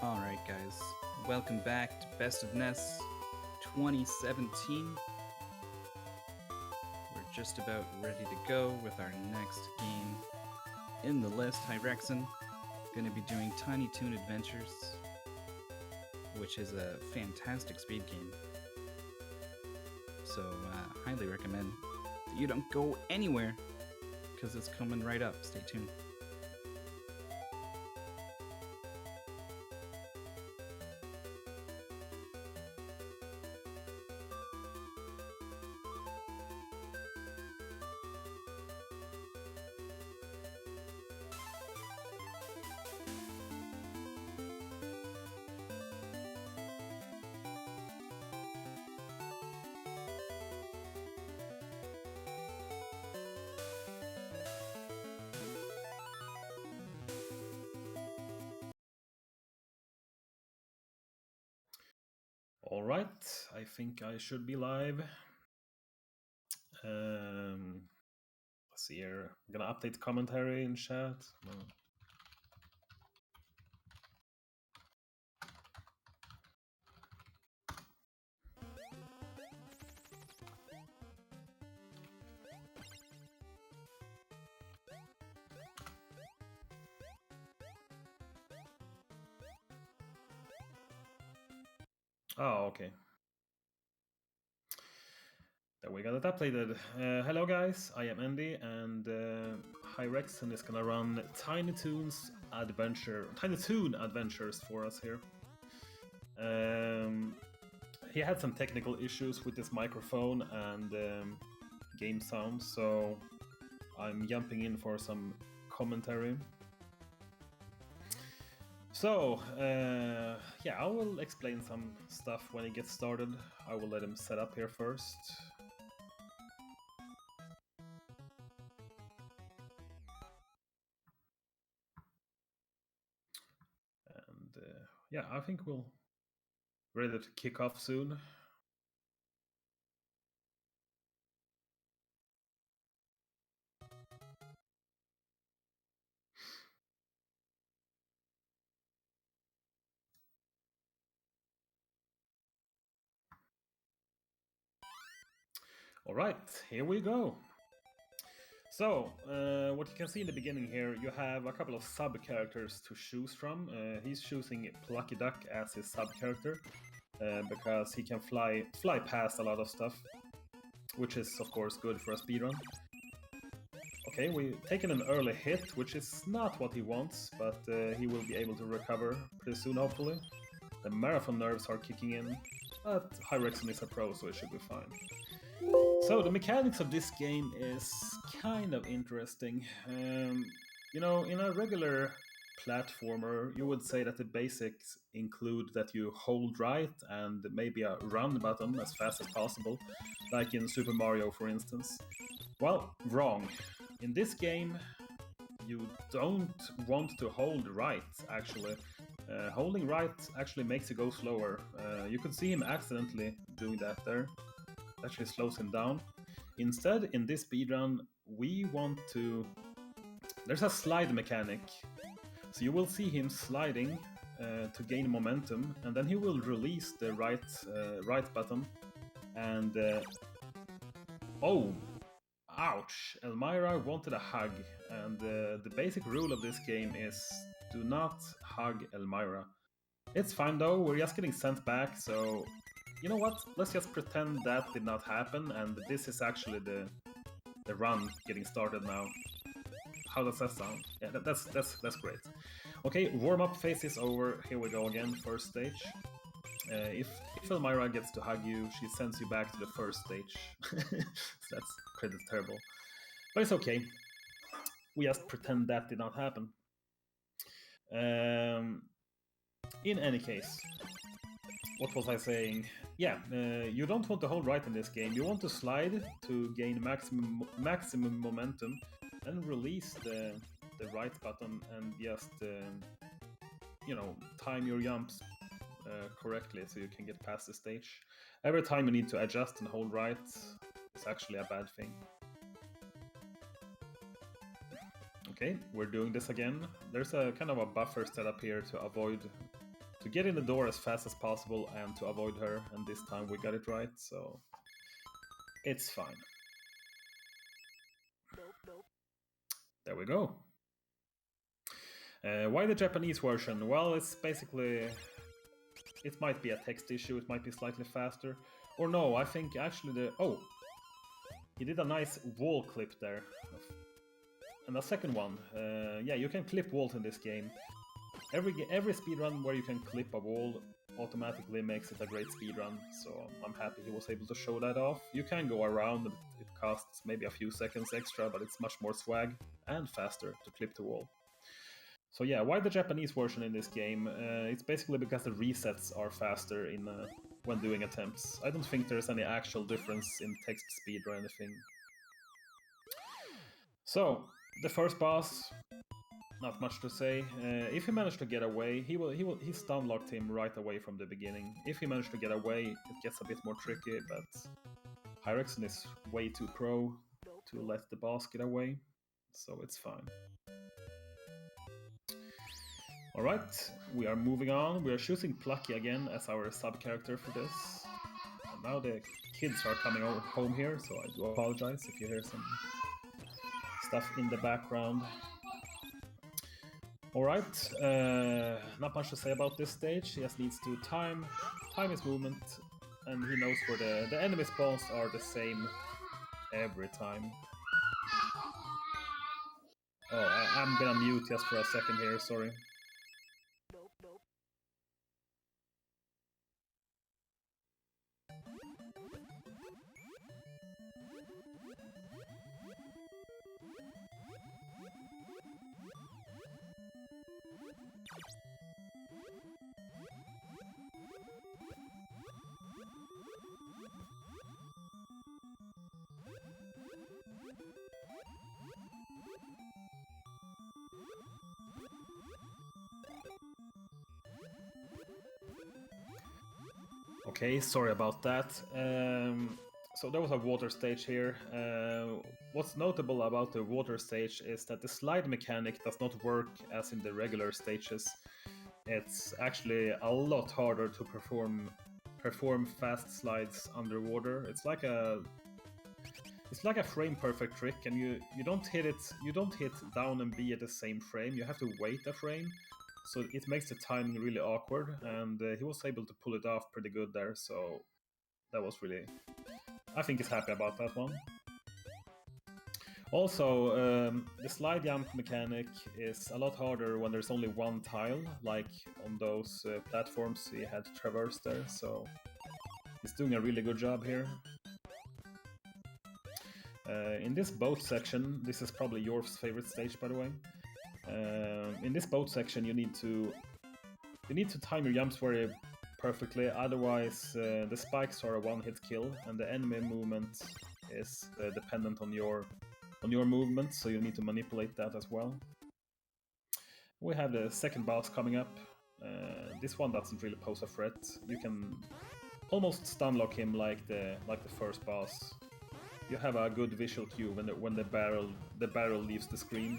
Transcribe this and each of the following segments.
Alright, guys, welcome back to Best of NES 2017. We're just about ready to go with our next game in the list. Hyrexen, gonna be doing Tiny Toon Adventures, which is a fantastic speed game. So, highly recommend that you don't go anywhere, because it's coming right up. Stay tuned. All right, I think I should be live. Let's see here. I'm gonna update commentary in chat. No. Oh, okay. Then we got it updated. Hello guys, I am Andy, and Hyrexen is gonna run Tiny Toon Adventures for us here. He had some technical issues with his microphone and game sound, so I'm jumping in for some commentary. So, yeah, I will explain some stuff when he gets started. I will let him set up here first. And yeah, I think we'll ready to kick off soon. All right, here we go. So, what you can see in the beginning here, you have a couple of sub-characters to choose from. He's choosing Plucky Duck as his sub-character because he can fly past a lot of stuff, which is of course good for a speedrun. Okay, we've taken an early hit, which is not what he wants, but he will be able to recover pretty soon, hopefully. The marathon nerves are kicking in, but Hyrexen is a pro, so it should be fine. So the mechanics of this game is kind of interesting. You know, in a regular platformer, you would say that the basics include that you hold right and maybe a run button as fast as possible, like in Super Mario, for instance. Well, wrong. In this game, you don't want to hold right, actually. Holding right actually makes you go slower. You could see him accidentally doing that there. Actually slows him down. Instead, in this speedrun, we want to... There's a slide mechanic. So you will see him sliding to gain momentum, and then he will release the right button. And... oh! Ouch! Elmira wanted a hug, and the basic rule of this game is do not hug Elmira. It's fine though, we're just getting sent back, so you know what? Let's just pretend that did not happen, and this is actually the run getting started now. How does that sound? Yeah, that's great. Okay, warm-up phase is over. Here we go again, first stage. If Elmira gets to hug you, she sends you back to the first stage. So that's pretty terrible. But it's okay. We just pretend that did not happen. In any case, what was I saying? Yeah, you don't want to hold right in this game. You want to slide to gain maximum momentum, and release the right button and just you know, time your jumps correctly so you can get past the stage. Every time you need to adjust and hold right is actually a bad thing. Okay, we're doing this again. There's a kind of a buffer set up here to avoid to get in the door as fast as possible and to avoid her, and this time we got it right, so it's fine. There we go. Why the Japanese version? Well, it's basically... It might be a text issue, it might be slightly faster. Or no, I think actually the... Oh! He did a nice wall clip there. And a second one. Yeah, you can clip walls in this game. Every speedrun where you can clip a wall automatically makes it a great speedrun, so I'm happy he was able to show that off. You can go around, it costs maybe a few seconds extra, but it's much more swag and faster to clip the wall. So yeah, why the Japanese version in this game? It's basically because the resets are faster when doing attempts. I don't think there's any actual difference in text speed or anything. So, the first boss, not much to say. If he managed to get away, he stun locked him right away from the beginning. If he managed to get away, it gets a bit more tricky, but Hyrexen is way too pro to let the boss get away, so it's fine. Alright, we are moving on. We are choosing Plucky again as our sub-character for this. And now the kids are coming home here, so I do apologize if you hear some stuff in the background. Alright, not much to say about this stage. He just needs to time his movement, and he knows where the enemy spawns are the same every time. Oh, I'm gonna mute just for a second here, sorry. Okay, sorry about that. So there was a water stage here. What's notable about the water stage is that the slide mechanic does not work as in the regular stages. It's actually a lot harder to perform fast slides underwater. It's like a frame perfect trick, and you don't hit down and B at the same frame. You have to wait a frame. So it makes the timing really awkward, and he was able to pull it off pretty good there, so that was really... I think he's happy about that one. Also, the slide jump mechanic is a lot harder when there's only one tile, like on those platforms he had to traverse there, so he's doing a really good job here. In this boat section, this is probably your favorite stage, by the way. In this boat section, you need to time your jumps very perfectly. Otherwise, the spikes are a one-hit kill, and the enemy movement is dependent on your movement. So you need to manipulate that as well. We have the second boss coming up. This one doesn't really pose a threat. You can almost stun lock him like the first boss. You have a good visual cue when the barrel leaves the screen.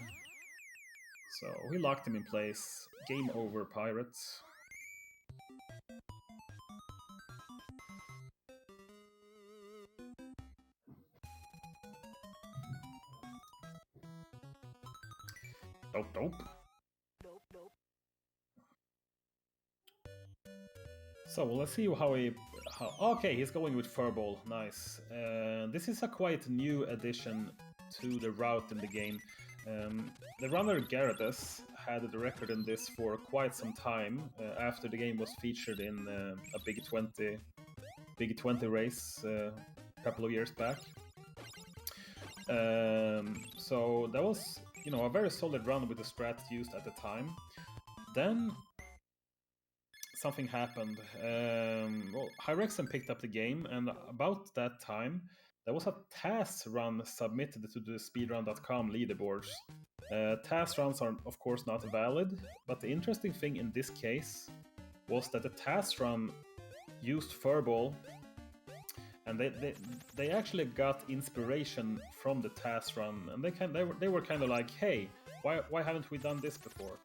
So we locked him in place. Game over, pirates. Dope. So let's see okay, he's going with Furball. Nice. This is a quite new addition to the route in the game. The runner Gyarados had the record in this for quite some time after the game was featured in a Big 20 race a couple of years back. So that was, a very solid run with the strat used at the time. Then something happened. Hyrexen picked up the game, and about that time, there was a task run submitted to the speedrun.com leaderboards. Task runs are, of course, not valid, but the interesting thing in this case was that the task run used Furball, and they actually got inspiration from the task run, and they were kind of like, hey, why haven't we done this before?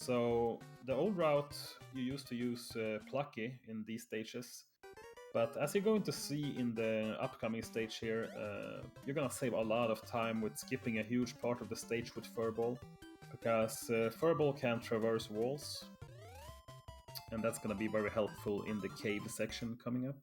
So the old route, you used to use Plucky in these stages, but as you're going to see in the upcoming stage here, you're gonna save a lot of time with skipping a huge part of the stage with Furball, because Furball can traverse walls, and that's gonna be very helpful in the cave section coming up.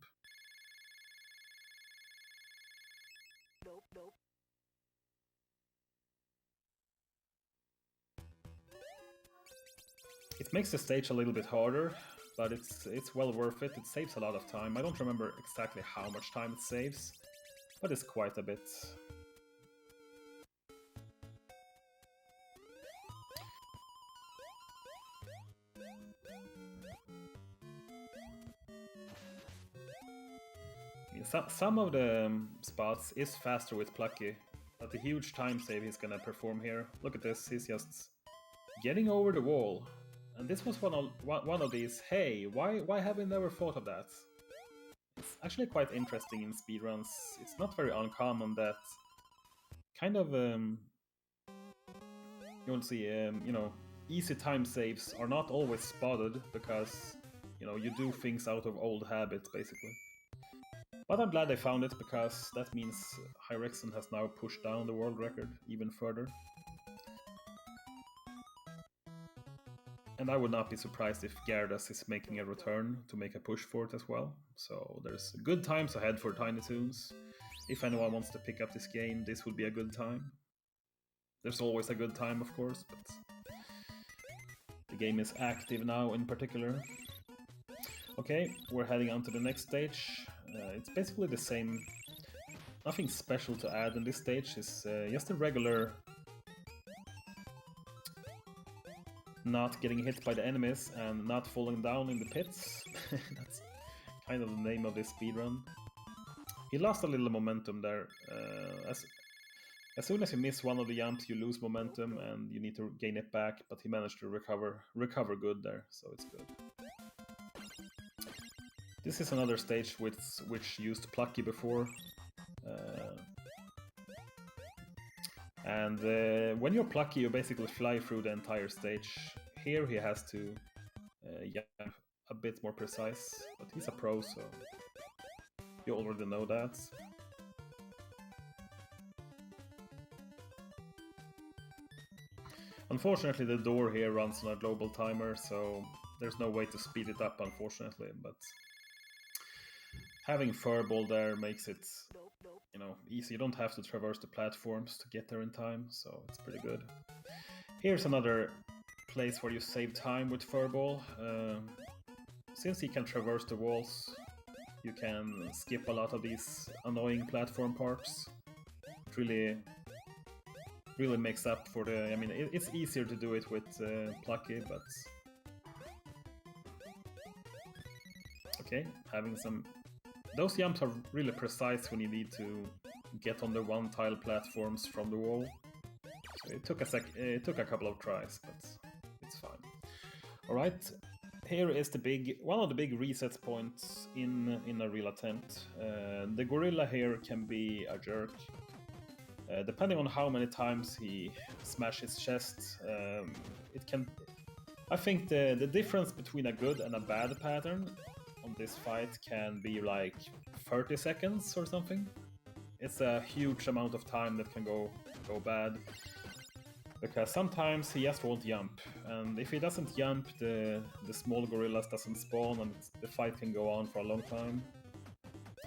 It makes the stage a little bit harder, but it's well worth it. It saves a lot of time. I don't remember exactly how much time it saves, but it's quite a bit. Some of the spots is faster with Plucky, but the huge time save he's gonna perform here. Look at this, he's just getting over the wall. And this was one of these, hey, why have we never thought of that? It's actually quite interesting in speedruns. It's not very uncommon that kind of, you'll see, easy time saves are not always spotted because, you do things out of old habits, basically. But I'm glad they found it, because that means Hyrexen has now pushed down the world record even further. And I would not be surprised if Gyarados is making a return to make a push for it as well. So there's good times ahead for Tiny Toons. If anyone wants to pick up this game, this would be a good time. There's always a good time, of course, but the game is active now in particular. Okay, we're heading on to the next stage. It's basically the same. Nothing special to add in this stage. It's just a regular not getting hit by the enemies and not falling down in the pits. That's kind of the name of this speedrun. He lost a little momentum there. As soon as you miss one of the jumps, you lose momentum and you need to gain it back, but he managed to recover good there, so it's good. This is another stage which used Plucky before. When you're Plucky, you basically fly through the entire stage. Here he has to jump a bit more precise, but he's a pro, so you already know that. Unfortunately, the door here runs on a global timer, so there's no way to speed it up, unfortunately, but having Furball there makes it, easy. You don't have to traverse the platforms to get there in time, so it's pretty good. Here's another place where you save time with Furball. Since he can traverse the walls, you can skip a lot of these annoying platform parts. It really makes up for the... I mean, it's easier to do it with Plucky, but... Okay, having some... Those jumps are really precise when you need to get on the one-tile platforms from the wall. So it took a couple of tries, but it's fine. Alright, here is one of the big reset points in a real attempt. The gorilla here can be a jerk. Depending on how many times he smashes his chest, it can... I think the difference between a good and a bad pattern on this fight can be like 30 seconds or something. It's a huge amount of time that can go bad. Because sometimes he just won't jump, and if he doesn't jump, the small gorillas doesn't spawn, and the fight can go on for a long time.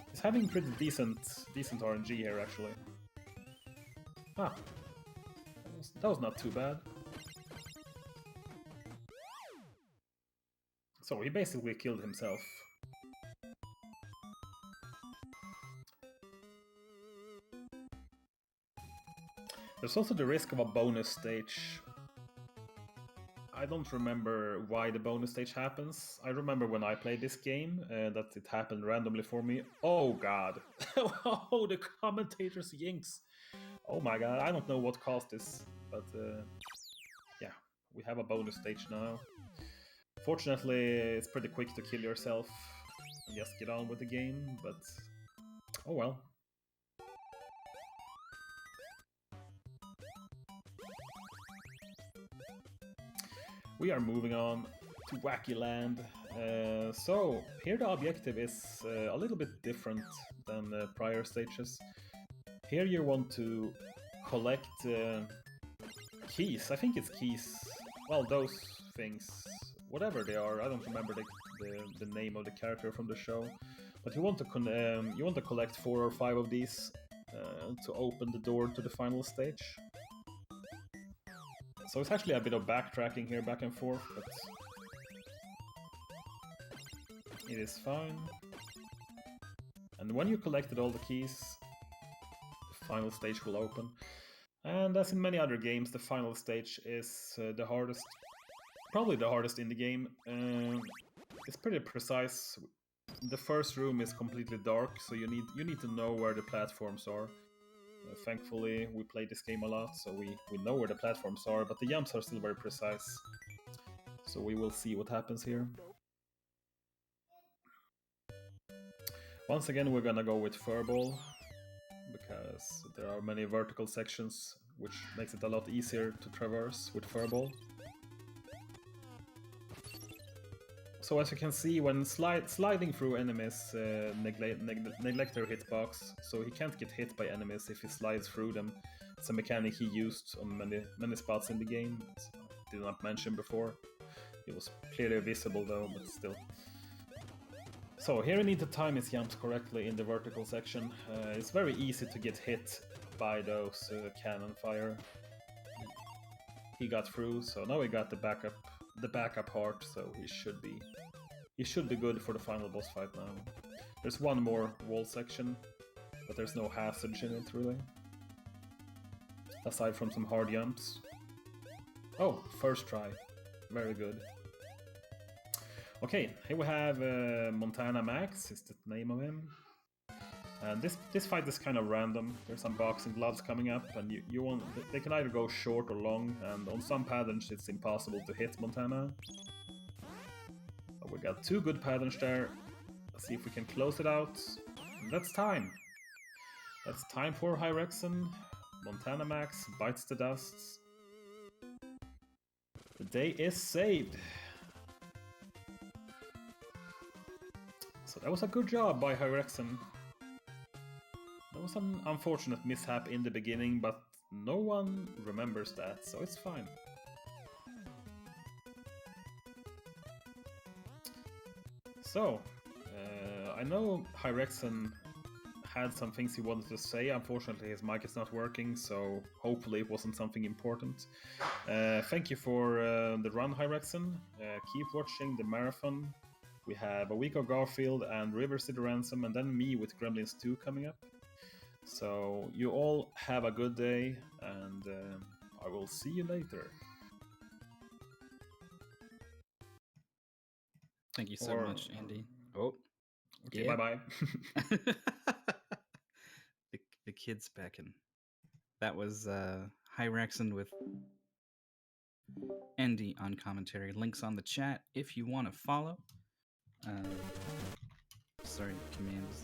He's having pretty decent RNG here, actually. Ah, that was not too bad. So he basically killed himself. There's also the risk of a bonus stage. I don't remember why the bonus stage happens. I remember when I played this game that it happened randomly for me. Oh god. Oh, the commentator's yinks. Oh my god, I don't know what caused this, but yeah, we have a bonus stage now. Fortunately, it's pretty quick to kill yourself and just get on with the game, but oh well. we are moving on to Wacky Land. So here the objective is a little bit different than the prior stages. Here you want to collect keys. I think it's keys. Well, those things, whatever they are. I don't remember the name of the character from the show. But you want to collect 4 or 5 of these to open the door to the final stage. So it's actually a bit of backtracking here, back and forth, but it is fine. And when you collected all the keys, the final stage will open. And as in many other games, the final stage is the hardest, probably the hardest in the game. It's pretty precise. The first room is completely dark, so you need to know where the platforms are. Thankfully, we play this game a lot, so we know where the platforms are, but the jumps are still very precise. So we will see what happens here. Once again, we're gonna go with Furball, because there are many vertical sections, which makes it a lot easier to traverse with Furball. So as you can see, when sliding through enemies neglect their hitbox, so he can't get hit by enemies if he slides through them. It's a mechanic he used on many spots in the game. I did not mention before. It was clearly visible though, but still. So here you need to time his jumps correctly in the vertical section. It's very easy to get hit by those cannon fire. He got through, so now he got the backup heart, so he should be good for the final boss fight now. There's one more wall section, but there's no hazard in it really, aside from some hard jumps. Oh, first try, very good. Okay, here we have Montana Max, is the name of him. And this fight is kind of random. There's some boxing gloves coming up, and they can either go short or long, and on some patterns it's impossible to hit Montana. But we got 2 good patterns there. Let's see if we can close it out. And that's time. That's time for Hyrexen. Montana Max bites the dust. The day is saved. So that was a good job by Hyrexen. There was an unfortunate mishap in the beginning, but no one remembers that, so it's fine. So, I know Hyrexen had some things he wanted to say. Unfortunately, his mic is not working, so hopefully it wasn't something important. Thank you for the run, Hyrexen. Keep watching the marathon. We have a week of Garfield and River City Ransom, and then me with Gremlins 2 coming up. So you all have a good day, and I will see you later. Thank you so much, Andy. Oh, okay, yeah. Bye-bye. the kid's becking. That was Hyrexen with Andy on commentary. Links on the chat if you want to follow. Sorry, the command is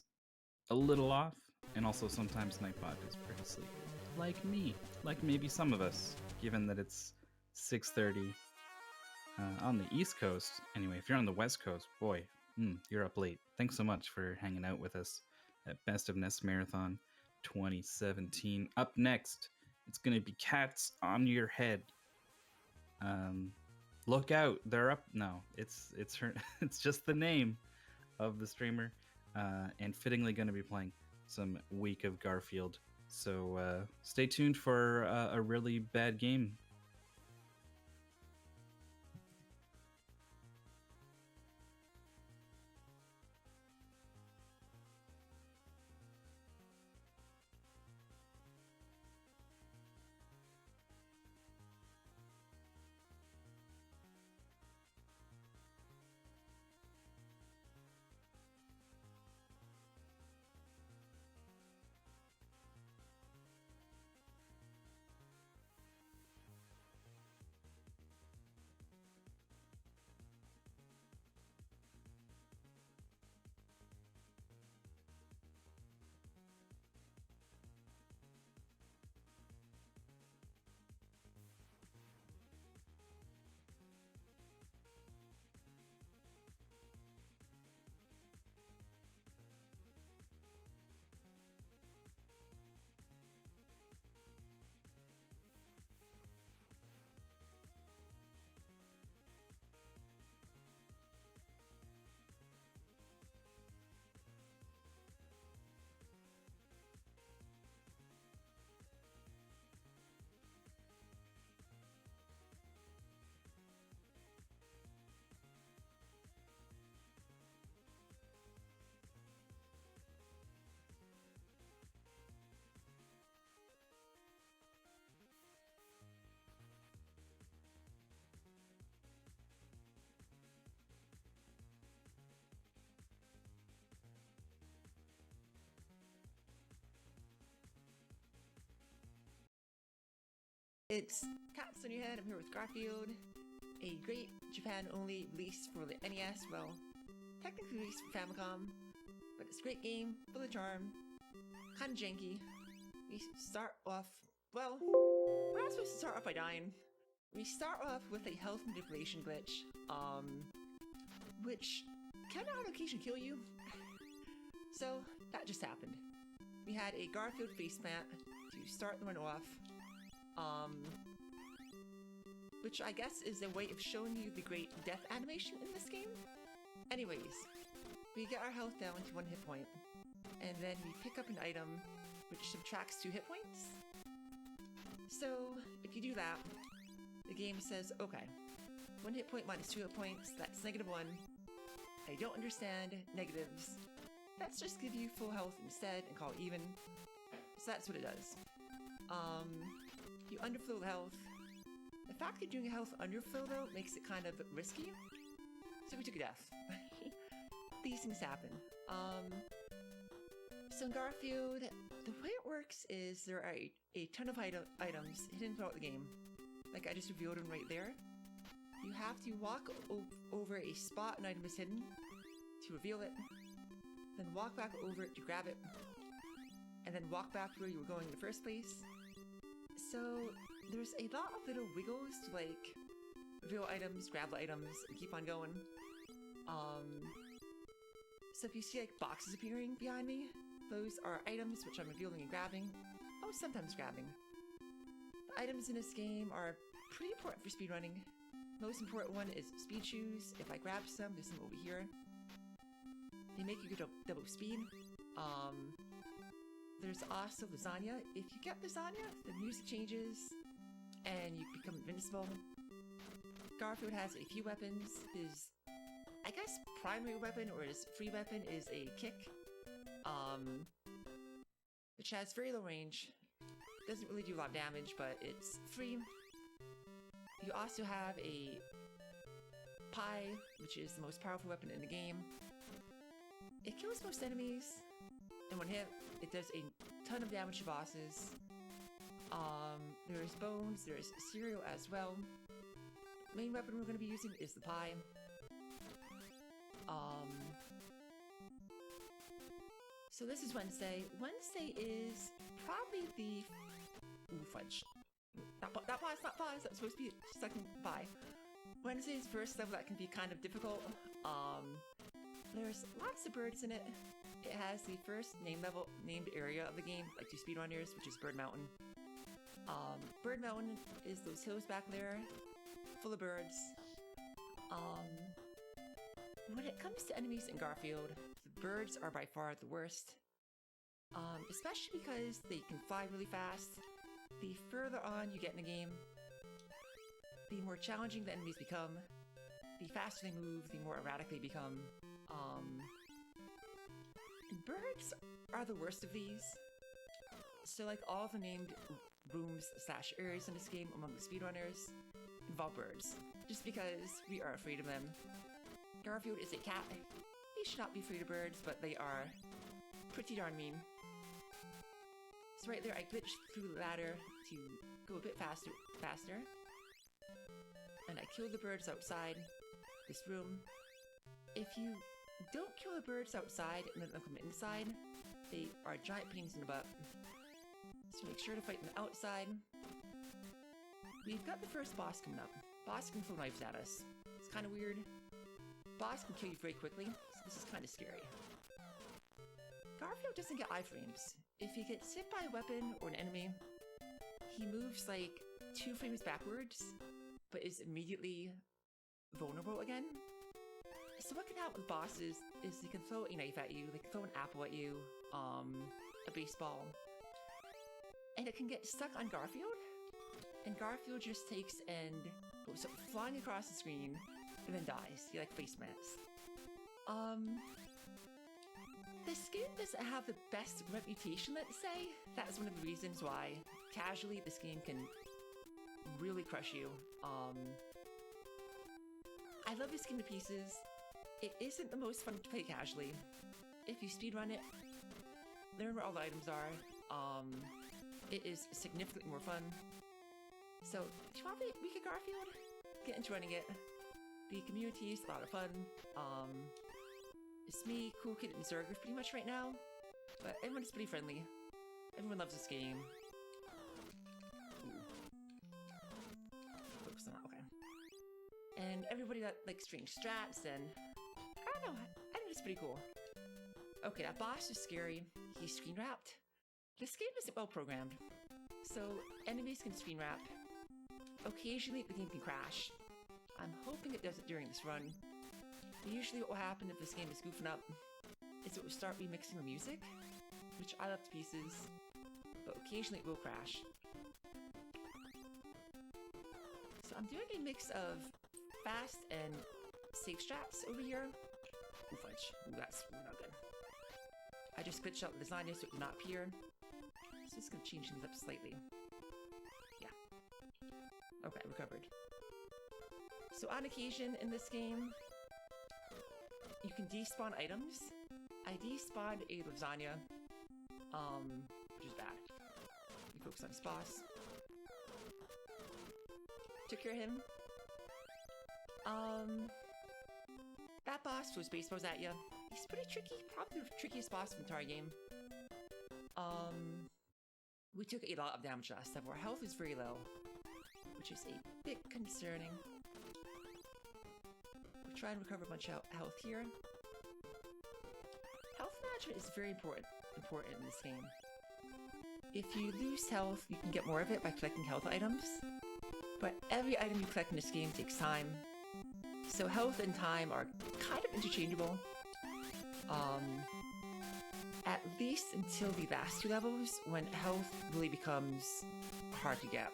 a little off, and also sometimes Nightbot is pretty sleepy, like me, like maybe some of us, given that it's 6:30 on the East Coast. Anyway, if you're on the West Coast, boy, you're up late. Thanks so much for hanging out with us at Best of NES Marathon 2017. Up next, it's gonna be Cats on Your Head. Look out, they're up. No, it's her. It's just the name of the streamer, and fittingly going to be playing some Week of Garfield. So stay tuned for a really bad game. It's Cats on Your Head. I'm here with Garfield, a great Japan-only release for the NES. Well, technically released for Famicom, but it's a great game, full of charm, kind of janky. We start off, well, we're not supposed to start off by dying. We start off with a health manipulation glitch, which can on occasion kill you. So that just happened. We had a Garfield faceplant to start the run off, which I guess is a way of showing you the great death animation in this game. Anyways, we get our health down to 1 hit point, and then we pick up an item which subtracts 2 hit points. So if you do that, the game says, okay, 1 hit point minus 2 hit points, that's -1. I don't understand negatives. Let's just give you full health instead and call it even. So that's what it does. You underflow the health. The fact that doing a health underflow though makes it kind of risky. So we took a death. These things happen. So in Garfield, the way it works is there are a ton of items hidden throughout the game. Like I just revealed them right there. You have to walk over a spot an item is hidden to reveal it, then walk back over it to grab it, and then walk back where you were going in the first place. So there's a lot of little wiggles to like reveal items, grab the items, and keep on going. So if you see like boxes appearing behind me, those are items which I'm revealing and grabbing. Oh, sometimes grabbing. The items in this game are pretty important for speedrunning. Most important one is speed shoes. If I grab some, there's some over here. They make you go double speed. There's also lasagna. If you get lasagna, the music changes and you become invincible. Garfield has a few weapons. His, I guess, primary weapon or his free weapon is a kick, which has very low range. Doesn't really do a lot of damage, but it's free. You also have a pie, which is the most powerful weapon in the game. It kills most enemies in 1 hit. It does a ton of damage to bosses. There's bones, there's cereal as well. The main weapon we're going to be using is the pie. So this is Wednesday. Wednesday is probably the... Ooh, fudge. That pie's not pie, that's supposed to be second pie. Wednesday's first level that can be kind of difficult. There's lots of birds in it. It has the first named area of the game, like to speedrunners, which is Bird Mountain. Bird Mountain is those hills back there, full of birds. When it comes to enemies in Garfield, the birds are by far the worst. Especially because they can fly really fast. The further on you get in the game, the more challenging the enemies become. The faster they move, the more erratic they become. And birds are the worst of these. So like all the named rooms/areas in this game among the speedrunners involve birds, just because we are afraid of them. Garfield is a cat. He should not be afraid of birds, but they are pretty darn mean. So right there I glitched through the ladder to go a bit faster. And I killed the birds outside this room. If you don't kill the birds outside and let them come inside, they are giant pains in the butt. So make sure to fight them outside. We've got the first boss coming up. Boss can throw knives at us. It's kind of weird. Boss can kill you very quickly, so this is kind of scary. Garfield doesn't get iframes. If he gets hit by a weapon or an enemy, he moves like 2 frames backwards, but is immediately vulnerable again. So what can happen with bosses is they can throw a knife at you, they can throw an apple at you, a baseball, and it can get stuck on Garfield, and Garfield just takes and goes up flying across the screen and then dies. He like face plants. This game doesn't have the best reputation, let's say. That's one of the reasons why casually this game can really crush you. I love this game to pieces. It isn't the most fun to play casually. If you speedrun it, learn where all the items are, it is significantly more fun. So, do you want a week of Garfield? Get into running it. The community is a lot of fun. It's me, Cool Kid, and Zerg pretty much right now. But everyone's pretty friendly. Everyone loves this game. Ooh. Focus on that, okay. And everybody that likes strange strats, and I don't know, I think it's pretty cool. Okay, that boss is scary. He's screen wrapped. This game isn't well programmed. So, enemies can screen wrap. Occasionally, the game can crash. I'm hoping it doesn't during this run. Usually what will happen if this game is goofing up is it will start remixing the music, which I love to pieces, but occasionally it will crash. So I'm doing a mix of fast and safe strats over here. Ooh, fudge. Ooh, that's not good. I just glitched out the lasagna so it did not appear. So it's going to change things up slightly. Yeah. Okay, recovered. So on occasion in this game, you can despawn items. I despawned a lasagna, which is bad. You focus on this boss. Took care of him. That boss throws baseballs at you. He's pretty tricky, probably the trickiest boss in the entire game. We took a lot of damage last time. Our health is very low, which is a bit concerning. We'll try and recover a bunch of health here. Health management is very important in this game. If you lose health, you can get more of it by collecting health items, but every item you collect in this game takes time. So health and time are kind of interchangeable. At least until the last two levels, when health really becomes hard to get.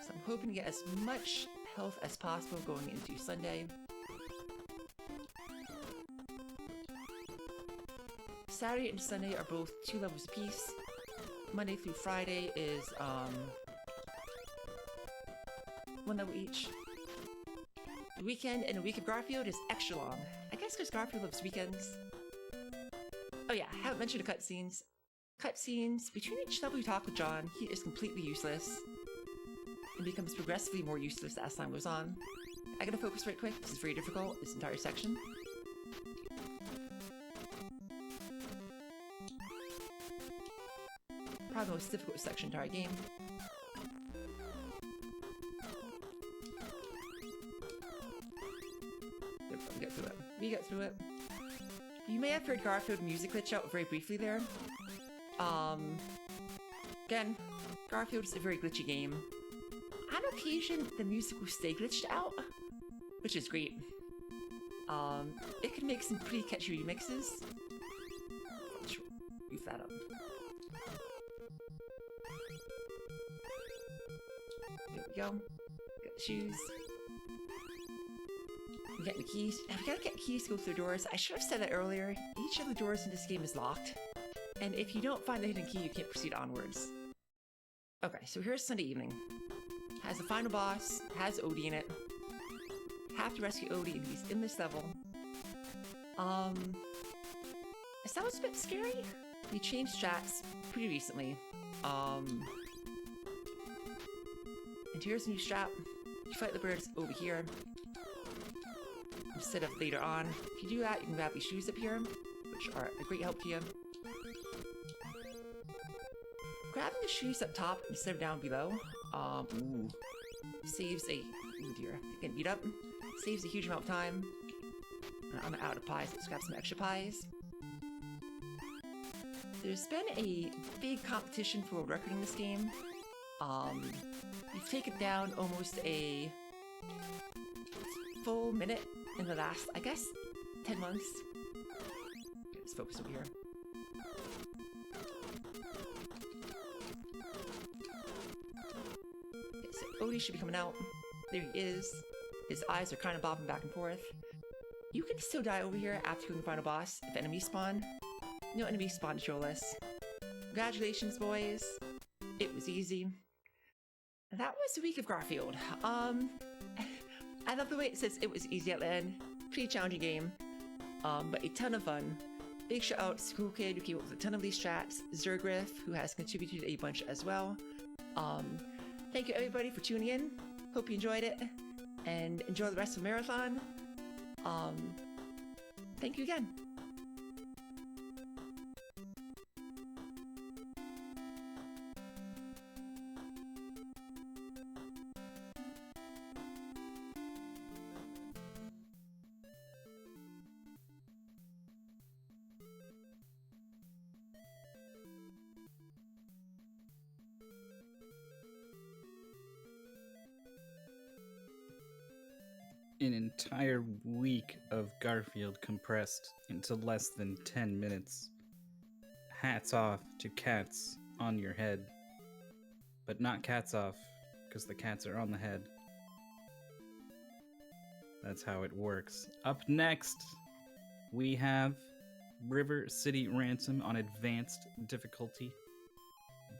So I'm hoping to get as much health as possible going into Sunday. Saturday and Sunday are both 2 levels apiece. Monday through Friday is 1 level each. The weekend and a week of Garfield is extra long. I guess because Garfield loves weekends. Oh yeah, I haven't mentioned the cutscenes. Cutscenes, between each level you talk with John, he is completely useless. And becomes progressively more useless as time goes on. I gotta focus right quick, this is very difficult, this entire section. Probably the most difficult section in the entire game. We get through it. We get through it. You may have heard Garfield music glitch out very briefly there. Again, Garfield is a very glitchy game. On occasion, the music will stay glitched out, which is great. It can make some pretty catchy remixes. Let's goof that up. There we go. Got the shoes. We get the keys. Now we gotta get keys to go through doors. I should have said that earlier. Each of the doors in this game is locked. And if you don't find the hidden key, you can't proceed onwards. Okay, so here's Sunday evening. Has the final boss, has Odie in it. Have to rescue Odie, and he's in this level. That was a bit scary. We changed strats pretty recently. And here's a new strat. You fight the birds over here. Instead of later on. If you do that, you can grab these shoes up here, which are a great help to you. Grabbing the shoes up top instead of down below, saves a, oh dear, getting beat up, saves a huge amount of time. I'm out of pies, let's grab some extra pies. There's been a big competition for world record in this game. We've taken down almost a full minute in the last, I guess, 10 months. Let's focus over here. Okay, so Odie should be coming out. There he is. His eyes are kind of bobbing back and forth. You can still die over here after killing the final boss if enemies spawn. No enemies spawn to troll us. Congratulations, boys. It was easy. That was the week of Garfield. I love the way it says it was easy at the end. Pretty challenging game, but a ton of fun. Big shout out to Cool Kid who came up with a ton of these strats, Zergrif who has contributed a bunch as well, Thank you everybody for tuning in. Hope you enjoyed it, and enjoy the rest of the marathon. Thank you again. An entire week of Garfield compressed into less than 10 minutes. Hats off to cats on your head. But not cats off, because the cats are on the head. That's how it works. Up next, we have River City Ransom on advanced difficulty.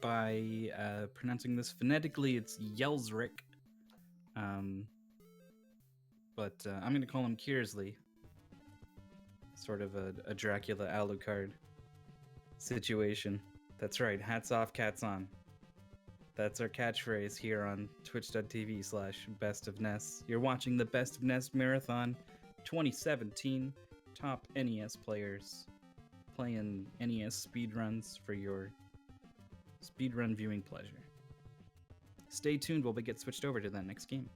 By pronouncing this phonetically, it's Yelsrick. But I'm going to call him Kearsley. Sort of a Dracula Alucard situation. That's right, hats off, cats on. That's our catchphrase here on twitch.tv/bestofnes. You're watching the Best of NES Marathon 2017. Top NES players playing NES speedruns for your speedrun viewing pleasure. Stay tuned while we get switched over to that next game.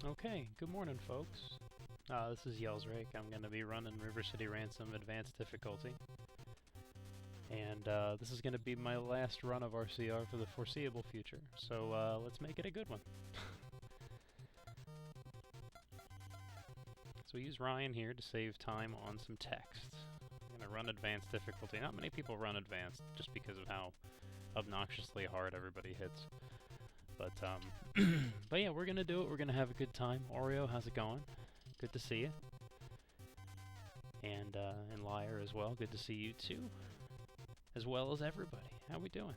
Okay, good morning, folks. This is Yelsrake. I'm going to be running River City Ransom Advanced Difficulty. And this is going to be my last run of RCR for the foreseeable future. So let's make it a good one. So we use Ryan here to save time on some text. I'm going to run Advanced Difficulty. Not many people run Advanced just because of how obnoxiously hard everybody hits. But but yeah, we're gonna do it. We're gonna have a good time. Oreo, how's it going? Good to see you. And Liar as well. Good to see you too. As well as everybody. How we doing?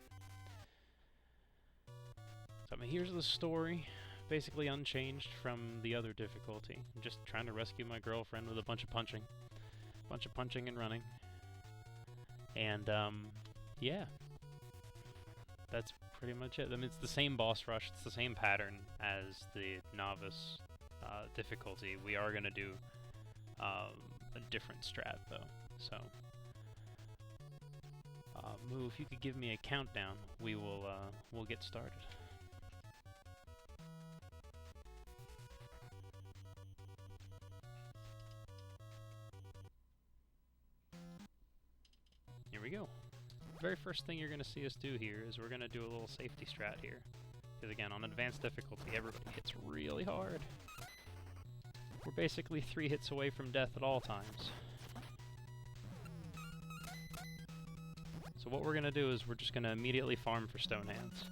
So I mean, here's the story. Basically unchanged from the other difficulty. I'm just trying to rescue my girlfriend with a bunch of punching. And running. And yeah. That's pretty much it. I mean, it's the same boss rush, it's the same pattern as the novice difficulty. We are going to do a different strat, though. So, Moo, if you could give me a countdown, we'll get started. Here we go. Very first thing you're going to see us do here is we're going to do a little safety strat here. Because again, on advanced difficulty, everybody hits really hard. We're basically 3 hits away from death at all times. So what we're going to do is we're just going to immediately farm for stone hands.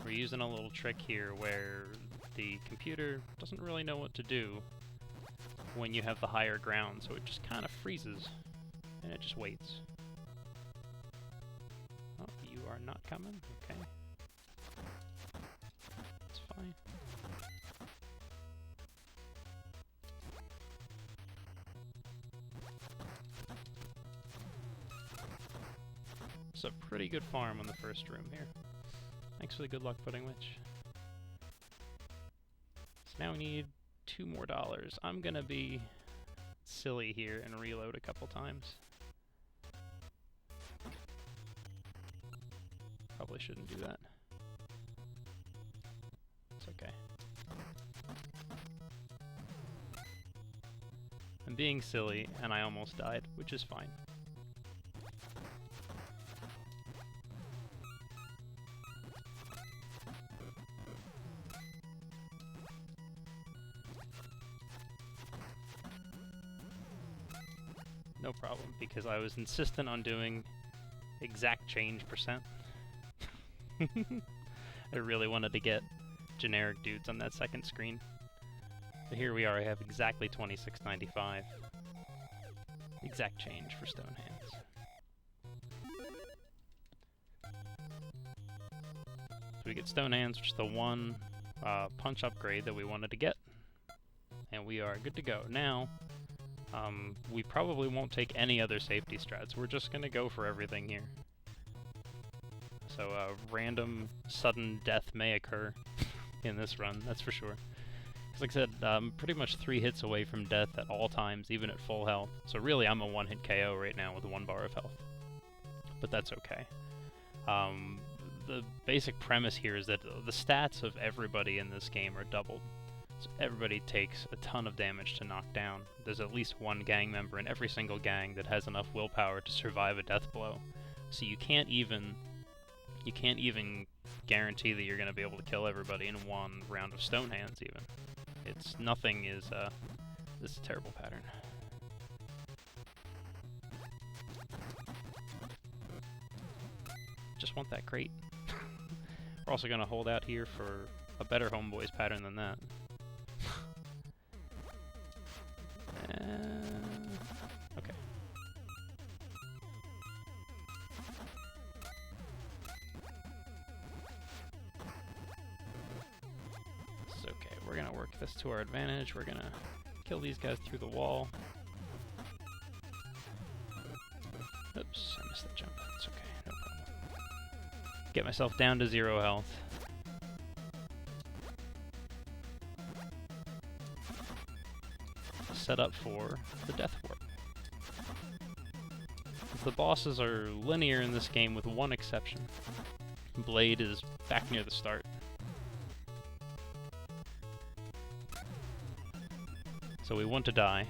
We're using a little trick here where the computer doesn't really know what to do when you have the higher ground, so it just kind of freezes, and it just waits. Oh, you are not coming? Okay. It's fine. It's a pretty good farm on the first room here. Thanks for the good luck, Pudding Witch. So now we need $2 more. I'm gonna be silly here and reload a couple times. Probably shouldn't do that. It's okay. I'm being silly, and I almost died, which is fine. No problem, because I was insistent on doing exact change percent. I really wanted to get generic dudes on that second screen. But here we are, I have exactly 26.95. Exact change for stone hands. So we get stone hands, which is the one punch upgrade that we wanted to get. And we are good to go. Now, we probably won't take any other safety strats. We're just gonna go for everything here. So random sudden death may occur in this run, that's for sure. Because like I said, pretty much 3 hits away from death at all times, even at full health. So really I'm a 1-hit KO right now with 1 bar of health. But that's okay. The basic premise here is that the stats of everybody in this game are doubled. So everybody takes a ton of damage to knock down. There's at least one gang member in every single gang that has enough willpower to survive a death blow. So you can't even guarantee that you're going to be able to kill everybody in 1 round of stone hands even. It's nothing is this is a terrible pattern. Just want that crate. We're also going to hold out here for a better homeboys pattern than that. Okay. It's okay. We're gonna work this to our advantage. We're gonna kill these guys through the wall. Oops, I missed that jump. It's okay, no problem. Get myself down to 0 health. Set up for the death warp. The bosses are linear in this game with one exception. Blade is back near the start. So we want to die.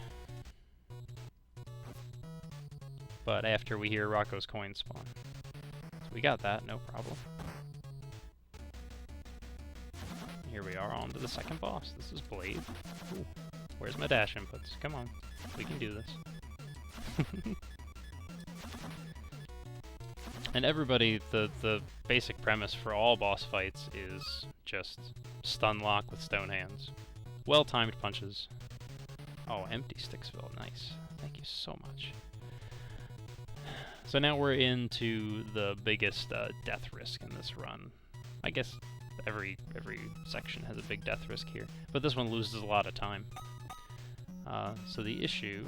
But after we hear Rocco's coin spawn. So we got that, no problem. Here we are on to the second boss. This is Blade. Ooh. Where's my dash inputs? Come on, we can do this. And everybody, the basic premise for all boss fights is just stun lock with stone hands. Well-timed punches. Oh, empty Sticksville, nice. Thank you so much. So now we're into the biggest death risk in this run. I guess every section has a big death risk here, but this one loses a lot of time. So the issue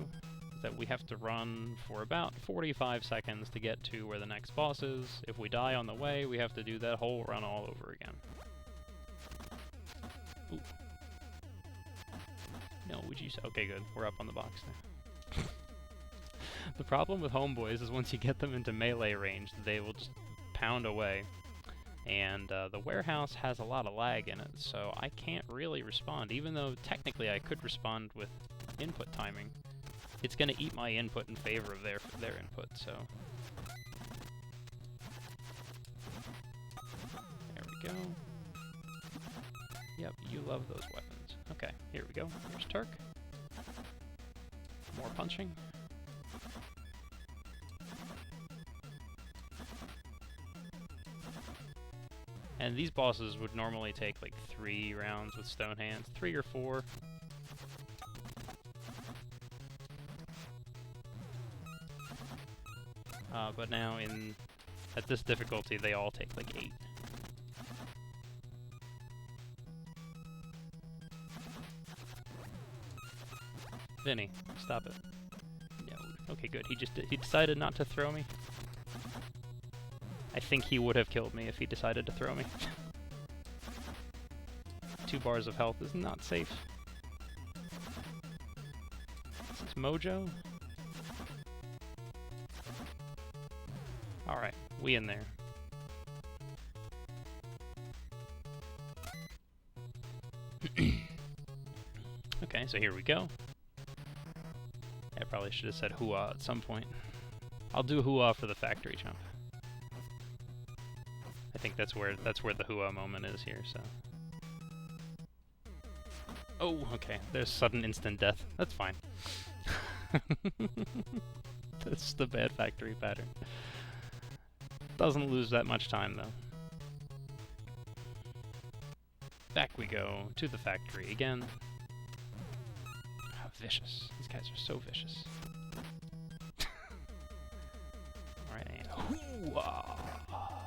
is that we have to run for about 45 seconds to get to where the next boss is. If we die on the way, we have to do that whole run all over again. Ooh. No, would you... Okay, good. We're up on the box now. The problem with homeboys is once you get them into melee range, they will just pound away. And the warehouse has a lot of lag in it, so I can't really respond. Even though technically I could respond with input timing, it's going to eat my input in favor of their input, so... There we go. Yep, you love those weapons. Okay, here we go. Here's Turk. More punching. And these bosses would normally take like 3 rounds with stone hands, 3 or 4. But now at this difficulty, they all take like 8. Vinny, stop it. No. Okay, good. He decided not to throw me. I think he would have killed me if he decided to throw me. 2 bars of health is not safe. Is this Mojo? Alright, we in there. Okay, so here we go. I probably should have said hoo-ah at some point. I'll do hoo-ah for the factory jump. I think that's where the hoo-ah moment is here, so. Oh, okay. There's sudden instant death. That's fine. That's the bad factory pattern. Doesn't lose that much time, though. Back we go to the factory again. How vicious. These guys are so vicious. Alright, and hoo-ah!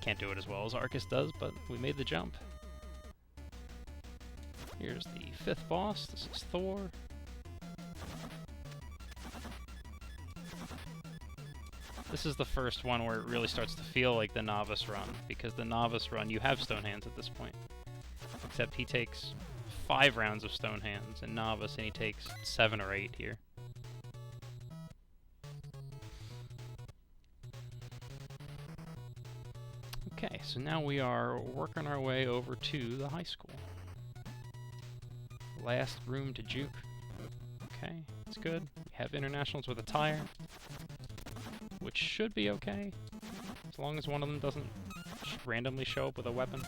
Can't do it as well as Arcus does, but we made the jump. Here's the 5th boss. This is Thor. This is the first one where it really starts to feel like the novice run, because the novice run, you have stone hands at this point. Except he takes 5 rounds of stone hands in novice, and he takes 7 or 8 here. Okay, so now we are working our way over to the high school. Last room to juke. Okay, that's good. We have internationals with a tire, which should be okay, as long as one of them doesn't randomly show up with a weapon.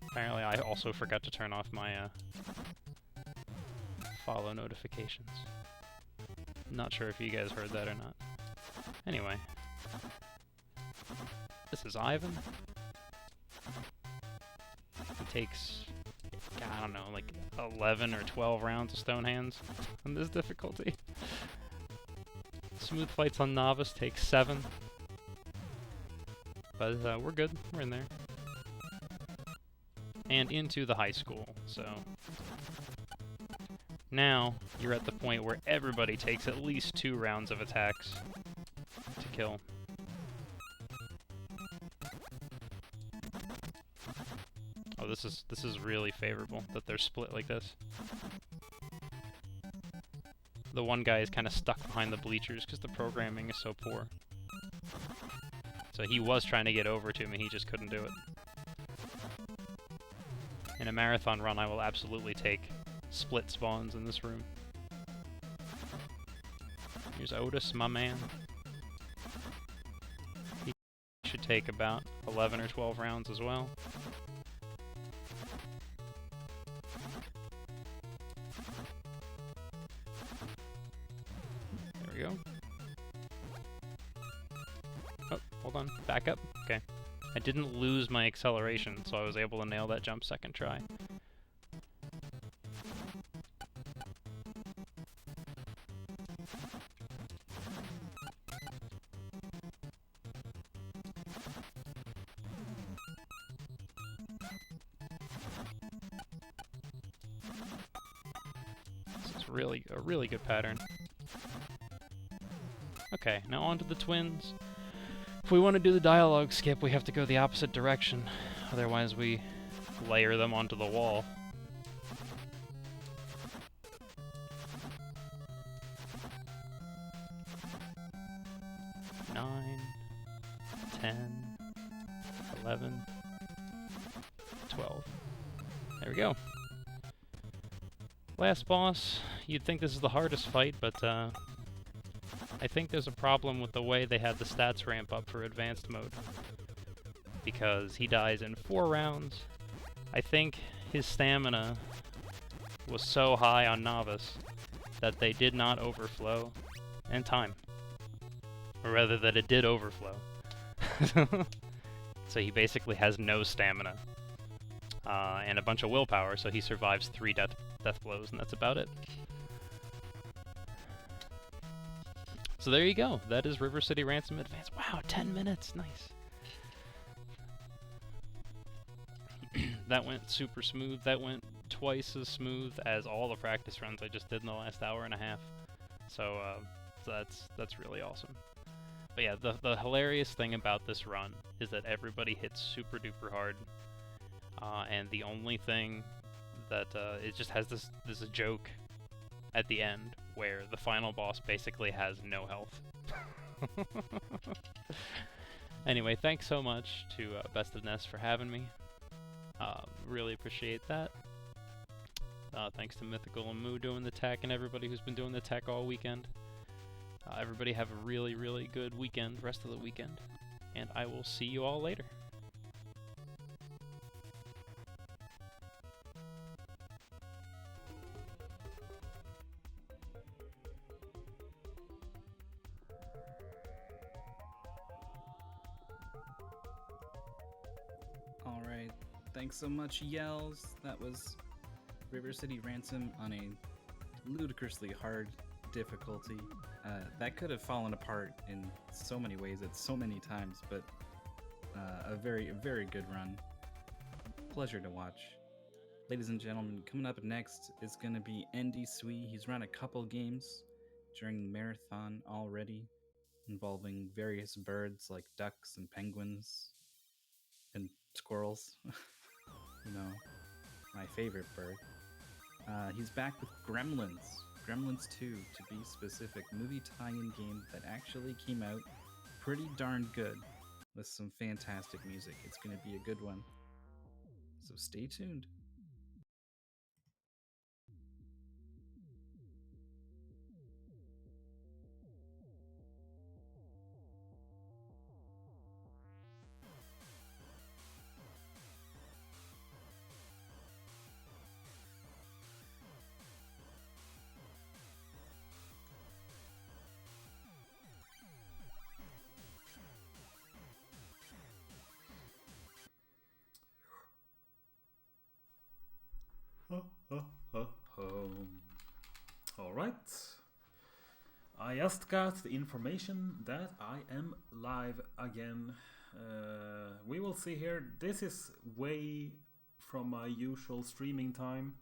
Apparently I also forgot to turn off my follow notifications. Not sure if you guys heard that or not. Anyway. This is Ivan. He takes, I don't know, like 11 or 12 rounds of stone hands on this difficulty. Smooth fights on novice takes 7. But we're good. We're in there. And into the high school, so now you're at the point where everybody takes at least 2 rounds of attacks to kill. Oh, this is really favorable that they're split like this. The one guy is kind of stuck behind the bleachers because the programming is so poor. So he was trying to get over to me, he just couldn't do it. In a marathon run, I will absolutely take split spawns in this room. Here's Otis, my man. He should take about 11 or 12 rounds as well. There we go. Oh, hold on. Back up. Okay. I didn't lose my acceleration, so I was able to nail that jump second try. This is a really good pattern. Okay, now on to the twins. If we want to do the dialogue skip, we have to go the opposite direction. Otherwise, we layer them onto the wall. Nine, 10, 11, 12. There we go. Last boss. You'd think this is the hardest fight, but I think there's a problem with the way they had the stats ramp up for advanced mode. Because he dies in 4 rounds. I think his stamina was so high on novice that they did not overflow in time. Or rather that it did overflow. So he basically has no stamina. And a bunch of willpower, so he survives 3 death blows, and that's about it. So there you go. That is River City Ransom Advance. Wow, 10 minutes. Nice. That went super smooth. That went twice as smooth as all the practice runs I just did in the last hour and a half. So that's really awesome. But yeah, the hilarious thing about this run is that everybody hits super duper hard. And the only thing that it just has this joke at the end where the final boss basically has no health. Anyway, thanks so much to Best of NES for having me. Really appreciate that. Thanks to Mythical and Moo doing the tech, and everybody who's been doing the tech all weekend. Everybody have a really, really good weekend, rest of the weekend, and I will see you all later. Alright, thanks so much, Yells. That was River City Ransom on a ludicrously hard difficulty. That could have fallen apart in so many ways at so many times, but a very good run. Pleasure to watch. Ladies and gentlemen, coming up next is going to be Andy Sui. He's run a couple games during the marathon already, involving various birds like ducks and penguins and squirrels. You know, my favorite bird. He's back with Gremlins. Gremlins 2, to be specific, movie tie-in game that actually came out pretty darn good with some fantastic music. It's going to be a good one. So stay tuned. Alright. I just got the information that I am live again. We will see here. This is way from my usual streaming time.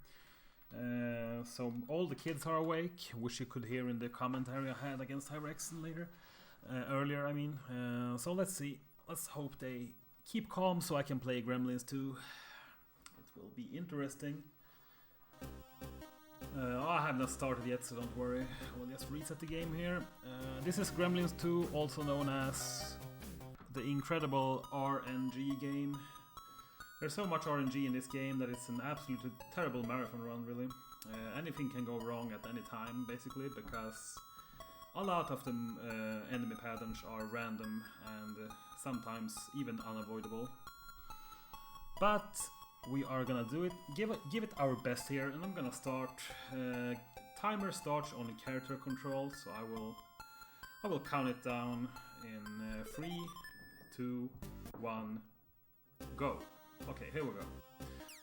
So all the kids are awake, which you could hear in the commentary I had against Hyrexen earlier. I mean. So let's see. Let's hope they keep calm so I can play Gremlins 2. It will be interesting. I have not started yet, so don't worry. We'll just reset the game here. This is Gremlins 2, also known as the incredible RNG game. There's so much RNG in this game that it's an absolutely terrible marathon run, really. Anything can go wrong at any time, basically, because a lot of the enemy patterns are random and sometimes even unavoidable. But we are gonna do it, give it our best here, and I'm gonna start. Timer starts on the character control, so I will count it down in 3, 2, 1, go. Okay, here we go.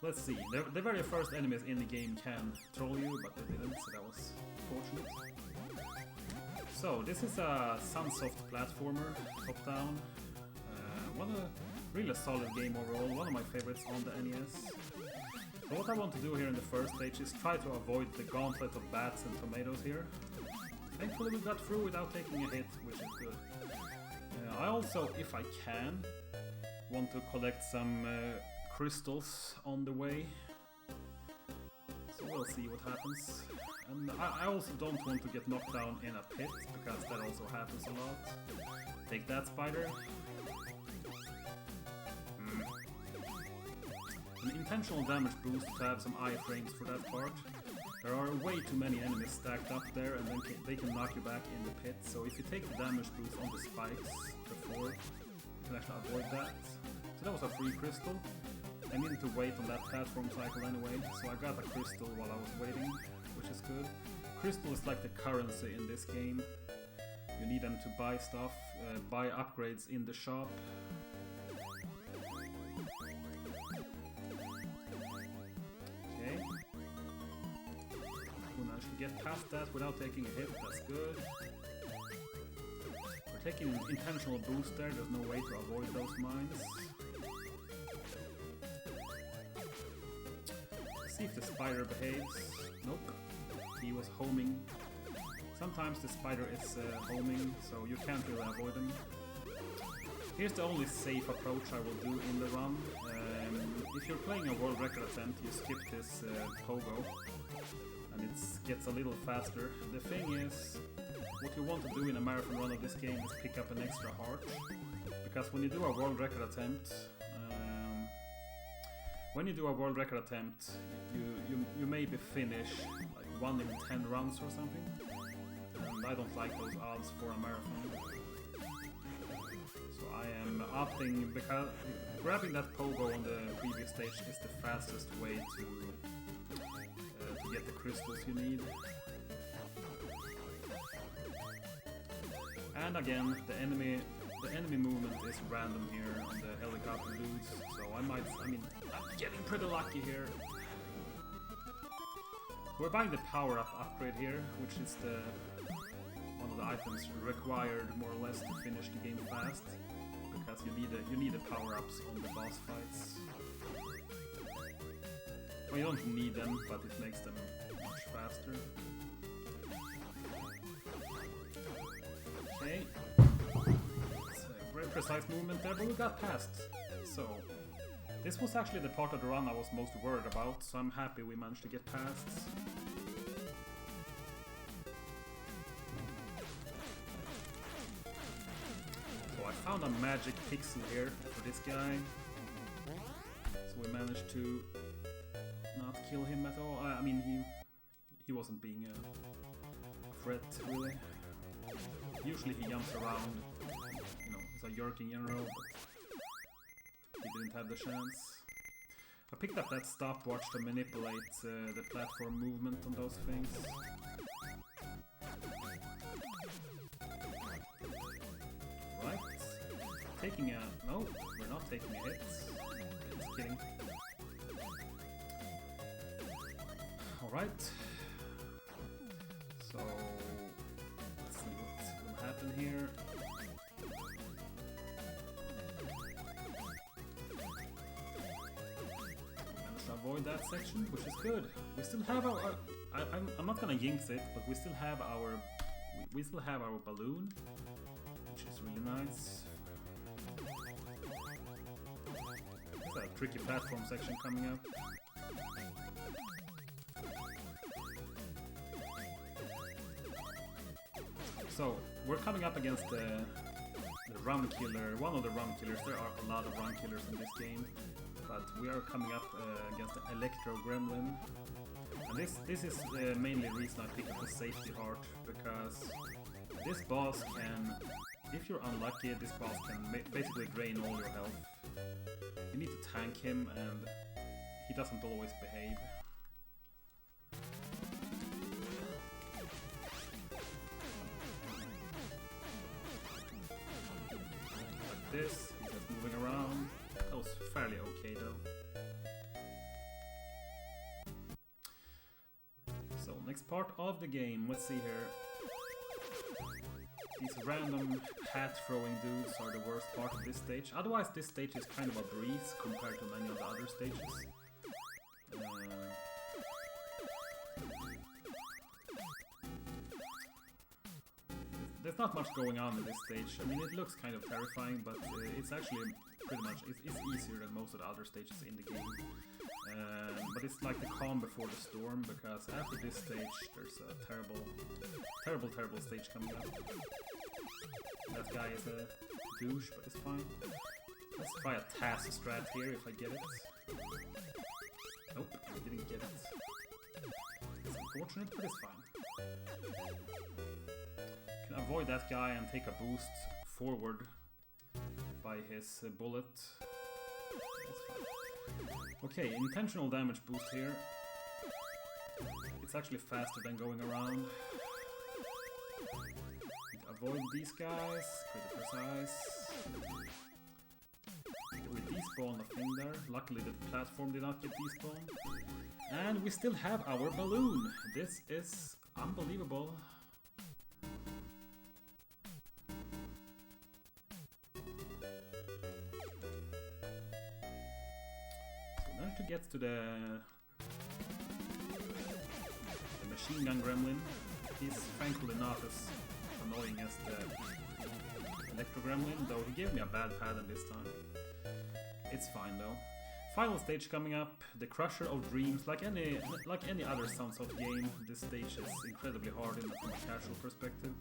Let's see. The very first enemies in the game can troll you, but they didn't, so that was fortunate. So this is a Sunsoft platformer, top down. Really solid game overall, one of my favorites on the NES. So what I want to do here in the first stage is try to avoid the gauntlet of bats and tomatoes here. Thankfully we got through without taking a hit, which is good. I also, if I can, want to collect some crystals on the way. So we'll see what happens. And I also don't want to get knocked down in a pit, because that also happens a lot. Take that, spider. An intentional damage boost to have some iframes for that part. There are way too many enemies stacked up there, and then they can knock you back in the pit. So if you take the damage boost on the spikes before, you can actually avoid that. So that was a free crystal. I needed to wait on that platform cycle anyway, so I got a crystal while I was waiting, which is good. Crystal is like the currency in this game. You need them to buy stuff, buy upgrades in the shop. Get past that without taking a hit, that's good. We're taking an intentional boost there, there's no way to avoid those mines. Let's see if the spider behaves. Nope, he was homing. Sometimes the spider is homing, so you can't really avoid him. Here's the only safe approach I will do in the run. If you're playing a world record attempt, you skip this pogo. And it gets a little faster. The thing is, what you want to do in a marathon run of this game is pick up an extra heart, because when you do a world record attempt, you maybe finish like 1 in 10 runs or something, and I don't like those odds for a marathon. So I am opting, because grabbing that pogo on the previous stage is the fastest way to get the crystals you need. And again, the enemy movement is random here on the helicopter dudes, so I'm getting pretty lucky here. We're buying the power-up upgrade here, which is one of the items required more or less to finish the game fast, because you need the power-ups on the boss fights. Well, you don't need them, but it makes them much faster. Okay. It's a very precise movement there, but we got past. So, this was actually the part of the run I was most worried about, so I'm happy we managed to get past. So I found a magic pixel here for this guy. So we managed to not kill him at all. I mean, he wasn't being a threat, really. Usually he jumps around, you know, it's a yerk in general, but he didn't have the chance. I picked up that stopwatch to manipulate the platform movement on those things. Right. Taking a... no, we're not taking a hit. Just kidding. Alright. So... let's see what will happen here. Managed to avoid that section, which is good. We still have our... I'm not gonna jinx it, but we still have our... we still have our balloon, which is really nice. There's a tricky platform section coming up. So, we're coming up against the run killer, one of the run killers. There are a lot of run killers in this game, but we are coming up against the Electro Gremlin. And this is mainly the reason I picked up the safety heart, because this boss can, if you're unlucky, this boss can basically drain all your health. You need to tank him, and he doesn't always behave. Like this, he's just moving around. That was fairly okay though. So, next part of the game, let's see here. These random hat-throwing dudes are the worst part of this stage. Otherwise, this stage is kind of a breeze compared to many of the other stages. There's not much going on in this stage. I mean, it looks kind of terrifying, but it's actually pretty much... it's easier than most of the other stages in the game. But it's like the calm before the storm, because after this stage, there's a terrible stage coming up. That guy is a douche, but it's fine. Let's try a task strat here if I get it. Nope, I didn't get it. It's unfortunate, but it's fine. Can avoid that guy and take a boost forward by his bullet. That's fine. Okay, intentional damage boost here. It's actually faster than going around. Avoid these guys, pretty precise. We despawn the thing there. Luckily the platform did not get despawned. And we still have our balloon. This is unbelievable. So now to get to the machine gun gremlin. He's thankfully not as annoying as the Electro Gremlin, though he gave me a bad pattern this time. It's fine though. Final stage coming up, the Crusher of Dreams. Like any other Sunsoft game, this stage is incredibly hard from a casual perspective.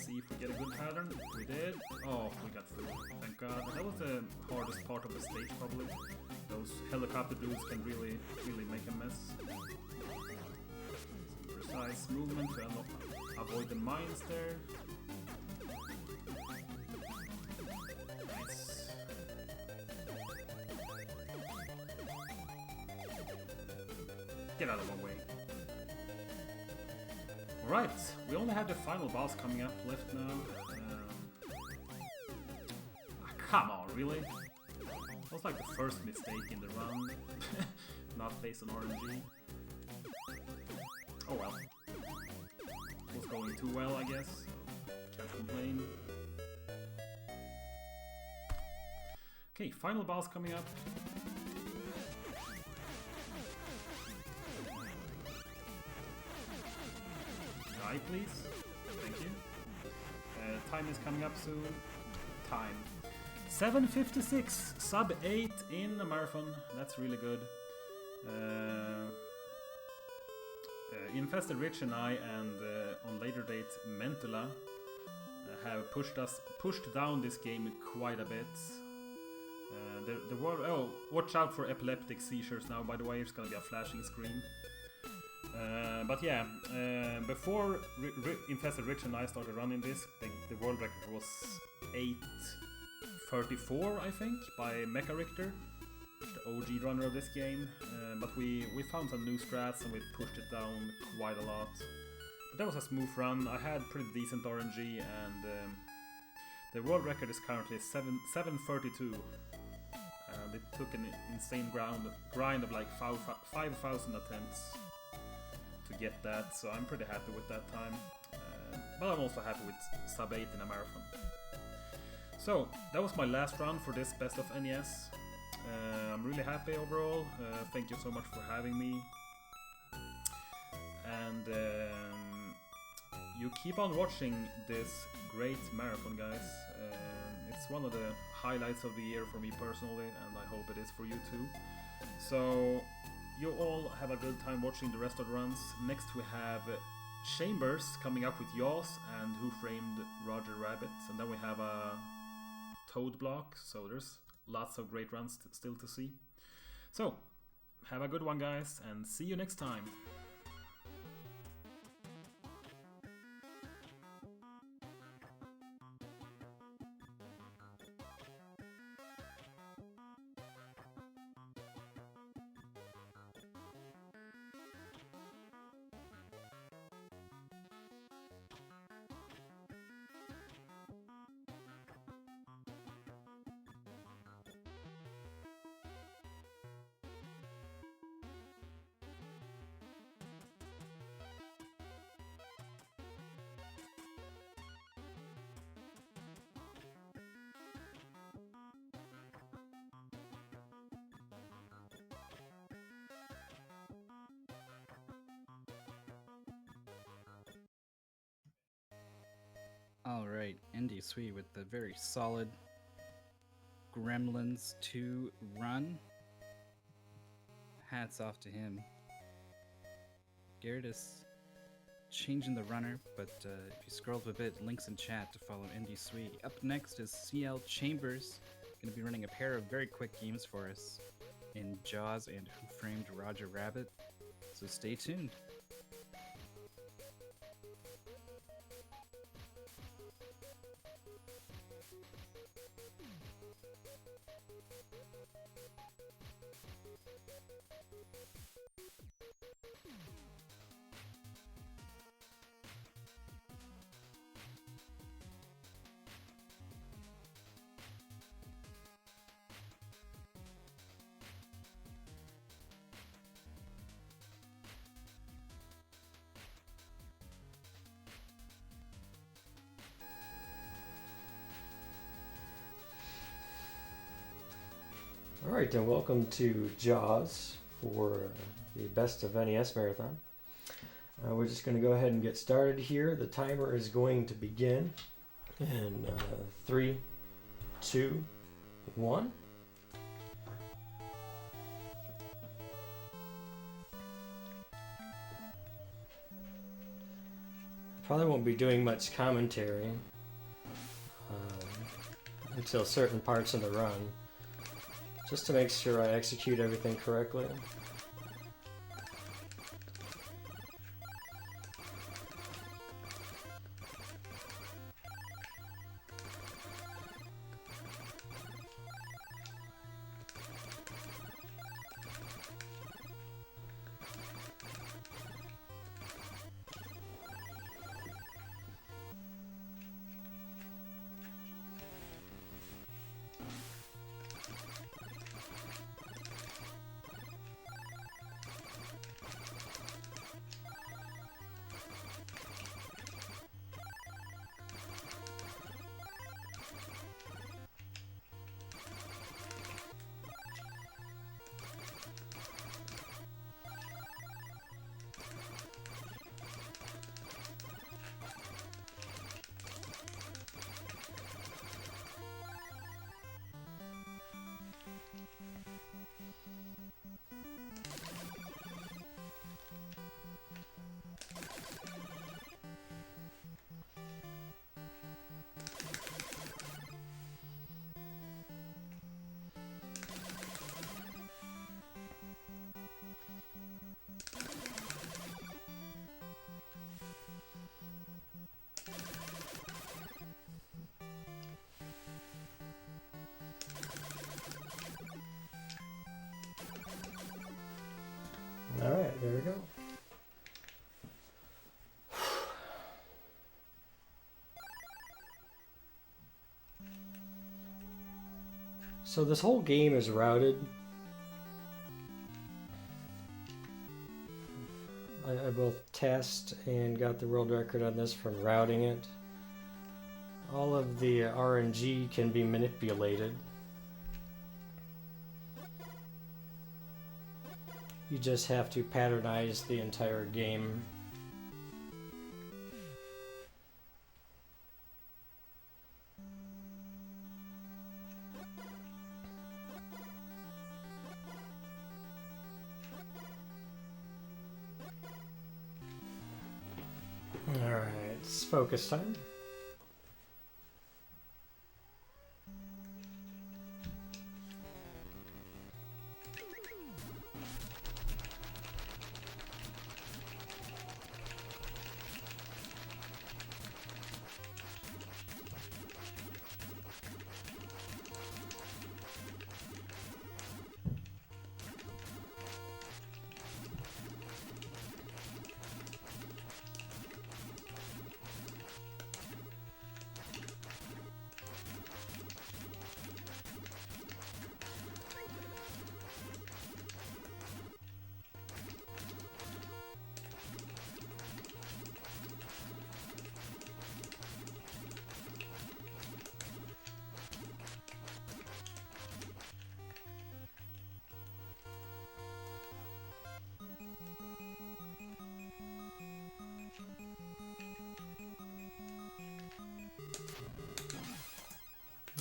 see if we get a good pattern. We did. Oh, we got through. Thank God. That was the hardest part of the stage, probably. Those helicopter dudes can really make a mess. Some precise movement to avoid the mines there. Nice. Get out of my way. Alright, we only have the final boss coming up left now. Come on, really? That was like the first mistake in the run. Not based on RNG. Oh well. Was going too well, I guess. So can't complain. Okay, final boss coming up. Die, please. Thank you. Time is coming up soon. Time. 7:56, sub 8 in a marathon. That's really good. Infested Rich and I, and on later date Mentula, have pushed down this game quite a bit. The world. Oh, watch out for epileptic seizures now. By the way, there's gonna be a flashing screen. But yeah, before Infested Rich and I started running this, the world record was 8:34, I think, by Mecha Richter, the OG runner of this game. But we found some new strats and we pushed it down quite a lot. But that was a smooth run. I had pretty decent RNG, and the world record is currently 7:32. And it took an insane grind of like 5,000 attempts to get that, so I'm pretty happy with that time. But I'm also happy with sub 8 in a marathon. So, that was my last run for this Best of NES. I'm really happy overall. Thank you so much for having me. And you keep on watching this great marathon, guys. It's one of the highlights of the year for me personally, and I hope it is for you too. So, you all have a good time watching the rest of the runs. Next we have Chambers coming up with Jaws and Who Framed Roger Rabbit, and then we have a Toad block, so there's lots of great runs still to see. So, have a good one, guys, and see you next time. Alright, Indy Sweet with the very solid Gremlins 2 run. Hats off to him. Garrett is changing the runner, but if you scroll up a bit, links in chat to follow Indy Sweet. Up next is CL Chambers, going to be running a pair of very quick games for us in Jaws and Who Framed Roger Rabbit, so stay tuned. Alright, and welcome to Jaws for the Best of NES Marathon. We're just going to go ahead and get started here. The timer is going to begin in 3, 2, 1. Probably won't be doing much commentary until certain parts of the run, just to make sure I execute everything correctly. Alright, there we go. So this whole game is routed. I both tested and got the world record on this from routing it. All of the RNG can be manipulated. You just have to patternize the entire game. Alright, it's focus time.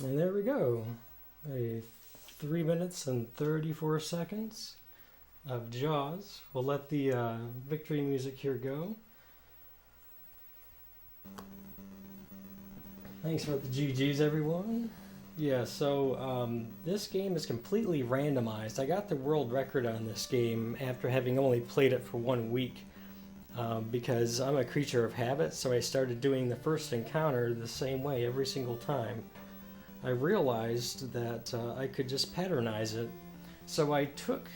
And there we go. 3 minutes and 34 seconds of Jaws. We'll let the victory music here go. Thanks for the GGs, everyone. Yeah, so this game is completely randomized. I got the world record on this game after having only played it for 1 week. Because I'm a creature of habit, so I started doing the first encounter the same way every single time. I realized that I could just patternize it. So I took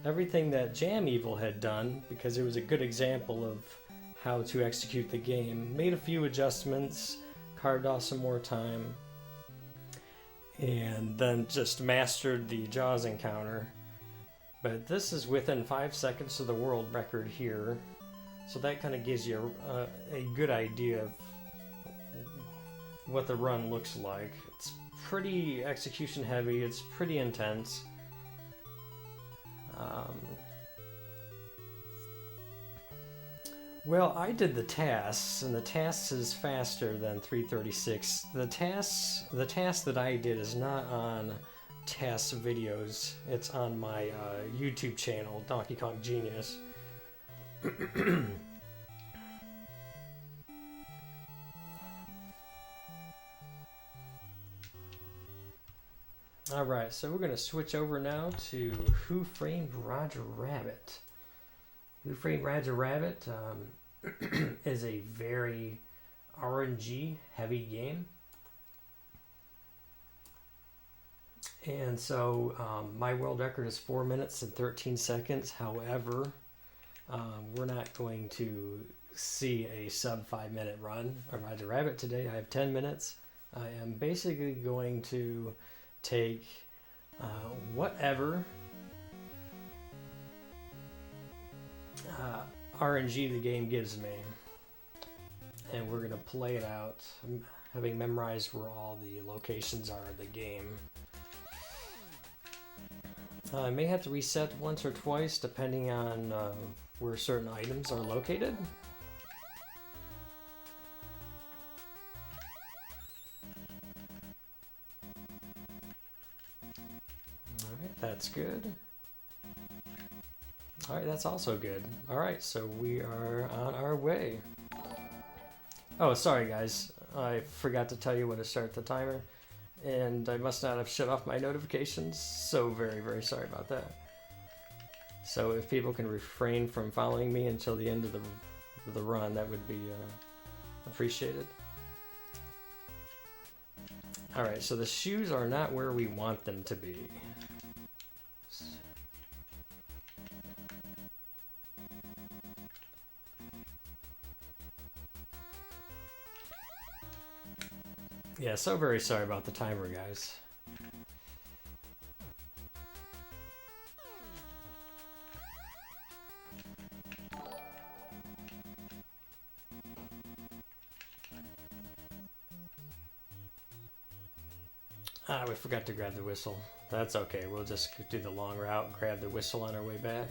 everything that Jam Evil had done, because it was a good example of how to execute the game, made a few adjustments, carved off some more time, and then just mastered the Jaws encounter. But this is within 5 seconds of the world record here, so that kind of gives you a good idea of what the run looks like. It's pretty execution heavy, it's pretty intense. Well, I did the tasks, and the tasks is faster than 336. The task that I did is not on task videos. It's on my YouTube channel, Donkey Kong Genius. Alright, so we're going to switch over now to Who Framed Roger Rabbit. Who Framed Roger Rabbit is a very RNG heavy game. And so my world record is 4 minutes and 13 seconds. However, we're not going to see a sub 5 minute run of Roger Rabbit today. I have 10 minutes. I am basically going to take whatever RNG the game gives me, and we're going to play it out, having memorized where all the locations are in the game. I may have to reset once or twice depending on where certain items are located. Alright, that's good. Alright, that's also good. Alright, so we are on our way. Oh, sorry guys. I forgot to tell you when to start the timer. And I must not have shut off my notifications, so very, very sorry about that. So if people can refrain from following me until the end of the run, that would be appreciated. Alright, so the shoes are not where we want them to be. Yeah, so very sorry about the timer, guys. Ah, we forgot to grab the whistle. That's okay, we'll just do the long route, grab the whistle on our way back.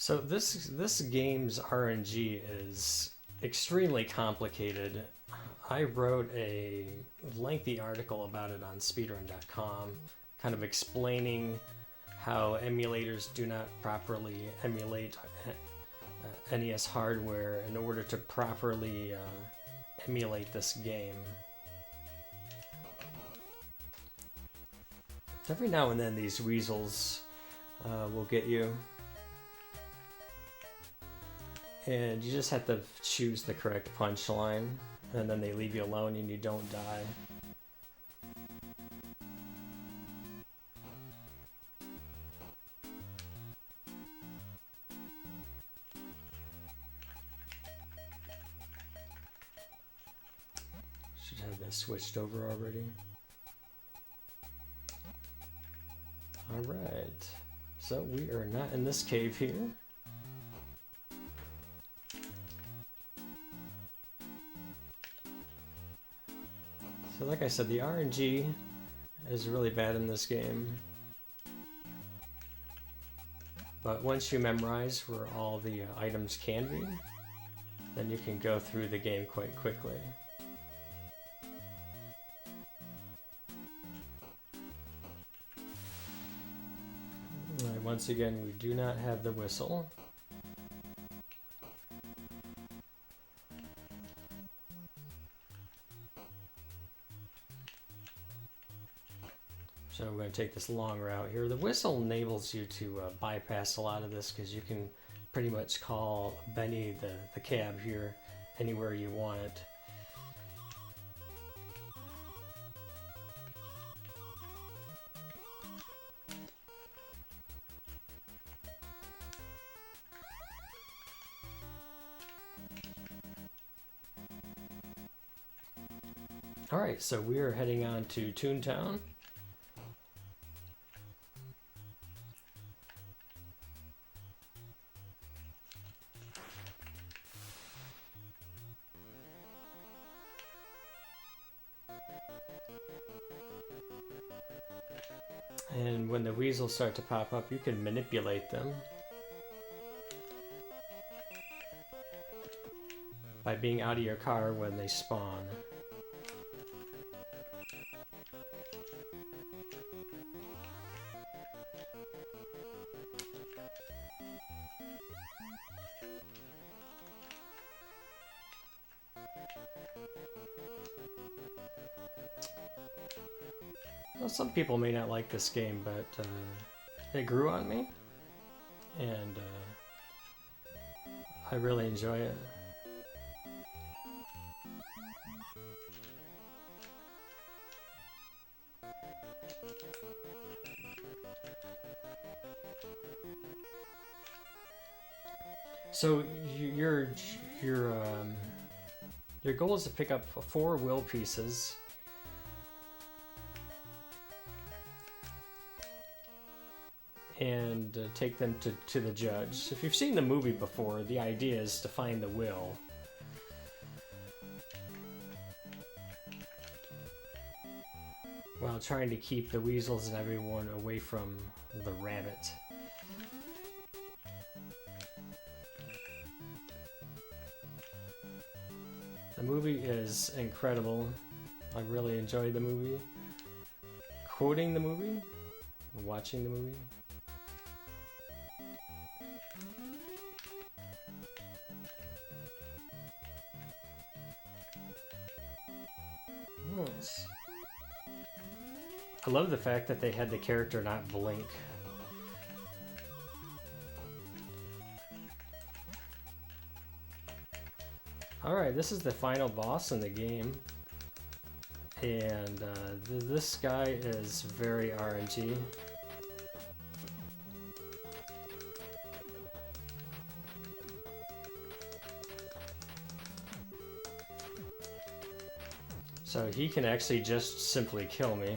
So this game's RNG is extremely complicated. I wrote a lengthy article about it on speedrun.com, kind of explaining how emulators do not properly emulate NES hardware in order to properly emulate this game. Every now and then these weasels will get you. And you just have to choose the correct punchline, and then they leave you alone and you don't die. Should have that switched over already. Alright, so we are not in this cave here. So like I said, the RNG is really bad in this game. But once you memorize where all the items can be, then you can go through the game quite quickly. Alright, once again, we do not have the whistle. So we're going to take this long route here. The whistle enables you to bypass a lot of this because you can pretty much call Benny the cab here anywhere you want it. Alright, so we are heading on to Toontown. And when the weasels start to pop up, you can manipulate them by being out of your car when they spawn. Well, some people may not like this game, but it grew on me, and I really enjoy it. So your goal is to pick up 4 will pieces. And take them to the judge. If you've seen the movie before, the idea is to find the will. While trying to keep the weasels and everyone away from the rabbit. The movie is incredible. I really enjoyed the movie. Quoting the movie, watching the movie. Nice. I love the fact that they had the character not blink. Alright, this is the final boss in the game. And this guy is very RNG. So he can actually just simply kill me.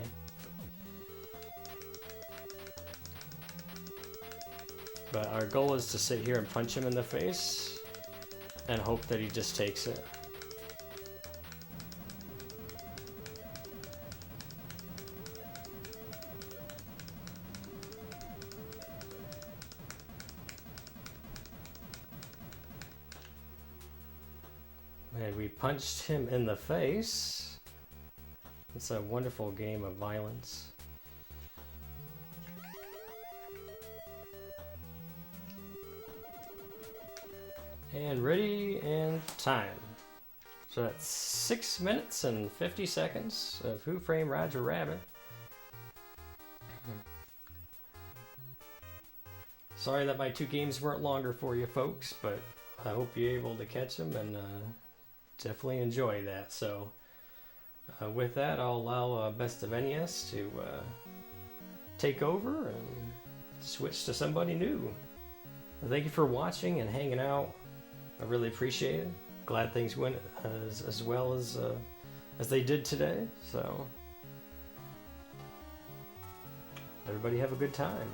But our goal is to sit here and punch him in the face and hope that he just takes it. And we punched him in the face. It's a wonderful game of violence. And ready and time. So that's 6 minutes and 50 seconds of Who Framed Roger Rabbit. Sorry that my 2 games weren't longer for you folks, but I hope you're able to catch them and definitely enjoy that. So with that, I'll allow Best of NES to take over and switch to somebody new. Thank you for watching and hanging out. I really appreciate it. Glad things went as well as they did today. So everybody have a good time.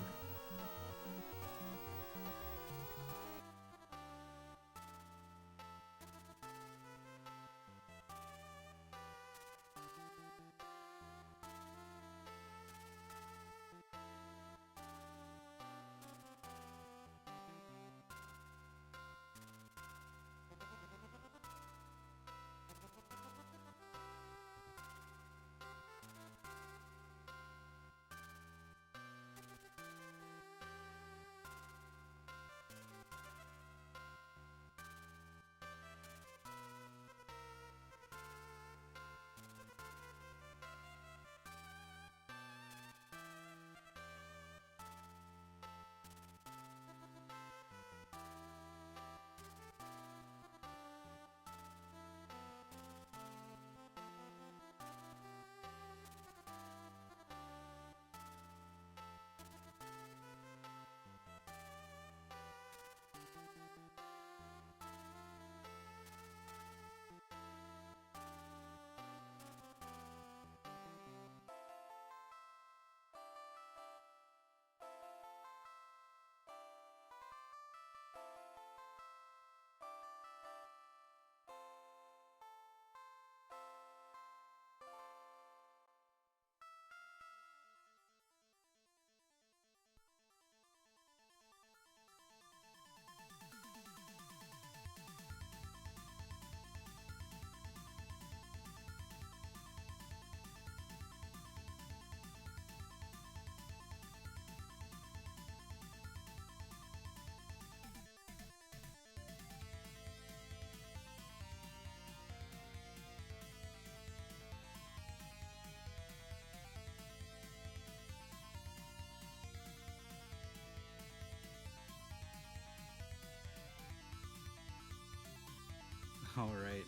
All right.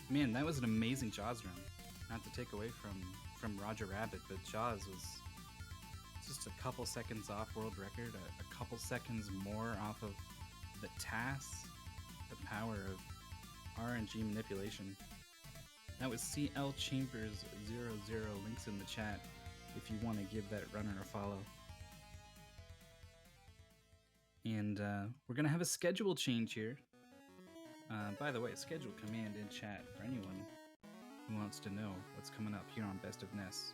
Man, that was an amazing Jaws run. Not to take away from Roger Rabbit, but Jaws was just a couple seconds off world record, a couple seconds more off of the TAS, the power of RNG manipulation. That was CL Chambers 00. Links in the chat if you want to give that runner a follow. And we're going to have a schedule change here. By the way, schedule command in chat for anyone who wants to know what's coming up here on Best of NES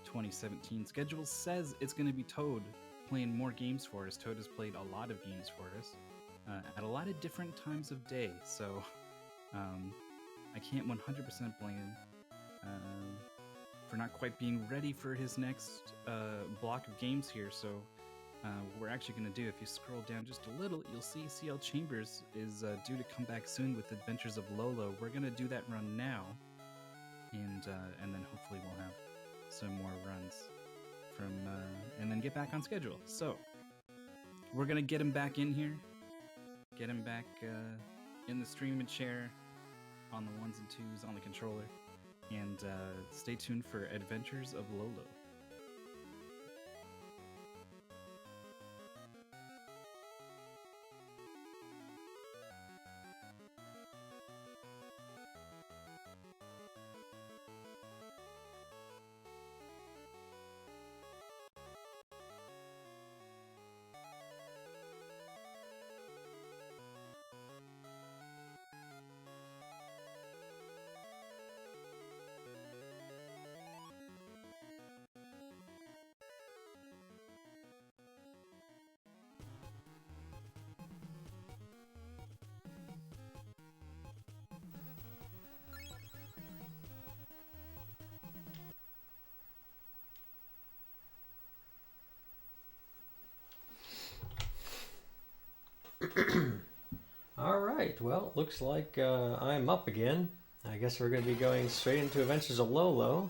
2017. Schedule says it's going to be Toad playing more games for us. Toad has played a lot of games for us at a lot of different times of day, so I can't 100% blame him for not quite being ready for his next block of games here. So what we're actually going to do, if you scroll down just a little, you'll see CL Chambers is due to come back soon with Adventures of Lolo. We're going to do that run now, and then hopefully we'll have some more runs from and then get back on schedule. So we're going to get him back in here, get him back in the stream and share on the ones and twos on the controller, and stay tuned for Adventures of Lolo. Alright, well, looks like I'm up again. I guess we're going to be going straight into Adventures of Lolo,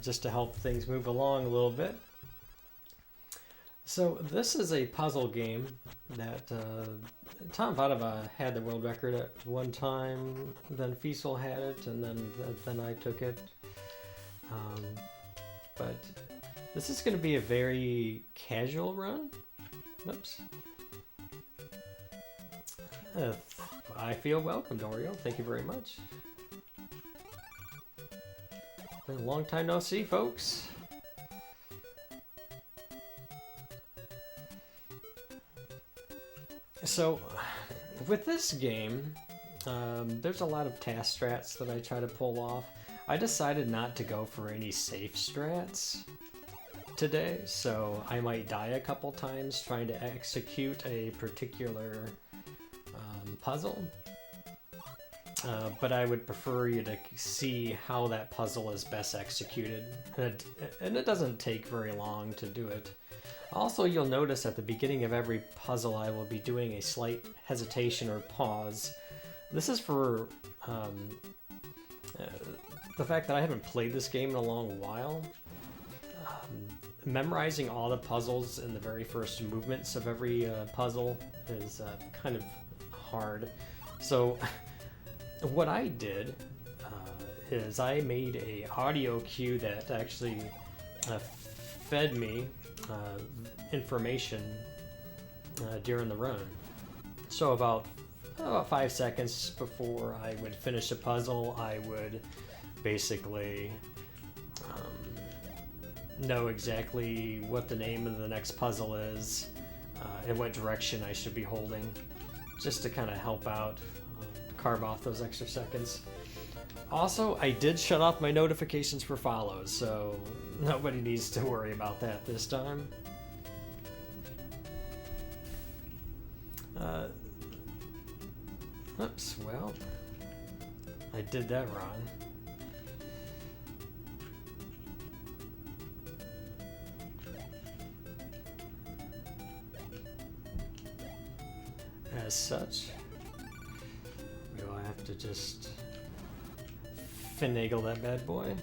just to help things move along a little bit. So this is a puzzle game that Tom Vadava had the world record at one time, then Fiesel had it, and then I took it. But this is going to be a very casual run. Oops. I feel welcomed, Oreo. Thank you very much. Been a long time no see, folks. So, with this game, there's a lot of task strats that I try to pull off. I decided not to go for any safe strats today, so I might die a couple times trying to execute a particular puzzle, but I would prefer you to see how that puzzle is best executed, and it doesn't take very long to do it. Also, you'll notice at the beginning of every puzzle I will be doing a slight hesitation or pause. This is for the fact that I haven't played this game in a long while. Memorizing all the puzzles in the very first movements of every puzzle is kind of hard. So what I did is I made a audio cue that actually fed me information during the run. So about 5 seconds before I would finish a puzzle, I would basically know exactly what the name of the next puzzle is and what direction I should be holding, just to kind of help out, carve off those extra seconds. Also, I did shut off my notifications for follows, so nobody needs to worry about that this time. Oops, well, I did that wrong. As such, we'll have to just finagle that bad boy.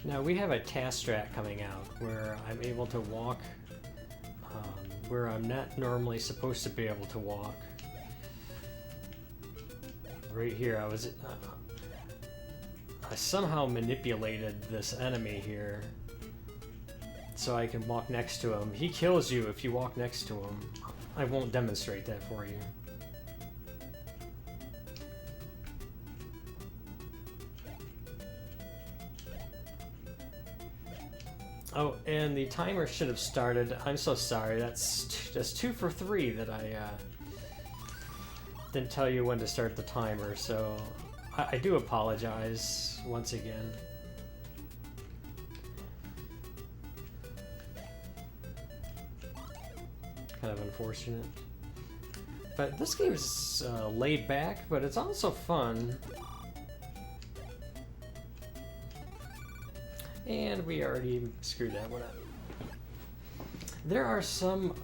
Now we have a task strat coming out where I'm able to walk where I'm not normally supposed to be able to walk. Right here, I somehow manipulated this enemy here so I can walk next to him. He kills you if you walk next to him. I won't demonstrate that for you. Oh, and the timer should have started. I'm so sorry. That's 2 for 3 that I didn't tell you when to start the timer. So I do apologize once again. Kind of unfortunate. But this game is laid back, but it's also fun. And we already screwed that one up. There are some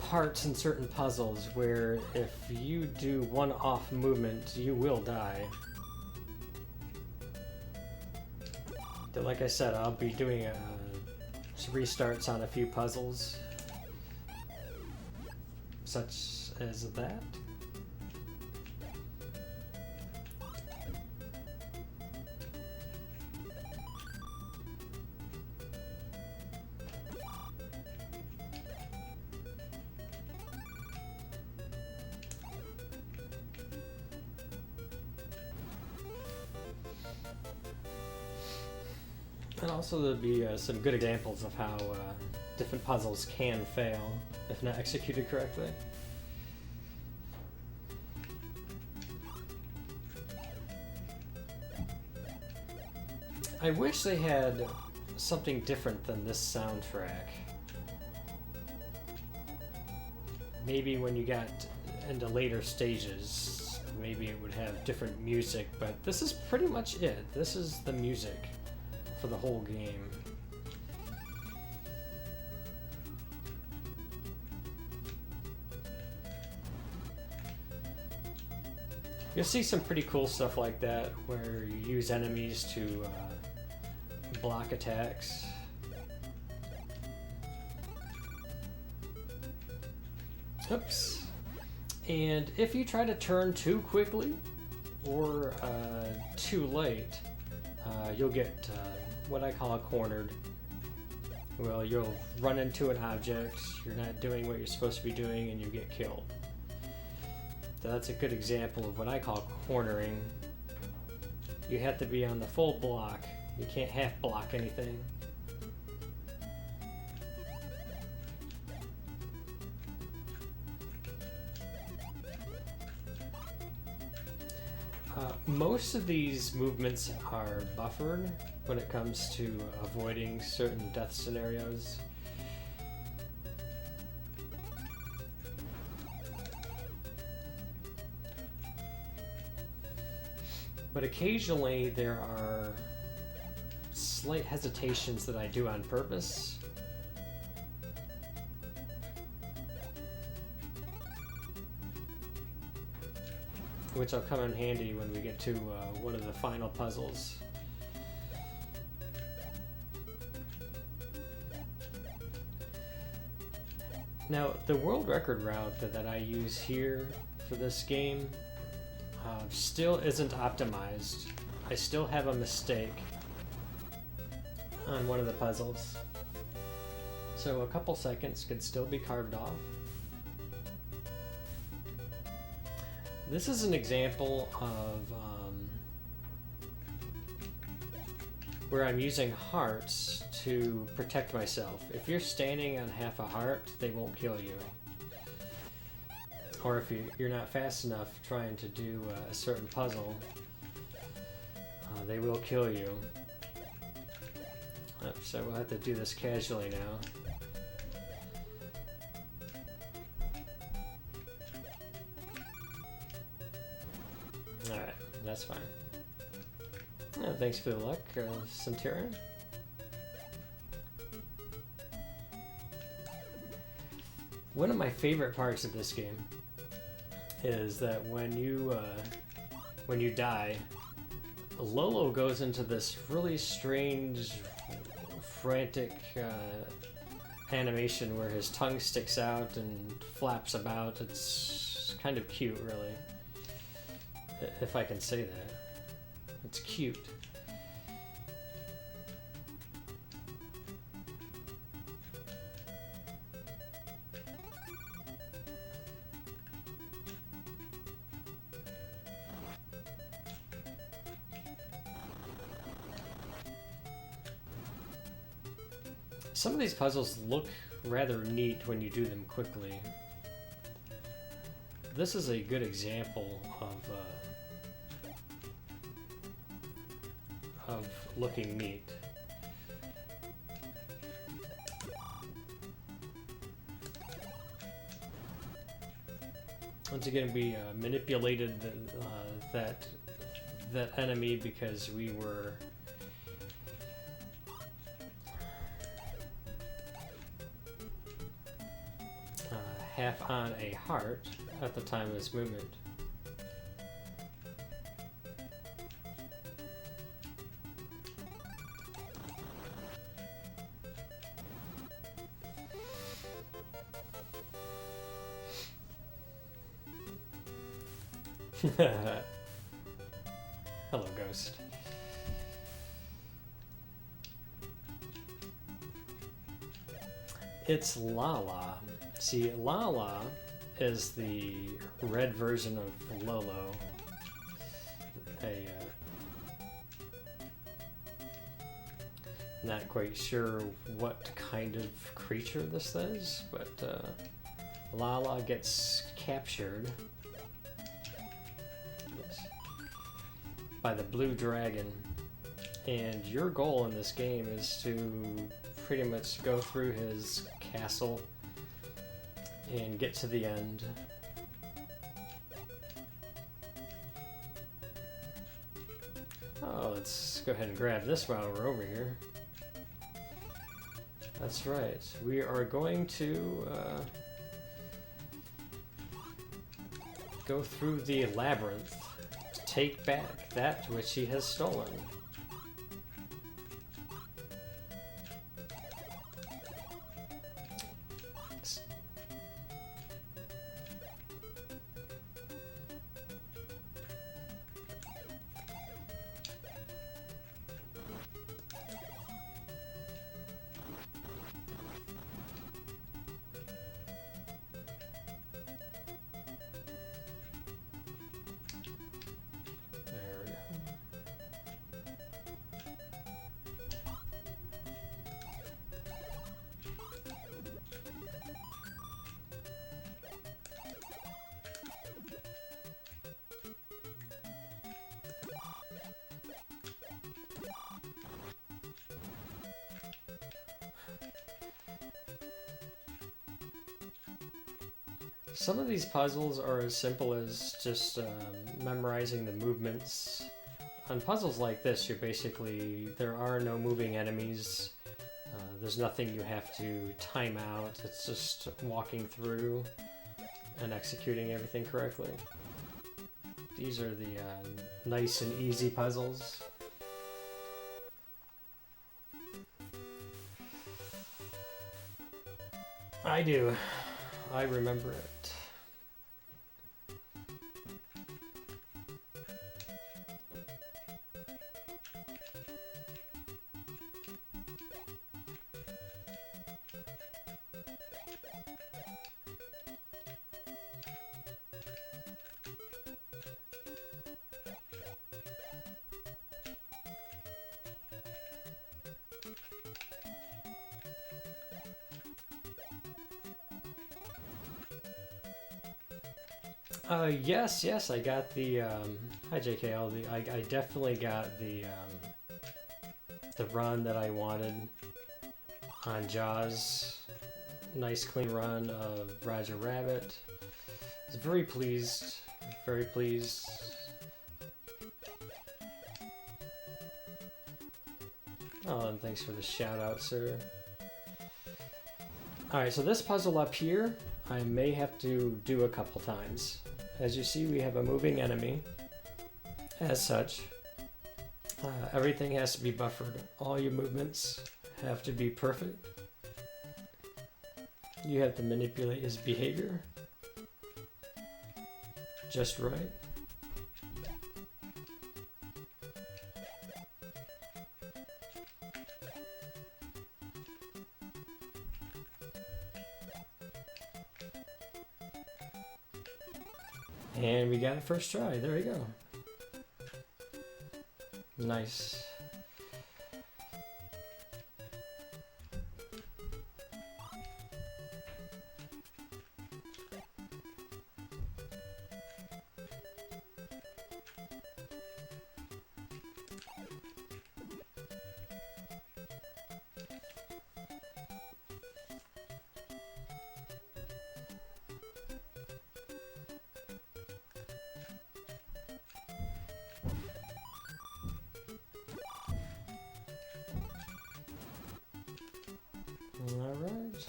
parts in certain puzzles where if you do one off movement, you will die. Like I said, I'll be doing restarts on a few puzzles, such as that. And also there'll be some good examples of how different puzzles can fail if not executed correctly. I wish they had something different than this soundtrack. Maybe when you got into later stages, maybe it would have different music, but this is pretty much it. This is the music for the whole game. You'll see some pretty cool stuff like that where you use enemies to block attacks. Oops. And if you try to turn too quickly or too late, you'll get what I call cornered. Well, you'll run into an object, you're not doing what you're supposed to be doing, and you get killed. So that's a good example of what I call cornering. You have to be on the full block. You can't half block anything. Most of these movements are buffered when it comes to avoiding certain death scenarios. But occasionally there are slight hesitations that I do on purpose. Which will come in handy when we get to one of the final puzzles. Now, the world record route that I use here for this game still isn't optimized. I still have a mistake on one of the puzzles. So a couple seconds could still be carved off. This is an example of where I'm using hearts to protect myself. If you're standing on half a heart, they won't kill you. Or if you're not fast enough trying to do a certain puzzle, they will kill you. So we'll have to do this casually now. Alright, that's fine. Thanks for the luck, Centurion. One of my favorite parts of this game is that when you die, Lolo goes into this really strange, frantic animation where his tongue sticks out and flaps about. It's kind of cute, really. If I can say that. It's cute. Some of these puzzles look rather neat when you do them quickly. This is a good example of looking neat. Once again, we manipulated that enemy because we were half on a heart at the time of this movement. Hello, Ghost. It's Lala. See, Lala is the red version of Lolo. Not quite sure what kind of creature this is, but Lala gets captured by the blue dragon, and your goal in this game is to pretty much go through his castle and get to the end. Oh, let's go ahead and grab this while we're over here. That's right. We are going to go through the labyrinth to take back that which he has stolen. Some of these puzzles are as simple as just memorizing the movements. On puzzles like this, there are no moving enemies. There's nothing you have to time out. It's just walking through and executing everything correctly. These are the nice and easy puzzles. I do. I remember it. Yes, I got the, hi JKL, I definitely got the run that I wanted on Jaws. Nice clean run of Roger Rabbit. I was very pleased, very pleased. Oh, and thanks for the shout out, sir. Alright, so this puzzle up here, I may have to do a couple times. As you see, we have a moving enemy, as such. Everything has to be buffered. All your movements have to be perfect. You have to manipulate his behavior just right. And we got it first try. There we go. Nice. All right.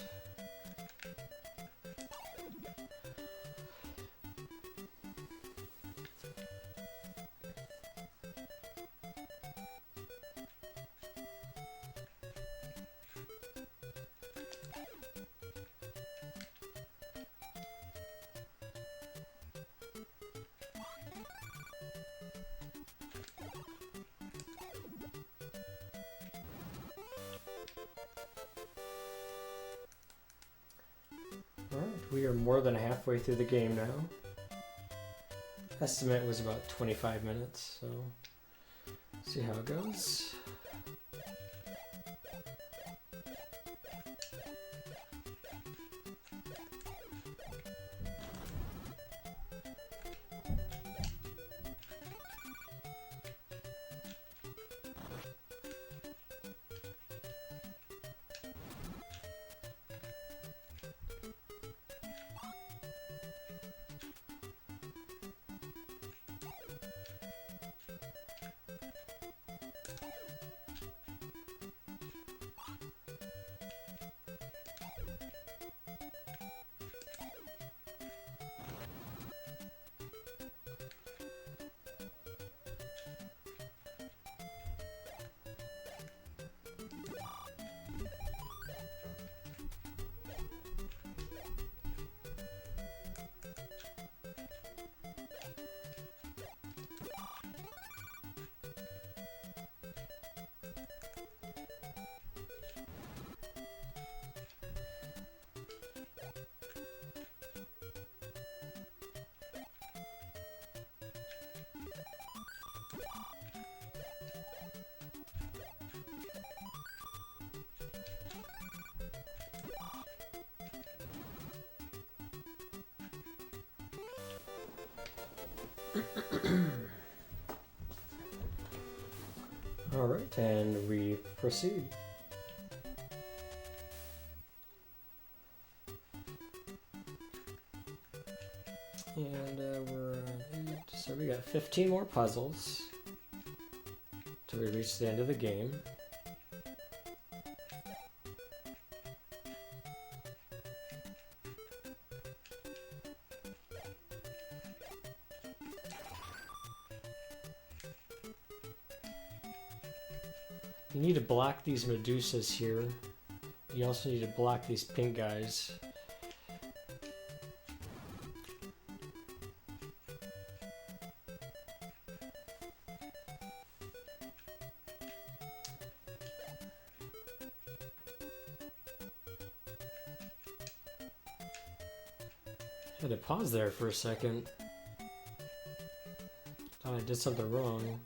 Alright, we are more than halfway through the game now. Estimate was about 25 minutes, so see how it goes. Alright, and we proceed. And we're on 8, so we got 15 more puzzles till we reach the end of the game. You need to block these Medusas here. You also need to block these pink guys. Had to pause there for a second. Thought I did something wrong.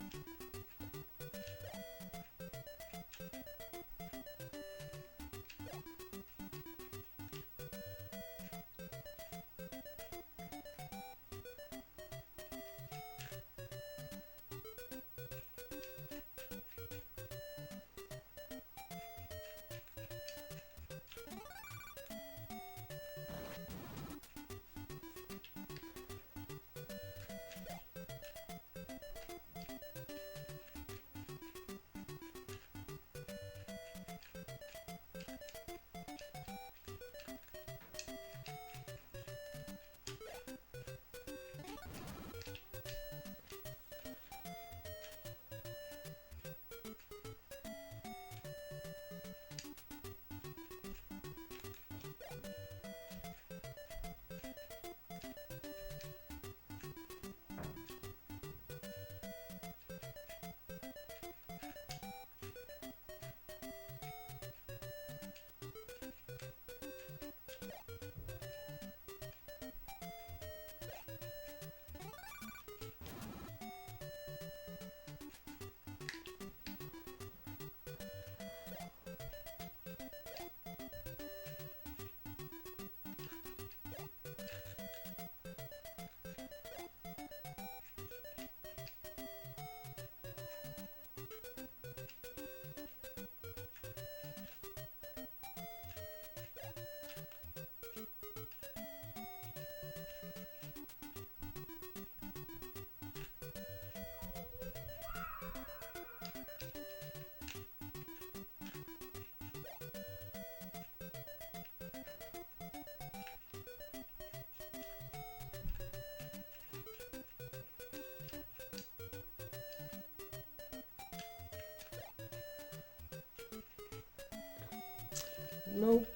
Nope.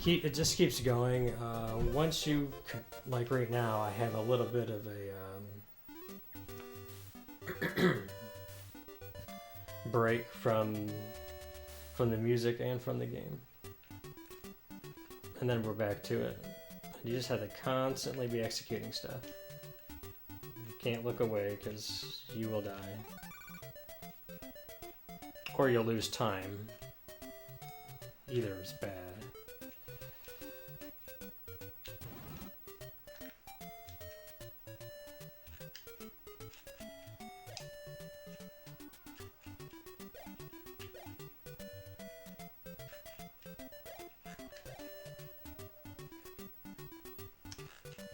It just keeps going. Once you, like right now, I have a little bit of a break from the music and from the game. And then we're back to it. You just have to constantly be executing stuff. You can't look away because you will die. Or you'll lose time. Either is bad.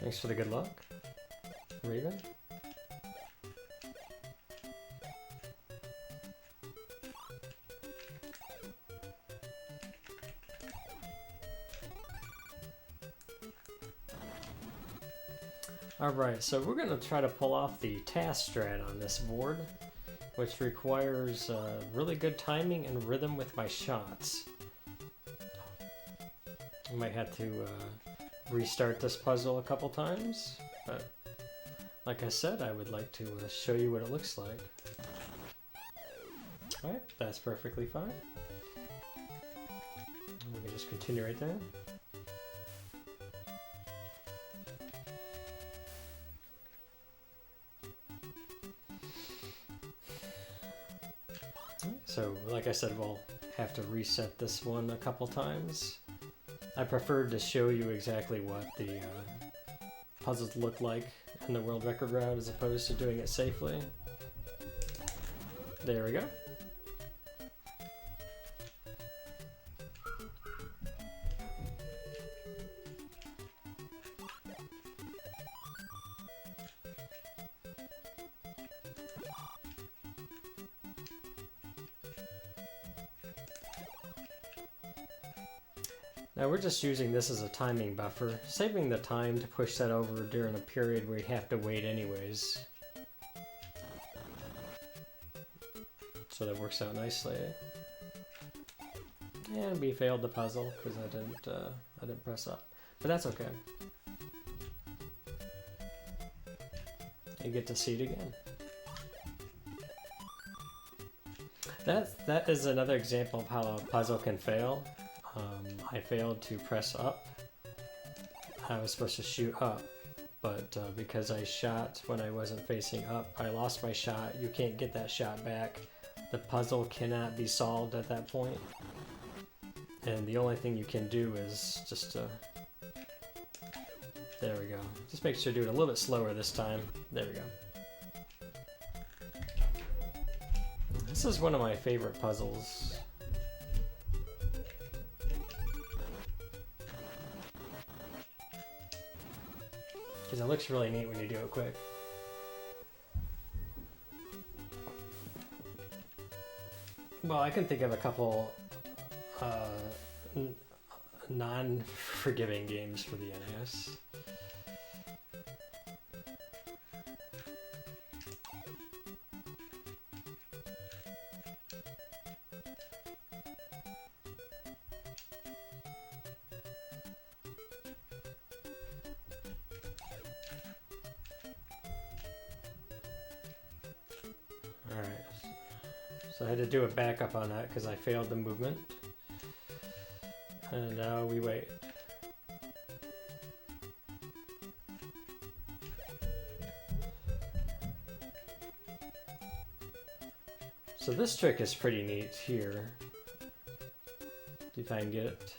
Thanks for the good luck, Raven. Alright, so we're going to try to pull off the task strat on this board, which requires really good timing and rhythm with my shots. I might have to restart this puzzle a couple times, but like I said, I would like to show you what it looks like. Alright, that's perfectly fine. And we can just continue right there. So, like I said, we'll have to reset this one a couple times. I preferred to show you exactly what the puzzles look like in the world record route as opposed to doing it safely. There we go. Now we're just using this as a timing buffer, saving the time to push that over during a period where you have to wait anyways. So that works out nicely. And we failed the puzzle because I didn't press up, but that's okay. You get to see it again. That is another example of how a puzzle can fail. I failed to press up. I was supposed to shoot up, but because I shot when I wasn't facing up, I lost my shot. You can't get that shot back. The puzzle cannot be solved at that point. And the only thing you can do is just there we go. Just make sure to do it a little bit slower this time. There we go. This is one of my favorite puzzles. Because it looks really neat when you do it quick. Well, I can think of a couple non-forgiving games for the NES. So I had to do a backup on that because I failed the movement. And now we wait. So this trick is pretty neat here. See if I can get it.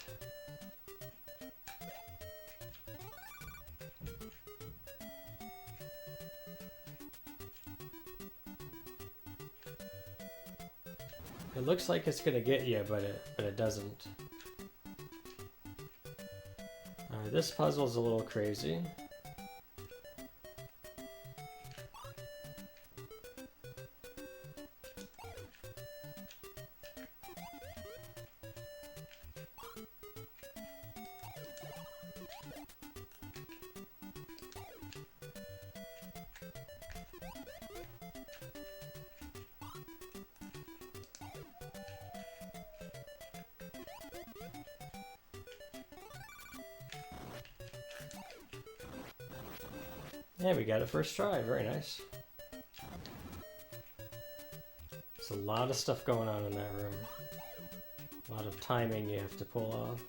It looks like it's gonna get you, but it doesn't. Alright, this puzzle's a little crazy. Yeah, we got it first try. Very nice. There's a lot of stuff going on in that room. A lot of timing you have to pull off.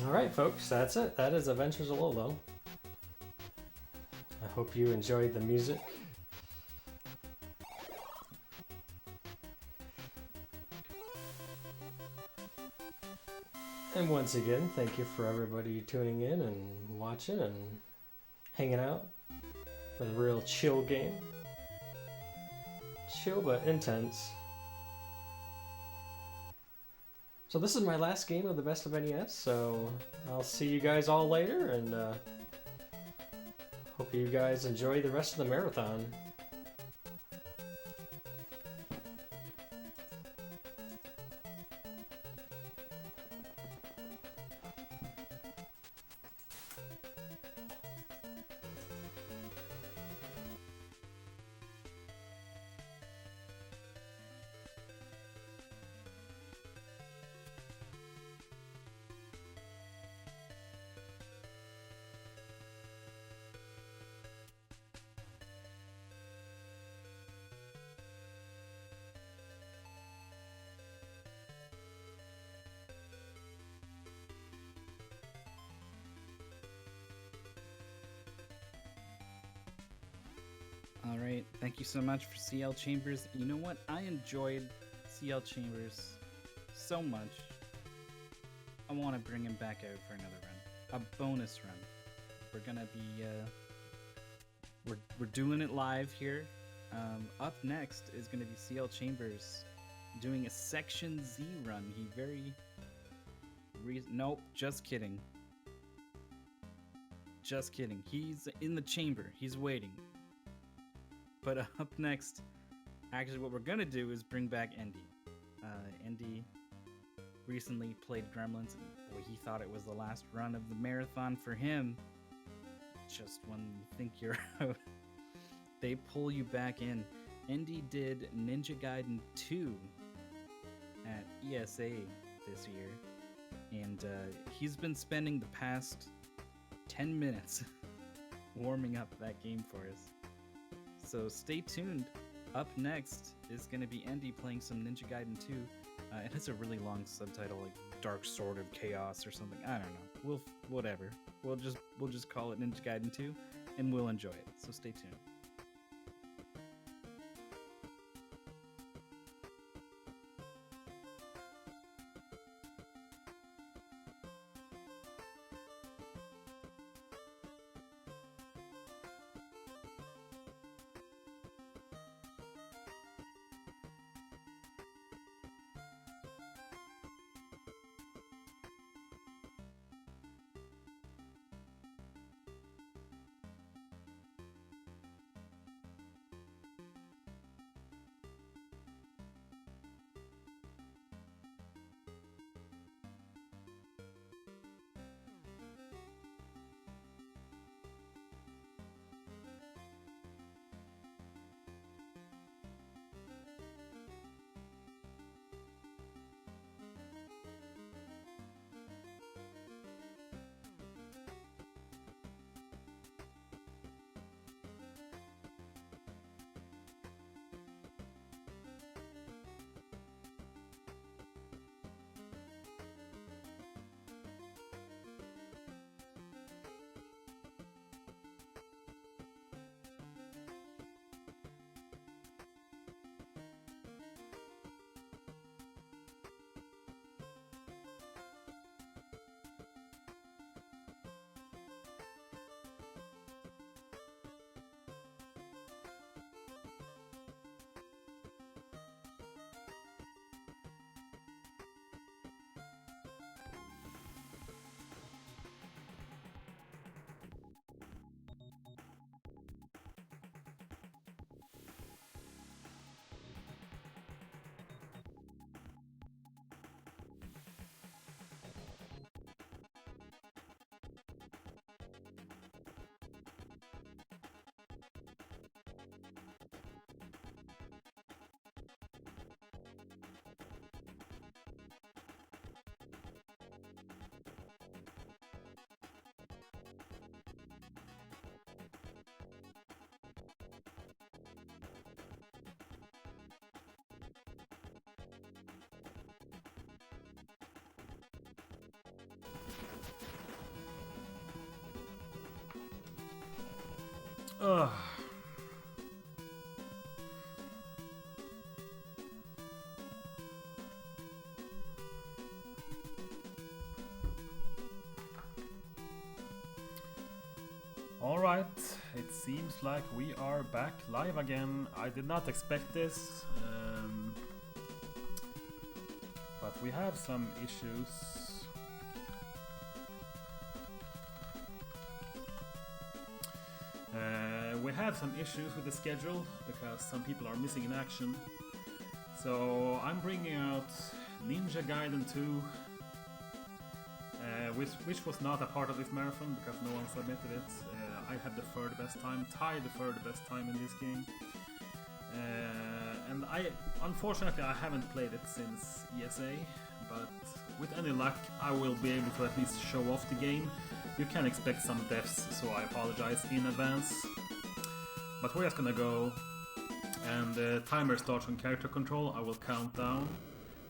Alright folks, that's it. That is Adventures of Lolo. I hope you enjoyed the music. And once again, thank you for everybody tuning in and watching and hanging out with a real chill game. Chill but intense. So this is my last game of the Best of NES, so I'll see you guys all later, and hope you guys enjoy the rest of the marathon. All right, thank you so much for CL Chambers. You know what? I enjoyed CL Chambers so much. I want to bring him back out for another run, a bonus run. We're gonna be we're doing it live here. Up next is gonna be CL Chambers doing a Section Z run. He very nope, just kidding. Just kidding. He's in the chamber. He's waiting. But up next, actually what we're going to do is bring back Endy. Endy recently played Gremlins, and boy, he thought it was the last run of the marathon for him. Just when you think you're out, they pull you back in. Endy did Ninja Gaiden 2 at ESA this year, and he's been spending the past 10 minutes warming up that game for us. So stay tuned. Up next is going to be Endy playing some Ninja Gaiden 2. It has a really long subtitle, like Dark Sword of Chaos or something. I don't know. Whatever. We'll just call it Ninja Gaiden 2, and we'll enjoy it. So stay tuned. Ugh. Alright, it seems like we are back live again. I did not expect this, but we have some issues. We have some issues with the schedule because some people are missing in action. So I'm bringing out Ninja Gaiden 2, which was not a part of this marathon because no one submitted it. I had the third best time, tied the third best time in this game. And unfortunately I haven't played it since ESA, but with any luck I will be able to at least show off the game. You can expect some deaths, so I apologize in advance. But we're just gonna go, and the timer starts on character control. I will count down.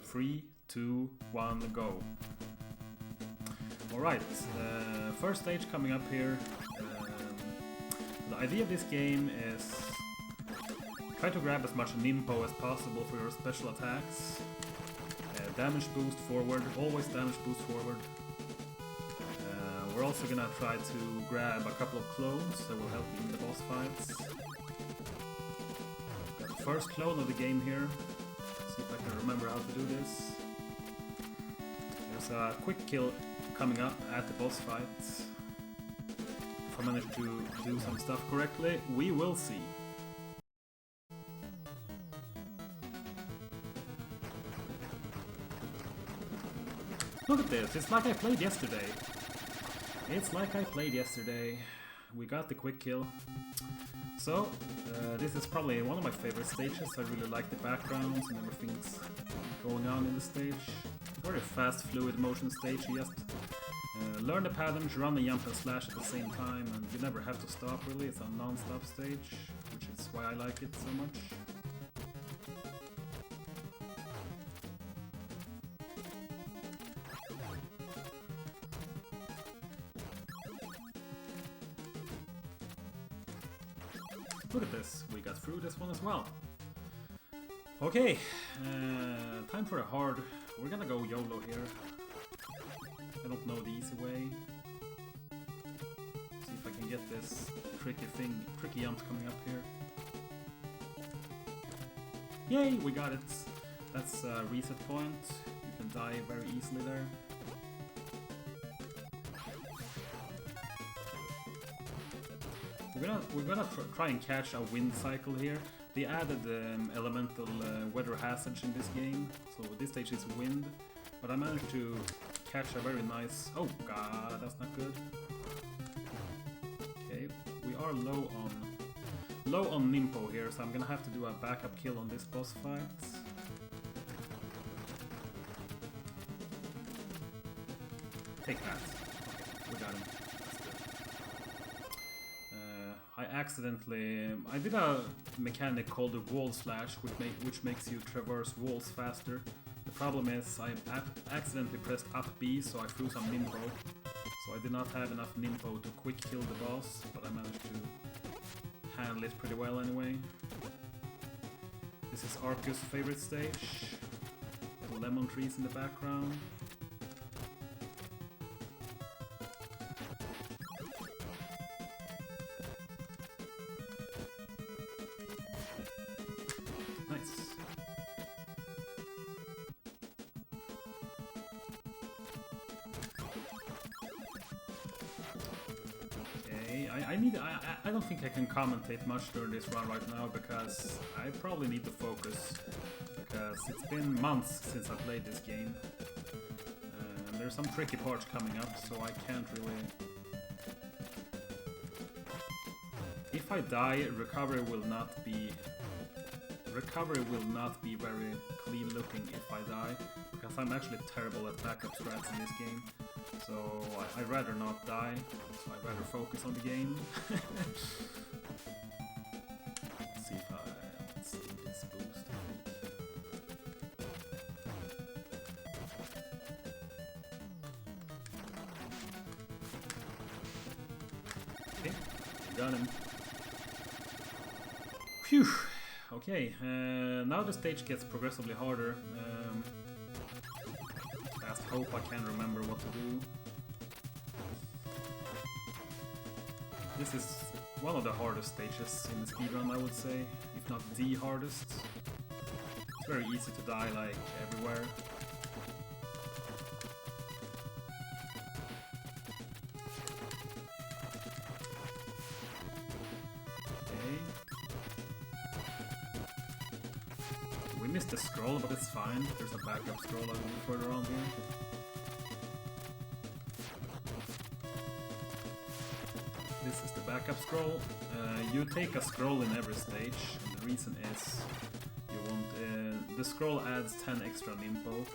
3, 2, 1, go. Alright, first stage coming up here. The idea of this game is try to grab as much Nimpo as possible for your special attacks. Damage boost forward, always damage boost forward. We're also gonna try to grab a couple of clones that will help you in the boss fights. Got the first clone of the game here. See if I can remember how to do this. There's a quick kill coming up at the boss fight. If I manage to do some stuff correctly, we will see. Look at this, it's like I played yesterday. It's like I played yesterday. We got the quick kill. So, this is probably one of my favorite stages. I really like the backgrounds and everything's going on in the stage. Very fast, fluid motion stage. You just learn the patterns, run and jump and slash at the same time, and you never have to stop really. It's a non-stop stage, which is why I like it so much. Look at this, we got through this one as well. Okay, time for a hard. We're gonna go YOLO here. I don't know the easy way. See if I can get this tricky jumps coming up here. Yay, we got it. That's a reset point. You can die very easily there. We're gonna try and catch a wind cycle here. They added elemental weather hazards in this game, so this stage is wind. But I managed to catch a very nice. Oh god, that's not good. Okay, we are low on Nimpo here, so I'm gonna have to do a backup kill on this boss fight. Take that. We got him. I did a mechanic called the wall slash, which makes you traverse walls faster. The problem is I accidentally pressed up B, so I threw some Nimpo. So I did not have enough Nimpo to quick kill the boss, but I managed to handle it pretty well anyway. This is Arceus' favorite stage. Little lemon trees in the background. I don't think I can commentate much during this run right now because I probably need to focus because it's been months since I played this game. There's some tricky parts coming up, so I can't really... If I die, recovery will not be very clean looking if I die, because I'm actually terrible at backup strats in this game. So I'd rather not die, so I'd rather focus on the game. Let's see this boost. Okay, got him. Phew. Okay, now the stage gets progressively harder. I just hope I can remember what to do. This is one of the hardest stages in the speedrun, I would say, if not the hardest. It's very easy to die, like, everywhere. Okay. We missed the scroll, but it's fine. There's a backup scroll a little further on here. This is the backup scroll. You take a scroll in every stage, and the reason is you want the scroll adds 10 extra nimpo,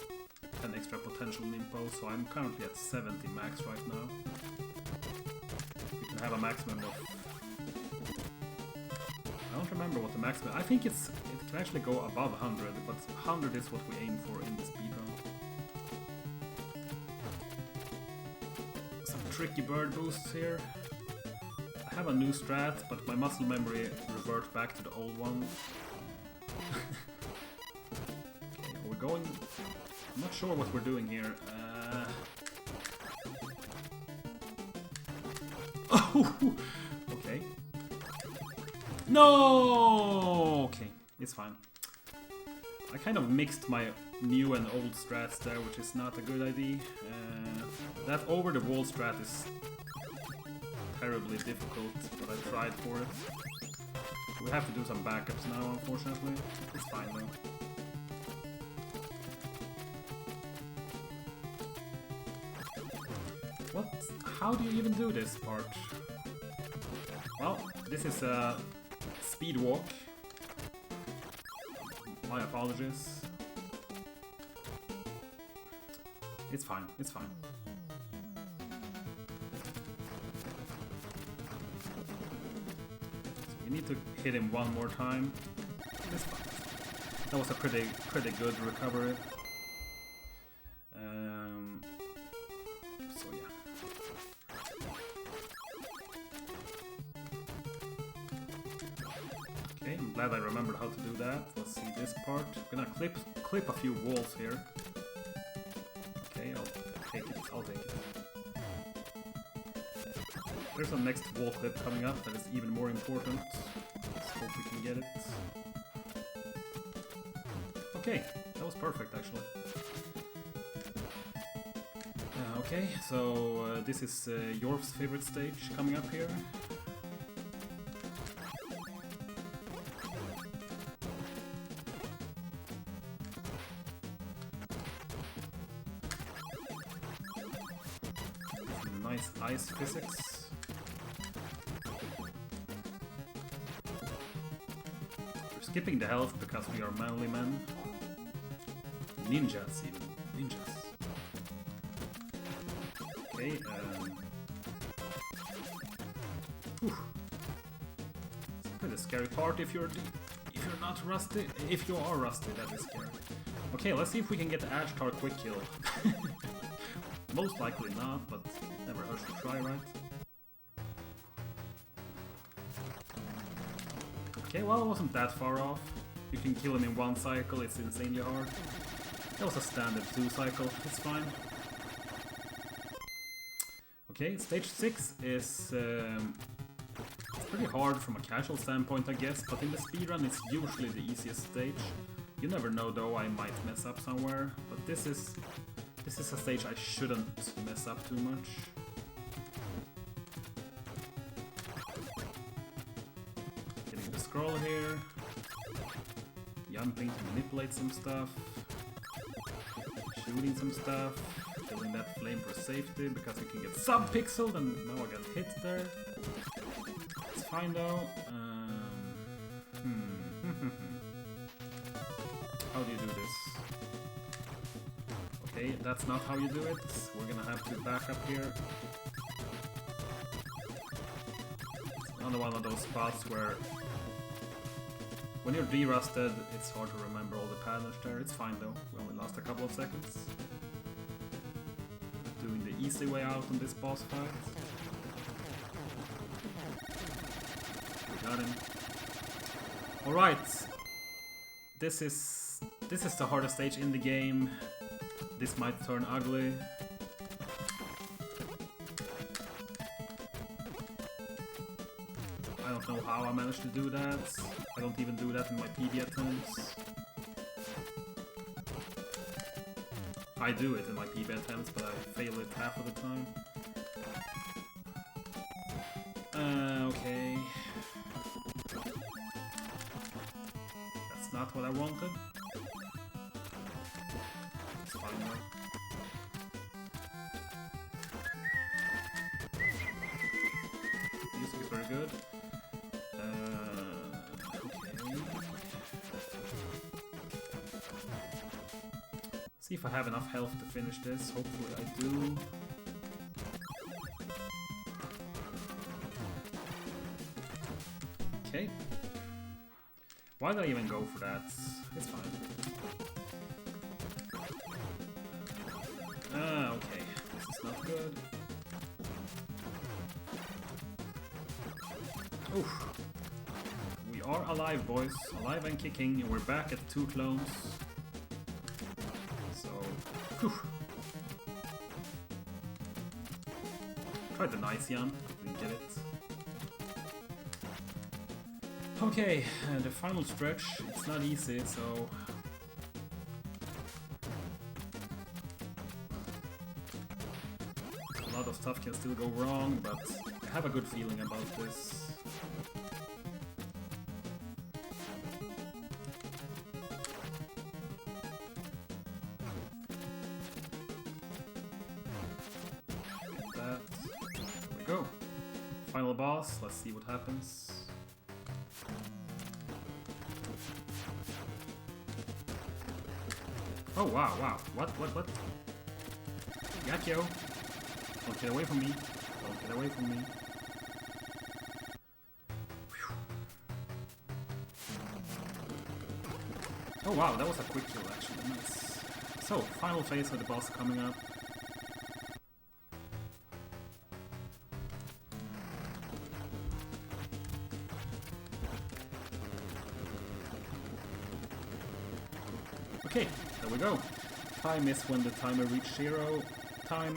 10 extra potential nimpo. So I'm currently at 70 max right now. You can have a maximum of. I don't remember what the maximum. I think it can actually go above 100, but 100 is what we aim for in the speedrun. Some tricky bird boosts here. I have a new strat, but my muscle memory reverts back to the old one. Okay, we're going. I'm not sure what we're doing here. Oh, okay. No. Okay, it's fine. I kind of mixed my new and old strats there, which is not a good idea. That over the wall strat is terribly difficult, but I tried for it. We have to do some backups now, unfortunately. It's fine though. What? How do you even do this part? Well, this is a speed walk. My apologies. It's fine, it's fine. We need to hit him one more time. It's fine. That was a pretty good recovery. So yeah. Okay, I'm glad I remembered how to do that. Let's see this part. I'm gonna clip a few walls here. Okay, I'll take it. There's a next wall clip coming up that is even more important. Let's hope we can get it. Okay, that was perfect actually. Okay, so this is Yorf's favorite stage coming up here. Nice ice physics. Skipping the health because we are manly men. Ninjas even. Ninjas. Okay, whew. It's a pretty scary part if you're not rusty. If you are rusty, that is scary. Okay, let's see if we can get the Ashtar quick kill. Most likely not, but never hurts to try, right? Okay, well, it wasn't that far off. You can kill him in one cycle, it's insanely hard. That was a standard 2 cycle, it's fine. Okay, stage 6 is pretty hard from a casual standpoint, I guess, but in the speedrun it's usually the easiest stage. You never know though, I might mess up somewhere, but this is a stage I shouldn't mess up too much. Scroll here, jumping to manipulate some stuff, shooting some stuff, killing that flame for safety because we can get sub-pixeled and now I got hit there. It's fine though. How do you do this? Okay, that's not how you do it. We're gonna have to back up here. It's another one of those spots where when you're de-rusted, it's hard to remember all the patterns there. It's fine though, we only lost a couple of seconds. Doing the easy way out on this boss fight. We got him. All right. This is the hardest stage in the game. This might turn ugly. I don't know how I managed to do that. I don't even do that in my PB attempts. I do it in my PB attempts, but I fail it half of the time. Okay. That's not what I wanted. It's fine though. Music is very good. Okay. See if I have enough health to finish this. Hopefully I do. Okay. Why did I even go for that? It's fine. Ah, okay. This is not good. Oof. We are alive, boys. Alive and kicking, and we're back at 2 clones. So, whew. Tried the nice jump, didn't get it. Okay, the final stretch. It's not easy, so a lot of stuff can still go wrong, but I have a good feeling about this. That. There we go. Final boss. Let's see what happens. Oh wow, wow. What? Got you. Don't get away from me. Don't get away from me. Whew. Oh wow, that was a quick kill actually. Nice. So, final phase of the boss coming up. Okay, there we go. Time is when the timer reached 0. Time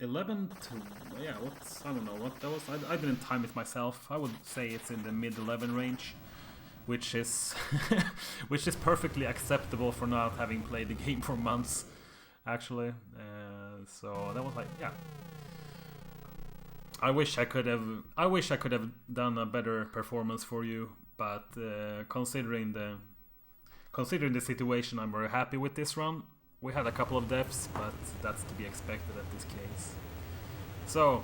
11 to... yeah, what's... I don't know what that was. I didn't time it myself. I would say it's in the mid-11 range, which is... which is perfectly acceptable for not having played the game for months, actually. So that was like, yeah. I wish I could have done a better performance for you, but considering the situation, I'm very happy with this run. We had a couple of deaths, but that's to be expected at this case. So,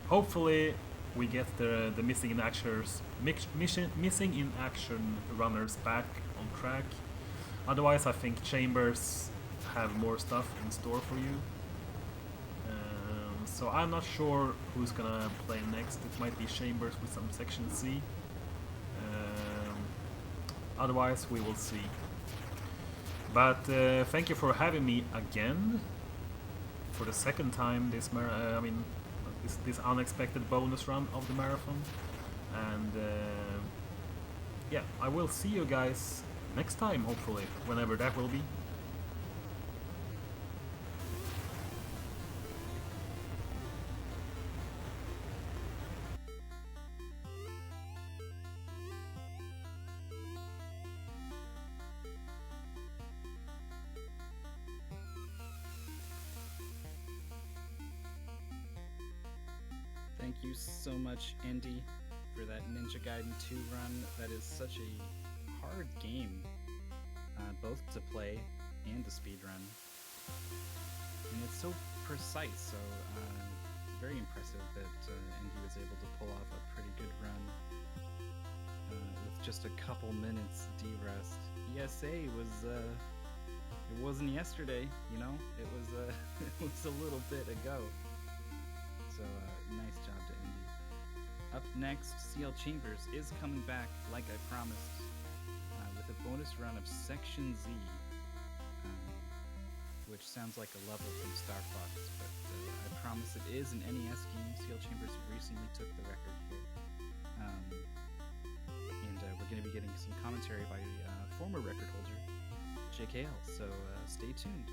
hopefully we get the missing in action runners back on track. Otherwise, I think Chambers have more stuff in store for you. So I'm not sure who's gonna play next. It might be Chambers with some Section C. Otherwise, we will see. But thank you for having me again for the second time this this unexpected bonus run of the marathon. And yeah, I will see you guys next time, hopefully, whenever that will be. Thank you so much, Andy, for that Ninja Gaiden 2 run. That is such a hard game, both to play and to speedrun. And it's so precise, so very impressive that Andy was able to pull off a pretty good run with just a couple minutes D-rest. ESA was, it wasn't yesterday, you know? It was, it was a little bit ago. So, nice job to Andy. Up next, CL Chambers is coming back, like I promised, with a bonus run of Section Z. which sounds like a level from Star Fox, but I promise it is an NES game. CL Chambers recently took the record here. And we're going to be getting some commentary by former record holder, JKL, so stay tuned.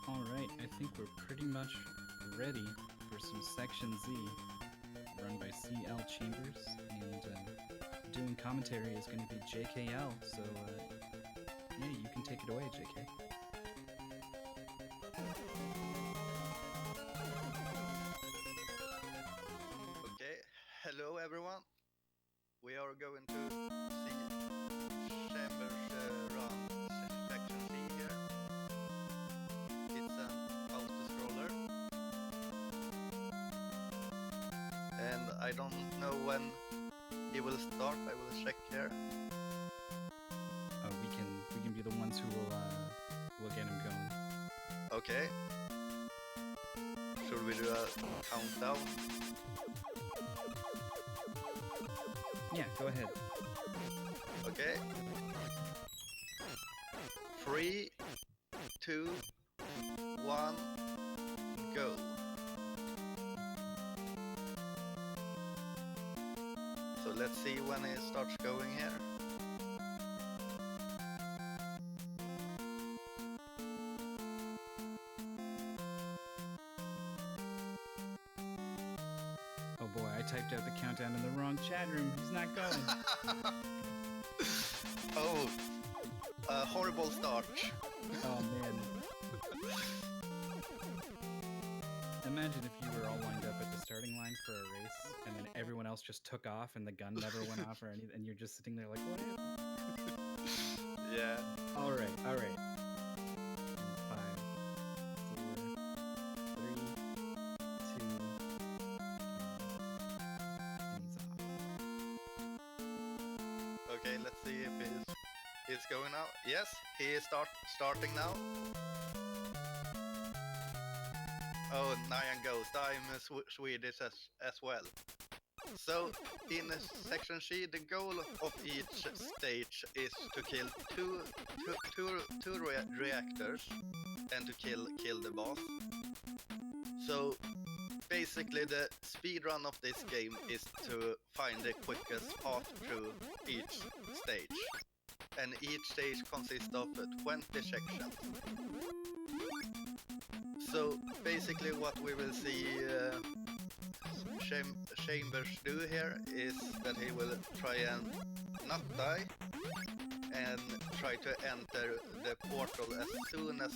Alright, I think we're pretty much ready for some Section Z, run by CL Chambers, and doing commentary is going to be JKL, so yeah, you can take it away, JK. Okay, hello everyone. We are going to see Chambers run Section C here. It's an auto-scroller. And I don't know when he will start. I will check here. Oh, we can be the ones who will get him going. Okay. Should we do a countdown? Yeah, go ahead. Okay. 3, 2, 1, go. So let's see when it starts going here. Oh boy, I typed out the countdown in the wrong chat room. He's not going. Oh, a horrible start. Oh man. Imagine if you were all lined up at the starting line for a race, and then everyone else just took off, and the gun never went off or anything, and you're just sitting there like, what happened? Yeah. All right. 5, 4, 3, 2, and he's off. Okay, let's see if he's going now. Yes, he is starting now. Oh, Nyan Ghost, I'm Swedish as well. So, in Section C, the goal of each stage is to kill two reactors and to kill the boss. So, basically the speedrun of this game is to find the quickest path through each stage. and each stage consists of 20 sections. So basically what we will see Chambers do here is that he will try and not die and try to enter the portal as soon as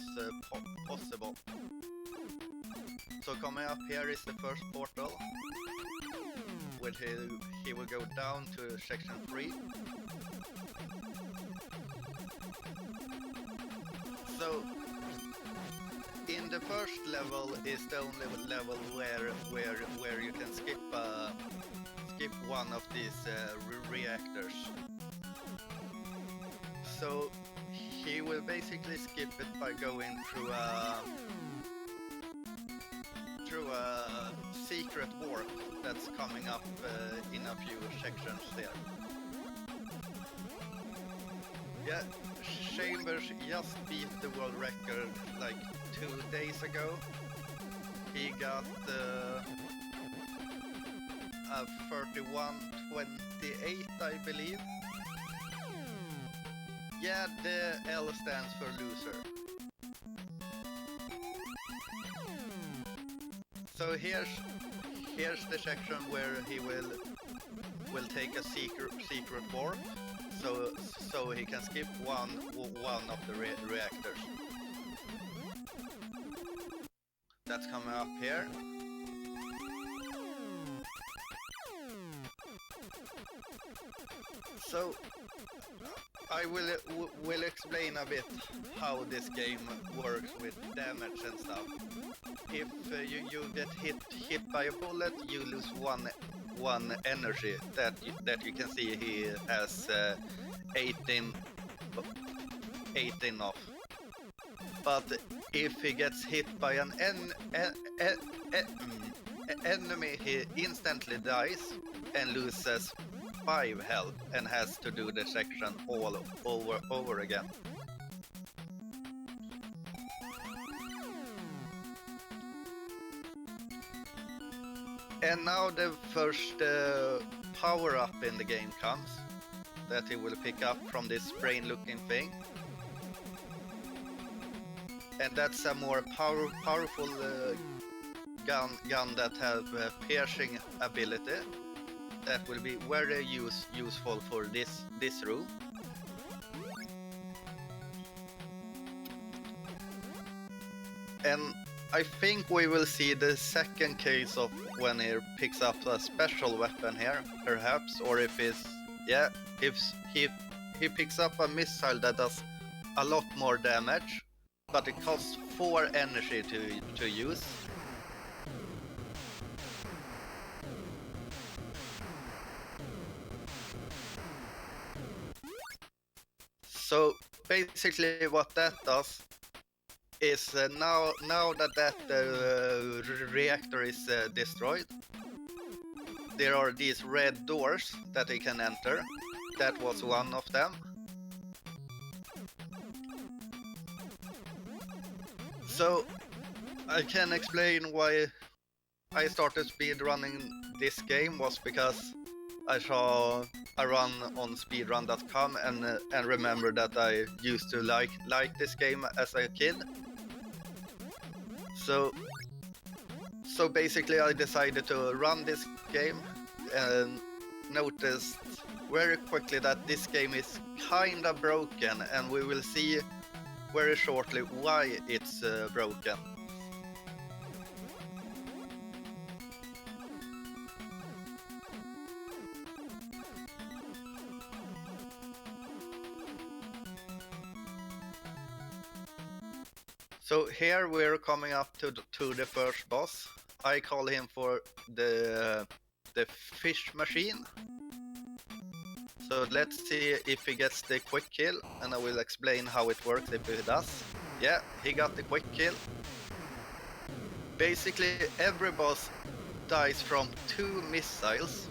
possible. So coming up here is the first portal, where he will go down to section 3. So in the first level is the only level where you can skip one of these reactors. So he will basically skip it by going through a secret warp that's coming up in a few sections there. Yeah, Chambers just beat the world record like 2 days ago. He got a 31:28, I believe. Yeah, the L stands for loser. So here's the section where he will take a secret warp, so he can skip one of the reactors. That's coming up here. So I will explain a bit how this game works with damage and stuff. If you get hit by a bullet, you lose one energy that you can see he has 18 of. But if he gets hit by an enemy, he instantly dies and loses 5 health and has to do the section all over again. And now the first power-up in the game comes, that he will pick up from this brain-looking thing. And that's a more powerful gun that has piercing ability. That will be very useful for this room. And I think we will see the second case of when he picks up a special weapon here, perhaps, or if he picks up a missile that does a lot more damage, but it costs 4 energy to use. So basically what that does is now that reactor is destroyed, there are these red doors that he can enter. That was one of them. So I can explain why I started speedrunning this game was because I saw a run on speedrun.com and remember that I used to like this game as a kid. So basically I decided to run this game and noticed very quickly that this game is kinda broken, and we will see very shortly why it's broken. So here we're coming up to the first boss. I call him for the fish machine. So let's see if he gets the quick kill, and I will explain how it works if he does. Yeah, he got the quick kill. Basically every boss dies from 2 missiles.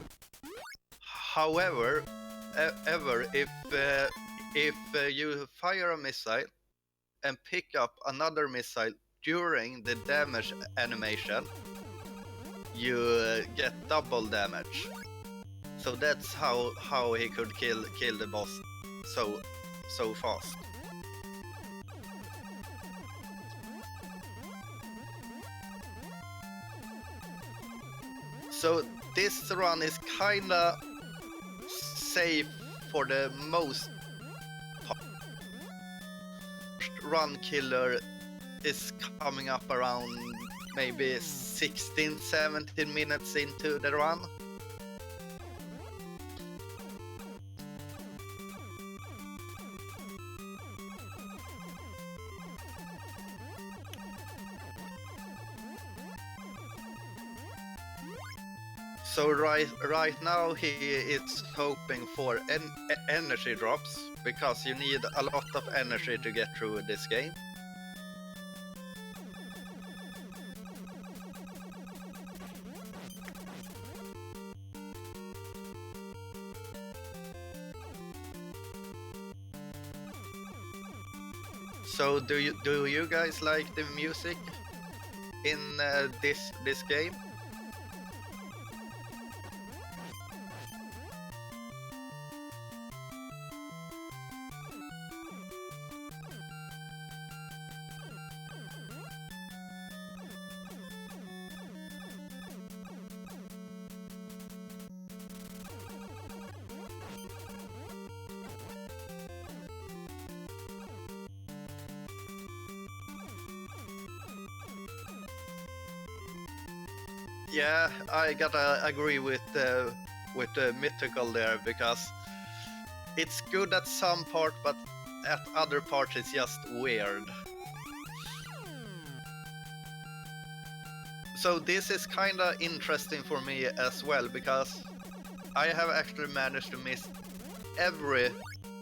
However, if you fire a missile and pick up another missile during the damage animation, you get double damage. So that's how he could kill the boss so fast. So this run is kinda safe for the most part. Run killer is coming up around maybe 16-17 minutes into the run. So right now he is hoping for energy drops, because you need a lot of energy to get through this game. So do you guys like the music in this game? Yeah, I gotta agree with the mythical there, because it's good at some part, but at other parts it's just weird. So this is kinda interesting for me as well, because I have actually managed to miss every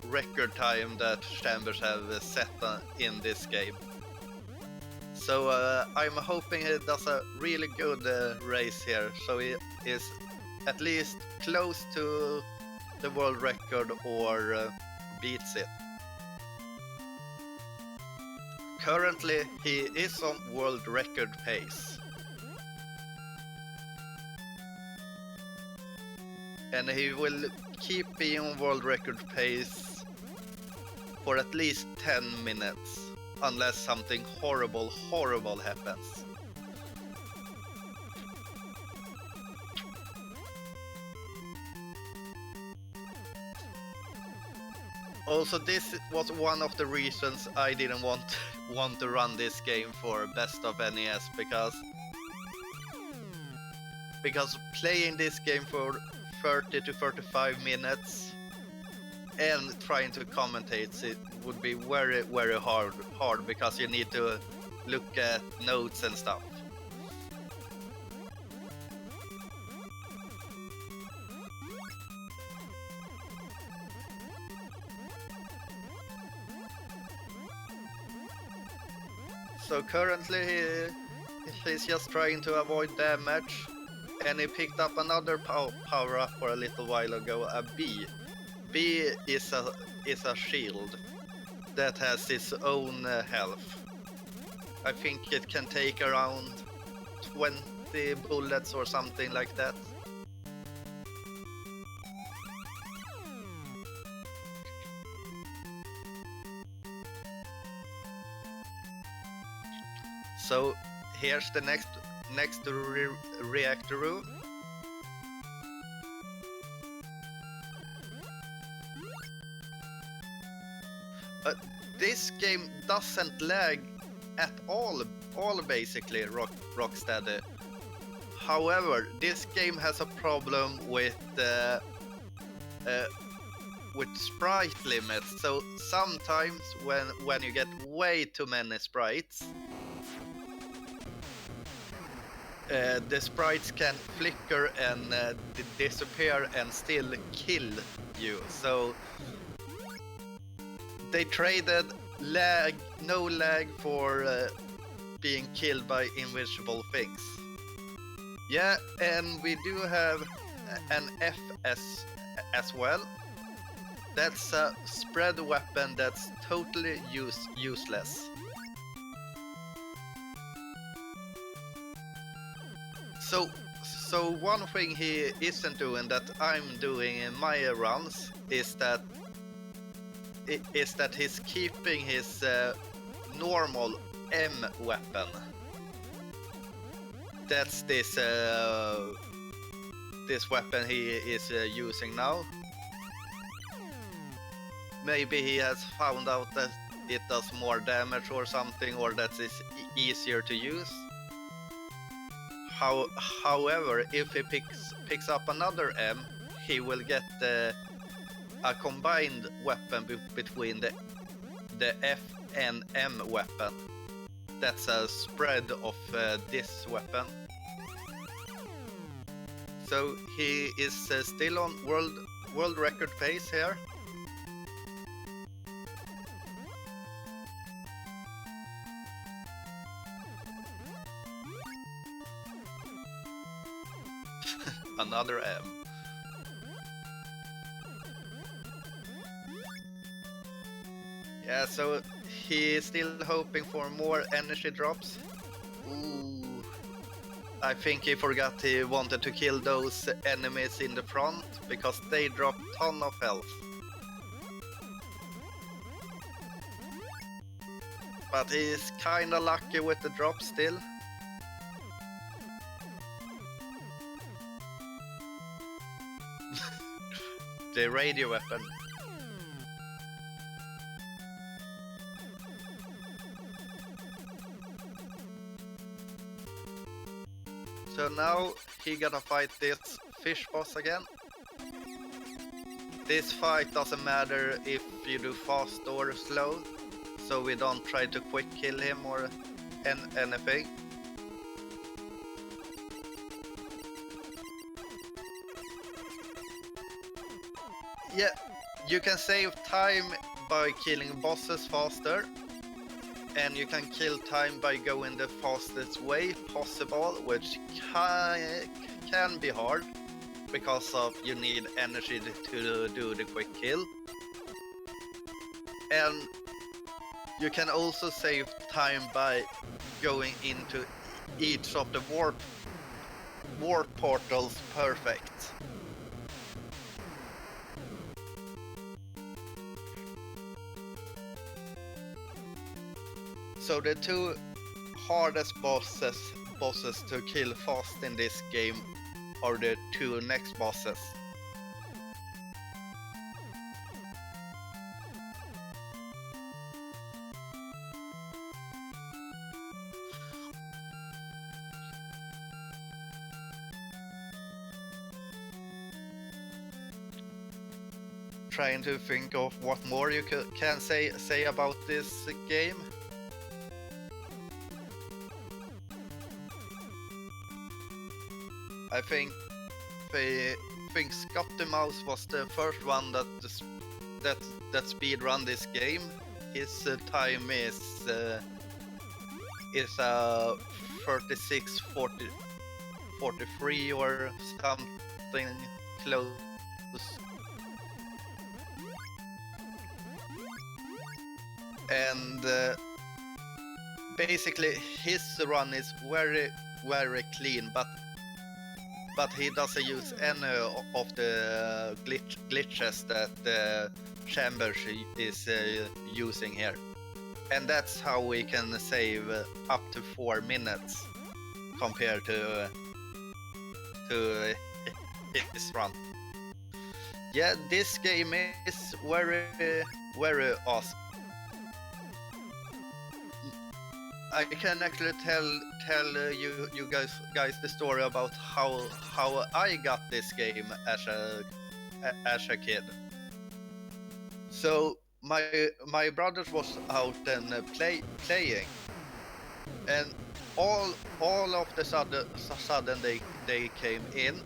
record time that Chambers have set in this game. So I'm hoping he does a really good race here, so he is at least close to the world record or beats it. Currently he is on world record pace. And he will keep being on world record pace for at least 10 minutes. Unless something horrible happens. Also, this was one of the reasons I didn't want to run this game for Best of NES, because playing this game for 30 to 35 minutes and trying to commentate it would be very hard, because you need to look at notes and stuff. So currently he's just trying to avoid damage, and he picked up another power up for a little while ago, a B. B is a shield that has its own health. I think it can take around 20 bullets or something like that. So here's the next reactor room. This game doesn't lag at all basically, Rocksteady. However, this game has a problem with sprite limits. So sometimes when you get way too many sprites, the sprites can flicker and disappear and still kill you. So they traded no lag for being killed by invisible things. Yeah, and we do have an FS as well. That's a spread weapon that's totally useless. So one thing he isn't doing that I'm doing in my runs is that is that he's keeping his normal M weapon. That's this weapon he is using now. Maybe he has found out that it does more damage or something, or that it's easier to use. However, if he picks up another M, he will get a combined weapon between the F and M weapon. That's a spread of this weapon. So he is still on world record pace here. Another M. Yeah, so he is still hoping for more energy drops. Ooh. I think he forgot he wanted to kill those enemies in the front, because they drop ton of health. But he's kinda lucky with the drop still. The radio weapon. So now he gotta fight this fish boss again. This fight doesn't matter if you do fast or slow, so we don't try to quick kill him or anything. Yeah, you can save time by killing bosses faster, and you can kill time by going the fastest way possible, which can be hard because of you need energy to do the quick kill. And you can also save time by going into each of the warp portals perfect. So the two hardest bosses to kill fast in this game are the two next bosses. Trying to think of what more you can say about this game. I think Scotty Mouse was the first one that speedrun this game. His time is 36:43 or something close. And basically his run is very clean, but he doesn't use any of the glitches that Chambers is using here. And that's how we can save up to 4 minutes compared to his run. Yeah, this game is very awesome. I can actually tell you guys the story about how I got this game as a kid. So my brothers was out and playing, and all of the sudden they came in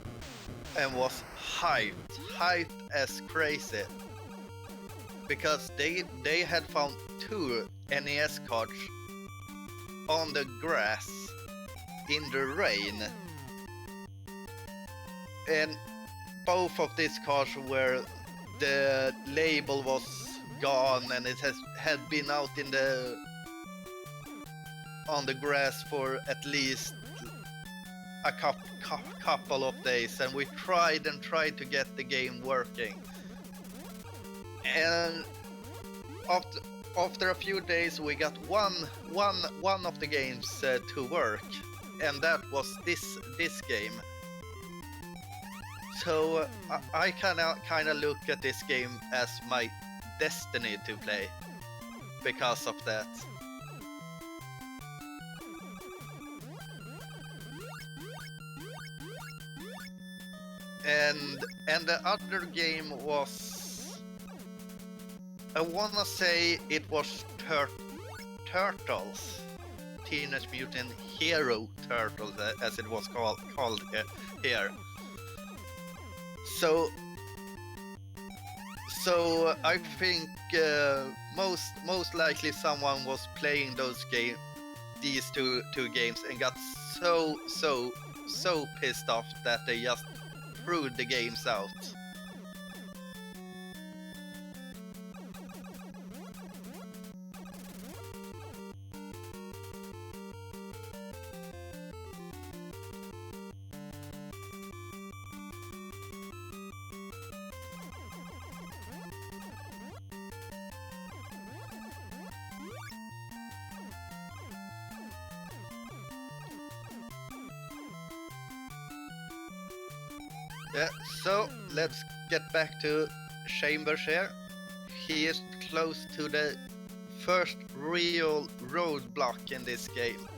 and was hyped as crazy, because they had found 2 NES cards on the grass in the rain, and both of these cars were, the label was gone and it had been out on the grass for at least a couple of days, and we tried to get the game working, and after a few days, we got one of the games to work, and that was this game. So I kind of look at this game as my destiny to play because of that. And the other game was, I wanna say it was Turtles, Teenage Mutant Hero Turtles, as it was called here. So I think most likely someone was playing these two games and got so pissed off that they just threw the games out. Yeah, so let's get back to Chambers here. He is close to the first real roadblock in this game.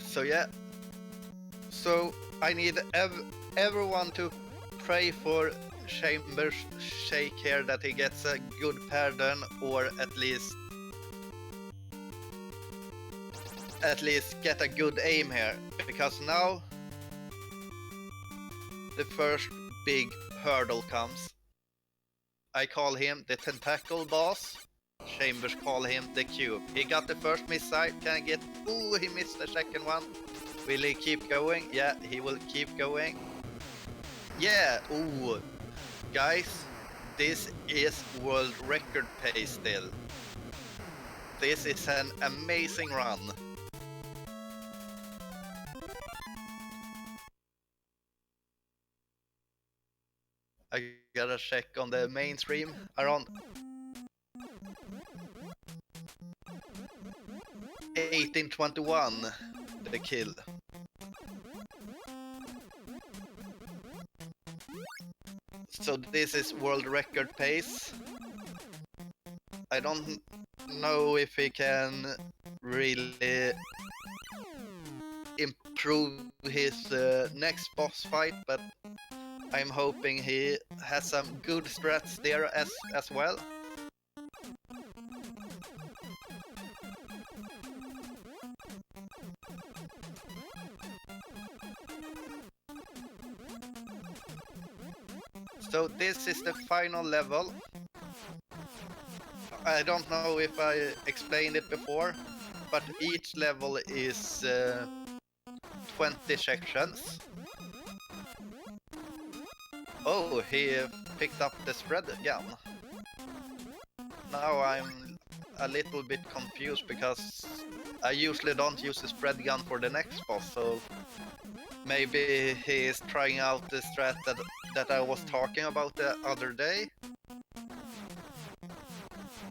So yeah, so I need everyone to pray for Chambers Shake here, that he gets a good pardon, or at least get a good aim here, because now the first big hurdle comes. I call him the Tentacle Boss. Chambers call him the Cube. He got the first missile, can get... Ooh, he missed the second one. Will he keep going? Yeah, he will keep going. Yeah, ooh. Guys, this is world record pace still. This is an amazing run. I gotta check on the mainstream. Around 1821, the kill. So this is world record pace. I don't know if he can really improve his next boss fight, but I'm hoping he has some good strats there as well. So this is the final level. I don't know if I explained it before, but each level is 20 sections. Oh, he picked up the spread gun. Now I'm a little bit confused because I usually don't use the spread gun for the next boss, so maybe he is trying out the strat that I was talking about the other day.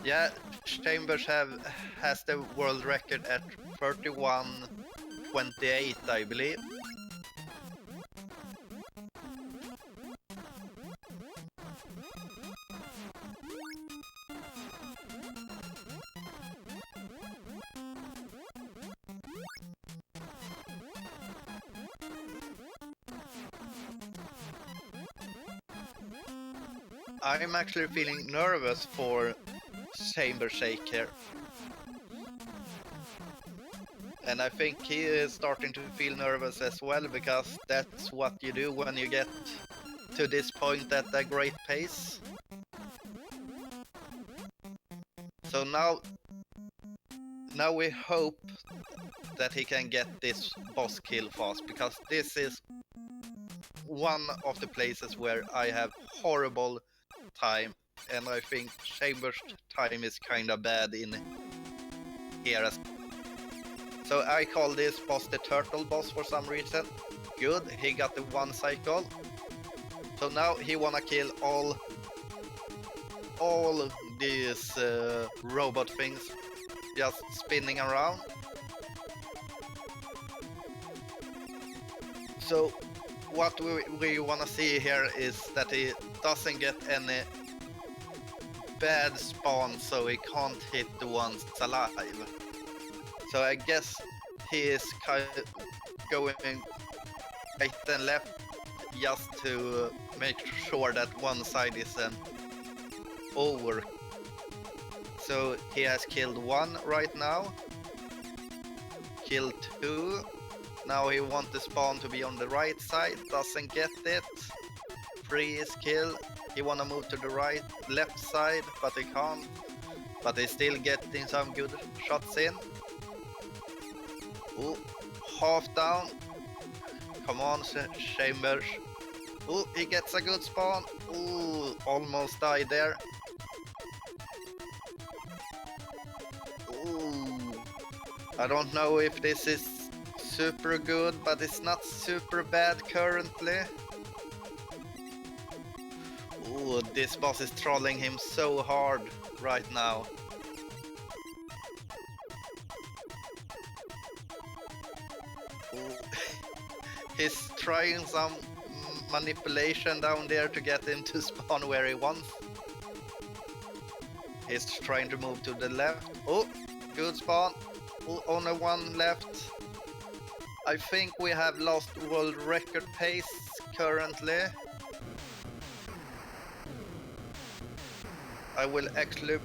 Yeah, Chambers has the world record at 31:28, I believe. I'm actually feeling nervous for Chamber Shake here. And I think he is starting to feel nervous as well, because that's what you do when you get to this point at a great pace. So now now we hope that he can get this boss kill fast, because this is one of the places where I have horrible time, and I think Chamber's time is kinda bad in here as. So I call this boss the turtle boss for some reason. Good, he got the one cycle. So now he wanna kill all these robot things just spinning around. So what we wanna see here is that he doesn't get any bad spawn, so he can't hit the ones alive. So I guess he is kind of going right and left just to make sure that one side isn't over. So he has killed one right now, killed two. Now he wants the spawn to be on the right side, doesn't get it. 3 is kill. He wanna move to the left side, but he can't. But he's still getting some good shots in. Ooh, half down. Come on, Chambers. Ooh, he gets a good spawn. Ooh, almost died there. Ooh, I don't know if this is super good, but it's not super bad currently. Ooh, this boss is trolling him so hard right now. Ooh. He's trying some manipulation down there to get him to spawn where he wants. He's trying to move to the left. Oh, good spawn. Oh, only one left. I think we have lost world record pace currently. I will actually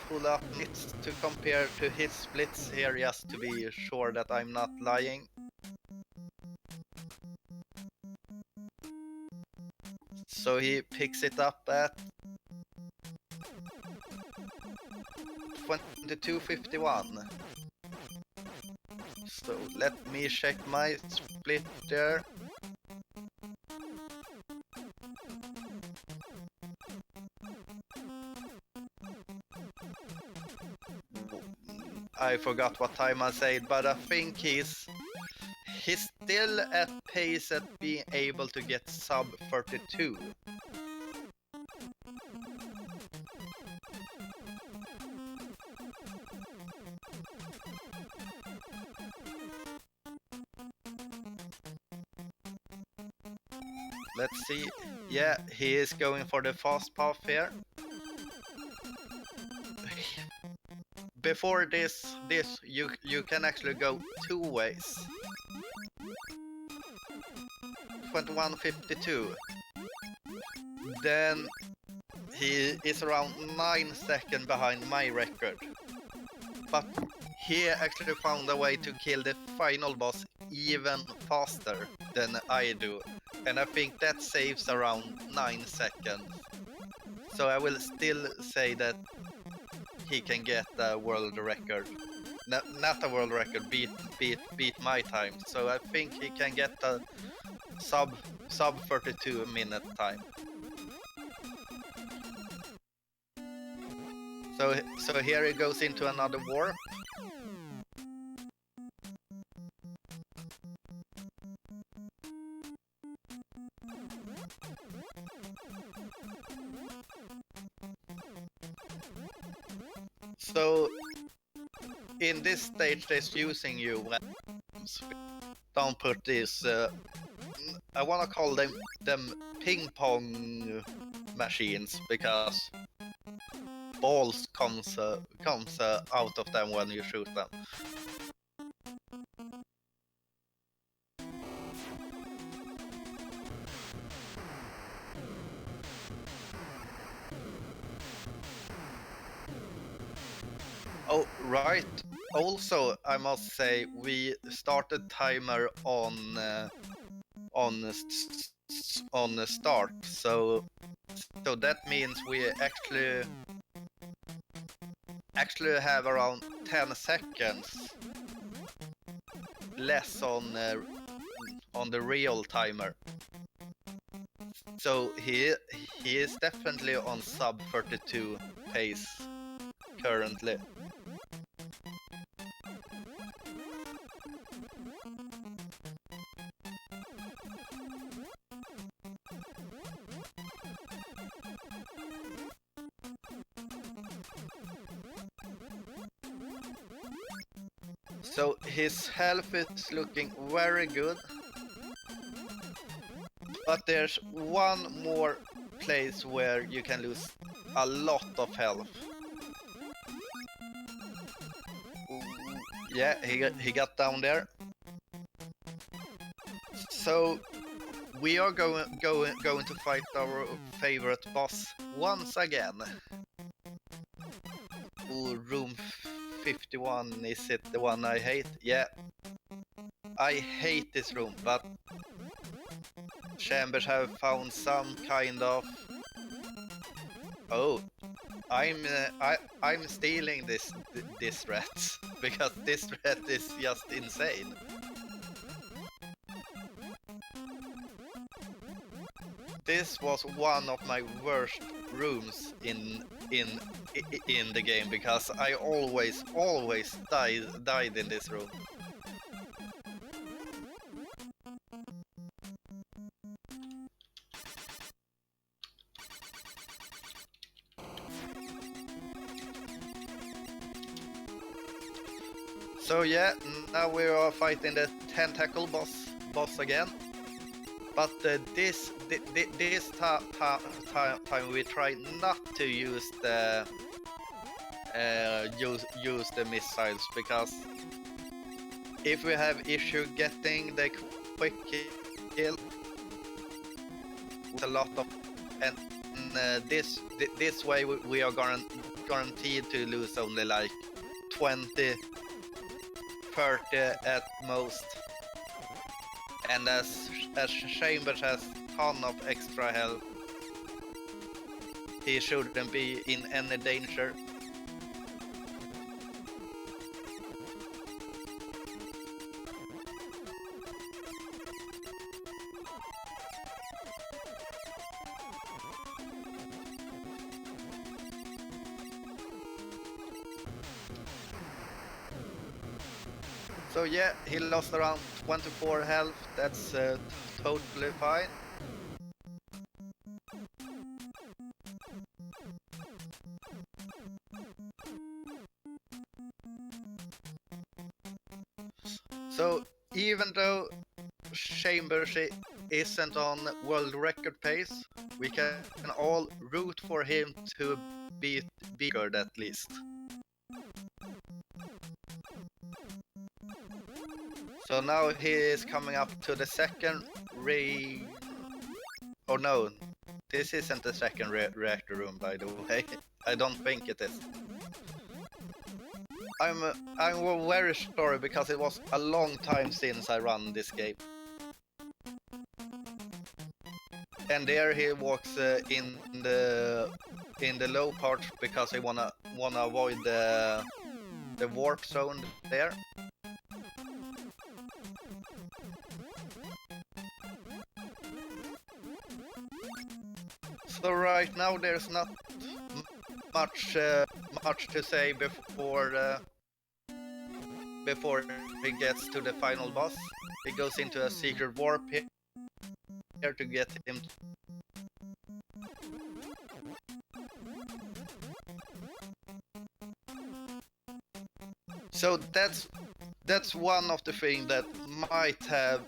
pull up nits to compare to his splits here just to be sure that I'm not lying. So he picks it up at 22:51. So let me check my split there. I forgot what time I said, but I think he's still at pace at being able to get sub 32. Let's see. Yeah, he is going for the fast path here. Before this you can actually go two ways. 21:52. Then he is around 9 seconds behind my record. But he actually found a way to kill the final boss even faster than I do. And I think that saves around 9 seconds. So I will still say that he can get a world record. Not a world record, beat my time. So I think he can get a sub 32 minute time. So here he goes into another warp. So in this stage there's using you. Don't put this. I wanna call them ping pong machines, because balls comes out of them when you shoot them. Oh, right. Also, I must say we started timer on the start, so that means we actually actually have around 10 seconds less on the real timer. So he is definitely on sub 32 pace currently. So his health is looking very good. But there's one more place where you can lose a lot of health. Ooh, yeah, he got down there. So we are going to fight our favorite boss once again. Ooh, room 51, is it the one I hate? Yeah. I hate this room, but Chambers have found some kind of... Oh, I'm stealing this rat because this rat is just insane. This was one of my worst rooms in the game because I always died in this room. So yeah, now we are fighting the tentacle boss again. But this time we try not to use the use the missiles, because if we have issue getting the quick kill, it's a lot of, and this way we are guaranteed to lose only like 20, 30 at most. And as Chambers has ton of extra health, he shouldn't be in any danger. So yeah, he lost around 24 health, that's totally fine. So even though Chambers isn't on world record pace, we can all root for him to be bigger at least. So now he is coming up to the second Oh no, this isn't the second reactor room, by the way. I don't think it is. I'm very sorry because it was a long time since I ran this game. And there he walks in the low part because he wanna avoid the warp zone there. So right now there's not much to say before he gets to the final boss. He goes into a secret warp here to get him. So that's one of the things that might have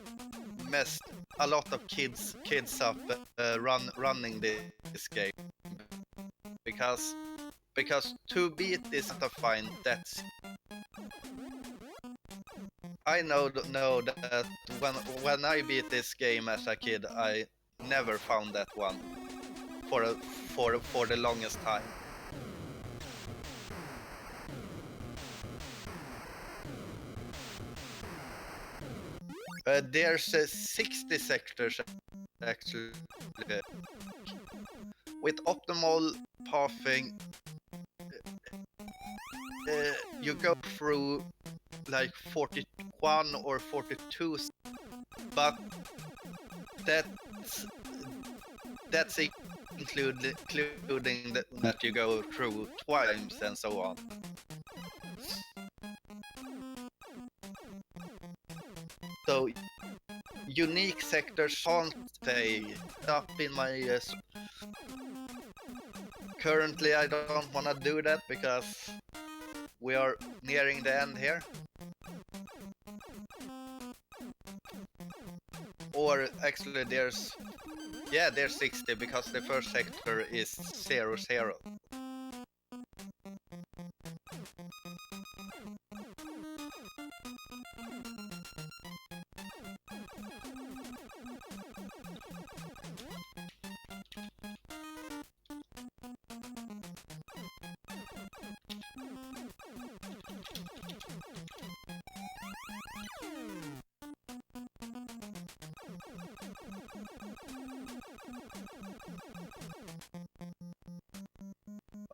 messed a lot of kids up running this game, because to beat this out of fine, that's I know that when I beat this game as a kid, I never found that one for the longest time. There's 60 sectors actually. With optimal pathing, you go through like 41 or 42, but that's that's including that you go through twice and so on. So unique sectors can't stay up in my currently I don't want to do that because we are nearing the end here. Or actually there's 60 because the first sector is 0, 0.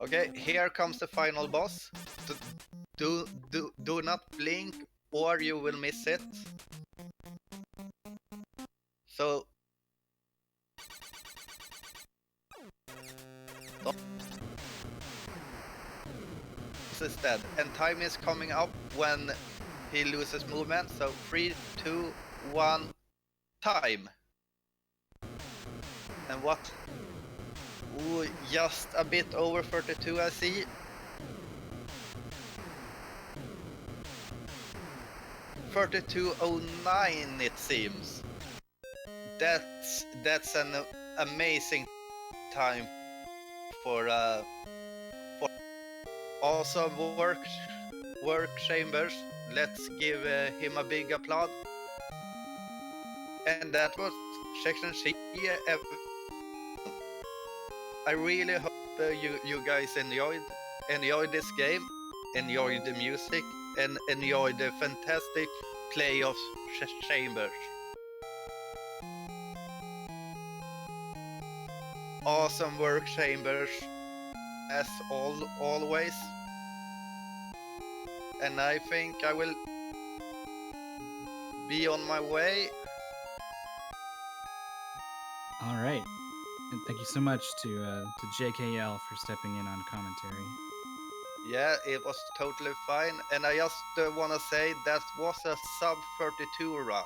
Okay, here comes the final boss. Do not blink or you will miss it. So is dead, and time is coming up when he loses movement. So 3, 2, 1, time. And what? Ooh, just a bit over 32, I see. $32.09 it seems. That's an amazing time for awesome work chambers. Let's give him a big applause. And that was section C. I really hope you guys enjoyed this game, enjoyed the music, and enjoyed the fantastic play of chambers. Awesome work, chambers, as always. And I think I will be on my way. All right. And thank you so much to JKL for stepping in on commentary. Yeah, it was totally fine. And I just want to say that was a sub 32 run.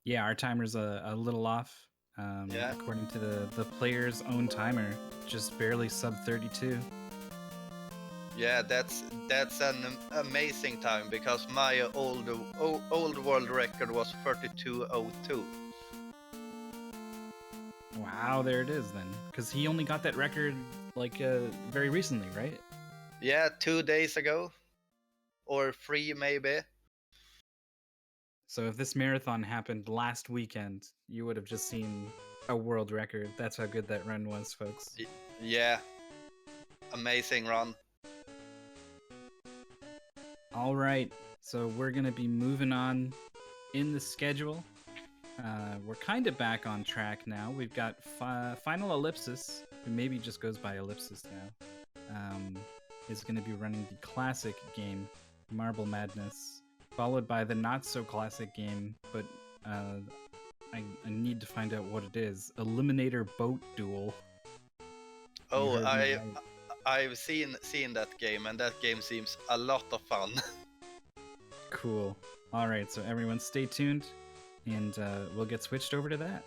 Yeah, our timer's a little off. Yeah. According to the player's own timer, just barely sub 32. Yeah, that's an amazing time because my old world record was 32:02. Wow, there it is then. Because he only got that record like very recently, right? Yeah, 2 days ago, or 3 maybe. So if this marathon happened last weekend, you would have just seen a world record. That's how good that run was, folks. Yeah, amazing run. All right, so we're gonna be moving on in the schedule. We're kind of back on track now. We've got Final Ellipsis, who maybe just goes by Ellipsis now, is going to be running the classic game, Marble Madness, followed by the not-so-classic game, but I need to find out what it is, Eliminator Boat Duel. Oh, I've seen that game, and that game seems a lot of fun. Cool. All right, so everyone stay tuned, and we'll get switched over to that.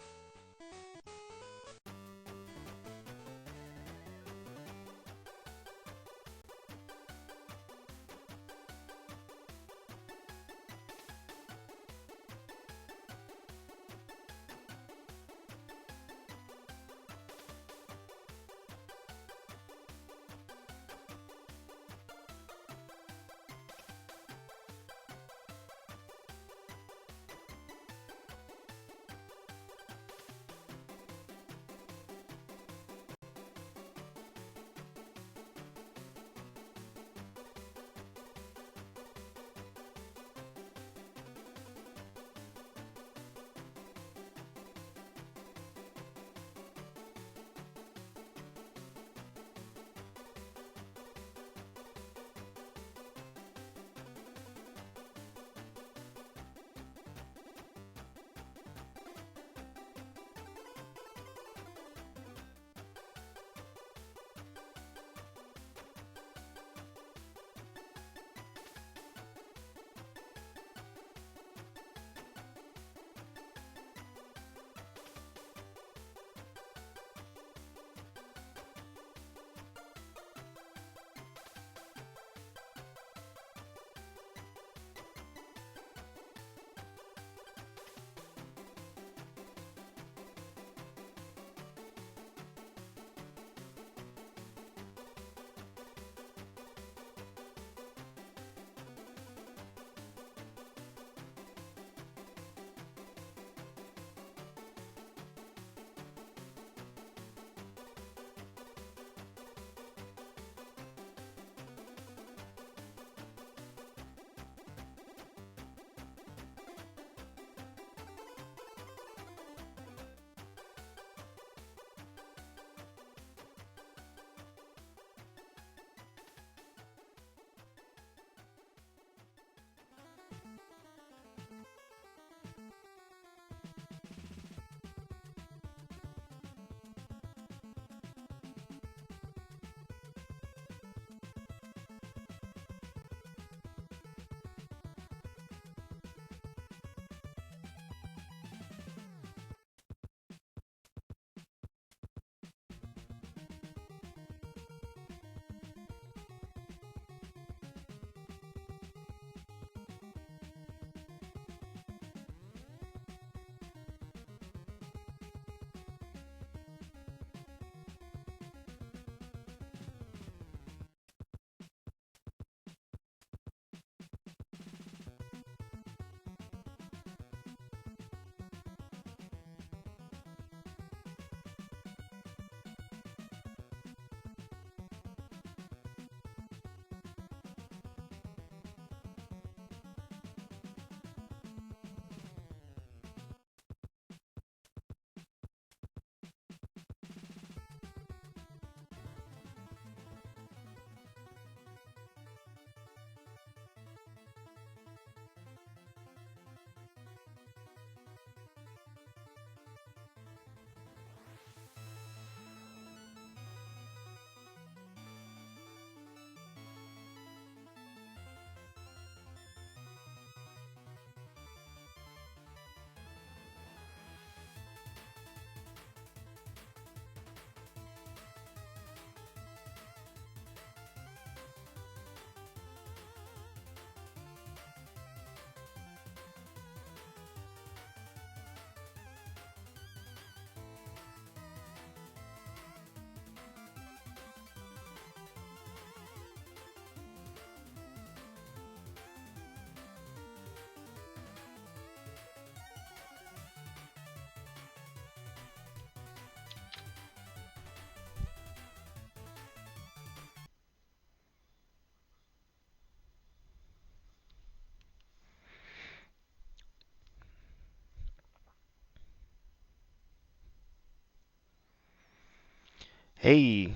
Hey,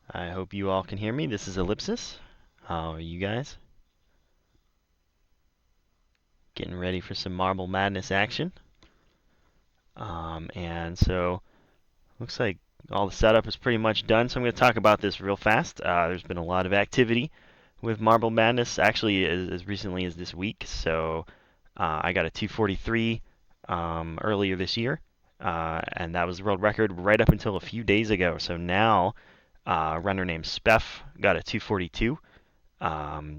I hope you all can hear me. This is Ellipsis. How are you guys? Getting ready for some Marble Madness action. And so, looks like all the setup is pretty much done, so I'm going to talk about this real fast. There's been a lot of activity with Marble Madness, actually as recently as this week. So, I got a 243 earlier this year, and that was the world record right up until a few days ago. So now, a runner named Speff got a 242.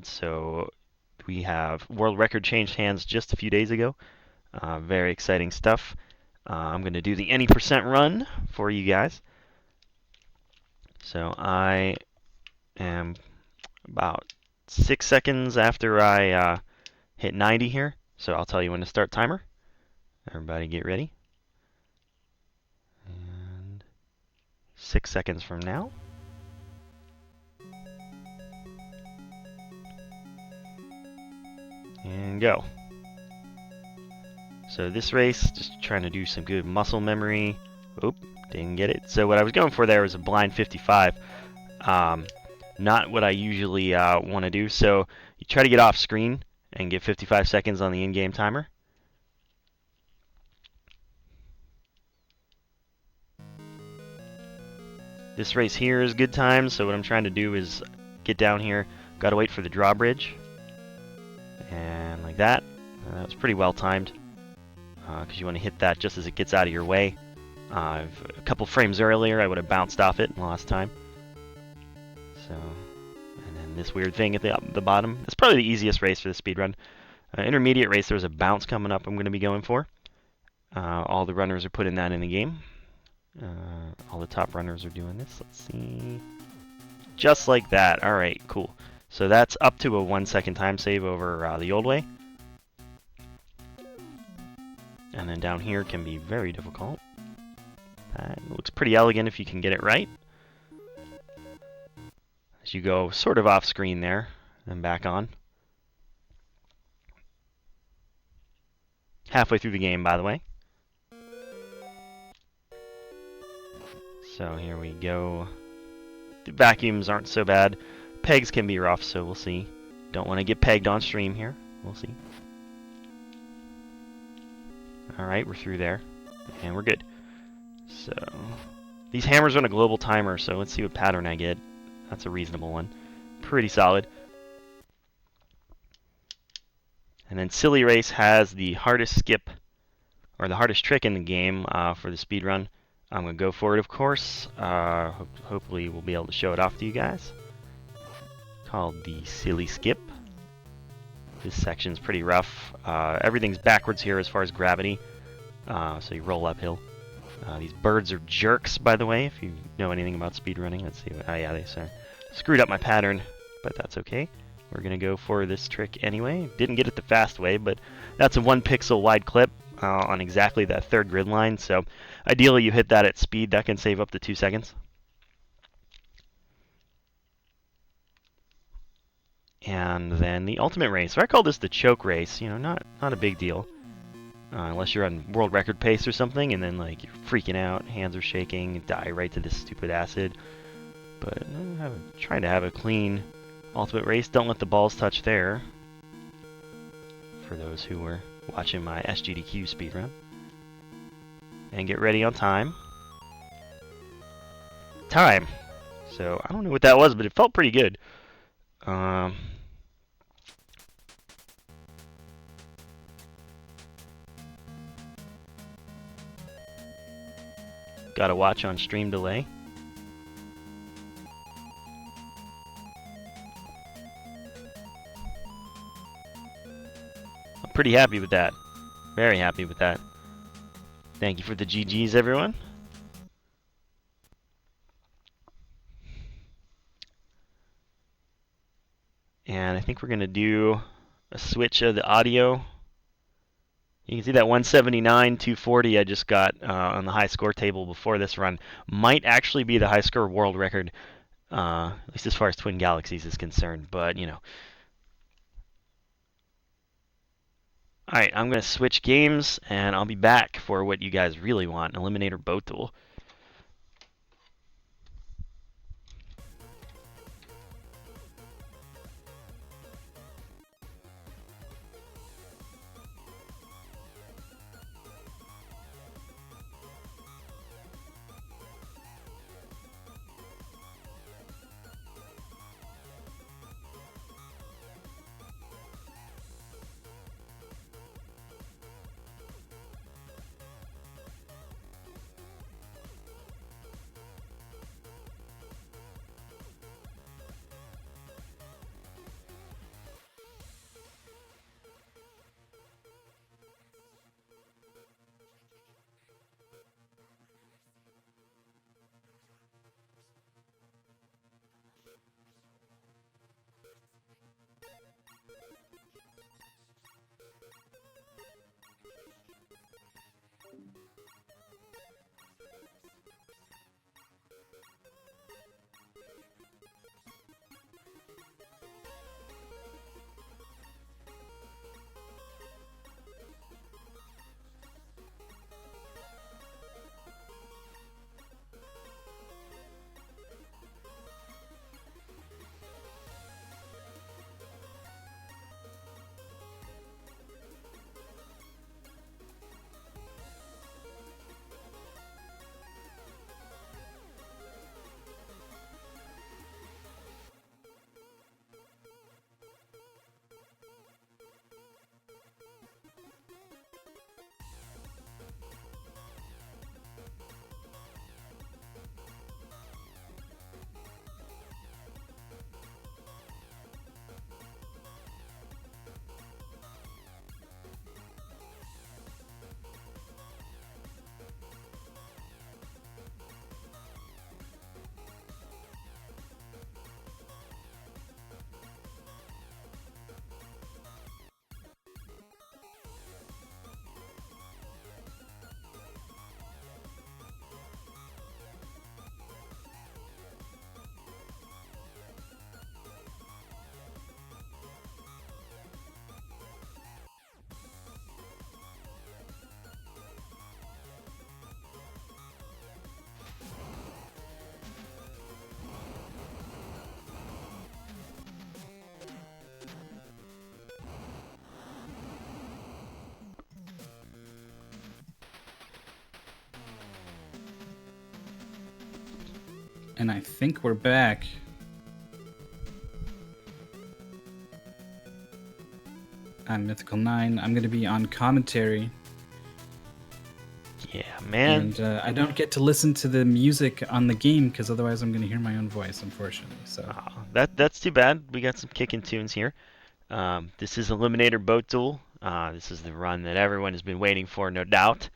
So we have world record changed hands just a few days ago. Very exciting stuff. I'm going to do the any percent run for you guys. So I am about 6 seconds after I hit 90 here. So I'll tell you when to start timer. Everybody get ready. And 6 seconds from now. And go. So this race, just trying to do some good muscle memory. Oop, didn't get it. So what I was going for there was a blind 55. Not what I usually want to do. So you try to get off screen and get 55 seconds on the in-game timer. This race here is good time, so what I'm trying to do is get down here. Got to wait for the drawbridge. And like that. That was pretty well timed, because you want to hit that just as it gets out of your way. A couple frames earlier, I would have bounced off it and lost time. So, and then this weird thing at the bottom. That's probably the easiest race for the speedrun. Intermediate race, there's a bounce coming up I'm going to be going for. All the runners are putting that in the game. All the top runners are doing this. Let's see. Just like that. All right, cool. So that's up to a 1 second time save over the old way. And then down here can be very difficult. That looks pretty elegant if you can get it right. As you go sort of off screen there, and back on. Halfway through the game, by the way. So here we go. The vacuums aren't so bad. Pegs can be rough, so we'll see. Don't want to get pegged on stream here. We'll see. Alright, we're through there. And we're good. So, these hammers run a global timer, so let's see what pattern I get. That's a reasonable one. Pretty solid. And then Silly Race has the hardest skip, or the hardest trick in the game for the speedrun. I'm going to go for it, of course. Hopefully we'll be able to show it off to you guys. Called the Silly Skip. This section's pretty rough. Everything's backwards here as far as gravity, so you roll uphill. These birds are jerks, by the way, if you know anything about speedrunning. Let's see. Oh yeah, they screwed up my pattern, but that's okay. We're going to go for this trick anyway. Didn't get it the fast way, but that's a 1 pixel wide clip on exactly that third grid line. So ideally you hit that at speed. That can save up to 2 seconds. And then the ultimate race. So I call this the choke race. You know, not a big deal. Unless you're on world record pace or something, and then like you're freaking out, hands are shaking, die right to this stupid acid. But trying to have a clean ultimate race. Don't let the balls touch there. For those who were watching my SGDQ speedrun. And get ready on time. Time. So I don't know what that was, but it felt pretty good. Got to watch on stream delay. I'm pretty happy with that. Very happy with that. Thank you for the GGs, everyone. And I think we're going to do a switch of the audio. You can see that 179, 240 I just got on the high score table before this run might actually be the high score world record, at least as far as Twin Galaxies is concerned, but you know. Alright, I'm going to switch games, and I'll be back for what you guys really want, Eliminator Boat Duel. And I think we're back. I'm Mythical 9. I'm going to be on commentary. Yeah, man. And I don't get to listen to the music on the game because otherwise I'm going to hear my own voice, unfortunately. So That's too bad. We got some kicking tunes here. This is Eliminator Boat Duel. This is the run that everyone has been waiting for, no doubt.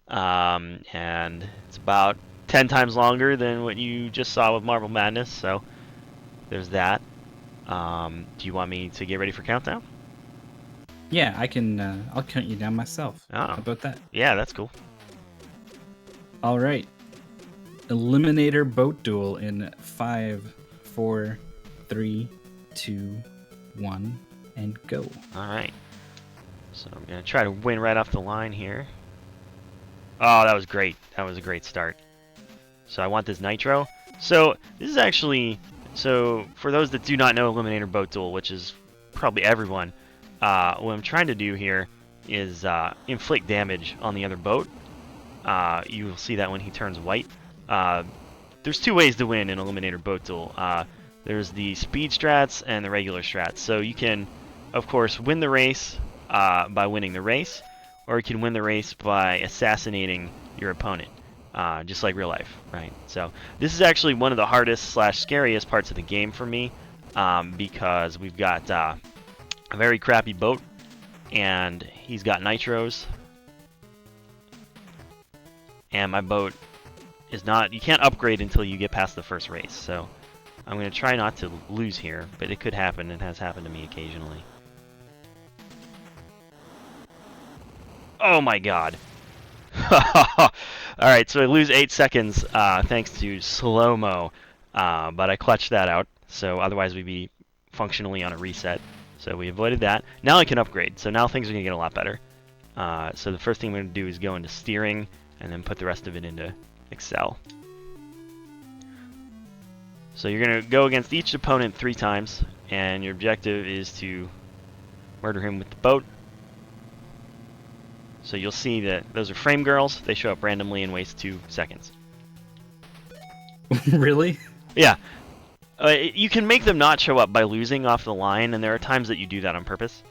And it's about 10 times longer than what you just saw with Marble Madness, so there's that. Do you want me to get ready for countdown? yeah, I can. I'll count you down myself. Oh. How about that? Yeah, that's cool. All right. Eliminator Boat Duel in 5, 4, 3, 2, 1, and go. All right. So I'm going to try to win right off the line here. Oh, that was great. That was a great start. So I want this Nitro. So this is actually, so for those that do not know Eliminator Boat Duel, which is probably everyone, what I'm trying to do here is inflict damage on the other boat. You will see that when he turns white. There's two ways to win in Eliminator Boat Duel. There's the speed strats and the regular strats. So you can, of course, win the race by winning the race, or you can win the race by assassinating your opponent, just like real life, right? So this is actually one of the hardest / scariest parts of the game for me, because we've got a very crappy boat, and he's got nitros, and my boat is not, you can't upgrade until you get past the first race, so I'm going to try not to lose here, but it could happen. It has happened to me occasionally. Oh my god. Alright, so I lose 8 seconds thanks to slow-mo, but I clutched that out, so otherwise we'd be functionally on a reset. So we avoided that. Now I can upgrade, so now things are going to get a lot better. So the first thing I'm going to do is go into steering, and then put the rest of it into Excel. So you're going to go against each opponent 3 times, and your objective is to murder him with the boat. So you'll see that those are frame girls. They show up randomly and waste 2 seconds. Really? Yeah. You can make them not show up by losing off the line, and there are times that you do that on purpose.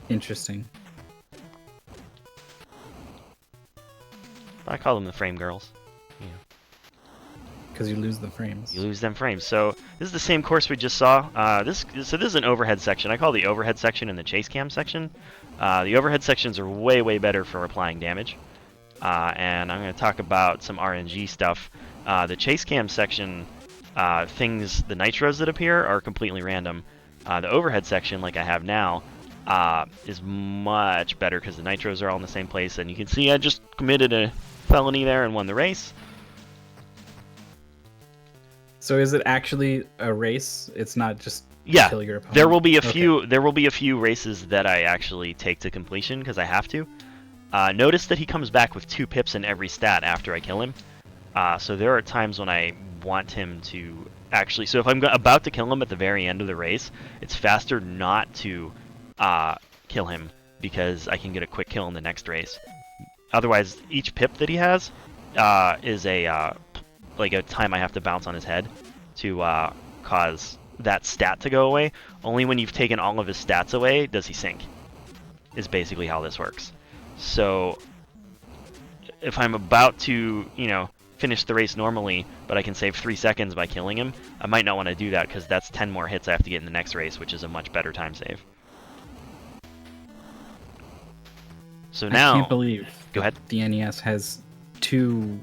Interesting. I call them the frame girls. Because you lose the frames. You lose them frames. So this is the same course we just saw. This is an overhead section. I call the overhead section and the chase cam section. The overhead sections are way, way better for applying damage. And I'm going to talk about some RNG stuff. The chase cam section, the nitros that appear are completely random. The overhead section, like I have now, is much better because the nitros are all in the same place. And you can see I just committed a felony there and won the race. So is it actually a race? It's not just kill your opponent? There will be a few. There will be a few races that I actually take to completion because I have to. Notice that he comes back with 2 pips in every stat after I kill him. So there are times when I want him to actually. So if I'm about to kill him at the very end of the race, it's faster not to kill him because I can get a quick kill in the next race. Otherwise, each pip that he has is like a time I have to bounce on his head to cause that stat to go away. Only when you've taken all of his stats away does he sink, is basically how this works. So if I'm about to, finish the race normally, but I can save 3 seconds by killing him, I might not want to do that because that's 10 more hits I have to get in the next race, which is a much better time save. So now... I can't believe Go ahead. the NES has 2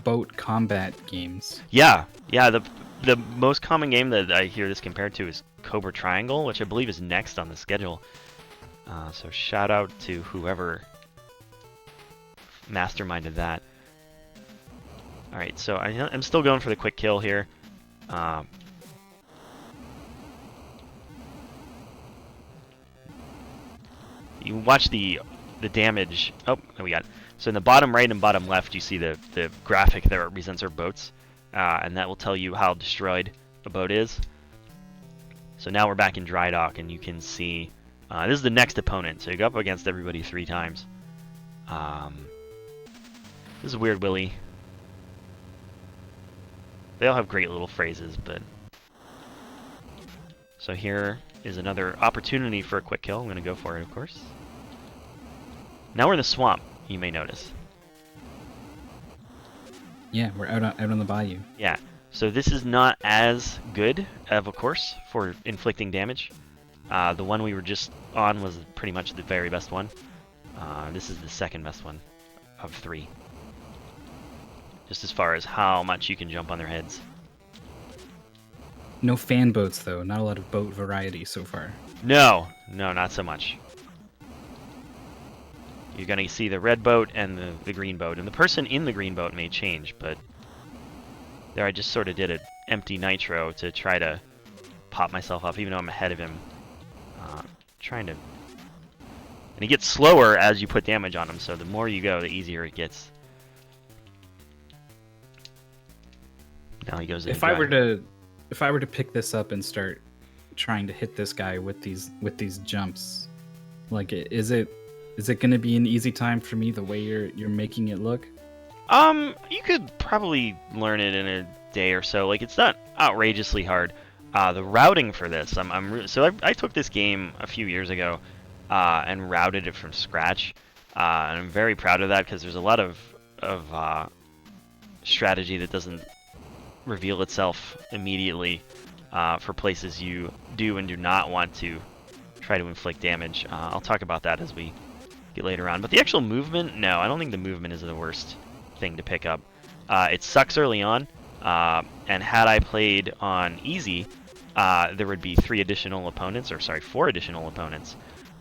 boat combat games. Yeah. The most common game that I hear this compared to is Cobra Triangle, which I believe is next on the schedule. So shout out to whoever masterminded that. Alright, so I'm still going for the quick kill here. You watch the damage. Oh, there we got it. So in the bottom right and bottom left, you see the graphic that represents our boats. And that will tell you how destroyed the boat is. So now we're back in dry dock, and you can see this is the next opponent. So you go up against everybody 3 times. This is Weird Willie. They all have great little phrases, but... So here is another opportunity for a quick kill. I'm going to go for it, of course. Now we're in the swamp, you may notice. Yeah, we're out on the bayou. Yeah, so this is not as good of a course for inflicting damage. The one we were just on was pretty much the very best one. This is the second best one of 3. Just as far as how much you can jump on their heads. No fan boats, though. Not a lot of boat variety so far. No, not so much. You're going to see the red boat and the green boat. And the person in the green boat may change, but there I just sort of did an empty nitro to try to pop myself up, even though I'm ahead of him. Trying to... And he gets slower as you put damage on him, so the more you go, the easier it gets. Now he goes in. If I were to pick this up and start trying to hit this guy with these jumps, like, is it going to be an easy time for me the way you're making it look? You could probably learn it in a day or so. Like, it's not outrageously hard. The routing for this, I took this game a few years ago and routed it from scratch, and I'm very proud of that because there's a lot of strategy that doesn't reveal itself immediately for places you do and do not want to try to inflict damage. I'll talk about that as we get later on. But the actual movement, no, I don't think the movement is the worst thing to pick up. It sucks early on, and had I played on easy, there would be 4 additional opponents,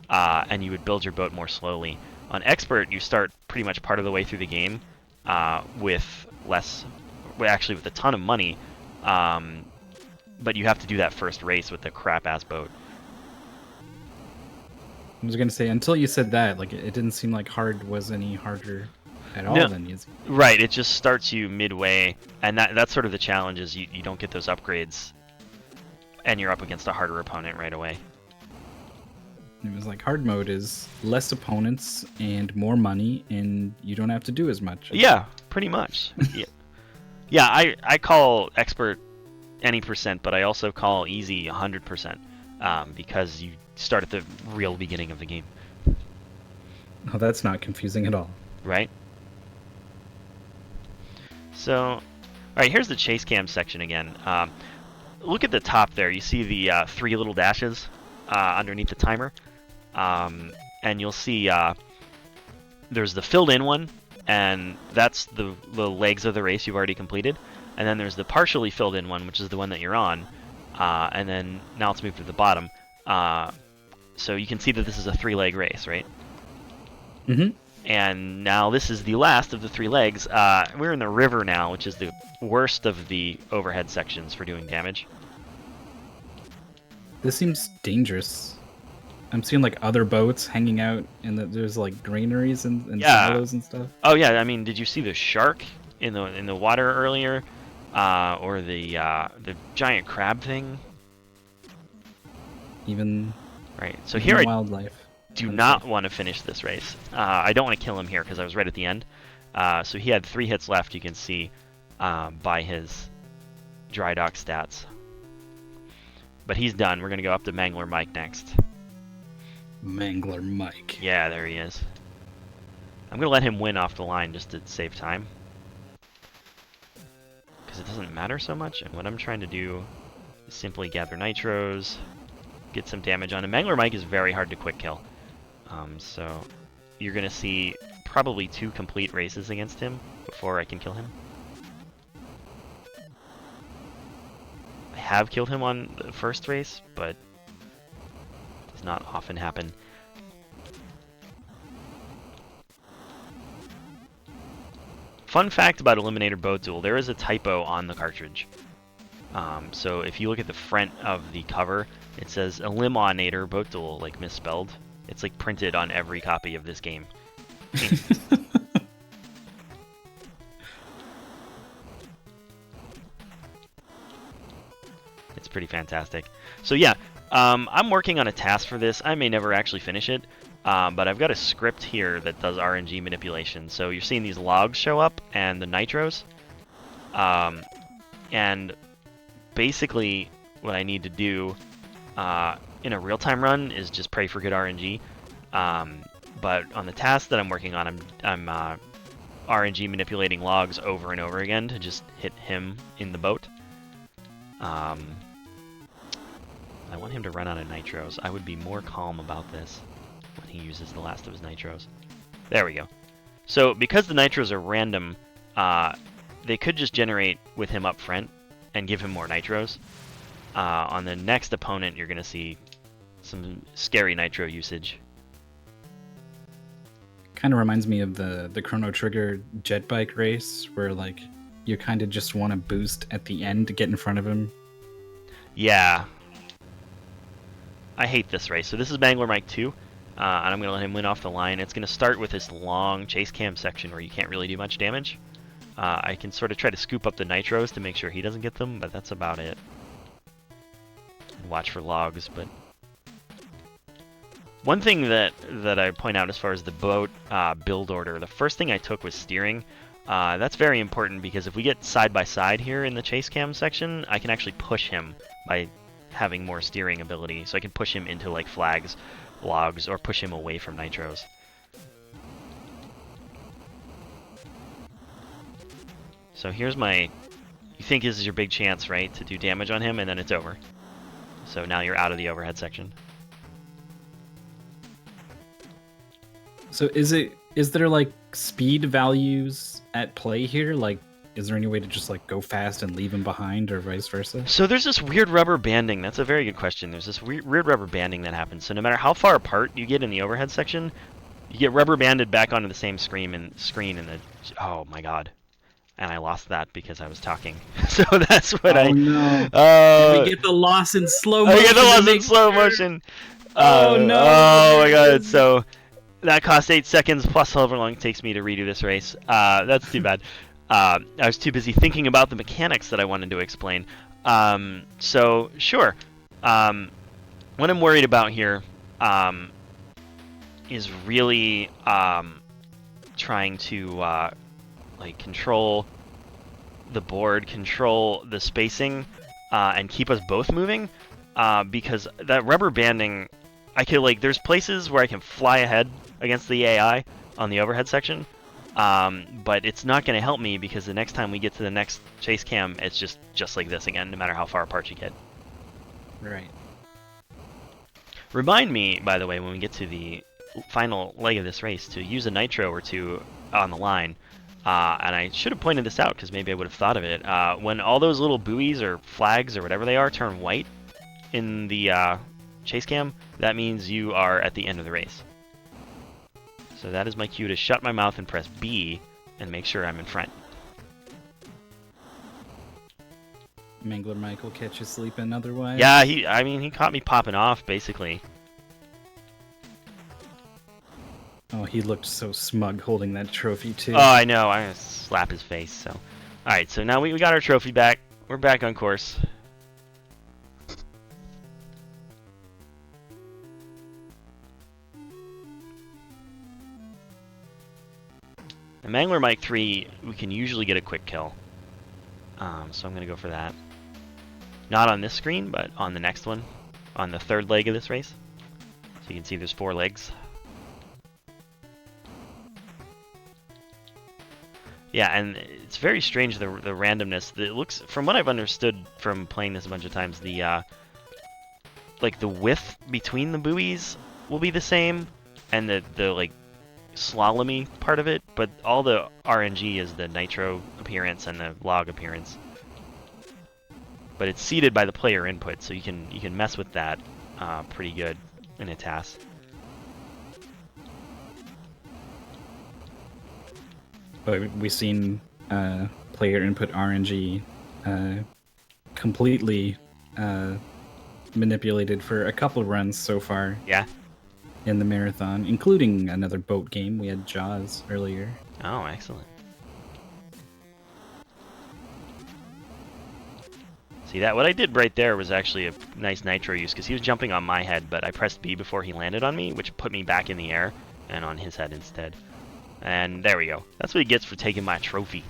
and you would build your boat more slowly. On expert, you start pretty much part of the way through the game with with a ton of money, but you have to do that first race with the crap-ass boat. I was gonna say, until you said that, like, it didn't seem like hard was any harder at all than easy. Right, it just starts you midway, and that's sort of the challenge, is you don't get those upgrades, and you're up against a harder opponent right away. It was like hard mode is less opponents and more money, and you don't have to do as much. Yeah, pretty much. Yeah, I call expert any percent, but I also call easy 100%, because you start at the real beginning of the game. Oh, that's not confusing at all. Right? So, alright, here's the chase cam section again. Look at the top there. You see the 3 little dashes underneath the timer. And you'll see there's the filled in one, and that's the legs of the race you've already completed. And then there's the partially filled in one, which is the one that you're on. And then now let's move to the bottom. So you can see that this is a 3-leg race, right? Mm-hmm. And now this is the last of the 3 legs. We're in the river now, which is the worst of the overhead sections for doing damage. This seems dangerous. I'm seeing like other boats hanging out, and there's like granaries and silos and stuff. Oh yeah, I mean, did you see the shark in the water earlier, or the giant crab thing? Even right. So here I wildlife. Do not want to finish this race. I don't want to kill him here because I was right at the end. So he had 3 hits left. You can see by his dry dock stats. But he's done. We're gonna go up to Mangler Mike next. Mangler Mike. Yeah, there he is. I'm going to let him win off the line just to save time. Because it doesn't matter so much, and what I'm trying to do is simply gather nitros, get some damage on him. Mangler Mike is very hard to quick kill. So you're going to see probably 2 complete races against him before I can kill him. I have killed him on the first race, but does not often happen. Fun fact about Eliminator Boat Duel, there is a typo on the cartridge. So if you look at the front of the cover, it says Eliminator Boat Duel, like misspelled. It's like printed on every copy of this game. It's pretty fantastic. So yeah, I'm working on a task for this. I may never actually finish it, but I've got a script here that does RNG manipulation. So you're seeing these logs show up and the nitros. And basically, what I need to do in a real-time run is just pray for good RNG. But on the task that I'm working on, I'm RNG manipulating logs over and over again to just hit him in the boat. I want him to run out of nitros. I would be more calm about this when he uses the last of his nitros. There we go. So because the nitros are random, they could just generate with him up front and give him more nitros. On the next opponent, you're going to see some scary nitro usage. Kind of reminds me of the Chrono Trigger jet bike race, where like you kind of just want to boost at the end to get in front of him. Yeah. I hate this race. So this is Bangler Mike 2, and I'm going to let him win off the line. It's going to start with this long chase cam section where you can't really do much damage. I can sort of try to scoop up the nitros to make sure he doesn't get them, but that's about it. Watch for logs, but... One thing that I point out as far as the boat build order, the first thing I took was steering. That's very important because if we get side by side here in the chase cam section, I can actually push him by having more steering ability. So I can push him into like flags, logs, or push him away from nitros. So here's my... You think this is your big chance, right? To do damage on him, and then it's over. So now you're out of the overhead section. So is there like speed values at play here? Like, is there any way to just like go fast and leave him behind, or vice versa? So there's this weird rubber banding. That's a very good question. There's this weird rubber banding that happens. So no matter how far apart you get in the overhead section, you get rubber banded back onto the same screen in the... Oh my god. And I lost that because I was talking. So that's what No. We get the loss in slow motion. I get the loss in slow motion. Oh no. Oh my god. So that cost 8 seconds plus however long it takes me to redo this race. That's too bad. I was too busy thinking about the mechanics that I wanted to explain. So sure. What I'm worried about here is really trying to like control the board, control the spacing, and keep us both moving, because that rubber banding, I could like, there's places where I can fly ahead against the AI on the overhead section, but it's not going to help me because the next time we get to the next chase cam, it's just like this again, no matter how far apart you get. Right. Remind me, by the way, when we get to the final leg of this race, to use a nitro or two on the line. And I should have pointed this out because maybe I would have thought of it. When all those little buoys or flags or whatever they are turn white in the chase cam, that means you are at the end of the race. So that is my cue to shut my mouth and press B and make sure I'm in front. Mangler Mike will catch you sleeping otherwise. Yeah, he caught me popping off, basically. Oh, he looked so smug holding that trophy, too. Oh, I know. I'm going to slap his face, so... Alright, so now we got our trophy back. We're back on course. In Mangler Mike 3, we can usually get a quick kill. So I'm going to go for that. Not on this screen, but on the next one. On the third leg of this race. So you can see there's 4 legs. Yeah, and it's very strange, the randomness. It looks, from what I've understood from playing this a bunch of times, the like the width between the buoys will be the same, and the like slalomy part of it, but all the RNG is the nitro appearance and the log appearance. But it's seeded by the player input, so you can mess with that pretty good in a task. But we've seen player input RNG completely manipulated for a couple runs so far. Yeah. In the marathon, including another boat game. We had Jaws earlier. Oh, excellent. See, that what I did right there was actually a nice nitro use, because he was jumping on my head, but I pressed B before he landed on me, which put me back in the air, and on his head instead. And there we go. That's what he gets for taking my trophy.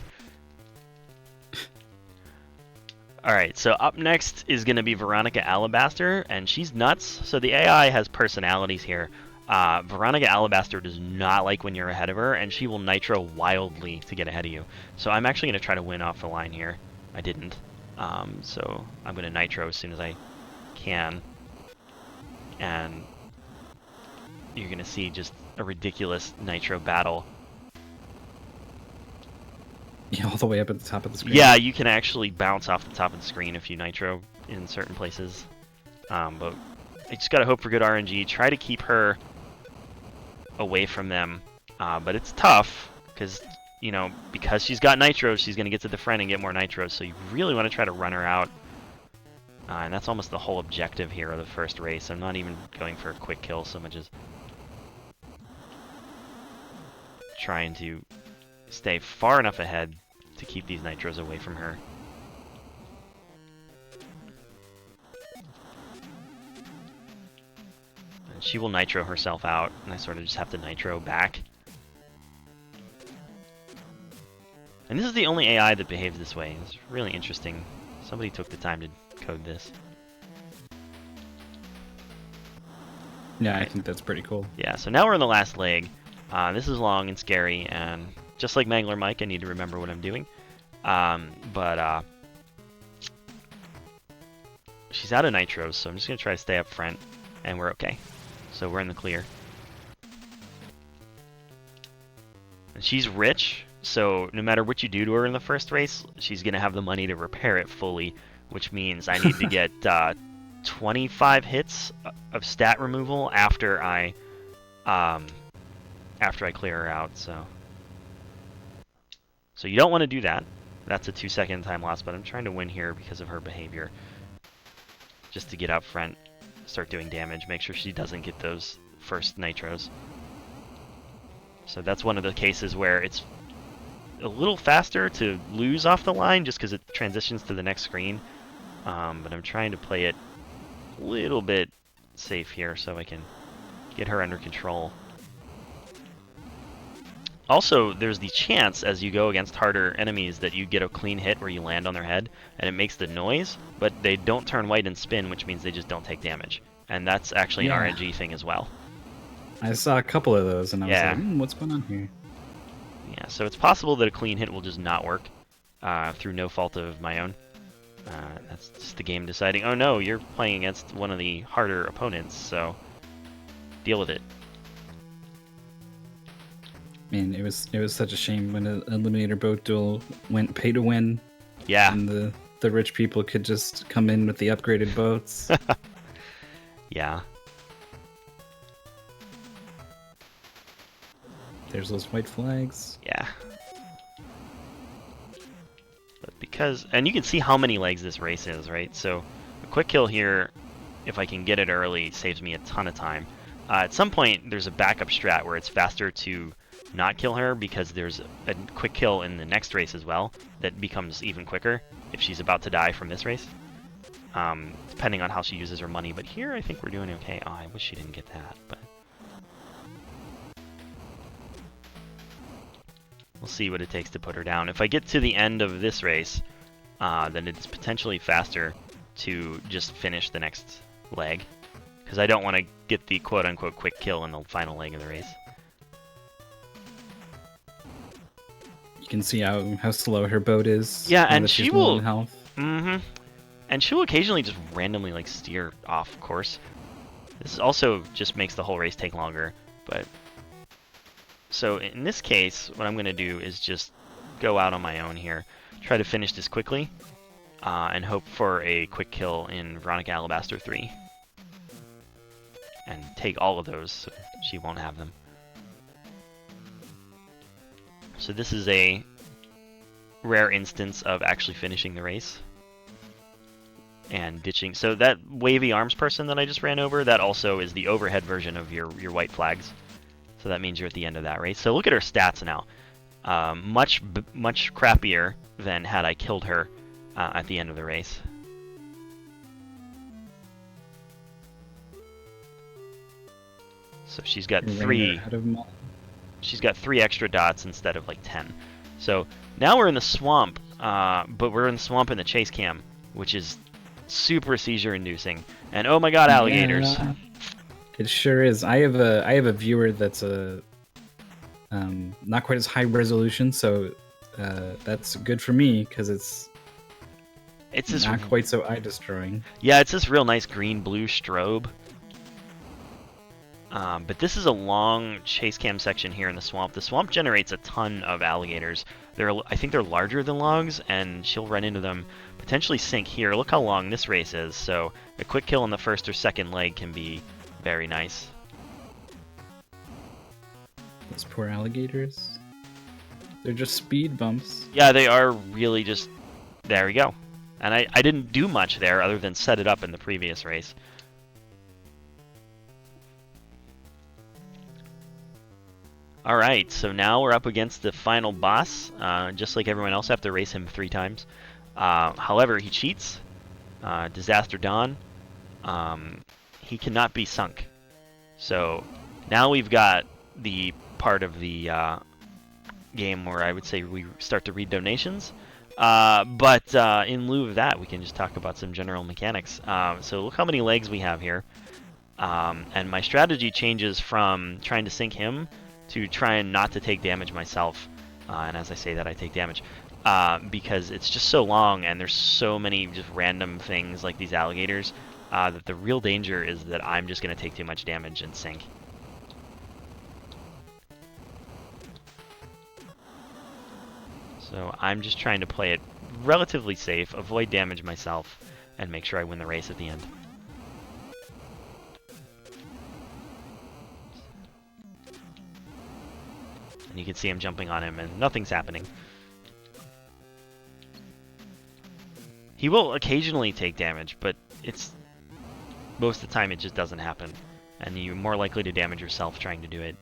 Alright, so up next is going to be Veronica Alabaster, and she's nuts. So the AI has personalities here. Veronica Alabaster does not like when you're ahead of her, and she will nitro wildly to get ahead of you. So I'm actually going to try to win off the line here. I didn't. So I'm going to nitro as soon as I can. And you're going to see just a ridiculous nitro battle. Yeah, all the way up at the top of the screen. Yeah, you can actually bounce off the top of the screen if you nitro in certain places. But I just gotta hope for good RNG. Try to keep her away from them. But it's tough, because, you know, because she's got nitros, she's gonna get to the front and get more nitros, so you really want to try to run her out. And that's almost the whole objective here of the first race. I'm not even going for a quick kill so much as trying to stay far enough ahead to keep these nitros away from her. And she will nitro herself out, and I sort of just have to nitro back. And this is the only AI that behaves this way. It's really interesting. Somebody took the time to code this. Yeah, I think that's pretty cool. Yeah, so now we're in the last leg. This is long and scary, and just like Mangler Mike, I need to remember what I'm doing. She's out of nitros, so I'm just going to try to stay up front, and we're okay. So we're in the clear. And she's rich, so no matter what you do to her in the first race, she's going to have the money to repair it fully, which means I need to get 25 hits of stat removal after I clear her out. So you don't want to do that. That's a 2-second time loss, but I'm trying to win here because of her behavior. Just to get out front, start doing damage, make sure she doesn't get those first nitros. So that's one of the cases where it's a little faster to lose off the line just because it transitions to the next screen. But I'm trying to play it a little bit safe here so I can get her under control. Also, there's the chance as you go against harder enemies that you get a clean hit where you land on their head and it makes the noise, but they don't turn white and spin, which means they just don't take damage. And that's actually an RNG thing as well. I saw a couple of those and I was like, what's going on here? Yeah, so it's possible that a clean hit will just not work through no fault of my own. That's just the game deciding, oh no, you're playing against one of the harder opponents, so deal with it. I mean, it was such a shame when an Eliminator Boat Duel went pay to win. Yeah. And the rich people could just come in with the upgraded boats. Yeah. There's those white flags. Yeah. But because, and you can see how many legs this race is, right? So a quick kill here, if I can get it early, saves me a ton of time. At some point, there's a backup strat where it's faster to not kill her because there's a quick kill in the next race as well that becomes even quicker if she's about to die from this race, depending on how she uses her money. But here I think we're doing okay. Oh, I wish she didn't get that, but we'll see what it takes to put her down. If I get to the end of this race, then it's potentially faster to just finish the next leg, because I don't want to get the quote-unquote quick kill in the final leg of the race. You can see how slow her boat is. Yeah, and she will. Health. And she'll occasionally just randomly like steer off course. This also just makes the whole race take longer. But so in this case, what I'm going to do is just go out on my own here, try to finish this quickly, and hope for a quick kill in Veronica Alabaster 3, and take all of those so she won't have them. So this is a rare instance of actually finishing the race and ditching. So that wavy arms person that I just ran over, that also is the overhead version of your white flags. So that means you're at the end of that race. So look at her stats now. Much crappier than had I killed her at the end of the race. So she's got She's got 3 extra dots instead of like 10. So now we're in the swamp, but we're in the swamp in the chase cam. which is super seizure-inducing. And oh my god, alligators! Yeah, it sure is. I have a viewer that's not quite as high resolution, so that's good for me because it's It's not quite so eye destroying. Yeah, it's this real nice green-blue strobe. But this is a long chase cam section here in the swamp. The swamp generates a ton of alligators. I think they're larger than logs, and she'll run into them, potentially sink here. Look how long this race is, so a quick kill on the first or second leg can be very nice. Those poor alligators. They're just speed bumps. Yeah, they are really just... There we go. And I didn't do much there other than set it up in the previous race. Alright, so now we're up against the final boss. Just like everyone else, I have to race him 3 times. However, he cheats. Disaster Dawn. He cannot be sunk. So now we've got the part of the game where I would say we start to read donations. But in lieu of that, we can just talk about some general mechanics. So look how many legs we have here. And my strategy changes from trying to sink him to trying not to take damage myself. And as I say that, I take damage. Because it's just so long and there's so many just random things like these alligators that the real danger is that I'm just going to take too much damage and sink. So I'm just trying to play it relatively safe, avoid damage myself, and make sure I win the race at the end. And you can see him jumping on him and nothing's happening. He will occasionally take damage, but most of the time it just doesn't happen. And you're more likely to damage yourself trying to do it.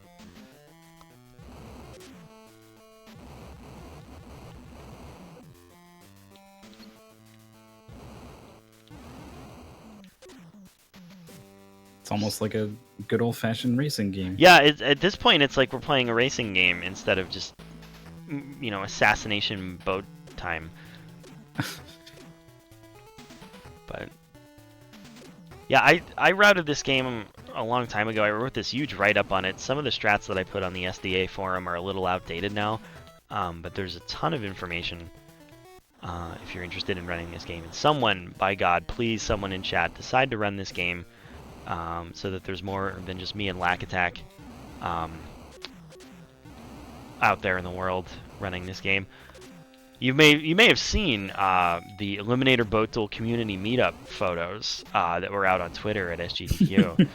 It's almost like a good old-fashioned racing game. Yeah, at this point it's like we're playing a racing game instead of just, you know, assassination boat time. But yeah, I routed this game a long time ago. I wrote this huge write-up on it. Some of the strats that I put on the SDA forum are a little outdated now, but there's a ton of information if you're interested in running this game. And someone, by God, please, someone in chat, decide to run this game so that there's more than just me and Lack Attack out there in the world running this game. You may have seen the Eliminator Boat Duel community meetup photos that were out on Twitter at SGDQ.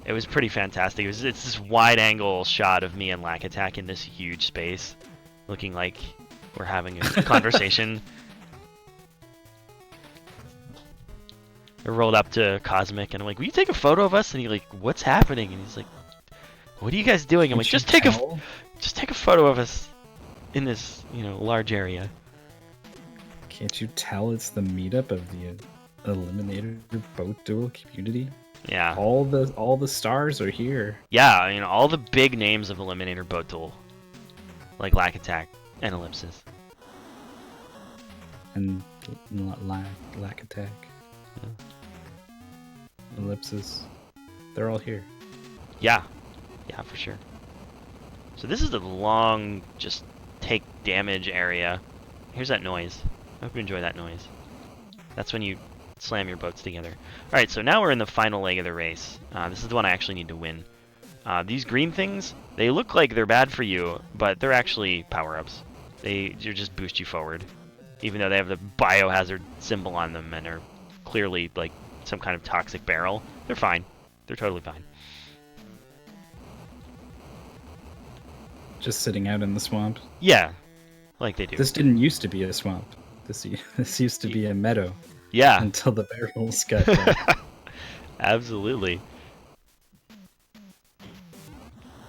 It was pretty fantastic. It's this wide-angle shot of me and Lack Attack in this huge space, looking like we're having a conversation. I rolled up to Cosmic and I'm like, "Will you take a photo of us?" And he's like, "What's happening?" And he's like, "What are you guys doing?" I'm like, "Just take a photo of us in this, you know, large area." Can't you tell it's the meetup of the Eliminator Boat Duel community? Yeah. All the stars are here. Yeah, you know, all the big names of Eliminator Boat Duel, like Lack Attack and Ellipsis. And Lack Attack. Yeah. Ellipsis. They're all here. Yeah. Yeah, for sure. So this is the long, just take damage area. Here's that noise. I hope you enjoy that noise. That's when you slam your boats together. Alright, so now we're in the final leg of the race. This is the one I actually need to win. These green things, they look like they're bad for you, but they're actually power-ups. They just boost you forward. Even though they have the biohazard symbol on them and are clearly like some kind of toxic barrel, they're fine. They're totally fine. Just sitting out in the swamp. Yeah, like they do. This didn't used to be a swamp. This used to be a meadow. Yeah. Until the barrels got done. Absolutely.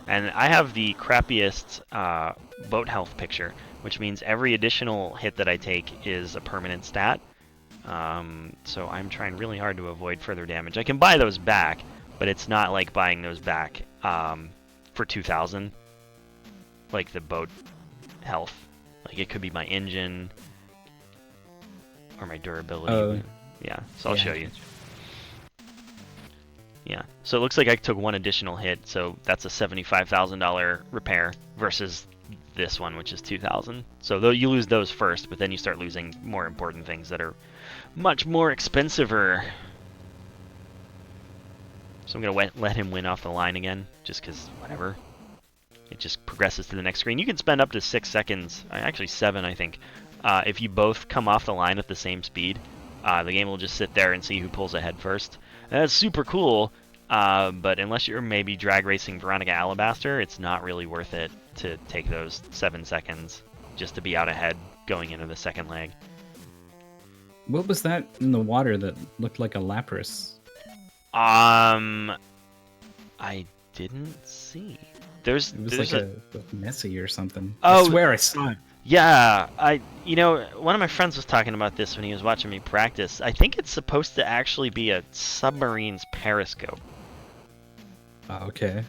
And I have the crappiest boat health picture, which means every additional hit that I take is a permanent stat. So I'm trying really hard to avoid further damage. I can buy those back, but it's not like buying those back for 2,000, like the boat health. Like it could be my engine, or my durability. Oh. Yeah, so I'll Yeah, show I you. get Yeah, so it looks like I took one additional hit, so that's a $75,000 repair versus this one, which is 2,000. So though you lose those first, but then you start losing more important things that are much more expensiver. So I'm gonna let him win off the line again, just because whatever. It just progresses to the next screen. You can spend up to 6 seconds, actually 7, I think, if you both come off the line at the same speed. The game will just sit there and see who pulls ahead first. And that's super cool, but unless you're maybe drag racing Veronica Alabaster, it's not really worth it to take those 7 seconds just to be out ahead going into the second leg. What was that in the water that looked like a lapras? I didn't see. There's It was like a Nessie or something. Oh, I swear I saw it. Yeah, one of my friends was talking about this when he was watching me practice. I think it's supposed to actually be a submarine's periscope. Oh, okay.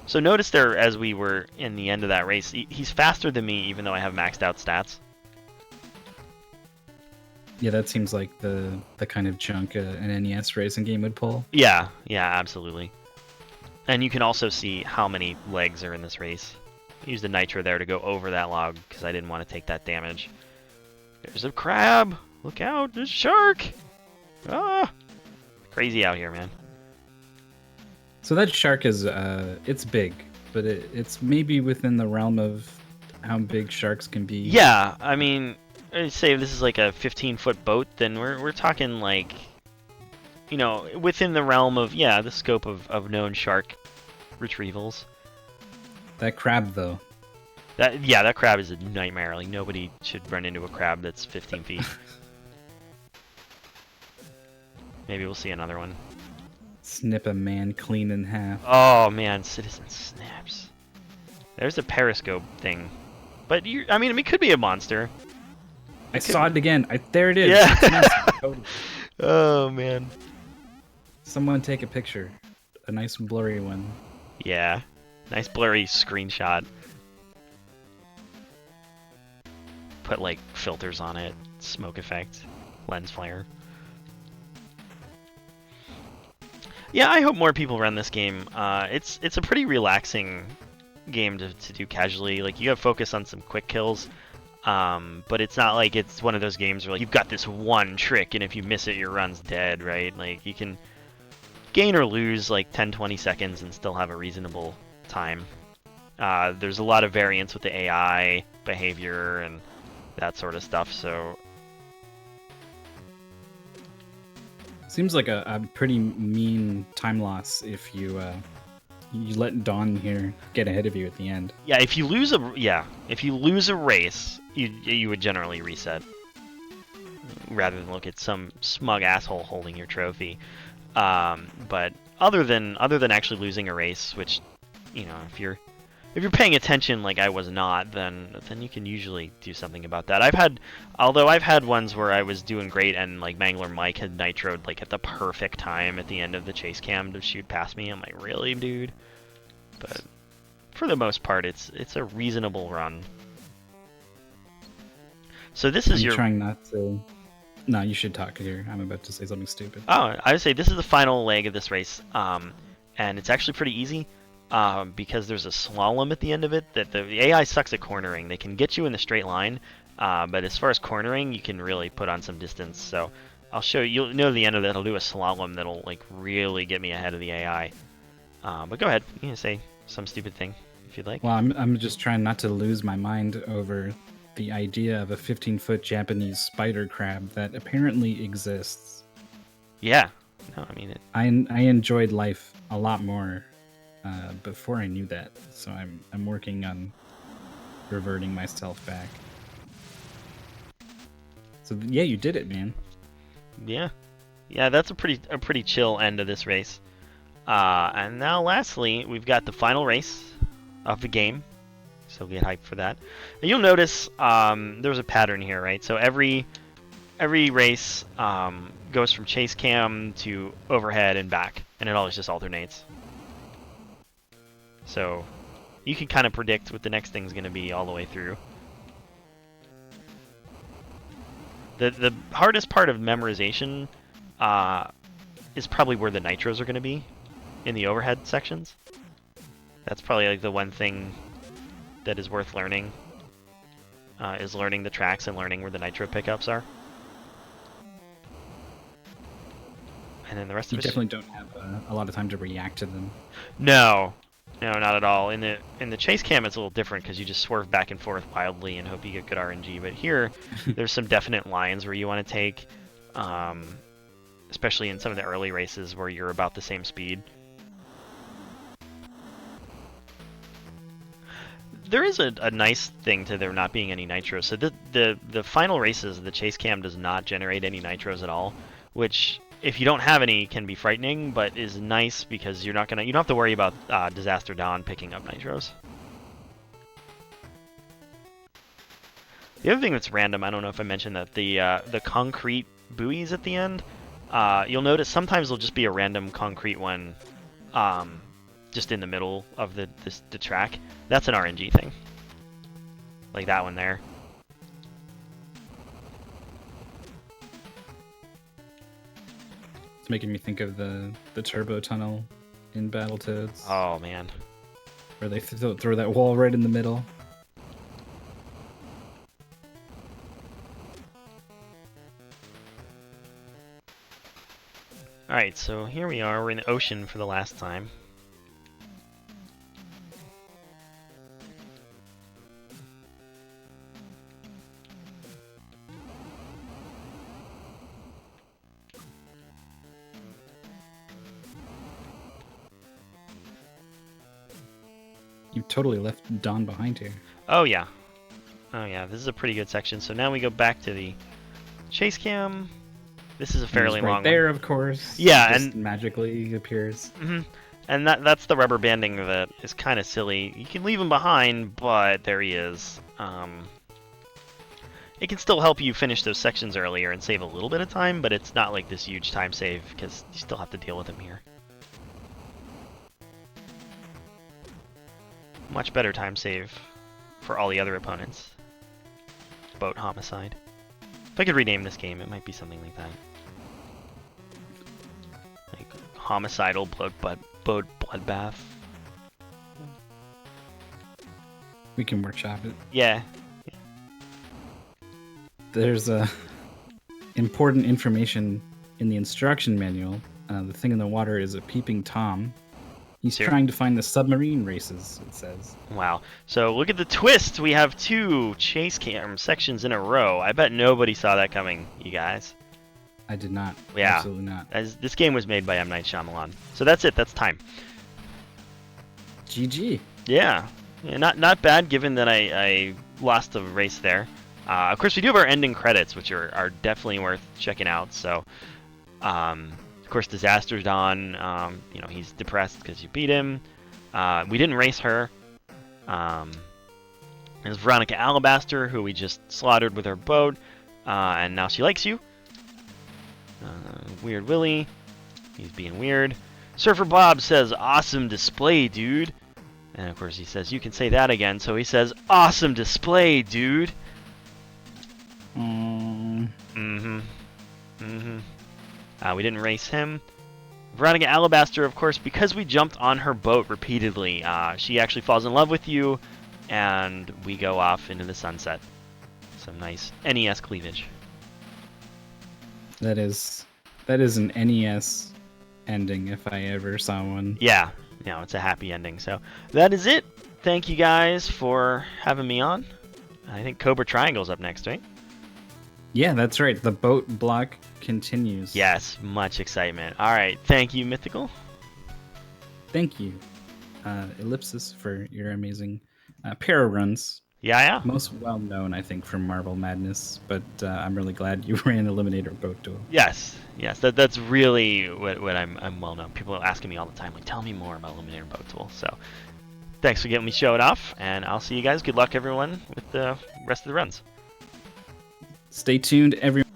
So notice there, as we were in the end of that race, he's faster than me, even though I have maxed out stats. Yeah, that seems like the kind of junk an NES racing game would pull. Yeah, absolutely. And you can also see how many legs are in this race. I used the nitro there to go over that log because I didn't want to take that damage. There's a crab! Look out! There's a shark! Ah! Crazy out here, man. So that shark is, it's big, but it's maybe within the realm of how big sharks can be. Yeah, I mean, I'd say if this is like a 15-foot boat, then we're talking like, within the realm of, the scope of known shark retrievals. That crab, though. That crab is a nightmare. Like, nobody should run into a crab that's 15 feet. Maybe we'll see another one. Snip a man clean in half. Oh, man, Citizen Snaps. There's a periscope thing. But, it could be a monster. I saw it again. There it is. Yeah. It's Nessie, totally. Oh, man. Someone take a picture. A nice blurry one. Yeah. Nice blurry screenshot. Put, like, filters on it. Smoke effect. Lens flare. Yeah, I hope more people run this game. It's a pretty relaxing game to do casually. Like, you have focus on some quick kills, but it's not like it's one of those games where like, you've got this one trick, and if you miss it, your run's dead, right? Like, you can gain or lose like 10-20 seconds and still have a reasonable time. There's a lot of variance with the AI behavior and that sort of stuff, so... Seems like a pretty mean time loss if you let Dawn here get ahead of you at the end. Yeah, if you lose a race, you would generally reset, rather than look at some smug asshole holding your trophy. But other than actually losing a race, which, if you're paying attention like I was not, then you can usually do something about that. I've had ones where I was doing great and like Mangler Mike had nitroed like at the perfect time at the end of the chase cam to shoot past me. I'm like, really, dude? But for the most part, it's a reasonable run. So this is I'm your... trying not to... No, you should talk here. I'm about to say something stupid. Oh, I would say this is the final leg of this race, and it's actually pretty easy. Because there's a slalom at the end of it that the AI sucks at cornering. They can get you in the straight line, but as far as cornering, you can really put on some distance. So I'll show you. You'll know at the end of it, I'll do a slalom that'll like really get me ahead of the AI. But go ahead, you can say some stupid thing if you'd like. Well, I'm just trying not to lose my mind over the idea of a 15-foot Japanese spider crab that apparently exists. Yeah. No, I mean it. I enjoyed life a lot more before I knew that, so I'm working on reverting myself back. So yeah, you did it, man. Yeah, that's a pretty chill end of this race. And now, lastly, we've got the final race of the game, so get hyped for that. And you'll notice there's a pattern here, right? So every race goes from chase cam to overhead and back, and it always just alternates. So you can kind of predict what the next thing's going to be all the way through. The hardest part of memorization is probably where the nitros are going to be in the overhead sections. That's probably like the one thing that is worth learning, is learning the tracks and learning where the nitro pickups are. And then the rest You of it. definitely don't have a lot of time to react to them. No, not at all. In the chase cam, it's a little different because you just swerve back and forth wildly and hope you get good RNG. But here, there's some definite lines where you want to take, especially in some of the early races where you're about the same speed. There is a nice thing to there not being any nitros. So the final races, the chase cam does not generate any nitros at all, which, if you don't have any, can be frightening, but is nice because you don't have to worry about Disaster Dawn picking up nitros. The other thing that's random, I don't know if I mentioned that, the concrete buoys at the end, you'll notice sometimes there'll just be a random concrete one just in the middle of the track. That's an RNG thing. Like that one there. Making me think of the turbo tunnel in Battletoads. Oh man, where they throw that wall right in the middle. Alright, so here we are, we're in the ocean for the last time. You totally left Dawn behind here. Oh yeah. Oh yeah, this is a pretty good section. So now we go back to the chase cam. This is a fairly long right there, of course. Yeah, just and magically appears. And that's the rubber banding that is kind of silly. You can leave him behind, but there he is. It can still help you finish those sections earlier and save a little bit of time, but it's not like this huge time save because you still have to deal with him here. Much better time save for all the other opponents. Boat homicide. If I could rename this game, it might be something like that. Like homicidal boat bloodbath. We can workshop it. Yeah. There's important information in the instruction manual. The thing in the water is a peeping Tom. He's trying to find the submarine races, it says. Wow. So look at the twist. We have 2 chase cam sections in a row. I bet nobody saw that coming, you guys. I did not. Yeah. Absolutely not. This game was made by M. Night Shyamalan. So that's it. That's time. GG. Yeah. Not bad, given that I lost the race there. Of course, we do have our ending credits, which are definitely worth checking out. So, of course, Disaster Dawn, he's depressed because you beat him. We didn't race her. There's Veronica Alabaster, who we just slaughtered with her boat, and now she likes you. Weird Willie, he's being weird. Surfer Bob says, "Awesome display, dude." And of course he says, "You can say that again." So he says, "Awesome display, dude." We didn't race him. Veronica Alabaster, of course, because we jumped on her boat repeatedly, she actually falls in love with you, and we go off into the sunset. Some nice NES cleavage. That is an NES ending if I ever saw one. Yeah, it's a happy ending. So that is it. Thank you guys for having me on. I think Cobra Triangle's up next, right? Yeah, that's right. The boat block continues. Yes, much excitement. All right, thank you, Mythical. Thank you, Ellipsis, for your amazing para runs. Yeah. Most well known, I think, from Marble Madness, but I'm really glad you ran Eliminator Boat Duel. Yes. That's really what I'm well known. People are asking me all the time, like, tell me more about Eliminator Boat Duel. So, thanks for getting me showed off, and I'll see you guys. Good luck, everyone, with the rest of the runs. Stay tuned, everyone.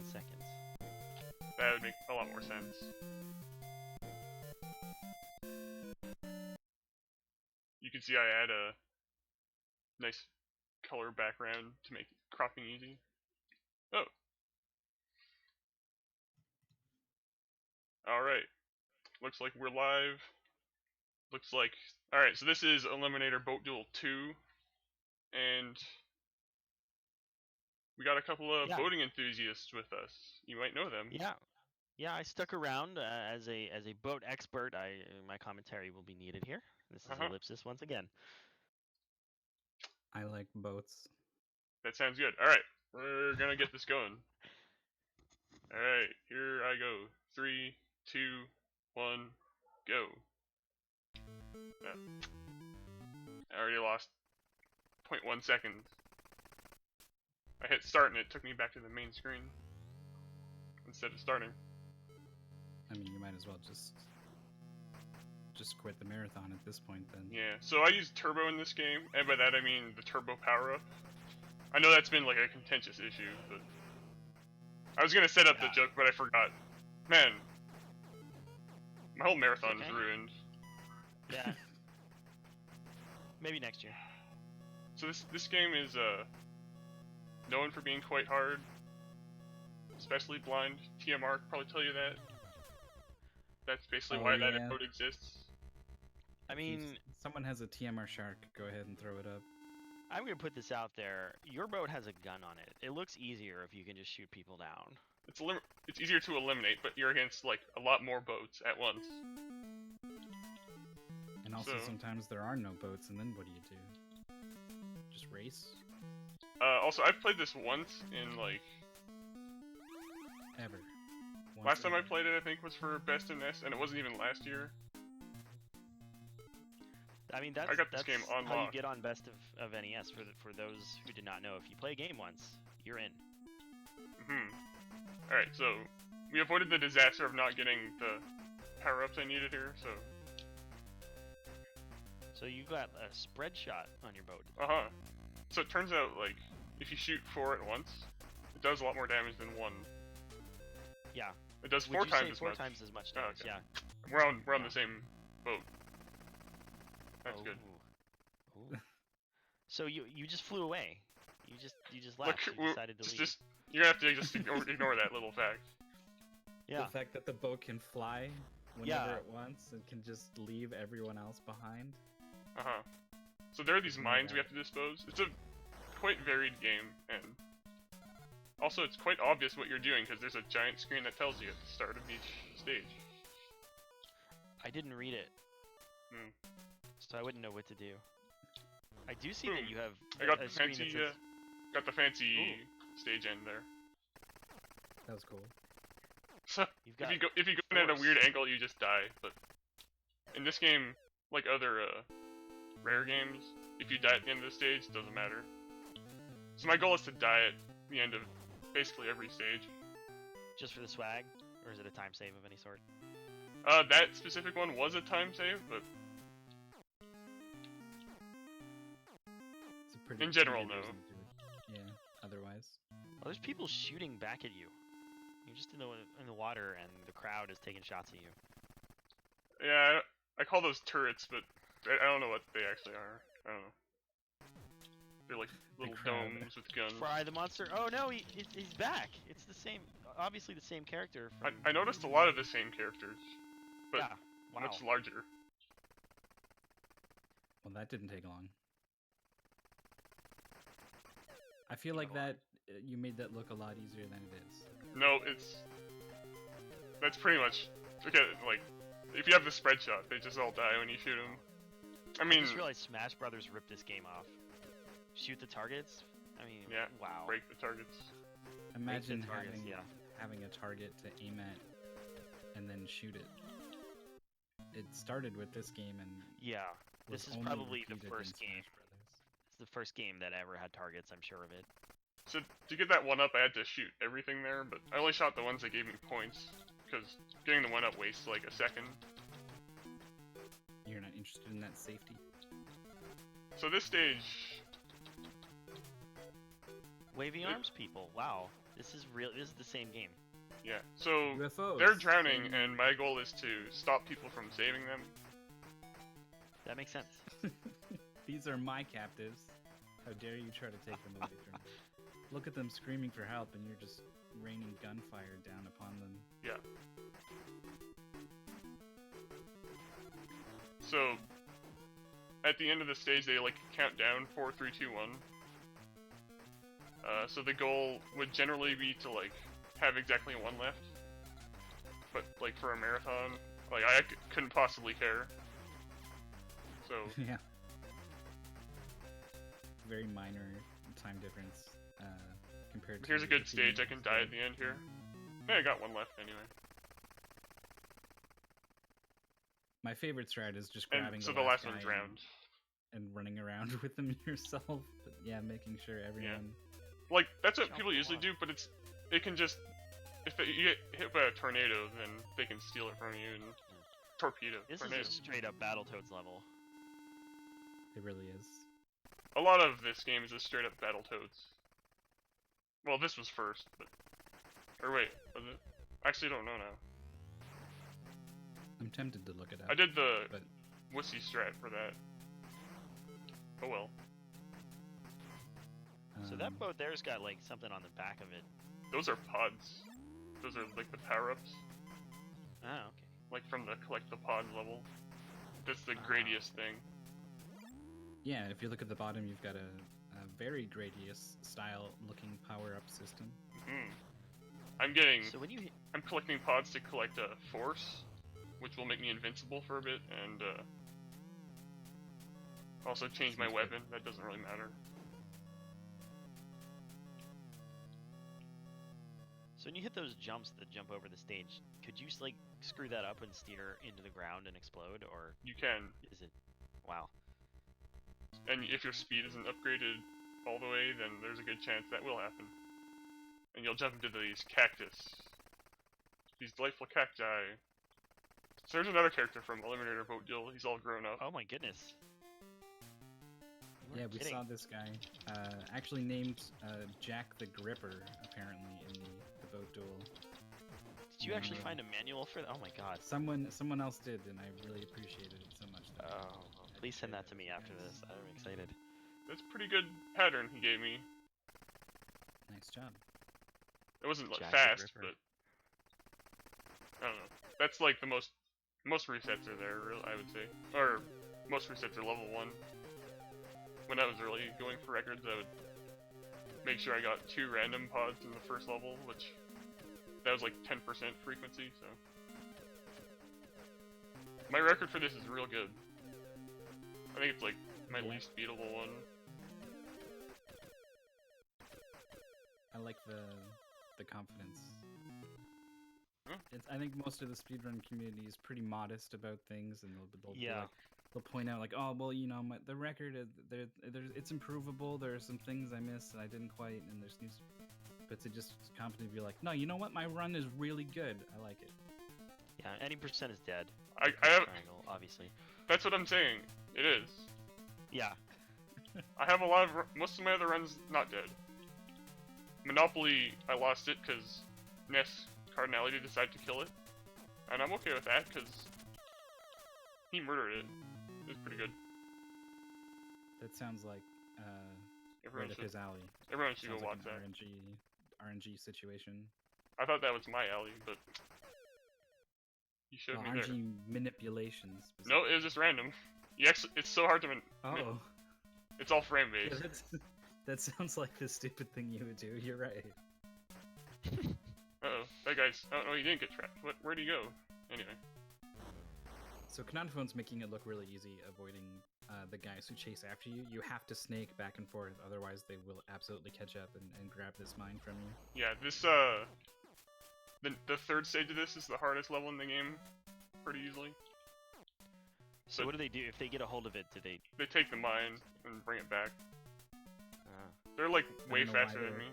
10 seconds. That would make a lot more sense. You can see I add a nice color background to make cropping easy. Oh. Alright. Looks like we're live. Looks like... Alright, so this is Eliminator Boat Duel 2. And... we got a couple of boating enthusiasts with us. You might know them. Yeah, I stuck around as a boat expert. My commentary will be needed here. This is Ellipsis once again. I like boats. That sounds good. Alright, we're gonna get this going. Alright, here I go. 3, 2, 1, go. I already lost 0.1 seconds. I hit start and it took me back to the main screen instead of starting. I mean, you might as well just quit the marathon at this point then. Yeah, so I use turbo in this game, and by that I mean the turbo power-up. I know that's been like a contentious issue, but I was gonna set up the joke, but I forgot. Man, my whole marathon is ruined. Yeah. Maybe next year. So this game is known for being quite hard, especially blind. TMR could probably tell you that. That's basically why that code exists. I mean, if someone has a TMR shark, go ahead and throw it up. I'm gonna put this out there. Your boat has a gun on it. It looks easier if you can just shoot people down. It's easier to eliminate, but you're against like a lot more boats at once. And also sometimes there are no boats, and then what do you do? Just race? Also, I've played this once in like... Ever. Last time I played it, I think, was for Best in NES, and it wasn't even last year. I mean, that's game on how you lock. get on Best of NES. For those who did not know, if you play a game once, you're in. Alright, so we avoided the disaster of not getting the power-ups I needed here, so... So you got a spread shot on your boat. So it turns out, like, if you shoot 4 at once, it does a lot more damage than 1. Yeah. It does Would 4 you times say as 4 much. times as much damage, okay. Yeah. We're on the same boat. That's good. Ooh. So you just flew away. You just left. You decided to leave. You're gonna have to just ignore that little fact. Yeah. The fact that the boat can fly whenever it wants and can just leave everyone else behind. So there are these mines we have to dispose. It's a quite varied game, and also it's quite obvious what you're doing because there's a giant screen that tells you at the start of each stage. I didn't read it, so I wouldn't know what to do. I do see that you have I got a the screen fancy, that says... got the fancy stage end there. That was cool. So if you go in at a weird angle, you just die. But in this game, like other rare games, if you die at the end of the stage, it doesn't matter. So my goal is to die at the end of basically every stage. Just for the swag, or is it a time save of any sort? That specific one was a time save, but It's a pretty in general, no. reason to do it. Yeah. Otherwise. Well, there's people shooting back at you. You're just in the water, and the crowd is taking shots at you. Yeah, I call those turrets, but I don't know what they actually are. I don't know. They're like little domes with guns. Fry the monster. Oh no, he's back. It's the same, obviously the same character. I noticed a lot of the same characters, but yeah. much larger. Well, that didn't take long. I feel like that you made that look a lot easier than it is. No, that's pretty much okay. Like, if you have the spread shot, they just all die when you shoot them. I mean, I just realized Smash Brothers ripped this game off. Shoot the targets. I mean, yeah, wow. Break the targets. Imagine targets, having a target to aim at and then shoot it. It started with this game, and this is only probably the repeated first in game. Smash Brothers. It's the first game that ever had targets. I'm sure of it. So to get that one up, I had to shoot everything there, but I only shot the ones that gave me points, because getting the one up wastes like a second. You're not interested in that safety? So this stage... Wavy arms people, wow. This is real. This is the same game. Yeah. So UFOs. they're drowning, and my goal is to stop people from saving them. That makes sense. These are my captives. How dare you try to take them away from me? Look at them screaming for help, and you're just raining gunfire down upon them. Yeah. So at the end of the stage, they like count down 4, 3, 2, 1. So the goal would generally be to like have exactly 1 left. But like for a marathon, like I couldn't possibly care. So Yeah. Very minor time difference compared to. here's a good the stage. I team. can die at the end here. Yeah, I got 1 left anyway. My favorite strat is just And grabbing so the the last guy one's round. and running around with them yourself. But yeah, making sure everyone. Like that's what Jump people usually off. do, but it can just if you get hit by a tornado, then they can steal it from you and torpedo. This tornado. is a straight up Battletoads level. It really is. A lot of this game is just straight up Battletoads. Well, this was first, but or wait, was it? Actually, I don't know now. I'm tempted to look it up. I did the but wussy strat for that. Oh well. So that boat there's got like something on the back of it. Those are pods. Those are like the power-ups, Oh, okay. like from the collect the pods level. That's the Ah. Gradius thing. Yeah, if you look at the bottom, you've got a very Gradius style looking power up system. So when you hit, I'm collecting pods to collect a force, which will make me invincible for a bit, and also change my Seems good. weapon. That doesn't really matter. so when you hit those jumps that jump over the stage, could you like screw that up and steer into the ground and explode, or You can, is it? Wow. and if your speed isn't upgraded all the way, then there's a good chance that will happen. And you'll jump into these cactus, these delightful cacti. So there's another character from Eliminator Boat Duel. He's all grown up. Oh my goodness. You Yeah, weren't we kidding. saw this guy, actually named Jack the Gripper, apparently in the boat duel. Did you actually Yeah. find a manual for that? Oh my god. Someone else did, and I really appreciated it so much. That Oh, I please send shared that to with me you after guys. this. I'm excited. That's a pretty good pattern he gave me. Nice job. It wasn't like Jack the fast, Ripper. but I don't know. That's like the most resets are there, I would say, or most resets are level 1. When I was really going for records, I would make sure I got 2 random pods in the first level, which that was like 10% frequency. So my record for this is real good. I think it's like my Yeah. least beatable one. I like the confidence. Huh? I think most of the speedrun community is pretty modest about things, and they'll be Yeah. like, they'll point out like, oh well, you know, the record it's improvable. There are some things I missed and I didn't quite, and there's needs. But to just confidently be like, no, you know what, my run is really good. I like it. Yeah, any percent is dead. I have. Triangle, obviously. That's what I'm saying. It is. Yeah. I have a lot of most of my other runs not dead. Monopoly, I lost it because NES Cardinality decided to kill it, and I'm okay with that because he murdered it. It was pretty good. That sounds like Everyone right up should, his alley. everyone should go Sounds like watch that. an RNG situation. I thought that was my alley, but you showed Well, me there. RNG manipulations. No, it was just random. You actually, it's so hard to. Oh, It's all frame yeah, based. that sounds like the stupid thing you would do. You're right. Uh-oh, that guy's. Oh no, he didn't get trapped. Where'd he go? Anyway. So Canonphone's making it look really easy, avoiding the guys who chase after you. You have to snake back and forth, otherwise they will absolutely catch up and grab this mine from you. Yeah, this the third stage of this is the hardest level in the game, pretty easily. So what do they do if they get a hold of it? Do they? They take the mine and bring it back. Uh, They're like I way don't know why faster than they're- me.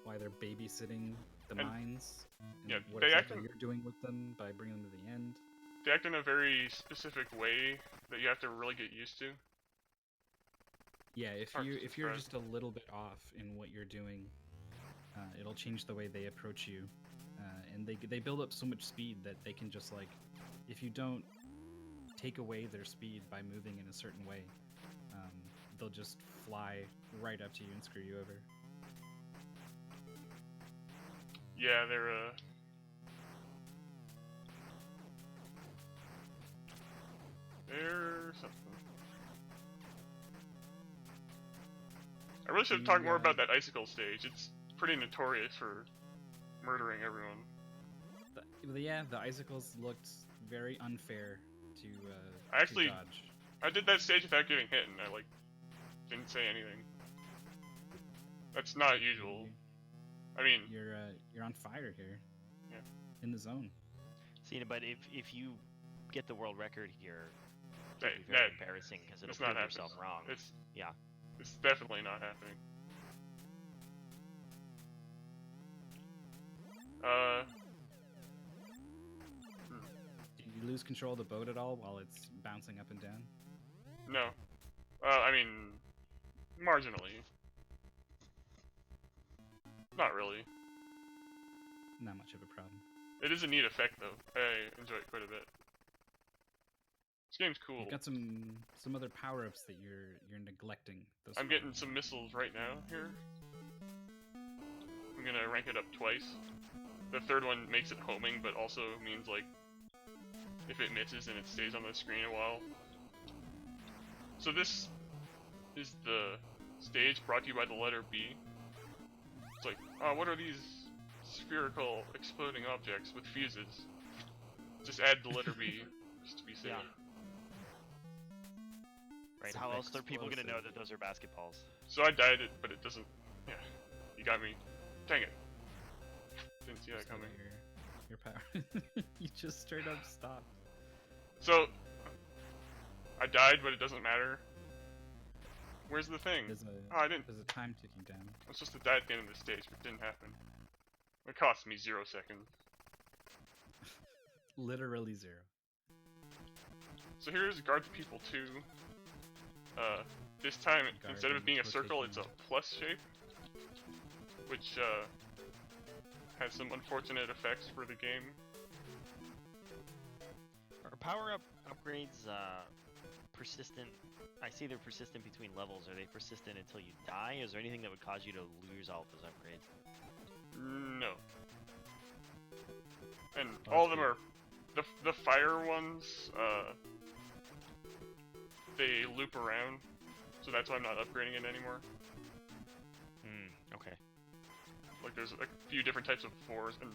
Why they're babysitting the And- mines? And yeah, what they exactly act- you're doing with them by bringing them to the end. They act in a very specific way that you have to really get used to. Yeah, if Hard to you're describe. just a little bit off in what you're doing, It'll change the way they approach you, and they build up so much speed that they can just like, if you don't take away their speed by moving in a certain way, they'll just fly right up to you and screw you over. Yeah, they're something. I really should talk more about that icicle stage. It's pretty notorious for murdering everyone. The icicles looked very unfair to Actually, to dodge. I did that stage without getting hit, and I like didn't say anything. That's not usual. I mean, you're on fire here. Yeah. In the zone. See, but if you get the world record here, Hey, it'll be very embarrassing because it'll it's not prove yourself happening. wrong. Yeah. It's definitely not happening. Did you lose control of the boat at all while it's bouncing up and down? No. I mean, marginally. Not really. Not much of a problem. It is a neat effect, though. I enjoy it quite a bit. This game's cool. You've got some other power-ups that you're neglecting. I'm getting some missiles right now here. I'm gonna rank it up twice. The third one makes it homing, but also means like if it misses and it stays on the screen a while. So this is the stage brought to you by the letter B. It's like, oh, what are these spherical exploding objects with fuses? Just add the letter B, just to be safe. Yeah. Right, how else are people gonna know that those are basketballs? So I died it, but it doesn't... Yeah, you got me. Dang it. Didn't see that coming. Your power. You just straight up stopped. So, I died, but it doesn't matter. Where's the thing? I didn't... There's a time ticking down. I was supposed to die at the end of the stage, but it didn't happen. It cost me 0 seconds. Literally 0. So here's Guard the People 2. This time, instead of it being a circle, it's a plus shape. Which, has some unfortunate effects for the game. Are power-up upgrades, persistent? I see they're persistent between levels. Are they persistent until you die? Is there anything that would cause you to lose all of those upgrades? No. And all of them are... The fire ones, they loop around. So that's why I'm not upgrading it anymore. Okay. Like, there's a few different types of fours, and...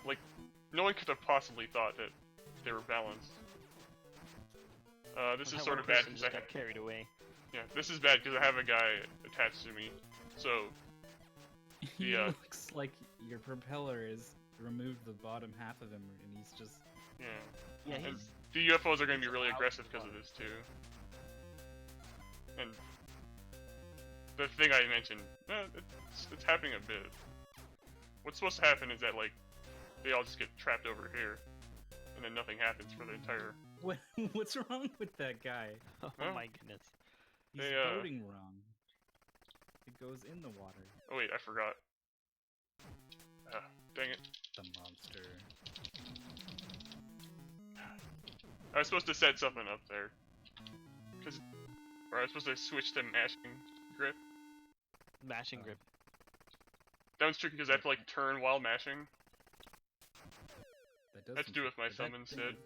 Like, no one could have possibly thought that they were balanced. This is sort of bad because I got carried away. Yeah, this is bad because I have a guy attached to me, so... He looks like your propeller is removed the bottom half of him, and he's just... Yeah. Yeah, and the UFOs are going to be really aggressive because of this, too. And... The thing I mentioned, it's happening a bit. What's supposed to happen is that, like, they all just get trapped over here, and then nothing happens for the entire... What's wrong with that guy? Oh my goodness. He's boating wrong. It goes in the water. Oh wait, I forgot. Dang it. The monster. I was supposed to set something up there. Or I was supposed to switch to mashing grip. Mashing grip. That one's tricky because I have to like turn while mashing. That I have to do it with my thumb instead.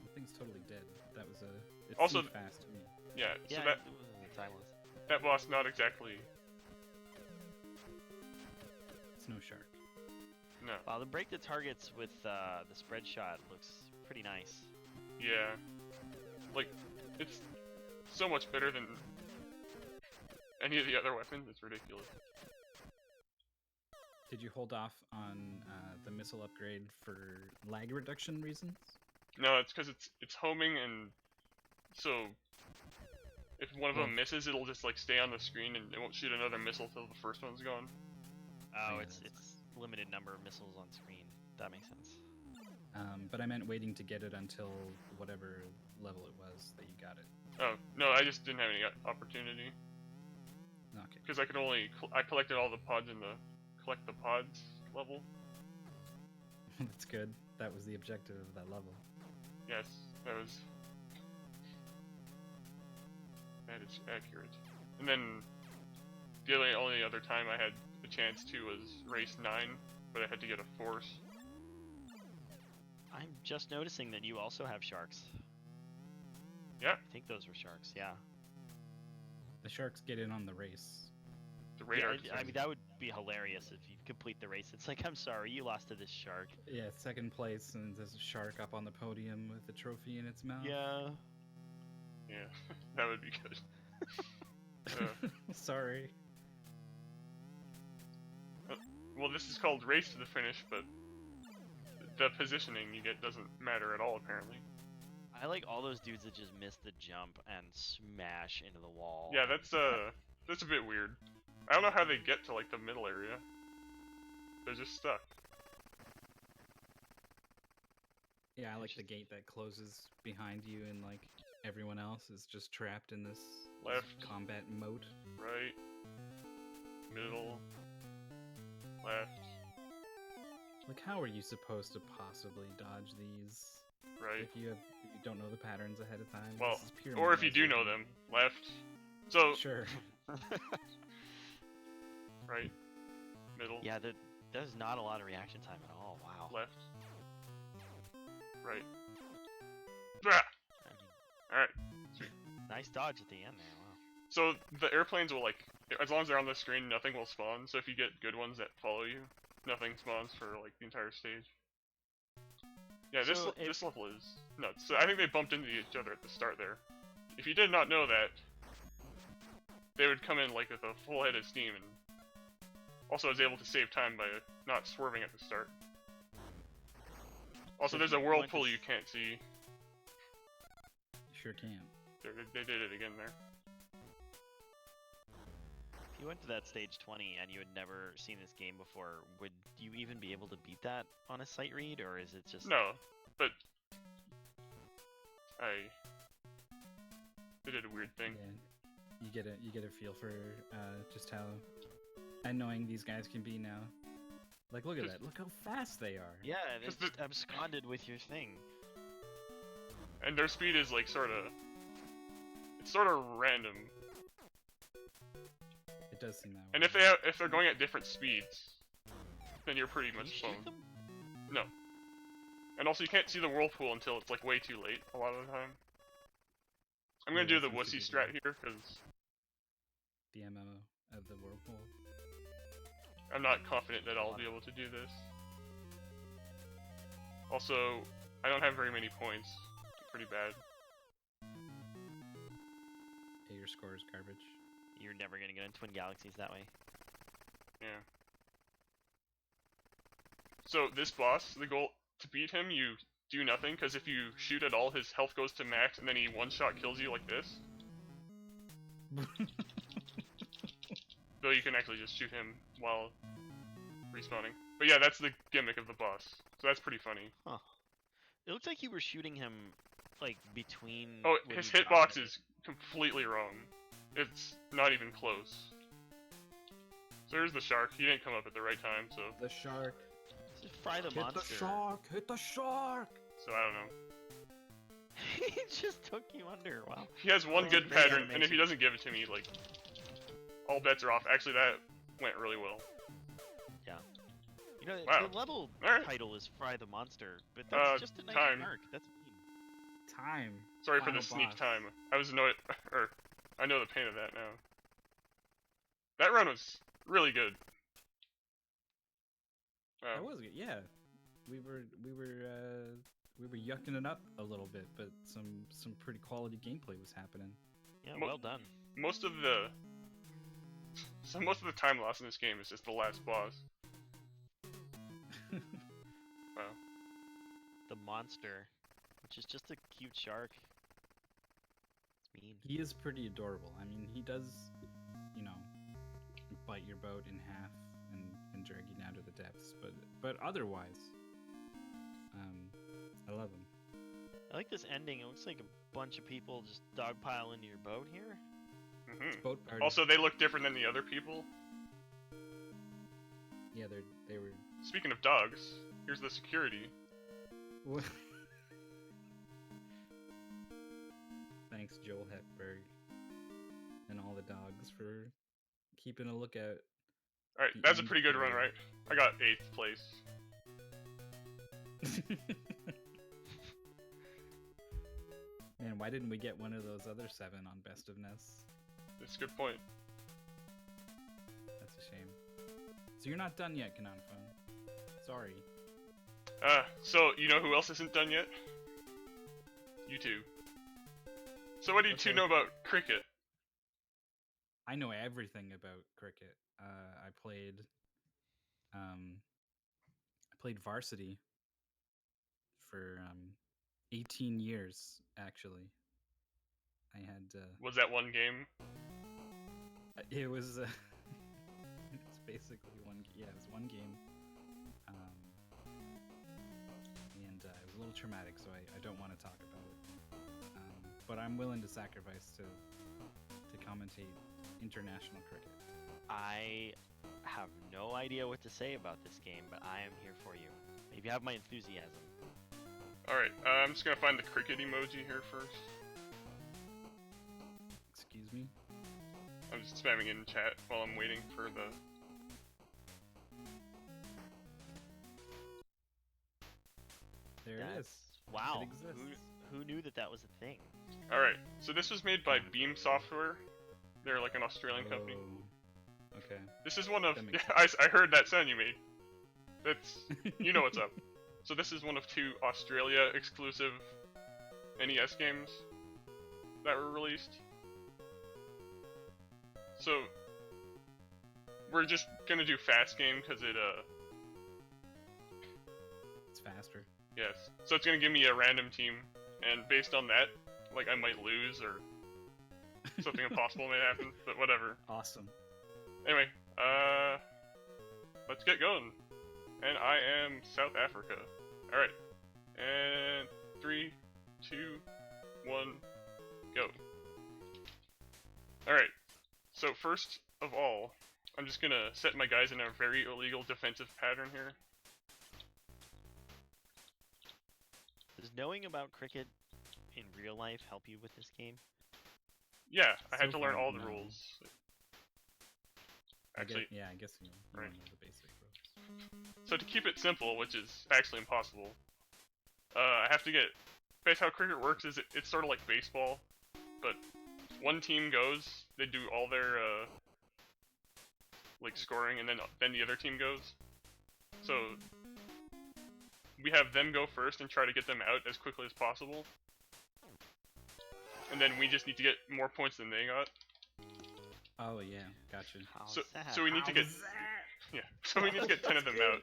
The thing's totally dead. That was a... It also, seemed fast to me. Yeah, so Yeah, that boss not exactly... It's no shark. No. Wow, the break the targets with the spread shot looks pretty nice. Yeah. Like, it's so much better than any of the other weapons, it's ridiculous. Did you hold off on the missile upgrade for lag reduction reasons? No, it's because it's homing, and so if one of them misses, it'll just like stay on the screen and it won't shoot another missile till the first one's gone. Oh, it's limited number of missiles on screen. That makes sense. But I meant waiting to get it until whatever level it was that you got it. Oh, no, I just didn't have any opportunity. Okay. Because I collected all the pods in the collect the pods level. That's good. That was the objective of that level. Yes, that is accurate. And then the only other time I had a chance to was race 9, but I had to get a force. I'm just noticing that you also have sharks. Yeah. I think those were sharks, yeah. The sharks get in on the race. The radar. Yeah, I mean, that would be hilarious if you complete the race. It's like, I'm sorry, you lost to this shark. Yeah, second place, and there's a shark up on the podium with a trophy in its mouth. Yeah. Yeah, that would be good. Sorry. Well, this is called Race to the Finish, but the positioning you get doesn't matter at all, apparently. I like all those dudes that just miss the jump and smash into the wall. Yeah, that's a bit weird. I don't know how they get to, like, the middle area. They're just stuck. Yeah, I like the gate that closes behind you, and like everyone else is just trapped in this Left. combat mode. Right. Middle. Left. Like, how are you supposed to possibly dodge these? Right. If you don't know the patterns ahead of time. Well, This is pure or if you do know memorization. them. Left. So, Sure. right. Middle. Yeah, there's not a lot of reaction time at all. Wow. Left. Right. Ah! I mean, Alright. nice dodge at the end there. Wow. So, the airplanes will, like, as long as they're on the screen, nothing will spawn. So if you get good ones that follow you, nothing spawns for, like, the entire stage. Yeah, this So this level is nuts. So I think they bumped into each other at the start there. If you did not know that, they would come in, like, with a full head of steam, and also I was able to save time by not swerving at the start. Also, So there's if a you went whirlpool to you can't see. Sure can. They did it again there. If you went to that stage 20 and you had never seen this game before, would you even be able to beat that on a sight read, or is it just... No, but they did a weird thing. Yeah, you get a feel for just how annoying these guys can be now. Like, look at that! Look how fast they are. Yeah, they're 'Cause just absconded with your thing. And their speed is, like, it's sort of random. It does seem that way. And if they're going at different speeds, then you're pretty Can you much shoot boned. them? No. And also, you can't see the whirlpool until it's, like, way too late a lot of the time. I'm gonna Yeah, do the seems to wussy be strat here, because the MO of the whirlpool. I'm not confident that I'll be able to do this. Also, I don't have very many points. Pretty bad. Yeah, your score is garbage. You're never gonna get in Twin Galaxies that way. Yeah. So, this boss, the goal to beat him, you do nothing, because if you shoot at all, his health goes to max, and then he one-shot kills you like this. Though you can actually just shoot him while respawning. But yeah, that's the gimmick of the boss. So that's pretty funny. Huh. It looks like you were shooting him, like, between... Oh, when his you hitbox dropped it. is completely wrong. It's not even close. So there's the shark. He didn't come up at the right time, so... The shark. Just fry the monster. Hit the shark! So I don't know. He just took you under, wow. He has one Well, good great pattern, and if he animation. doesn't give it to me, like... all bets are off. Actually, that went really well. You know, Wow. the level Alright. title is Fry the Monster, but that's just a nice time. mark. That's mean. Time. Sorry for Final the sneak boss. time. I was annoyed... or, I know the pain of that now. That run was really good. That was good. Yeah, we were yucking it up a little bit, but some pretty quality gameplay was happening. Yeah, Mo- well done. most of the time lost in this game is just the last boss. Wow. The monster, which is just a cute shark. It's mean. He is pretty adorable. I mean, he does, you know, bite your boat in half and drag you down to the depths, but otherwise, I love him. I like this ending. It looks like a bunch of people just dogpile into your boat here. hmm Boat party. Also, they look different than the other people. Yeah, they were. Speaking of dogs, here's the security. Thanks, Joel Hepburg, and all the dogs for keeping a lookout. Alright, The that's a end pretty good run, period. right? I got 8th place. Man, why didn't we get one of those other 7 on Best of NES? That's a good point. That's a shame. So you're not done yet, Kananfone. Sorry. So, you know who else isn't done yet? You two. So what do you two know about cricket? I know everything about cricket. I played varsity for 18 years, actually. I had Was that one game? it was it's basically it was one game. And it was a little traumatic, so I don't want to talk about it. But I'm willing to sacrifice to commentate international cricket. I have no idea what to say about this game, but I am here for you. Maybe you have my enthusiasm. Alright, I'm just gonna find the cricket emoji here first. Excuse me? I'm just spamming it in chat while I'm waiting for the... There it is. Wow. It exists. Who knew that was a thing? Alright, so this was made by Beam Software. They're like an Australian company. Oh, okay. This is one of... That makes I heard that sound you made. That's... You know what's up. So this is one of 2 Australia exclusive NES games that were released. So we're just gonna do fast game because It's faster. yes. So it's gonna give me a random team, and based on that, like I might lose or something impossible may happen, but whatever. Awesome. Anyway, let's get going. And I am South Africa. Alright. And 3, 2, 1, go. Alright. So first of all, I'm just gonna set my guys in a very illegal defensive pattern here. Does knowing about cricket in real life help you with this game? Yeah, I had So to learn far, all the no. rules. I Actually, guess you know Right. the basic rules. so to keep it simple, which is actually impossible, I have to get... Basically how cricket works is it's sort of like baseball, but one team goes, they do all their like scoring, and then the other team goes. So we have them go first and try to get them out as quickly as possible, and then we just need to get more points than they got. Oh yeah, gotcha. How's So that? so we need to get yeah. So we need to get 10 of them out.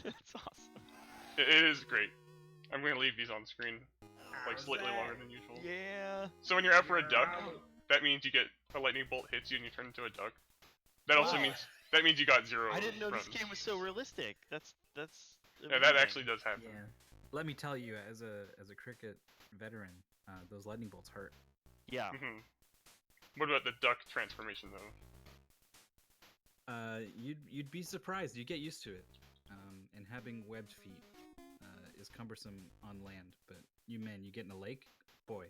That's awesome. It is great. I'm gonna leave these on screen like slightly longer than usual. Yeah. So when you're out for a duck, that means you get a lightning bolt hits you and you turn into a duck. That also means you got 0 I didn't know runs. this game was so realistic. That's Yeah, that amazing. actually does happen. Yeah. Let me tell you, as a cricket veteran, those lightning bolts hurt. Yeah. hmm What about the duck transformation though? You'd be surprised. You get used to it. And having webbed feet is cumbersome on land, but you get in a lake, boy,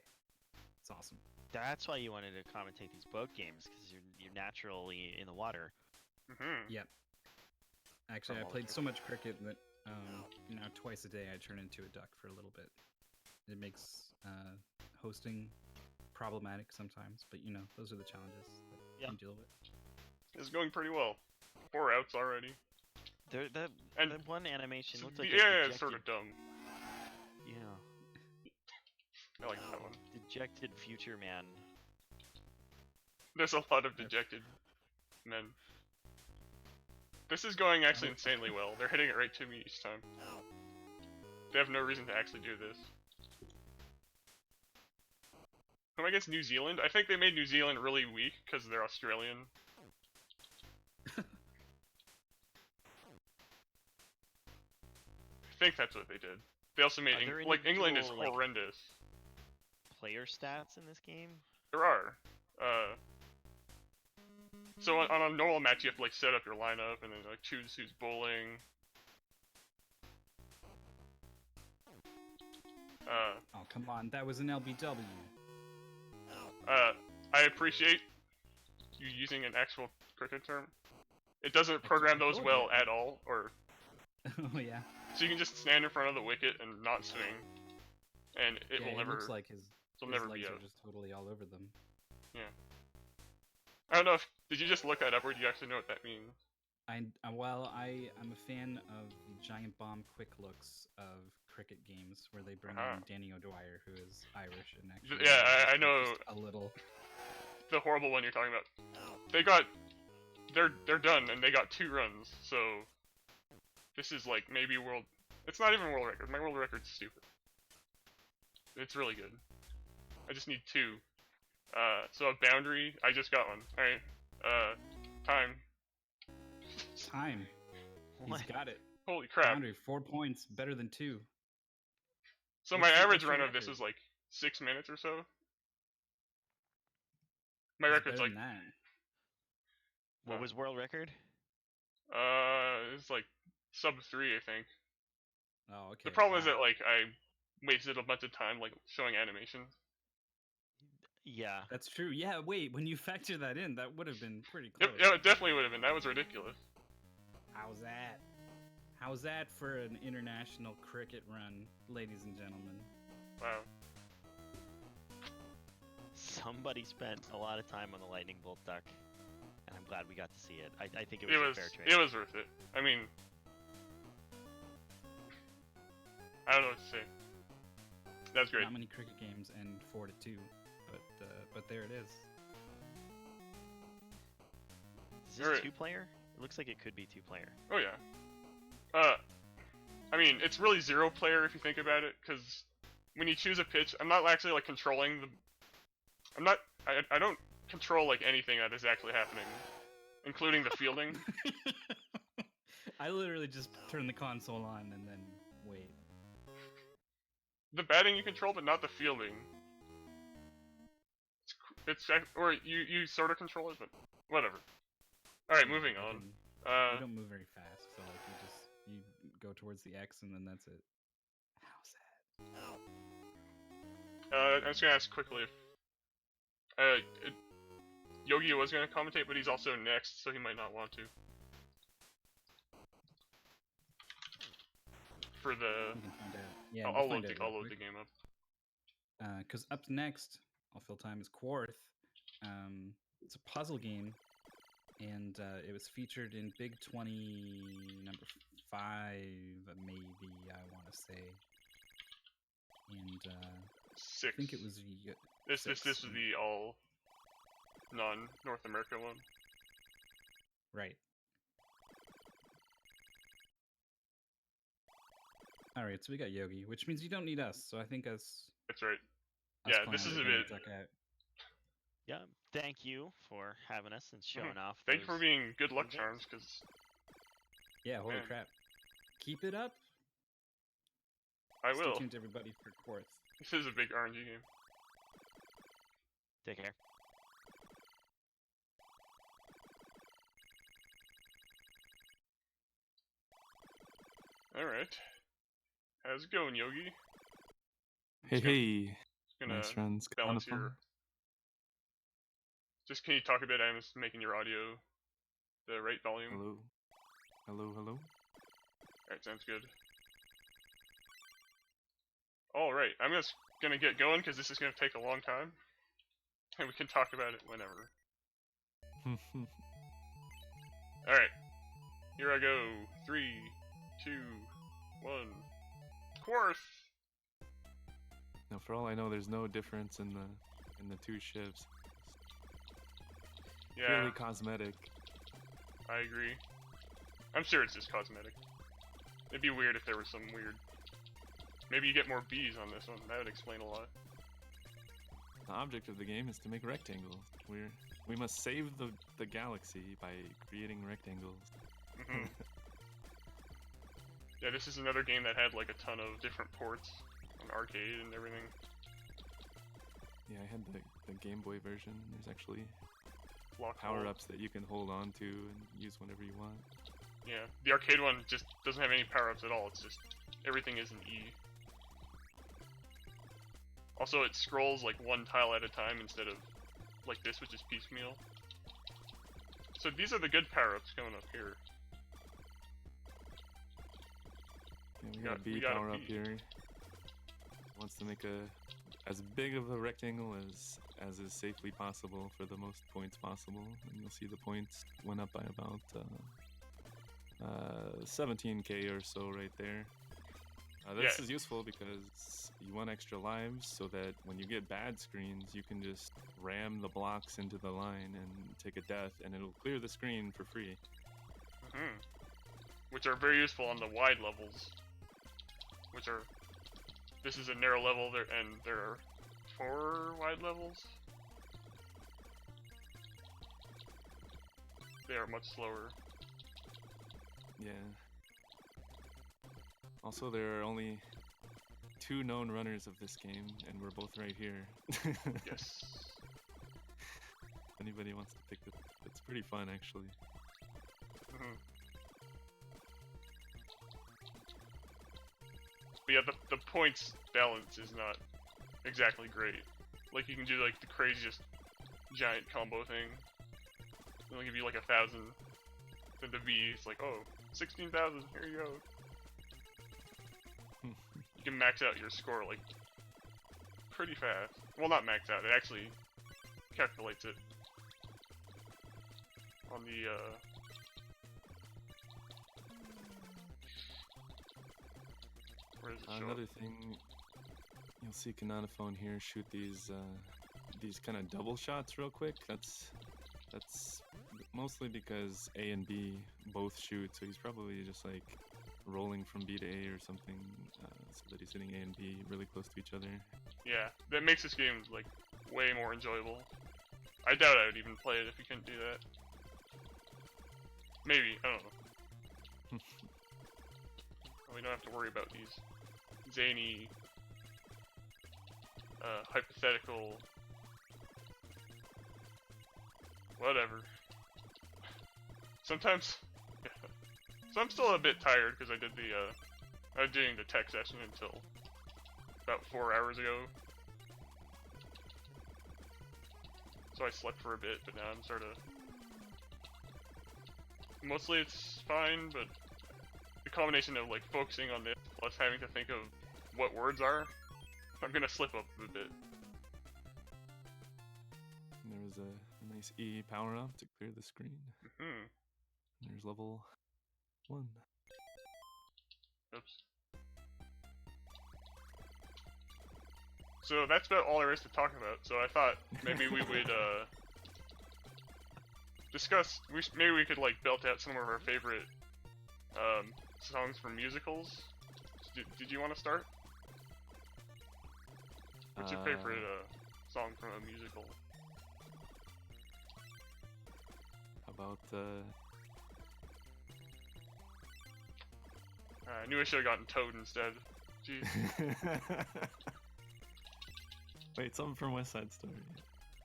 it's awesome. That's why you wanted to commentate these boat games, because you're naturally in the water. hmm Yep. Actually, I played so much cricket that now twice a day I turn into a duck for a little bit. It makes hosting problematic sometimes, but those are the challenges that you deal with. It's going pretty well. 4 outs already. That And one animation looked like yeah, it's sort of dumb. Yeah. I like that one. Dejected future man. There's a lot of dejected men. This is going actually insanely well. They're hitting it right to me each time. They have no reason to actually do this. I guess New Zealand? I think they made New Zealand really weak because they're Australian. I think that's what they did. They also made Are there England is individual, like, horrendous. Player stats in this game? There are. So on a normal match, you have to like set up your lineup and then like choose who's bowling. Oh, come on, that was an LBW. I appreciate you using an actual cricket term. It doesn't program those told well you. at all, or Oh yeah. so you can just stand in front of the wicket and not swing, and it will never. It looks like his never legs be are out. just totally all over them. Yeah. I don't know if did you just look that up, or do you actually know what that means? I'm a fan of the Giant Bomb quick looks of cricket games where they bring in Danny O'Dwyer, who is Irish and actually. Yeah, I know. Just a little. The horrible one you're talking about. They're done, and they got 2 runs. So this is like maybe world. It's not even world record. My world record's stupid. It's really good. I just need 2. So a boundary. I just got one. All right. Time. Time. What? He's got it. Holy crap. Boundary, 4 points, better than 2. So What's my average your run of this record? was like 6 minutes or so. My He's record's better like than that. What was world record? it's like sub 3, I think. Oh, okay. The problem is wow. that like I wasted a bunch of time like showing animations. Yeah. That's true. Yeah, wait, when you factor that in, that would have been pretty close. Yep, yeah, it definitely would have been. That was ridiculous. How's that? How's that for an international cricket run, ladies and gentlemen? Wow. Somebody spent a lot of time on the lightning bolt duck, and I'm glad we got to see it. I think it was a fair trade. It was worth it. I mean, I don't know what to say. That's great. Not many cricket games end 4-2, but there it is. Is this Alright. 2-player? It looks like it could be 2-player. Oh yeah. I mean, it's really 0-player if you think about it, because when you choose a pitch, I'm not actually like controlling the. I don't control like anything that is actually happening, including the fielding. I literally just turn the console on and then wait. The batting you control, but not the fielding. Or you sort of control it, but whatever. All right, moving on. You don't move very fast, so like you go towards the X and then that's it. How's that? I'm just gonna ask quickly if Yogi was gonna commentate, but he's also next, so he might not want to. For the, We can find out. Yeah, I'll we'll load find out real the quick. game up. Because up next, I'll fill time is Quarth. It's a puzzle game, and it was featured in Big 20 number 5, maybe I want to say. And 6. I think it was This 6, is the all non-North America one. right. All right, so we got Yogi, which means you don't need us. So I think us. That's right. us Yeah, this clowns is are a gonna bit. duck out. Yeah, thank you for having us and showing off. Thank you for those being good luck games. charms, because Yeah, holy Man. crap! Keep it up. I Stay will. tuned, everybody, for Quarth. This is a big RNG game. Take care. Alright. How's it going, Yogi? Hey, hey, Just gonna nice friends. balance your. Just can you talk a bit? I'm just making your audio the right volume. Hello, hello, hello. Alright, sounds good. Alright, I'm just gonna get going because this is gonna take a long time. And we can talk about it whenever. Alright. Here I go. 3, 2, 1. Quarth! Now, for all I know, there's no difference in the two ships. Yeah, Purely cosmetic. I agree. I'm sure it's just cosmetic. It'd be weird if there was some weird. Maybe you get more bees on this one. That would explain a lot. The object of the game is to make rectangles. We must save the galaxy by creating rectangles. Mhm. Yeah, this is another game that had like a ton of different ports on arcade and everything. Yeah, I had the Game Boy version. There's actually Lock power-ups that you can hold on to and use whenever you want. Yeah, the arcade one just doesn't have any power-ups at all. It's just everything is an E. Also, it scrolls like one tile at a time instead of like this, which is piecemeal. So these are the good power-ups coming up here. Yeah, we got a B power up here. Wants to make as big of a rectangle as is safely possible for the most points possible. And you'll see the points went up by about 17k or so right there. This is useful because you want extra lives so that when you get bad screens, you can just ram the blocks into the line and take a death, and it'll clear the screen for free. Which are very useful on the wide levels. This is a narrow level there, and there are 4 wide levels. They are much slower. Yeah. Also, there are only 2 known runners of this game, and we're both right here. Yes. If anybody wants to pick it, it's pretty fun actually. But yeah, the points balance is not exactly great. Like, you can do like the craziest giant combo thing. It'll give you like 1,000. Then the V, it's like, oh, 16,000, here you go. You can max out your score like pretty fast. Well, not max out, it actually calculates it on the where does it show Another up? thing, you'll see Cananophone here shoot these kind of double shots real quick. That's mostly because A and B both shoot, so he's probably just like rolling from B to A or something, so that he's hitting A and B really close to each other. Yeah, that makes this game like way more enjoyable. I doubt I would even play it if you couldn't do that. Maybe, I don't know. We don't have to worry about these zany, hypothetical, whatever. Sometimes, yeah. So I'm still a bit tired because I did I was doing the tech session until about 4 hours ago. So I slept for a bit, but now I'm sort of... Mostly it's fine, but the combination of like focusing on this plus having to think of what words are, I'm gonna slip up a bit. And there was a nice E power up to clear the screen. There's level 1. Oops. So that's about all there is to talk about. So I thought maybe we would discuss. Maybe we could like belt out some of our favorite songs from musicals. Did you want to start? What's your favorite song from a musical? How about I knew I should have gotten Toad instead. Jeez. Wait, something from West Side Story.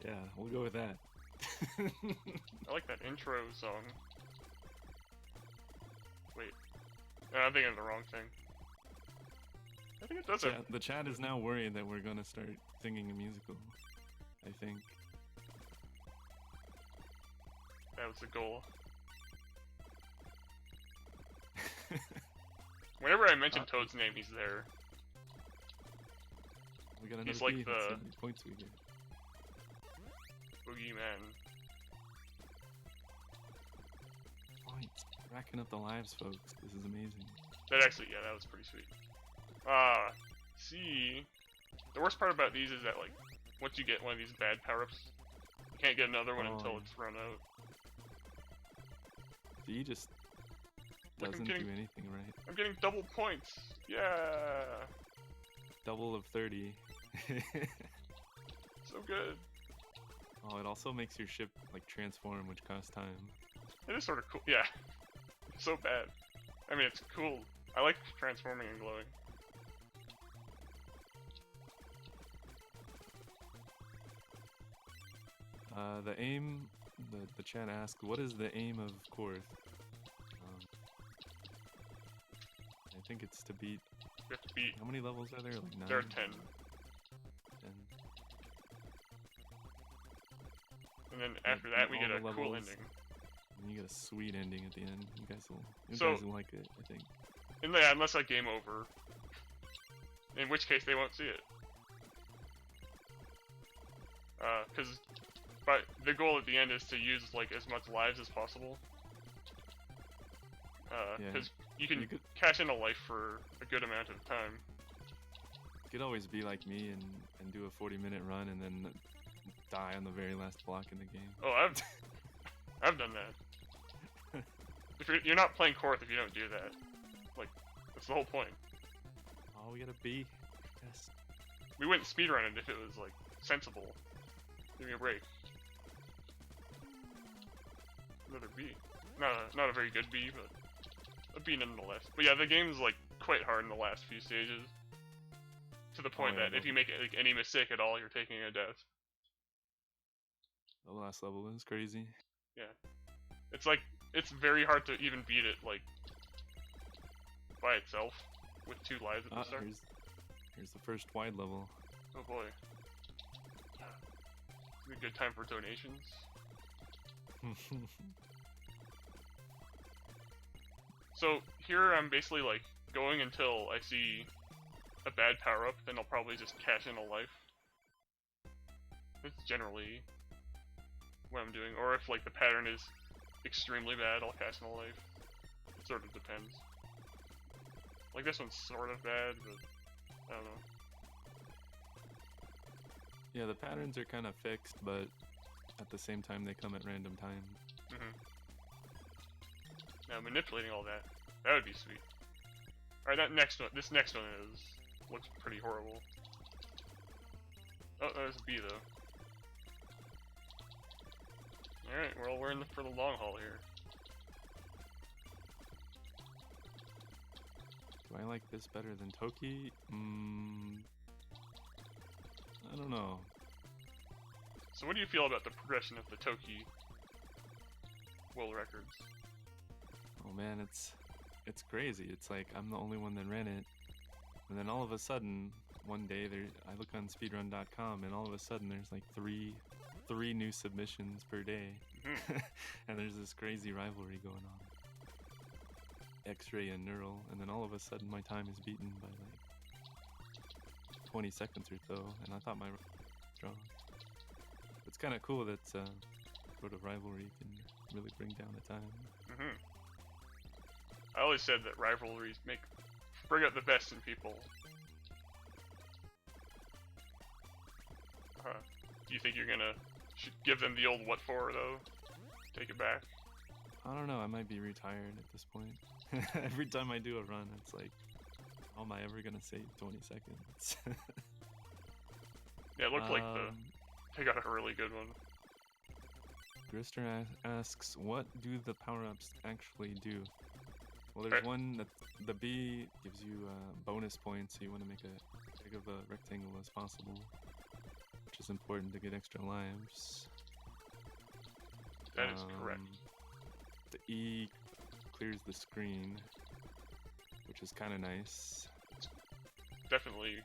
Yeah, we'll go with that. I like that intro song. Wait. No, I'm thinking of the wrong thing. I think it does it. The chat is now worried that we're gonna start singing a musical. I think. That was the goal. Whenever I mention Toad's name, he's there. We got another He's like key. the Let's see how many points we get. boogeyman. Points. Racking up the lives, folks. This is amazing. That actually, yeah, that was pretty sweet. See, the worst part about these is that like, once you get one of these bad power-ups, you can't get another one until it's run out. D just Look, doesn't do anything right. I'm getting double points. Yeah, Double of 30. so good. Oh, it also makes your ship like transform, which costs time. It is sort of cool. Yeah, so bad. I mean, it's cool. I like transforming and glowing. The aim the chat asked, what is the aim of Korth? I think it's to beat. You have to beat. How many levels are there? Like 9? There are 10. 10. And then after that, we all get the a cool levels, ending. And you get a sweet ending at the end. You guys So- will like it, I think. Unless I game over. In which case, they won't see it. But the goal at the end is to use like as much lives as possible. Yeah. Because you can You could- cash in a life for a good amount of time. You could always be like me and do a 40-minute run and then die on the very last block in the game. Oh, I've done that. If you're not playing Korth if you don't do that. Like, that's the whole point. Oh, we got a B. Yes. We wouldn't speedrun it if it was like sensible. Give me a break. Another B. Not a very good B, but a B nonetheless. But yeah, the game's like quite hard in the last few stages. To the point yeah, that if you make like any mistake at all, you're taking a death. The last level is crazy. Yeah. It's very hard to even beat it like by itself with 2 lives at the start. Here's the first wide level. Oh boy. A good time for donations. So here I'm basically like going until I see a bad power up, then I'll probably just cash in a life. That's generally what I'm doing. Or if like the pattern is extremely bad, I'll cash in a life. It sort of depends. Like this one's sort of bad, but I don't know. Yeah, the patterns are kind of fixed, but at the same time they come at random times. Now manipulating all that would be sweet. Alright, this next one looks pretty horrible. Oh, there's a B though. Alright, well we're in for the long haul here. Do I like this better than Toki? I don't know. So what do you feel about the progression of the Toki world records? Oh man, it's crazy. It's like I'm the only one that ran it, and then all of a sudden, one day I look on speedrun.com, and all of a sudden there's like three new submissions per day, and there's this crazy rivalry going on. X-Ray and Neural, and then all of a sudden my time is beaten by like 20 seconds or so, and I thought my was strong. It's kind of cool that sort of rivalry can really bring down the time. I always said that rivalries bring out the best in people. Do you think you're gonna give them the old what for though? Take it back? I don't know, I might be retired at this point. Every time I do a run, it's like, how am I ever gonna save 20 seconds? Yeah, it looked like they got a really good one. Grister asks, what do the power-ups actually do? Well, there's one that the B gives you bonus points, so you want to make a big of a rectangle as possible, which is important to get extra lives. That is correct. The E clears the screen, which is kind of nice. Definitely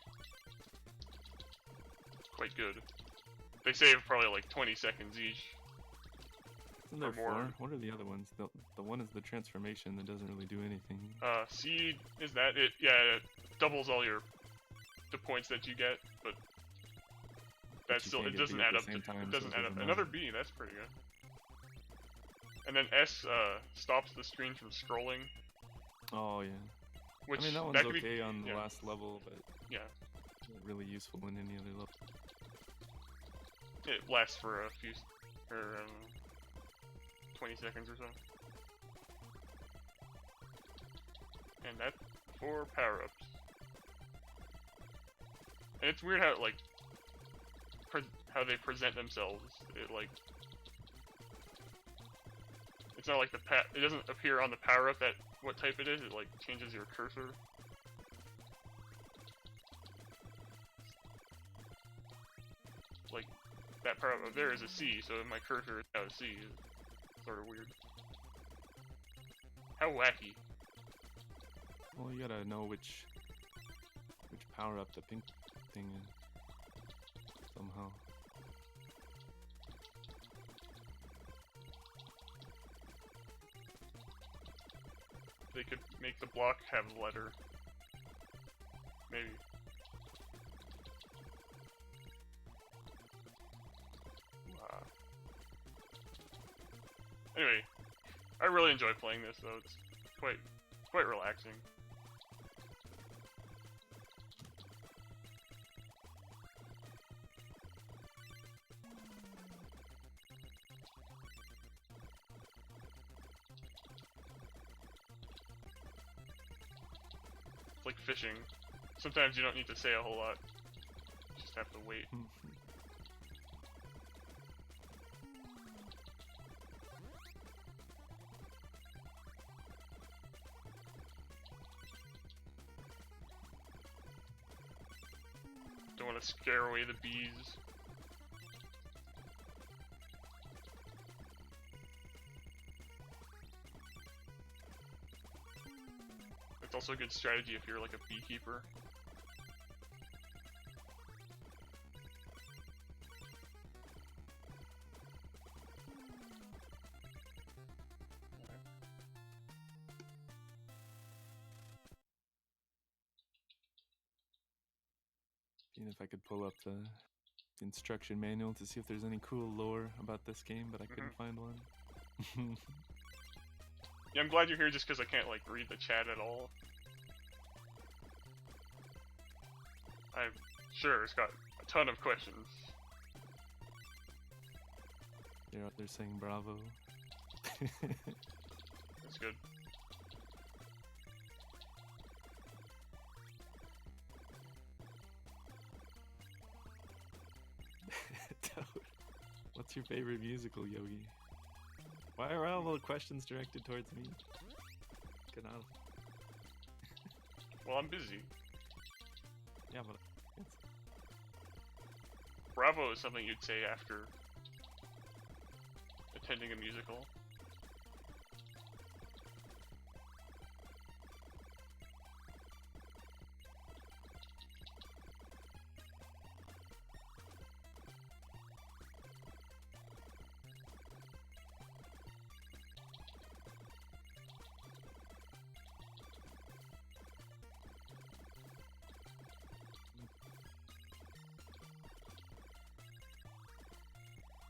quite good. They save probably like 20 seconds each. Isn't there or more. 4? What are the other ones? The one is the transformation that doesn't really do anything. C is that it? Yeah, it doubles all the points that you get, but that's you still can't it get doesn't B at add the up. same time, It so doesn't it add up. doesn't Another matter. B, that's pretty good. And then S stops the screen from scrolling. Oh yeah. Which I mean that one's could okay be, on the yeah. last level, but Yeah, not really useful in any other level. it lasts for a few, or 20 seconds or so. And that's for power-ups. And it's weird how it, like, how they present themselves. It like, it's not like it doesn't appear on the power-up that what type it is. It like changes your cursor. Like, that part up there is a C, so my cursor is now a C. It's sort of weird. How wacky. Well, you gotta know which power up the pink thing is somehow. They could make the block have a letter. Maybe. Wow. Anyway, I really enjoy playing this though. It's quite relaxing. It's like fishing. Sometimes you don't need to say a whole lot. You just have to wait. Don't want to scare away the bees. It's also a good strategy if you're like a beekeeper. Seeing if I could pull up the instruction manual to see if there's any cool lore about this game, but I couldn't find one. Yeah, I'm glad you're here just because I can't like read the chat at all. I'm sure it's got a ton of questions. They're out there saying bravo. That's good. Toad, what's your favorite musical, Yogi? Why are all the questions directed towards me? Get out. Well, I'm busy. Yeah, but it's... Bravo is something you'd say after attending a musical.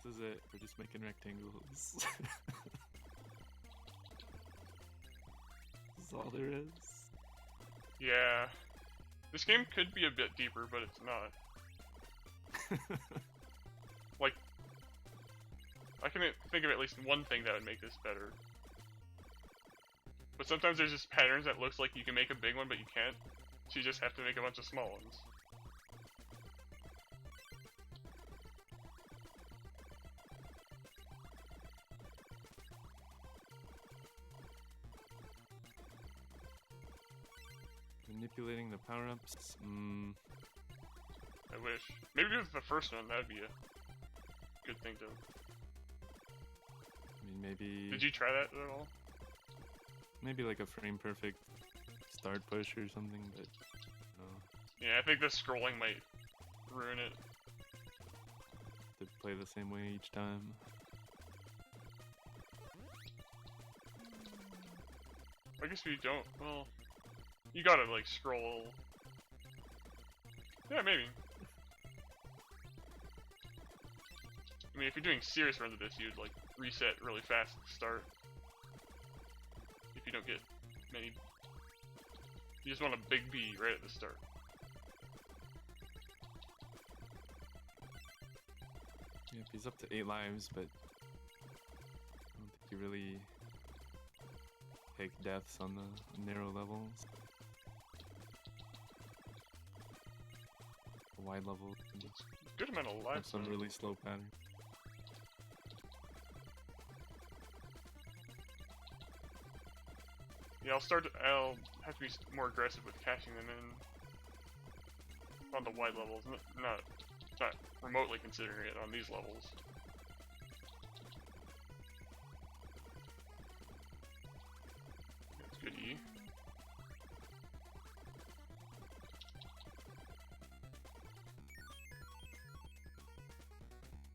This is it. We're just making rectangles. This is all there is. Yeah. This game could be a bit deeper, but it's not. Like, I can think of at least one thing that would make this better. But sometimes there's just patterns that looks like you can make a big one, but you can't. So you just have to make a bunch of small ones. Manipulating the power-ups? I wish. Maybe with the first one, that'd be a good thing to... I mean, maybe... Did you try that at all? Maybe like a frame-perfect start push or something, but... No. Yeah, I think the scrolling might ruin it. To play the same way each time. I guess we don't... Well... You gotta, like, scroll... Yeah, maybe. I mean, if you're doing serious runs of this, you'd, like, reset really fast at the start. If you don't get many... You just want a big B right at the start. Yep, he's up to 8 lives, but... I don't think you really... take deaths on the narrow levels. The wide level can just Good amount of have lives. some really slow pattern. Yeah, I'll have to be more aggressive with cashing them in on the wide levels, not not remotely considering it on these levels. That's good E.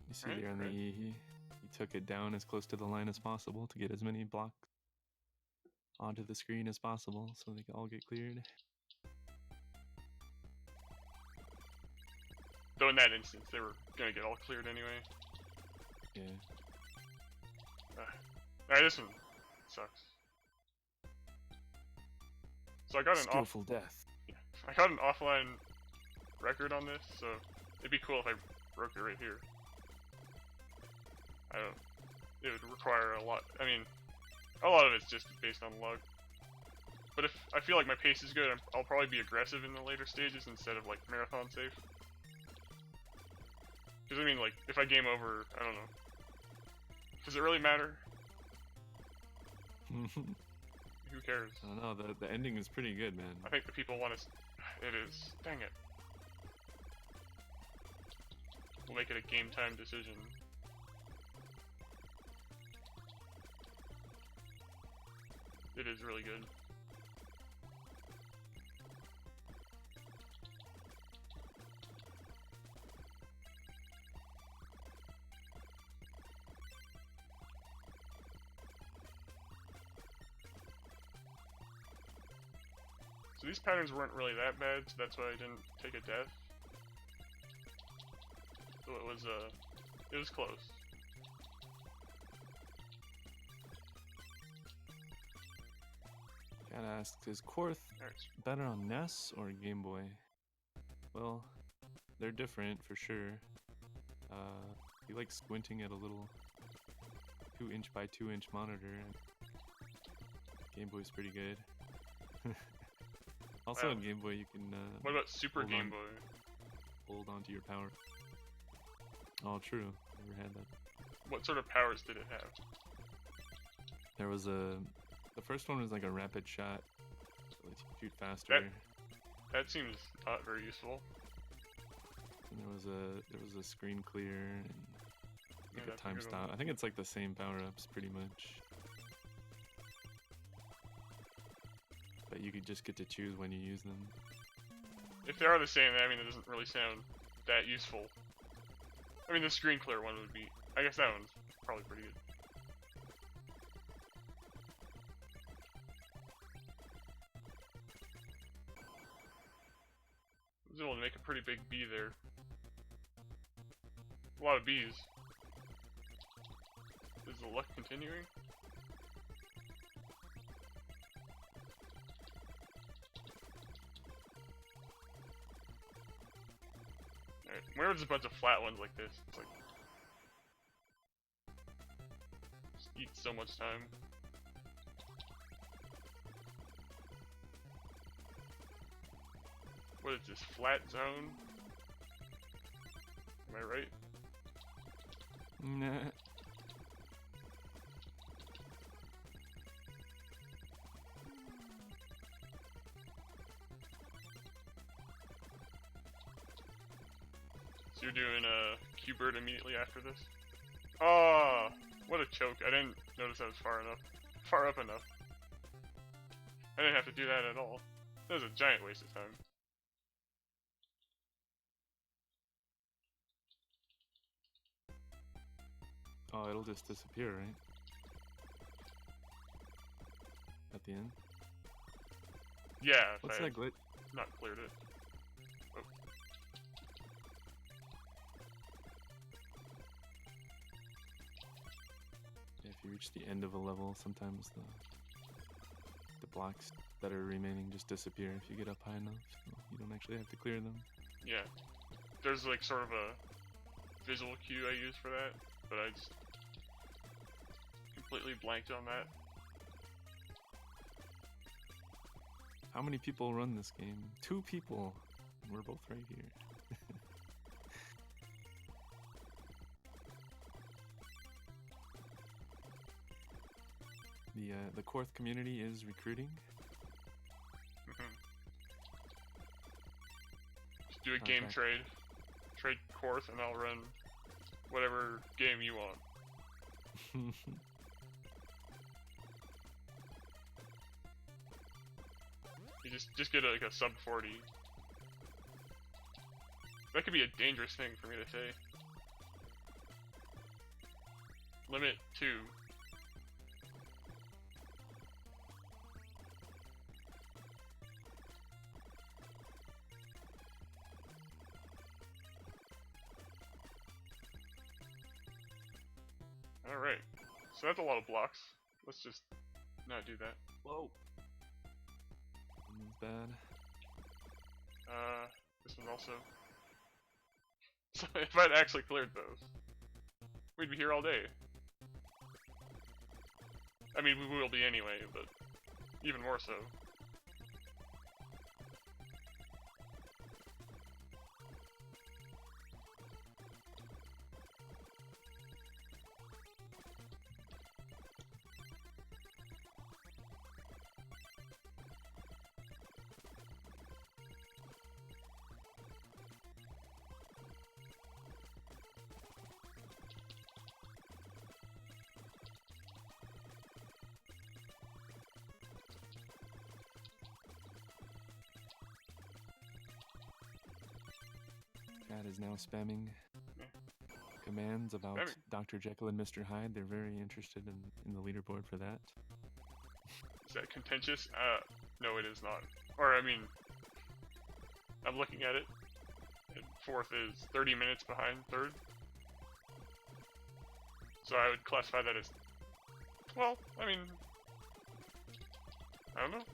You see there on the E, he took it down as close to the line as possible to get as many blocks onto the screen as possible so they can all get cleared. Though in that instance, they were gonna get all cleared anyway. Yeah. Alright, this one sucks. So I got an Skillful death. I got an offline record on this, so it'd be cool if I broke it right here. I don't. It would require a lot. I mean, a lot of it's just based on luck. But if I feel like my pace is good, I'll probably be aggressive in the later stages instead of like marathon safe. Because I mean, like, if I game over, I don't know. Does it really matter? Who cares? I don't know. The ending is pretty good, man. I think the people want to. It is. Dang it. We'll make it a game time decision. It is really good. So these patterns weren't really that bad, so that's why I didn't take a death. So it was close. Gotta ask, is Quarth better on NES or Game Boy? Well, they're different for sure. You like squinting at a little 2" by 2" monitor. And Game Boy's pretty good. Also on Game Boy you can what about Super Game Boy? Hold on to your power. Oh, true. Never had that. What sort of powers did it have? There was the first one was like a rapid shot, so it lets you shoot faster. That seems not very useful. And there was a screen clear and like a time stop. I think it's like the same power-ups pretty much. But you could just get to choose when you use them. If they are the same, I mean, it doesn't really sound that useful. I mean, the screen clear one would be... I guess that one's probably pretty good. I was able to make a pretty big B there. A lot of B's. Is the luck continuing? Alright, where there's a bunch of flat ones like this, it's like... just eats so much time. What is this, flat zone? Am I right? Nah. So you're doing a Q-Bird immediately after this? Oh, what a choke. I didn't notice I was far up enough. I didn't have to do that at all. That was a giant waste of time. Oh, it'll just disappear, right? At the end? Yeah, if What's I that glitch? not cleared it. Oh. Yeah, if you reach the end of a level, sometimes the blocks that are remaining just disappear if you get up high enough, so you don't actually have to clear them. Yeah. There's like sort of a visual cue I use for that, but I just completely blanked on that. How many people run this game? 2 people. We're both right here. The Quarth community is recruiting. Just do a game trade. trade course, and I'll run whatever game you want. You just get like a sub 40. That could be a dangerous thing for me to say. Limit 2. Alright, so that's a lot of blocks. Let's just not do that. Whoa. That one's bad. This one also. So if I'd actually cleared those, we'd be here all day. I mean, we will be anyway, but even more so. Cat is now spamming commands about Spamming. Dr. Jekyll and Mr. Hyde. They're very interested in the leaderboard for that. Is that contentious? No, it is not. Or, I mean, I'm looking at it, and 4th is 30 minutes behind 3rd. So I would classify that as, well, I mean, I don't know.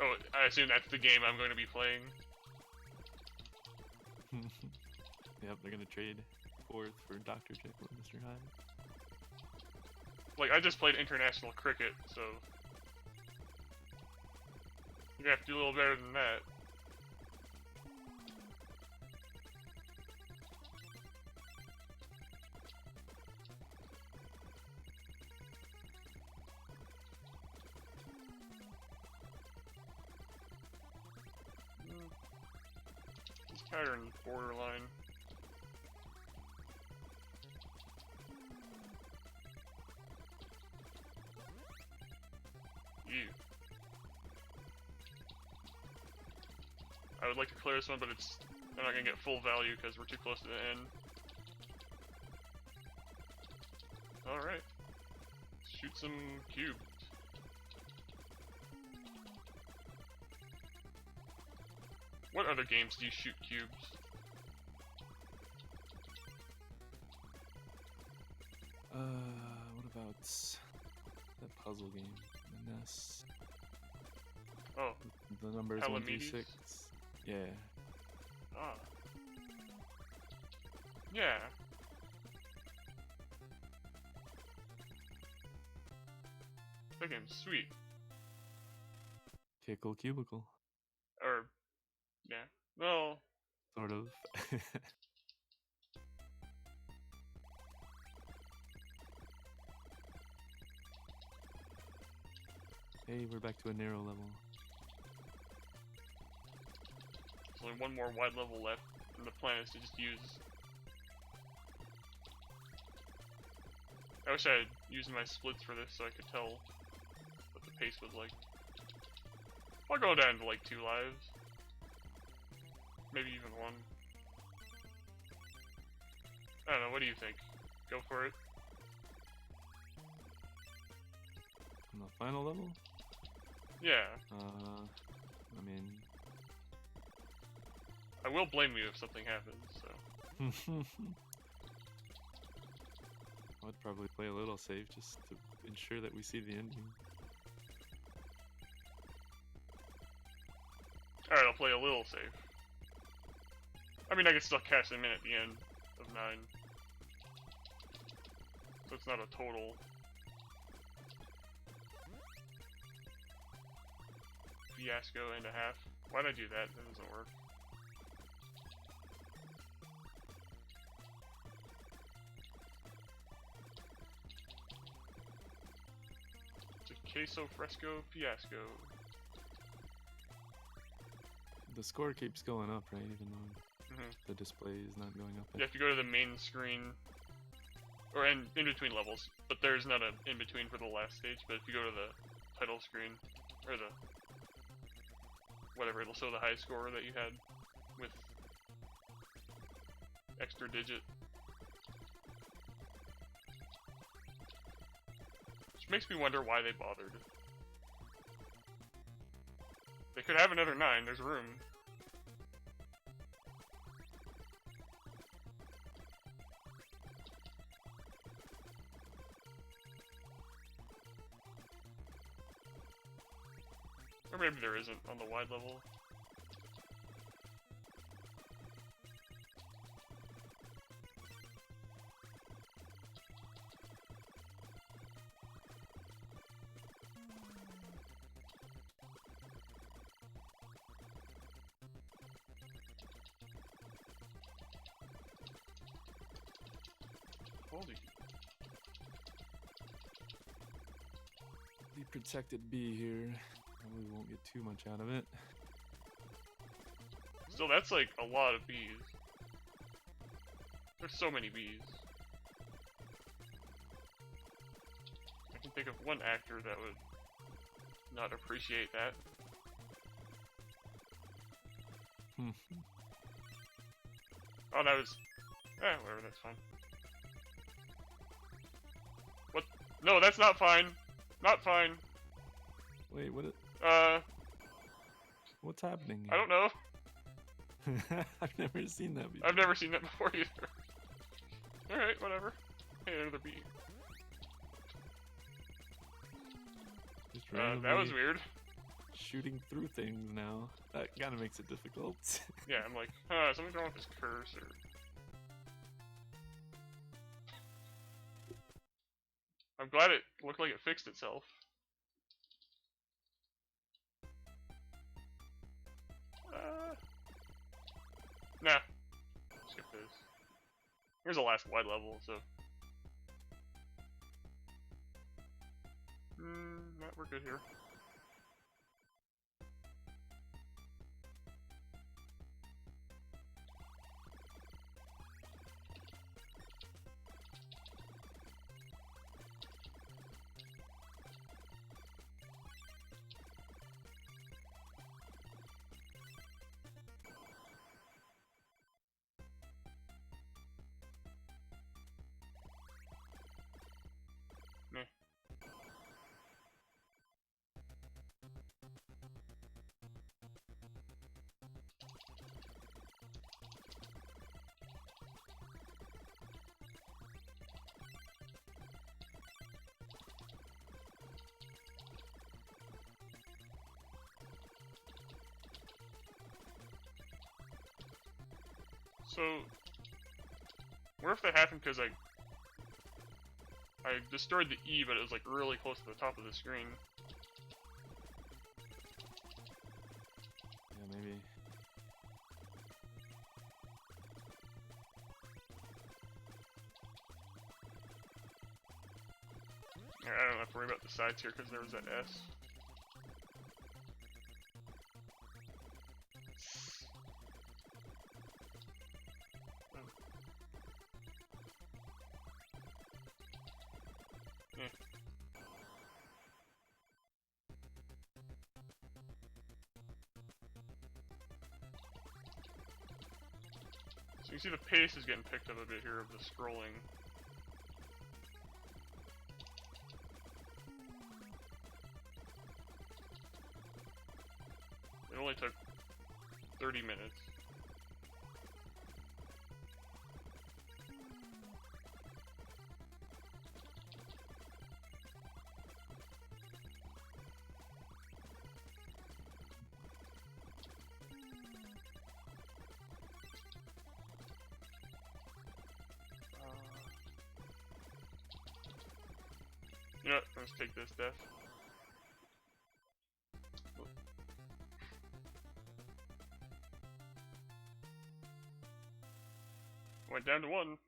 Oh, I assume that's the game I'm going to be playing. Yep, they're gonna trade 4th for Dr. Jekyll and Mr. Hyde. Like, I just played international cricket, so you have to do a little better than that. This pattern is borderline. Ew. I would like to clear this one, but I'm not gonna get full value because we're too close to the end. Alright. Shoot some cubes. What other games do you shoot cubes? What about that puzzle game? The NES. Oh, The numbers 1 through Palamedes? 6. Yeah. ah. Yeah. That game's sweet. Kickle Cubicle. Or, yeah. Well, Sort of. Hey, we're back to a narrow level. there's only one more wide level left, and the plan is to just use... I wish I had used my splits for this so I could tell what the pace was like. I'll go down to like 2 lives. Maybe even 1. I don't know, what do you think? Go for it. On the final level? Yeah, I mean... I will blame you if something happens, so... I'd probably play a little safe just to ensure that we see the ending. Alright, I'll play a little safe. I mean, I can still cash them in at the end of 9. So it's not a total. Fiasco and a half. Why'd I do that? That doesn't work. It's a queso fresco fiasco. the score keeps going up, right? Even though the display is not going up. You have to go to the main screen, or in between levels, but there's not an in between for the last stage. But if you go to the title screen, or the whatever, it'll show the high score that you had with extra digit. Which makes me wonder why they bothered. They could have another 9, there's room. Or maybe there isn't on the wide level. Holy. The protected bee here. Probably won't get too much out of it. Still, that's like a lot of bees. There's so many bees. I can think of one actor that would not appreciate that. Oh, that was... whatever, that's fine. What? No, that's not fine. Not fine. Wait, what? What's happening I don't know. I've never seen that before. I've never seen that before either. Alright, whatever. Hey, another bee. Just that was randomly weird. Shooting through things now. That kind of makes it difficult. Yeah, I'm like, something's wrong with this cursor. I'm glad it looked like it fixed itself. Nah. Skip this. Here's the last wide level, so... nah, we're good here. Meh. So, what if that happened because I destroyed the E, but it was like really close to the top of the screen? Yeah, maybe. I don't have to worry about the sides here because there was that S. So you see the pace is getting picked up a bit here of the scrolling. It only took 30 minutes. You know what? Let's take this death. Went down to 1.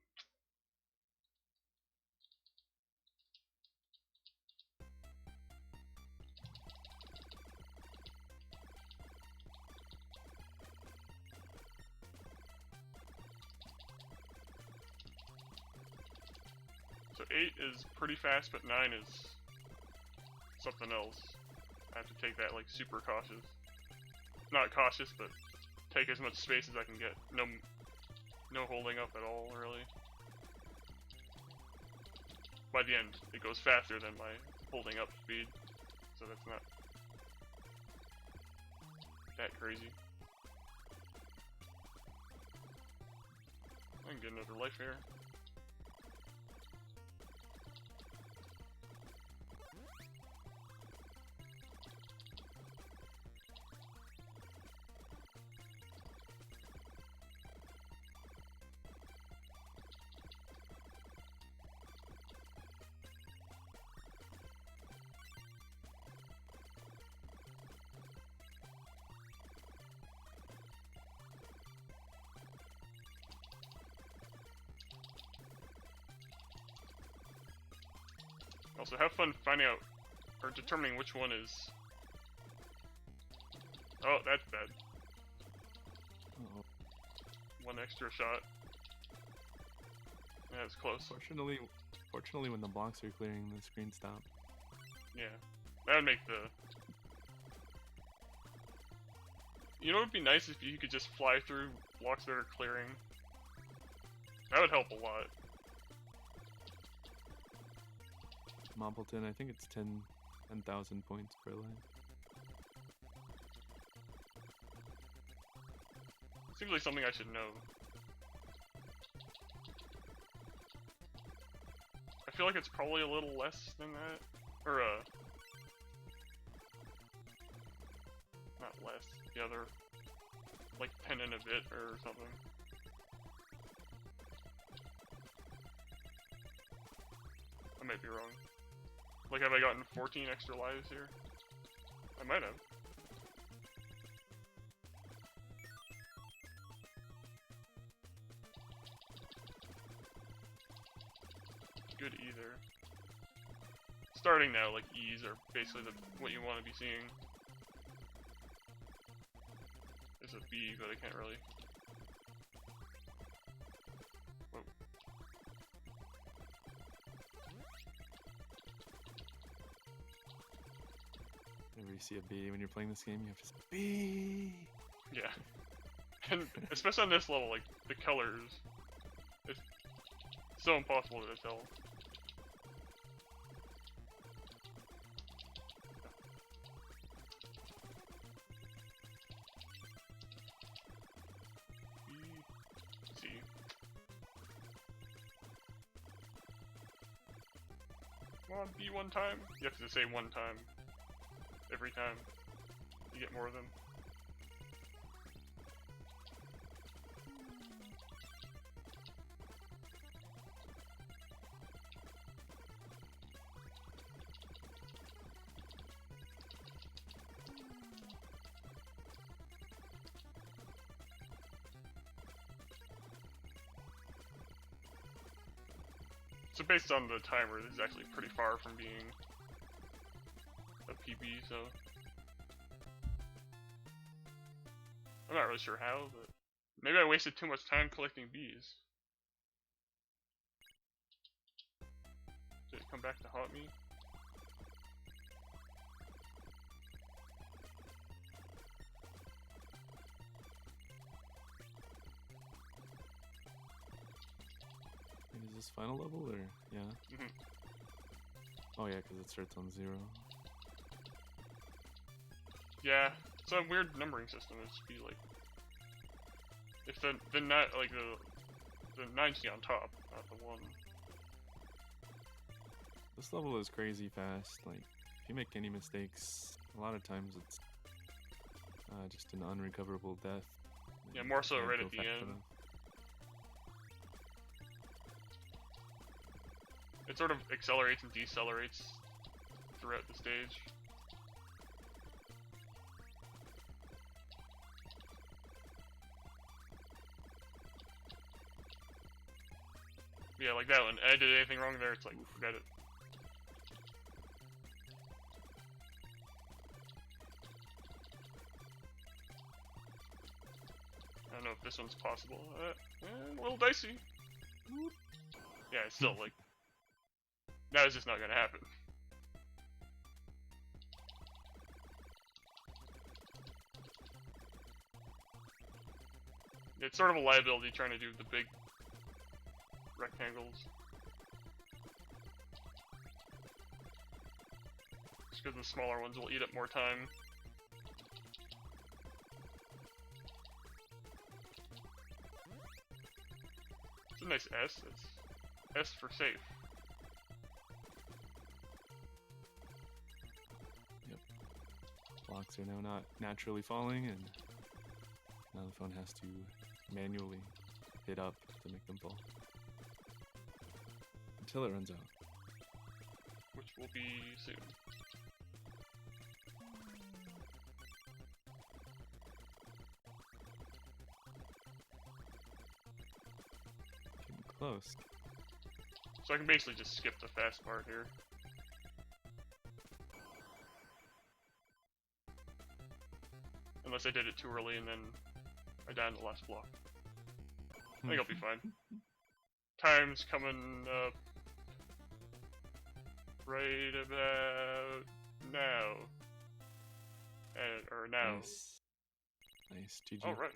8 is pretty fast, but 9 is something else. I have to take that like super cautious. Not cautious, but take as much space as I can get. No holding up at all, really. By the end, it goes faster than my holding up speed, so that's not that crazy. I can get another life here. Also, have fun finding out or determining which one is. Oh, that's bad. Uh-oh. One extra shot. Yeah, it's close. Fortunately, when the blocks are clearing, the screen stops. Yeah, that would make the. You know, it would be nice if you could just fly through blocks that are clearing. That would help a lot. Mompleton, I think it's 10,000 points per line. Seems like something I should know. I feel like it's probably a little less than that. Or, not less. The other, like 10 and a bit or something. I might be wrong. Like, have I gotten 14 extra lives here? I might have. Good either. Starting now, like, E's are basically what you want to be seeing. There's a B, but I can't really. Whoa. Whenever you see a B when you're playing this game, you have to say B. Yeah. And especially on this level, like, the colors. It's so impossible to tell. C. Come on, B one time. You have to say one time. Every time. You get more of them. So based on the timer, this is actually pretty far from being a PB, so I'm not really sure how, but maybe I wasted too much time collecting bees. Did it come back to haunt me? Wait, is this final level or yeah? Mhm. Oh yeah, because it starts on 0. Yeah, it's a weird numbering system. It should be like if the not like the 90 on top, not the 1. This level is crazy fast. Like, if you make any mistakes, a lot of times it's just an unrecoverable death. Yeah, more so You can't right go at the fast end. enough. It sort of accelerates and decelerates throughout the stage. Yeah, like that one. I did anything wrong there, it's like, forget it. I don't know if this one's possible. A little dicey. Yeah, it's still like That is just not gonna happen. It's sort of a liability trying to do the big rectangles. Just because the smaller ones will eat up more time. It's a nice S. It's S for safe. Yep. Blocks are now not naturally falling, and now the phone has to manually hit up to make them fall. Until it runs out. Which will be soon. Getting close. So I can basically just skip the fast part here. Unless I did it too early and then I die on the last block. I think I'll be fine. Time's coming up right about now. Or now. Nice. Nice. GG. Alright.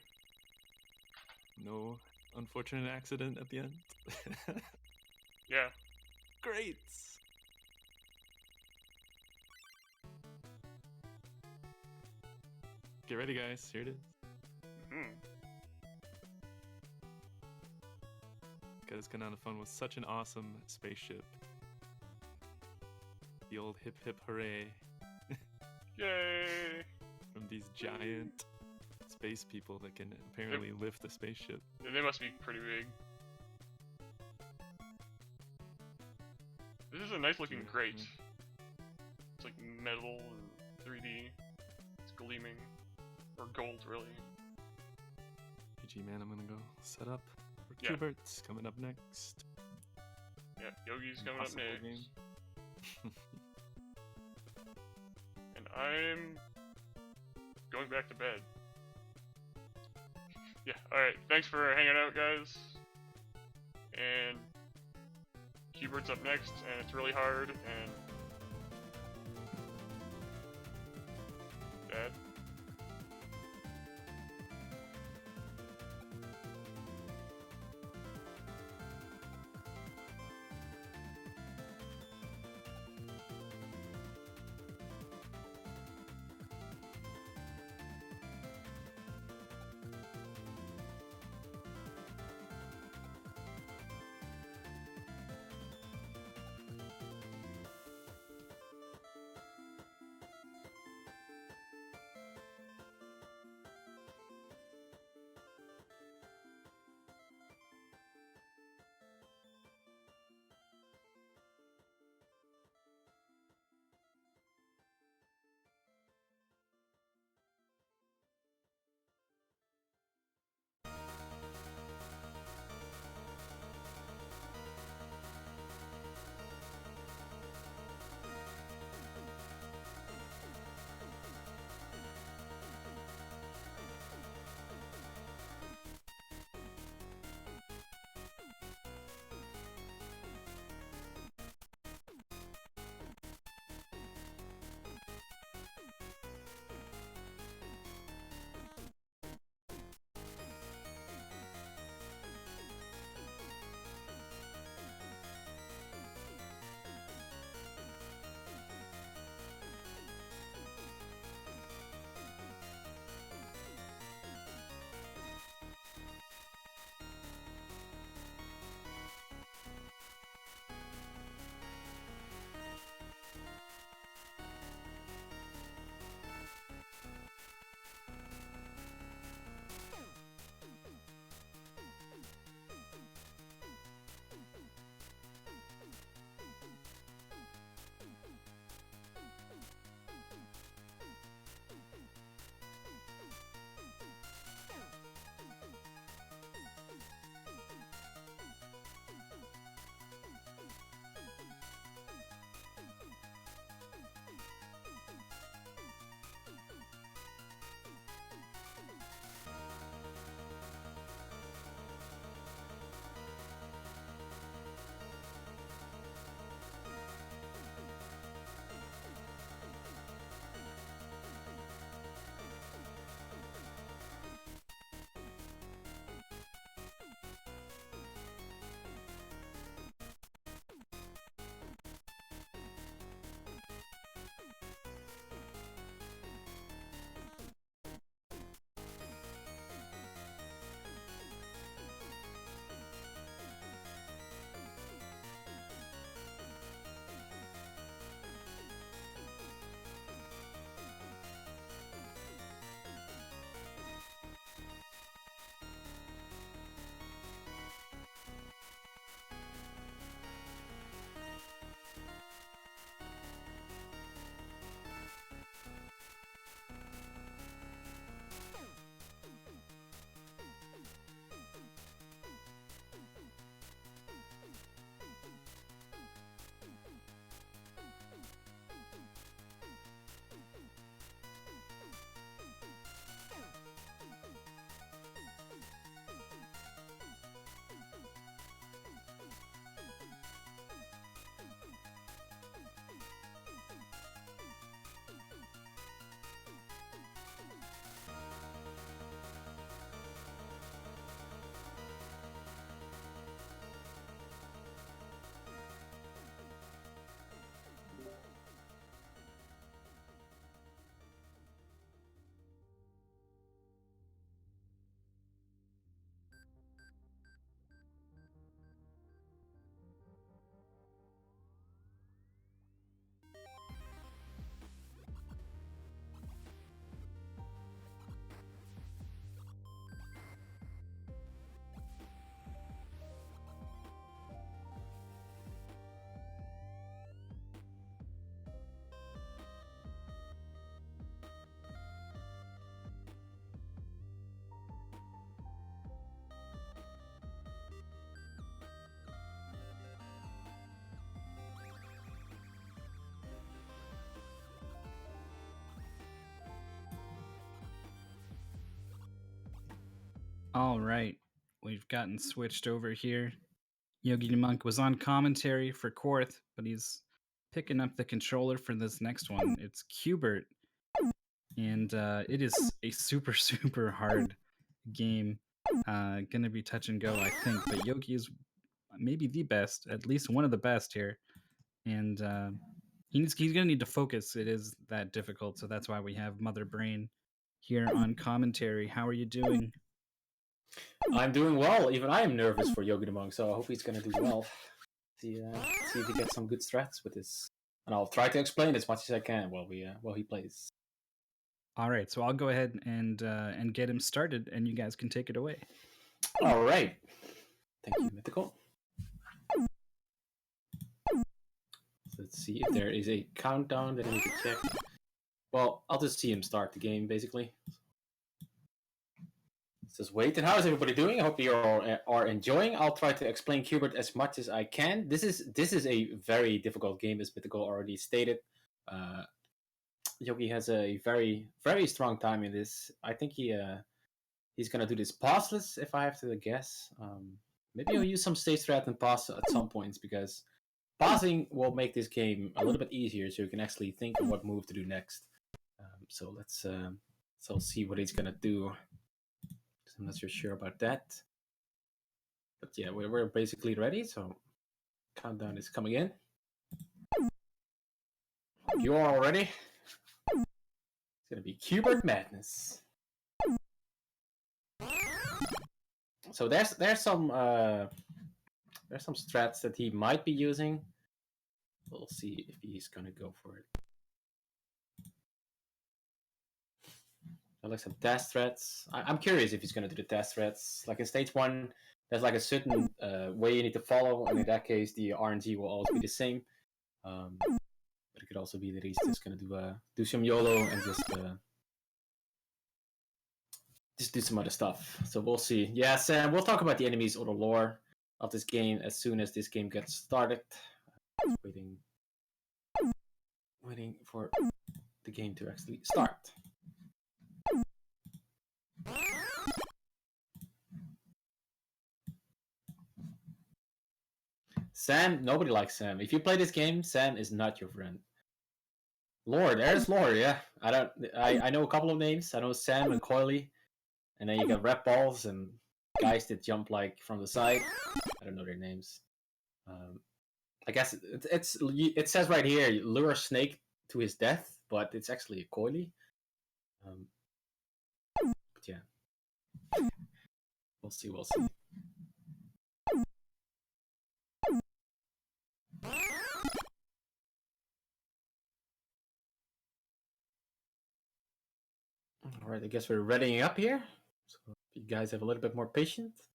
No unfortunate accident at the end. Yeah. Great. Get ready, guys. Here it is. Hmm. Guys going on the phone with such an awesome spaceship. The old hip hip hooray Yay! from these giant space people that can apparently lift a spaceship. Yeah, they must be pretty big. This is a nice looking Yeah. crate. It's like metal and 3D. It's gleaming. Or gold, really. GG, man. I'm gonna go set up for Yeah. Q-Bert's coming up next. Yeah, Yogi's coming up Impossible next. game. And I'm going back to bed. Yeah, alright. Thanks for hanging out, guys. And Q-Bert's up next, and it's really hard, and Dad. All right, we've gotten switched over here. Yogi Monk was on commentary for Korth, but he's picking up the controller for this next one. It's Qbert, and it is a super, super hard game. Gonna be touch and go, I think, but Yogi is maybe the best, at least one of the best here, and he's gonna need to focus. It is that difficult, so that's why we have Mother Brain here on commentary. How are you doing? I'm doing well. Even I am nervous for Yogi the Monk, so I hope he's gonna do well. See if he gets some good strats with this, and I'll try to explain as much as I can while he plays. All right, so I'll go ahead and get him started, and you guys can take it away. All right. Thank you, Mythical. Let's see if there is a countdown that I need to check. Well, I'll just see him start the game, basically. Let's just wait. And how is everybody doing? I hope you all are enjoying. I'll try to explain Qbert as much as I can. This is a very difficult game, as Mythical already stated. Yogi has a very, very strong time in this. I think he's gonna do this passless, if I have to guess. Maybe he'll use some stage strat and pass at some points, because passing will make this game a little bit easier, so you can actually think of what move to do next. So let's see what he's gonna do. I'm not so sure about that, but yeah, we're basically ready. So countdown is coming in. You are all ready? It's gonna be Qbert Madness. So there's some strats that he might be using. We'll see if he's gonna go for it. I like some test threats. I'm curious if he's gonna do the test threats. Like in stage 1, there's like a certain way you need to follow, and in that case, the RNG will always be the same. But it could also be that he's just gonna do some YOLO and just do some other stuff. So we'll see. Yeah, Sam, we'll talk about the enemies or the lore of this game as soon as this game gets started. Waiting for the game to actually start. Sam, nobody likes Sam. If you play this game, Sam is not your friend. Lore, there's Lore, yeah. I know a couple of names. I know Sam and Coily. And then you got rap balls and guys that jump like from the side. I don't know their names. I guess it says right here, lure a snake to his death, but it's actually a Coily. But yeah. We'll see. Alright, I guess we're readying up here. So if you guys have a little bit more patience,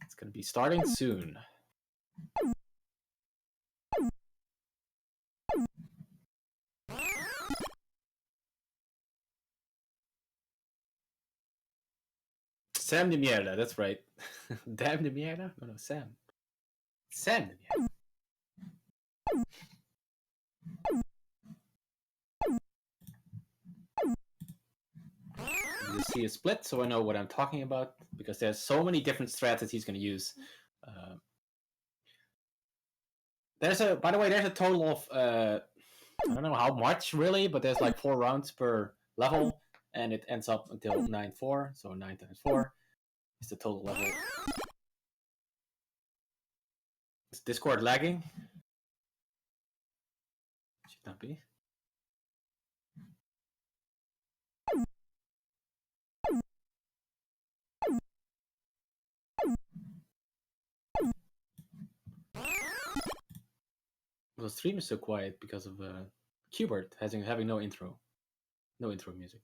it's going to be starting soon. Sam de Mierda, that's right. Damn de Mierda? No, Sam. Sam de Mierda. You see a split, so I know what I'm talking about, because there's so many different strategies he's going to use. By the way, there's a total of I don't know how much really, but there's like 4 rounds per level, and it ends up until 9-4, so 9 times 4 is the total level. Is Discord lagging? Should not be. Well, the stream is so quiet because of Qbert having no intro music.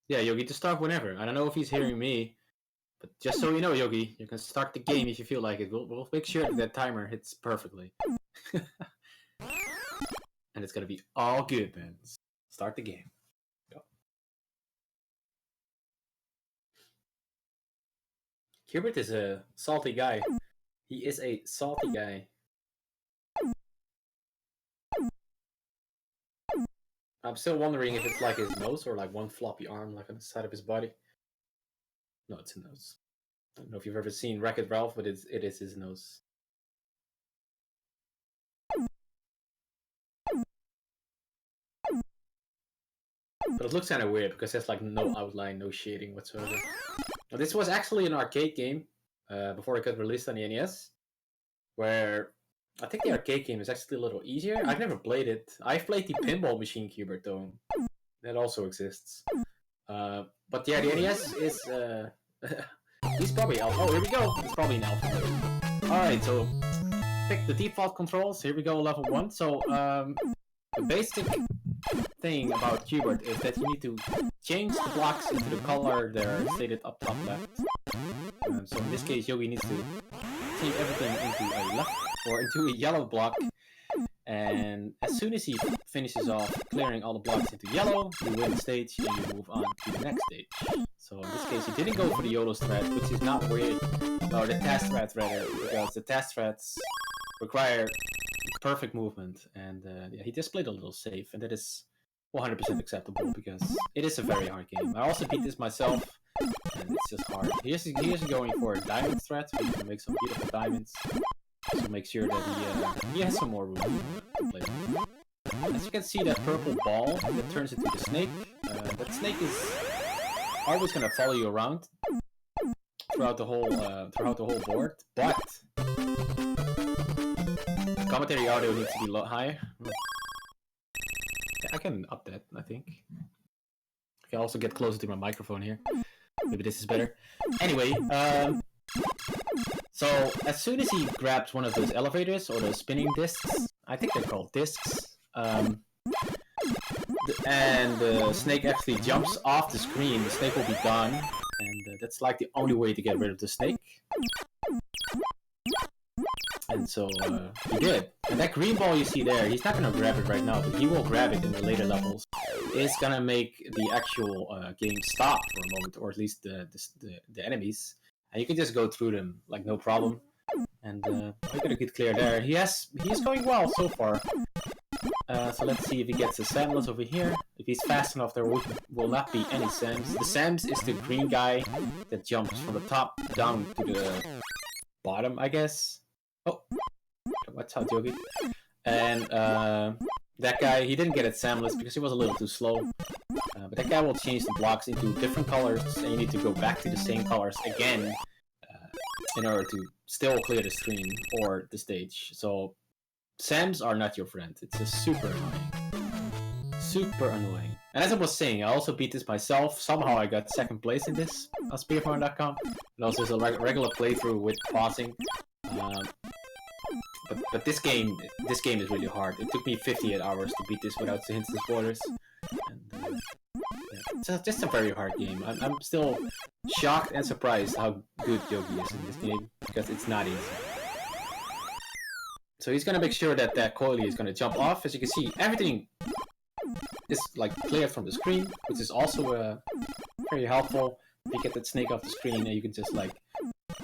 Yeah, Yogi, just start whenever. I don't know if he's hearing me, but just so you know, Yogi, you can start the game if you feel like it. We'll make sure that timer hits perfectly. And it's gonna be all good, man. Start the game. Go. Hubert is a salty guy. He is a salty guy. I'm still wondering if it's like his nose or like one floppy arm like on the side of his body. No, it's a nose. I don't know if you've ever seen Wreck-It Ralph, but it is his nose. But it looks kind of weird because there's like no outline, no shading whatsoever. Now, this was actually an arcade game before it got released on the NES, where I think the arcade game is actually a little easier. I've never played it. I've played the Pinball Machine Hubert though. That also exists. But yeah, the NES is... he's probably alpha. Oh, here we go. He's probably an alpha. Alright, so pick the default controls. Here we go, level 1. So the basic thing about Hubert is that you need to change the blocks into the color they're stated up top left. So in this case, Yogi needs to change everything into a left or into a yellow block. And as soon as he finishes off clearing all the blocks into yellow, you win the stage and you move on to the next stage. So in this case, he didn't go for the YOLO strat, which is not weird, or the task strat rather, because the task strats require perfect movement, and yeah, he just played a little safe, and that is 100% acceptable because it is a very hard game. I also beat this myself, and it's just hard. He is going for a diamond strat, so he can make some beautiful diamonds. So make sure that he has some more room to play. As you can see, that purple ball that turns into the snake. That snake is always gonna follow you around throughout the whole board. But the commentary audio needs to be higher. I can up that, I think. I can also get closer to my microphone here. Maybe this is better. Anyway, so as soon as he grabs one of those elevators or those spinning discs, I think they're called discs, and the snake actually jumps off the screen, the snake will be gone, and that's like the only way to get rid of the snake. And so he did. And that green ball you see there, he's not going to grab it right now, but he will grab it in the later levels. It's going to make the actual game stop for a moment, or at least the enemies. And you can just go through them like no problem. And we got a good clear there. He's going well so far. So let's see if he gets the Samless over here. If he's fast enough, there will not be any Sams. The Sams is the green guy that jumps from the top down to the bottom, I guess. Oh, watch out, Yogi. And that guy, he didn't get it Samless because he was a little too slow. But that guy will change the blocks into different colors, and you need to go back to the same colors again in order to still clear the screen or the stage. So Sams are not your friend. It's just super annoying. Super annoying. And as I was saying, I also beat this myself. Somehow I got second place in this on speedrun.com. And also there's a regular playthrough with pausing. But this game is really hard. It took me 58 hours to beat this without hints and spoilers. And, yeah. It's just a very hard game. I'm still shocked and surprised how good Yogi is in this game, because it's not easy. So he's gonna make sure that that coily is gonna jump off. As you can see, everything is like cleared from the screen, which is also very helpful. You get that snake off the screen, and you can just like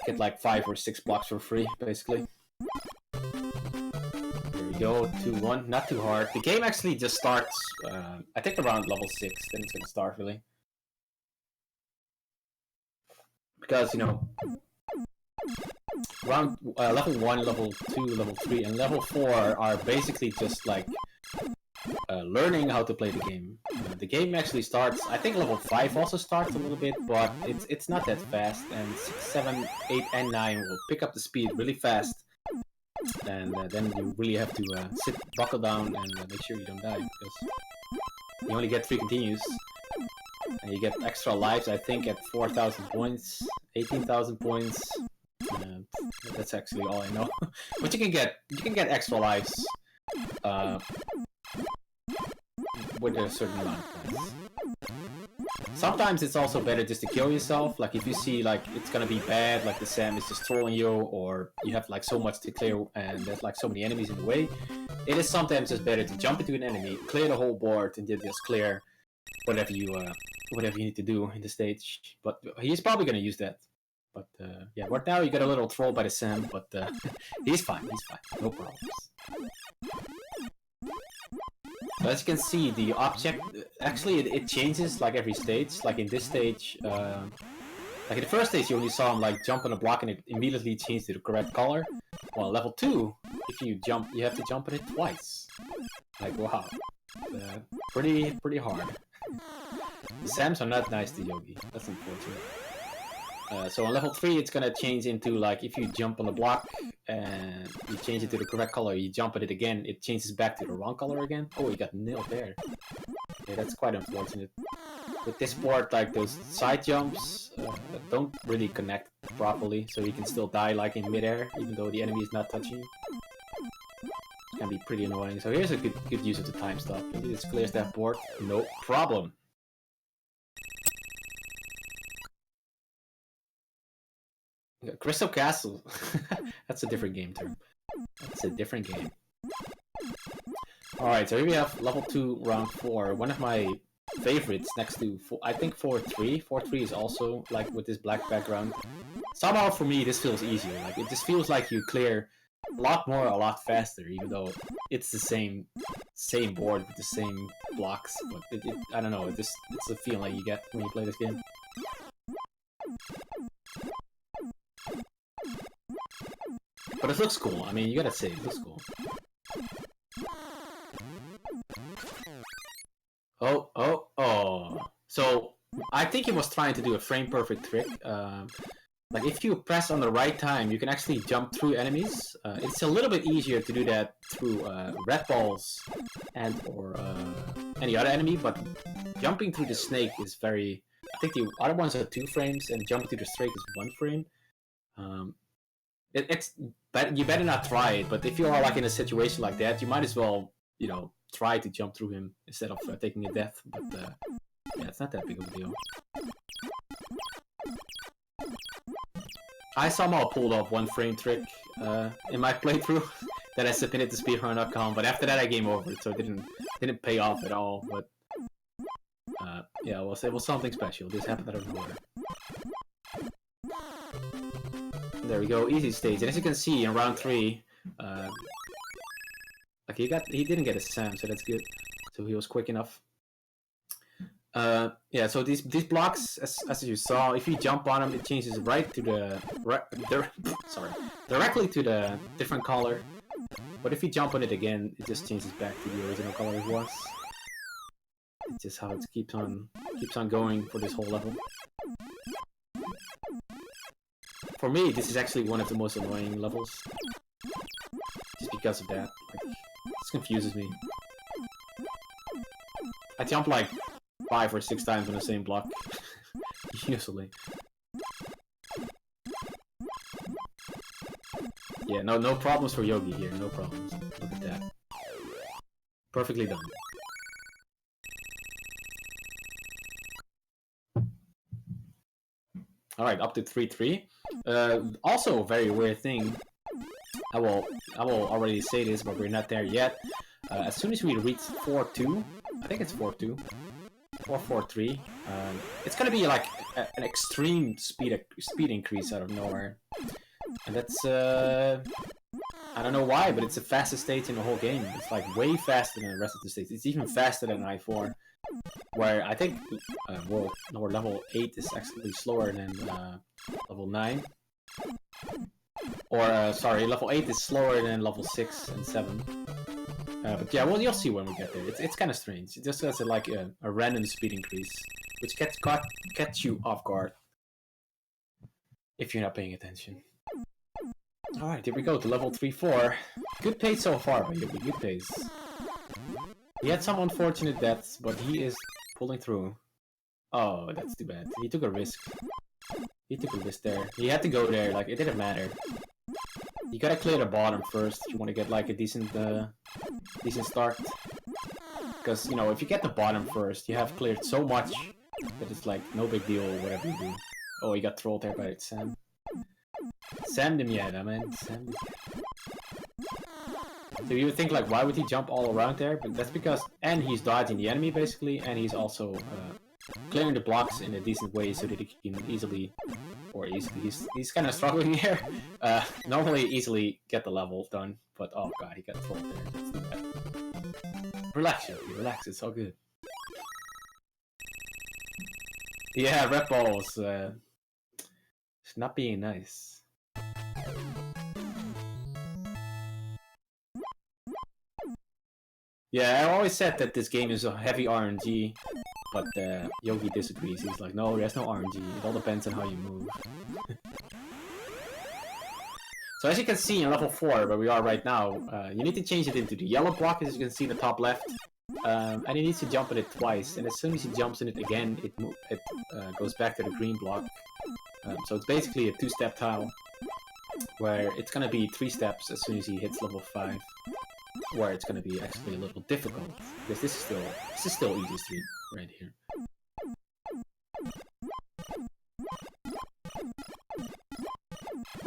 get like 5 or 6 blocks for free, basically. Go 2-1, not too hard. The game actually just starts, I think around level 6, then it's gonna start really. Because, you know, around level 1, level 2, level 3, and level 4 are basically just like learning how to play the game. The game actually starts, I think level 5 also starts a little bit, but it's not that fast, and 6, 7, 8, and 9 will pick up the speed really fast. And then you really have to buckle down and make sure you don't die, because you only get 3 continues, and you get extra lives, I think, at 4,000 points, 18,000 points. That's actually all I know. But you can get extra lives with a certain amount of points. Sometimes it's also better just to kill yourself, like if you see like it's gonna be bad, like the Sam is just trolling you, or you have like so much to clear and there's like so many enemies in the way, it is sometimes just better to jump into an enemy, clear the whole board, and then just clear whatever you need to do in the stage. But he's probably gonna use that. But yeah, right now you got a little troll by the Sam, but he's fine, no problems. So as you can see, the object, actually it changes like every stage. Like in this stage, like in the first stage you only saw him like jump on a block and it immediately changed to the correct color. Well, level 2, if you jump, you have to jump on it twice. Like, wow. Pretty hard. The Sams are not nice to Yogi, that's unfortunate. So on level 3 it's gonna change into like if you jump on a block and you change it to the correct color, you jump at it again, it changes back to the wrong color again. Oh, you got nailed there. Yeah, that's quite unfortunate. With this board, like those side jumps don't really connect properly, so you can still die like in midair, even though the enemy is not touching you. It can be pretty annoying. So here's a good use of the time stop. It just clears that board, no problem. Crystal Castle. That's a different game term. That's a different game. Alright, so here we have level 2, round 4. One of my favorites next to, I think 4-3. 4-3 is also like with this black background. Somehow for me this feels easier. Like it just feels like you clear a lot more, a lot faster, even though it's the same board with the same blocks. But I don't know, it's a feeling you get when you play this game. But it looks cool. I mean, you gotta say, it looks cool. Oh. So, I think he was trying to do a frame-perfect trick. Like, if you press on the right time, you can actually jump through enemies. It's a little bit easier to do that through red balls or any other enemy, but jumping through the snake is very... I think the other ones are 2 frames, and jumping through the snake is 1 frame. You better not try it, but if you are like in a situation like that, you might as well, you know, try to jump through him instead of taking a death. But yeah, it's not that big of a deal. I somehow pulled off 1 frame trick in my playthrough that I submitted to speedrun.com, but after that I game over it, so it didn't pay off at all. But yeah, it was something special. This happened out of nowhere. There we go, easy stage. And as you can see in round 3, like he didn't get a Sam, so that's good. So he was quick enough. Yeah, so these blocks, as you saw, if you jump on them, it changes right to directly to the different color. But if you jump on it again, it just changes back to the original color it was. It's just how it keeps on going for this whole level. For me, this is actually one of the most annoying levels. Just because of that. Like, this confuses me. I jump like 5 or 6 times on the same block. Usually. Yeah, no problems for Yogi here. No problems. Look at that. Perfectly done. Alright, up to 3-3. Also a very weird thing. I will already say this, but we're not there yet. As soon as we reach 4-2, I think it's 4-2 or 4-3, it's gonna be like an extreme speed increase out of nowhere, and that's I don't know why, but it's the fastest stage in the whole game. It's like way faster than the rest of the stages. It's even faster than I-4, where I think level 8 is actually slower than level 9. Or, sorry, level 8 is slower than level 6 and 7. But yeah, well, you'll see when we get there. It's kind of strange. It just has like a random speed increase, which gets you off guard if you're not paying attention. Alright, here we go to level 3-4. Good pace so far, but good pace. He had some unfortunate deaths, but he is pulling through. Oh, that's too bad. He took a risk. He took a risk there. He had to go there, like, it didn't matter. You gotta clear the bottom first if you want to get, like, a decent start. Because, you know, if you get the bottom first, you have cleared so much that it's, like, no big deal whatever you do. Oh, he got trolled there by Sam. Sam de mierda, man. Sam de... So you would think like, why would he jump all around there? But that's because, and he's dodging the enemy basically, and he's also clearing the blocks in a decent way so that he can easily, he's kind of struggling here. Normally easily get the level done, but oh god, he got trolled there. That's too bad. Relax, Yogi, relax, it's all good. Yeah, Red Balls, it's not being nice. Yeah, I always said that this game is a heavy RNG, but Yogi disagrees. He's like, no, there's no RNG. It all depends on how you move. So as you can see in level 4, where we are right now, you need to change it into the yellow block, as you can see in the top left. And he needs to jump in it twice, and as soon as he jumps in it again, it goes back to the green block. So it's basically a 2-step tile, where it's gonna be 3 steps as soon as he hits level 5. Where it's going to be actually a little difficult, because this is still easy street right here.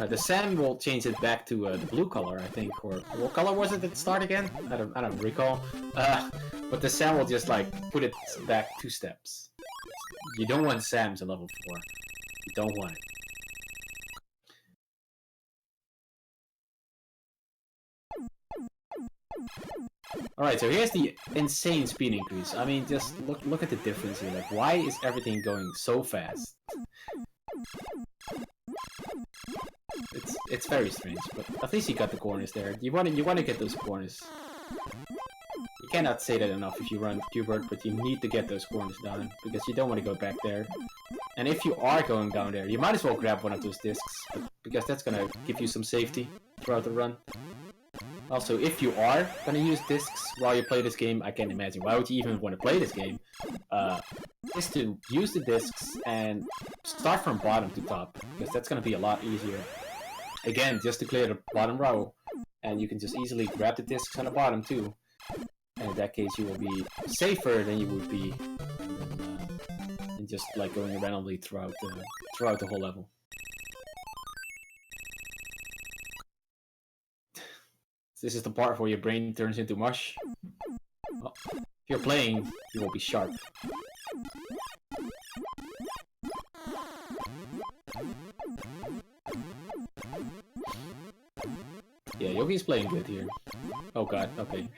The Sam will change it back to the blue color, I think, or what color was it at the start again? I don't recall. But the Sam will just like put it back 2 steps. You don't want Sam's at level 4. You don't want it. Alright, so here's the insane speed increase. I mean, just look at the difference here. Like, why is everything going so fast? It's very strange, but at least you got the corners there. You want to get those corners. You cannot say that enough if you run Qbert, but you need to get those corners down, because you don't want to go back there. And if you are going down there, you might as well grab one of those discs, because that's gonna give you some safety throughout the run. Also, if you are gonna use discs while you play this game, I can't imagine why would you even want to play this game. Is to use the discs and start from bottom to top, because that's gonna be a lot easier. Again, just to clear the bottom row, and you can just easily grab the discs on the bottom too. And in that case, you will be safer than you would be in just like going randomly throughout the whole level. This is the part where your brain turns into mush. Well, if you're playing, you will be sharp. Yeah, Yogi's playing good here. Oh god, okay.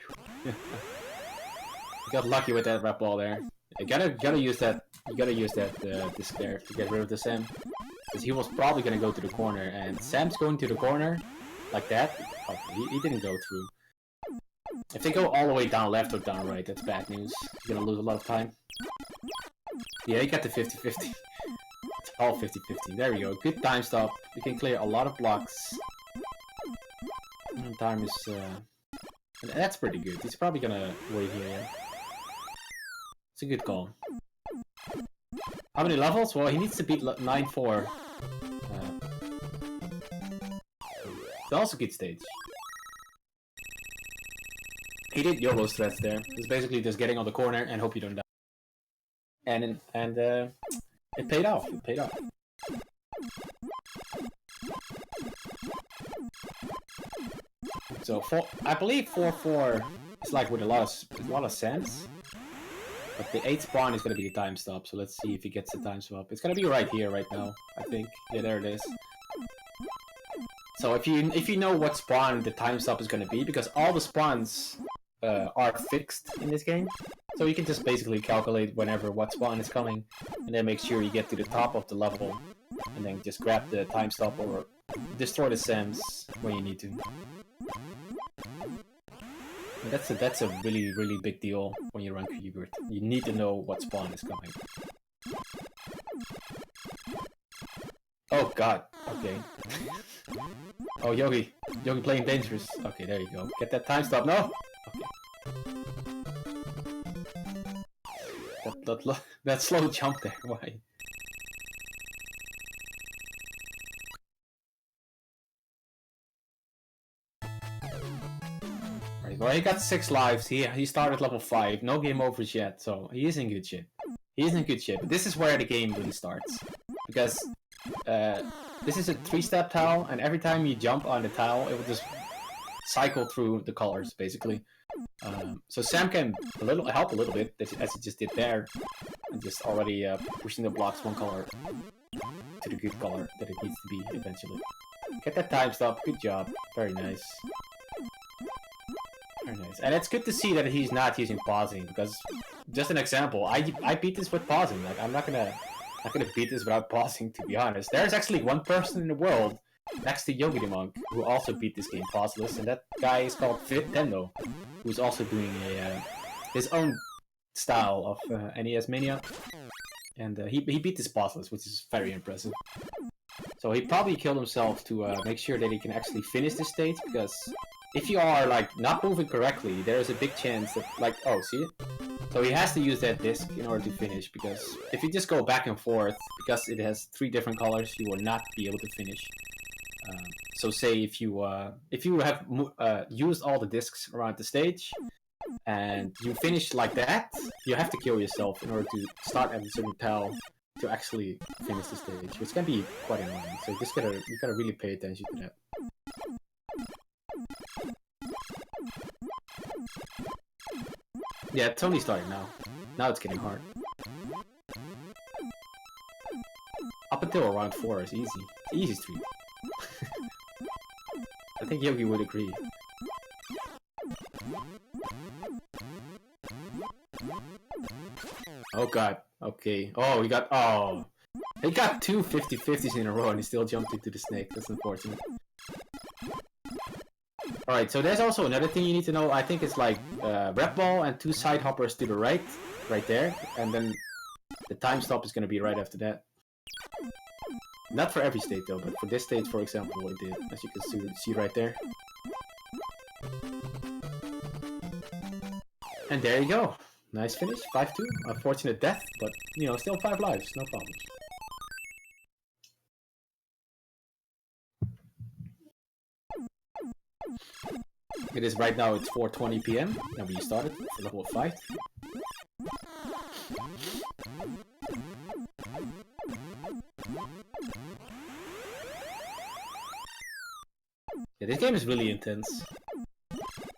Got lucky with that red ball there. You gotta use that. You gotta use that disc there to get rid of the Sam, because he was probably gonna go to the corner, and Sam's going to the corner like that. Oh, he didn't go through. If they go all the way down left or down right, that's bad news. You're gonna lose a lot of time. Yeah, you got the 50-50. It's all 50-50. There we go. Good time stop. You can clear a lot of blocks. And time is and that's pretty good. He's probably gonna wait here, yeah. It's a good call. How many levels? Well, he needs to beat 9-4. It's also a good stage. He did YOLO strats there. It's basically just getting on the corner and hope you don't die. And it paid off. It paid off. So I believe 4-4 is like with a lot of sense. But the 8th spawn is gonna be a time stop. So let's see if he gets the time stop. It's gonna be right here, right now. I think. Yeah, there it is. So if you know what spawn the time stop is gonna be, because all the spawns are fixed in this game, so you can just basically calculate whenever what spawn is coming, and then make sure you get to the top of the level, and then just grab the time stop or destroy the Sams when you need to. And that's a really big deal when you run Qbert. You need to know what spawn is coming. Oh god. Okay. Oh, Yogi playing dangerous. Okay, there you go. Get that time stop. No. Okay. That slow jump there. Why? Right. Well, he got 6 lives. He started level 5. No game overs yet, so he is in good shape. He is in good shape. But this is where the game really starts, because this is a 3-step tile, and every time you jump on the tile, it will just cycle through the colors basically. So Sam can help a little bit, as he just did there, and just already pushing the blocks one color to the good color that it needs to be eventually. Get that time stop. Good job. Very nice. Very nice. And it's good to see that he's not using pausing, because just an example, I beat this with pausing. Like I'm not gonna beat this without pausing, to be honest. There's actually one person in the world next to Yogi the Monk who also beat this game pauseless, and that guy is called Nintendo, who's also doing his own style of NES Mania, and he beat this pauseless, which is very impressive. So he probably killed himself to make sure that he can actually finish this stage, because if you are like not moving correctly, there is a big chance that like, oh, see it? So he has to use that disc in order to finish, because if you just go back and forth, because it has 3 different colors, you will not be able to finish. So say if you have used all the discs around the stage, and you finish like that, you have to kill yourself in order to start at a certain tile to actually finish the stage, which can be quite annoying. So you gotta really pay attention to that. Yeah, it's only starting now. Now it's getting hard. Up until around 4 is easy. It's easy stream. I think Yogi would agree. Oh god. Okay. Oh, he got 2 50-50s in a row and he still jumped into the snake. That's unfortunate. Alright, so there's also another thing you need to know. I think it's like red ball and 2 side hoppers to the right there, and then the time stop is gonna be right after that. Not for every state though, but for this stage, for example, it did, as you can see right there. And there you go. Nice finish, 5-2. Unfortunate death, but you know, still 5 lives, no problem. It is right now, it's 4:20 PM, and we started for the whole fight. Yeah, this game is really intense.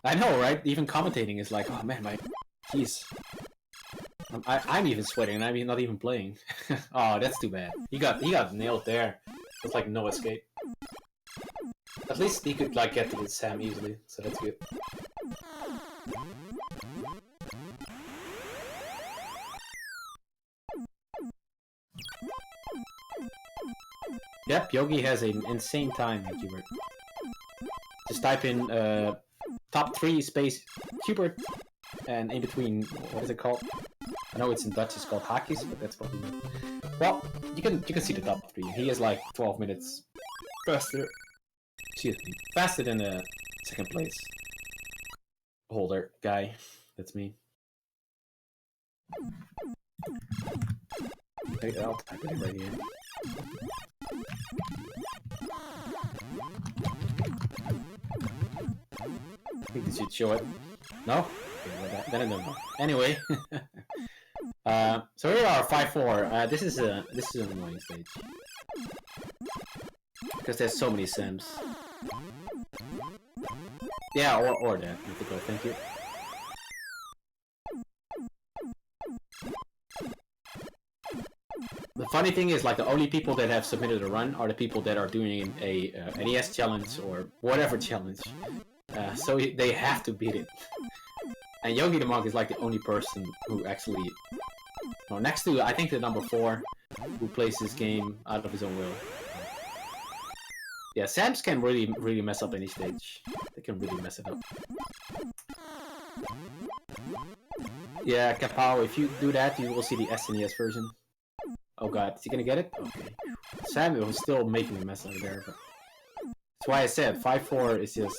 I know, right? Even commentating is like, oh man, jeez. I'm even sweating, and I'm not even playing. Oh, that's too bad. He got nailed there. There's like no escape. At least he could like get to the Sam easily, so that's good. Yep, Yogi has an insane time at Hubert. Just type in top 3 space Hubert, and in between, what is it called? I know it's in Dutch, it's called hakjes, but that's probably not. Well, you can see the top 3. He is like 12 minutes faster. Excuse me, faster than the second place holder guy. That's me. I'll type it in right here. I think this should show it. No? Okay, then I don't know. Anyway, so here are 5-4. This is an annoying stage because there's so many Sams. Yeah, or that. Mythical, thank you. The funny thing is, like, the only people that have submitted a run are the people that are doing a NES challenge or whatever challenge. So they have to beat it. And Yogi the Monk is like the only person who actually... No, next to, I think, the number 4, who plays this game out of his own will. Yeah, Sams can really mess up any stage. They can really mess it up. Yeah, Kapow, if you do that, you will see the SNES version. Oh god, is he gonna get it? Okay. Samuel was still making a mess out of there, but... That's why I said 5-4 is just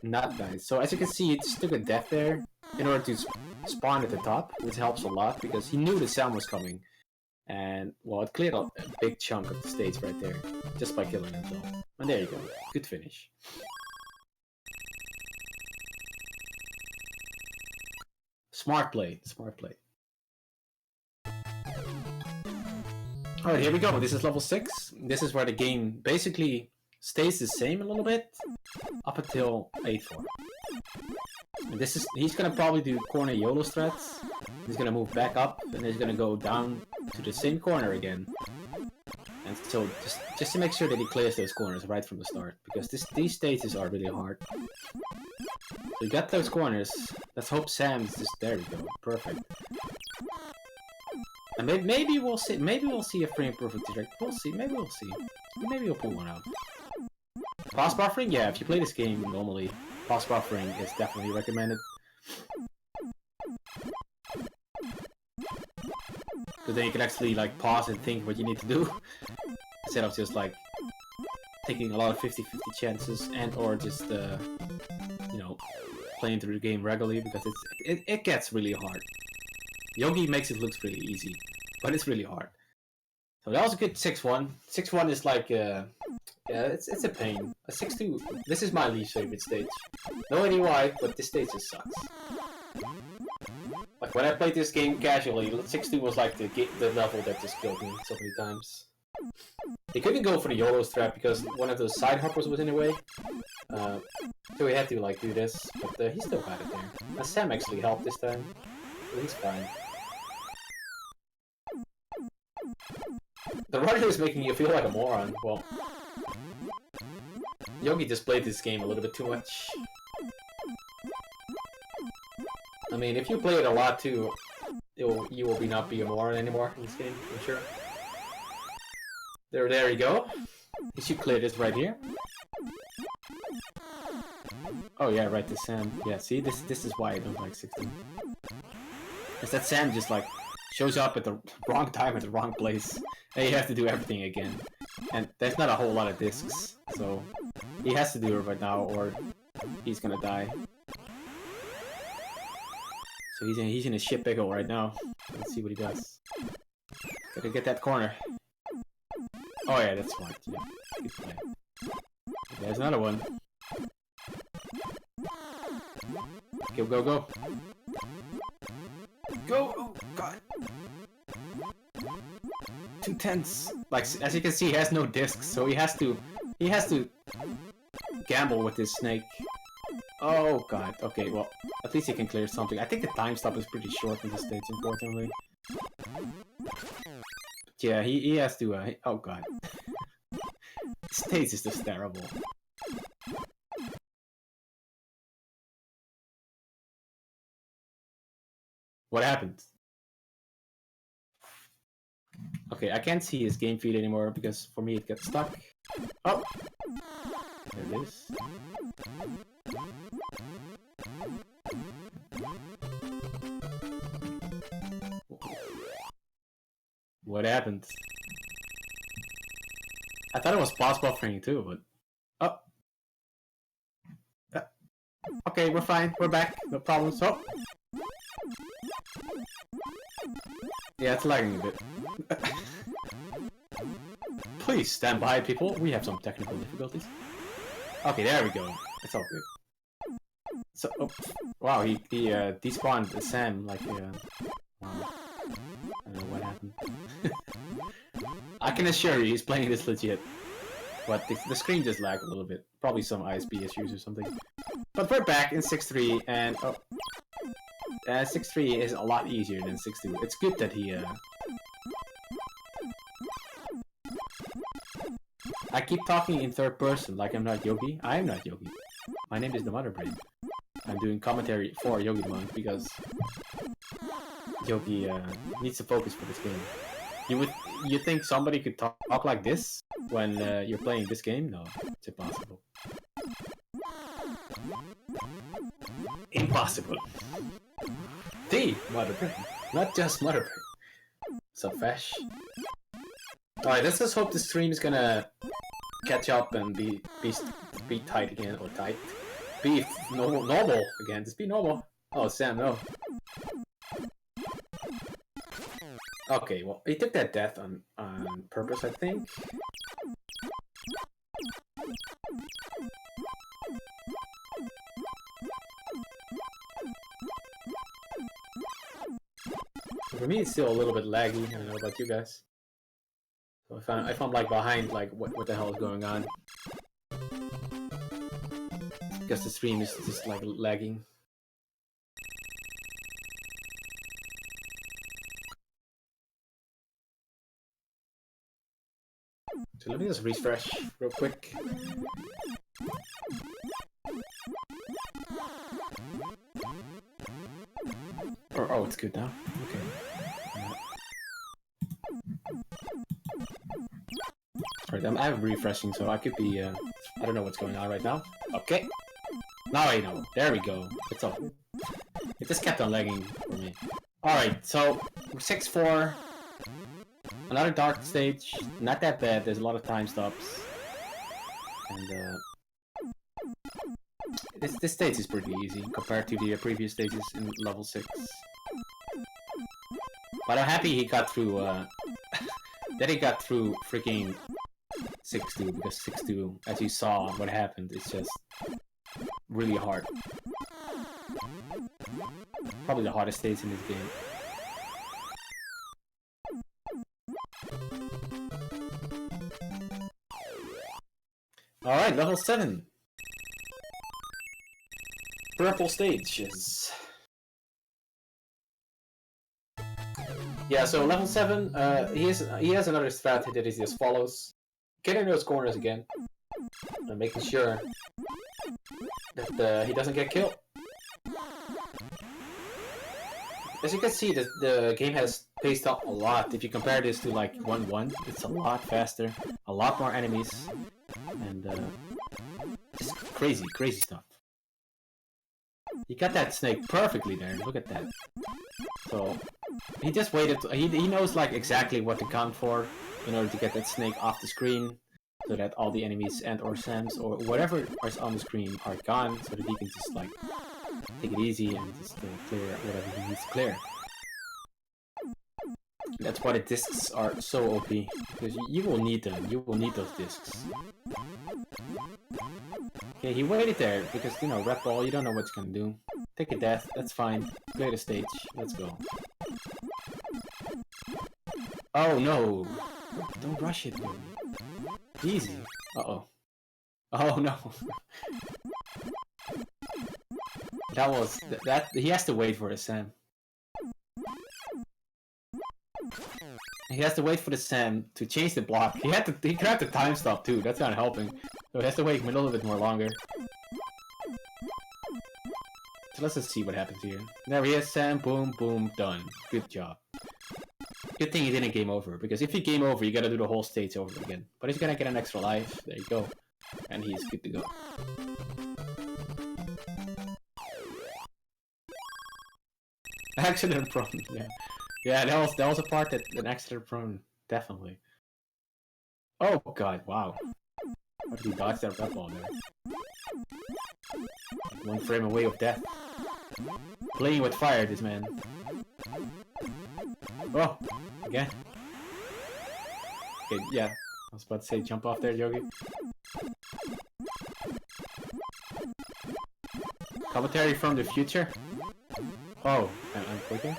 not nice. So as you can see, it just took a death there in order to spawn at the top, which helps a lot, because he knew the Sam was coming. And, well, it cleared up a big chunk of the stage right there, just by killing himself. And there you go. Good finish. Smart play. Smart play. Alright, here we go. This is level 6. This is where the game basically stays the same a little bit up until 8-4. And he's gonna probably do corner YOLO strats. He's gonna move back up, and he's gonna go down to the same corner again. And so just to make sure that he clears those corners right from the start, because these stages are really hard. So you got those corners. Let's hope Sam's just there. We go, perfect. And maybe we'll see. Maybe we'll see a frame perfect direct. We'll see. Maybe we'll see. Maybe we'll pull one out. Pause buffering, yeah. If you play this game normally, pause buffering is definitely recommended. Because then you can actually like pause and think what you need to do instead of just like taking a lot of 50-50 chances and or just you know, playing through the game regularly, because it gets really hard. Yogi makes it look pretty easy, but it's really hard. So that was a good 6-1. 6-1 is like yeah, it's a pain. A 6-2. This is my least favorite stage. No idea why, but this stage just sucks. Like when I played this game casually, 6-2 was like the level that just killed me so many times. They couldn't go for the YOLO strat because one of those side hoppers was in the way. So we had to like do this, but he still got it there. And Sam actually helped this time. So he's fine. The runner is making you feel like a moron. Well, Yogi just played this game a little bit too much. I mean, if you play it a lot too, you will not be a moron anymore in this game, I'm sure. There you go. You should clear this right here. Oh yeah, right, this Sam. Yeah, see, this is why I don't like 16. Is that Sam just like shows up at the wrong time at the wrong place, and you have to do everything again. And there's not a whole lot of discs, so he has to do it right now, or he's gonna die. So he's in a shit pickle right now. Let's see what he does. Gotta get that corner. Oh yeah, that's smart. Yeah, good play. There's another one. Go, go, go. Go! Oh, God. Too tense. Like, as you can see, he has no discs, so he has to gamble with this snake. Oh, God. Okay, well, at least he can clear something. I think the time stop is pretty short in this stage, unfortunately. Yeah, he has to, oh, God. This stage is just terrible. What happened? Okay, I can't see his game feed anymore because for me it got stuck. Oh! There it is. What happened? I thought it was pause buffering too, but... Oh! Okay, we're fine. We're back. No problems. Oh! Yeah, it's lagging a bit. Please stand by, people. We have some technical difficulties. Okay, there we go. It's all good. So, oh, wow, he despawned Sam like wow. I don't know what happened. I can assure you, he's playing this legit. But the screen just lagged a little bit. Probably some ISP issues or something. But we're back in 6-3, and 6-3 is a lot easier than 6-2. It's good that he I keep talking in third person like I'm not Yogi. I am not Yogi. My name is the Mother Brain. I'm doing commentary for Yogi Monk because Yogi needs to focus for this game. You think somebody could talk like this when you're playing this game? No, it's impossible. Impossible. The Mother Brain, not just Mother Brain. So fresh. Alright, let's just hope the stream is gonna catch up and be tight again, or tight. Be normal again, just be normal. Oh, Sam, no. Okay, well, he took that death on purpose, I think. For me, it's still a little bit laggy. I don't know about you guys. So if I'm like behind, like what the hell is going on? Because the stream is just like lagging. So let me just refresh real quick. Oh, it's good now. Okay. Right, I'm refreshing, so I could be. I don't know what's going on right now. Okay. Now I know. There we go. It's all. It just kept on lagging for me. Alright, so 6-4. Another dark stage. Not that bad. There's a lot of time stops. And this stage is pretty easy compared to the previous stages in level 6. But I'm happy he got through. That he got through freaking 6-2, because 6-2, as you saw what happened, it's just really hard. Probably the hardest stage in this game. Alright, level 7. Purple stages. Yeah, so level 7, he has another strat that is as follows. Get in those corners again. And making sure that he doesn't get killed. As you can see, the game has paced up a lot. If you compare this to like 1-1, it's a lot faster, a lot more enemies, and just crazy stuff. He got that snake perfectly there. Look at that. So he just waited. He knows like exactly what to count for in order to get that snake off the screen, so that all the enemies and/or Sams or whatever is on the screen are gone, so that he can just like take it easy and just clear whatever he needs to clear. That's why the discs are so OP, because you will need them. You will need those discs. Okay, he waited there because, you know, Red Ball, you don't know what it's gonna do. Take a death, that's fine. Clear the stage. Let's go. Oh no! Don't rush it, baby. Easy. Uh-oh. Oh no. That he has to wait for the Sam. He has to wait for the Sam to change the block. He grabbed the time stop too, that's not helping. So he has to wait a little bit more longer. So let's just see what happens here. There he is, Sam, boom, boom, done. Good job. Good thing he didn't game over, because if you game over, you gotta do the whole stage over again. But he's gonna get an extra life, there you go. And he's good to go. Accident prone, yeah. Yeah, that was a part that an accident prone, definitely. Oh god, wow. How did he dodge that red ball there? One frame away of death. Playing with fire, this man. Oh, again. Okay, yeah. I was about to say jump off there, Yogi. Commentary from the future? Oh, I'm quicker?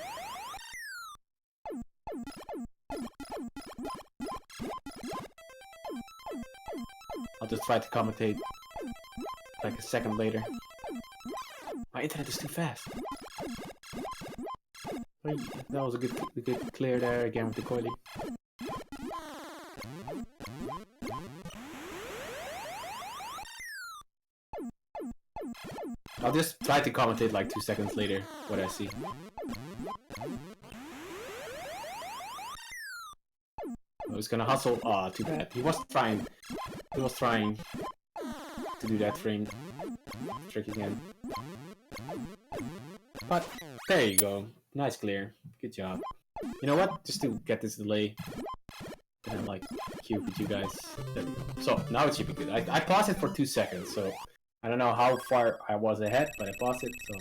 I'll just try to commentate like a second later. My internet is too fast. That was a good clear there again with the coily. I'll just try to commentate like 2 seconds later what I see. I was gonna hustle. Ah, too bad. He was trying to do that frame trick again. But there you go. Nice clear. Good job. You know what? Just to get this delay, and then like queue with you guys. There we go. So now it should be good. I paused it for 2 seconds, so I don't know how far I was ahead, but I paused it, so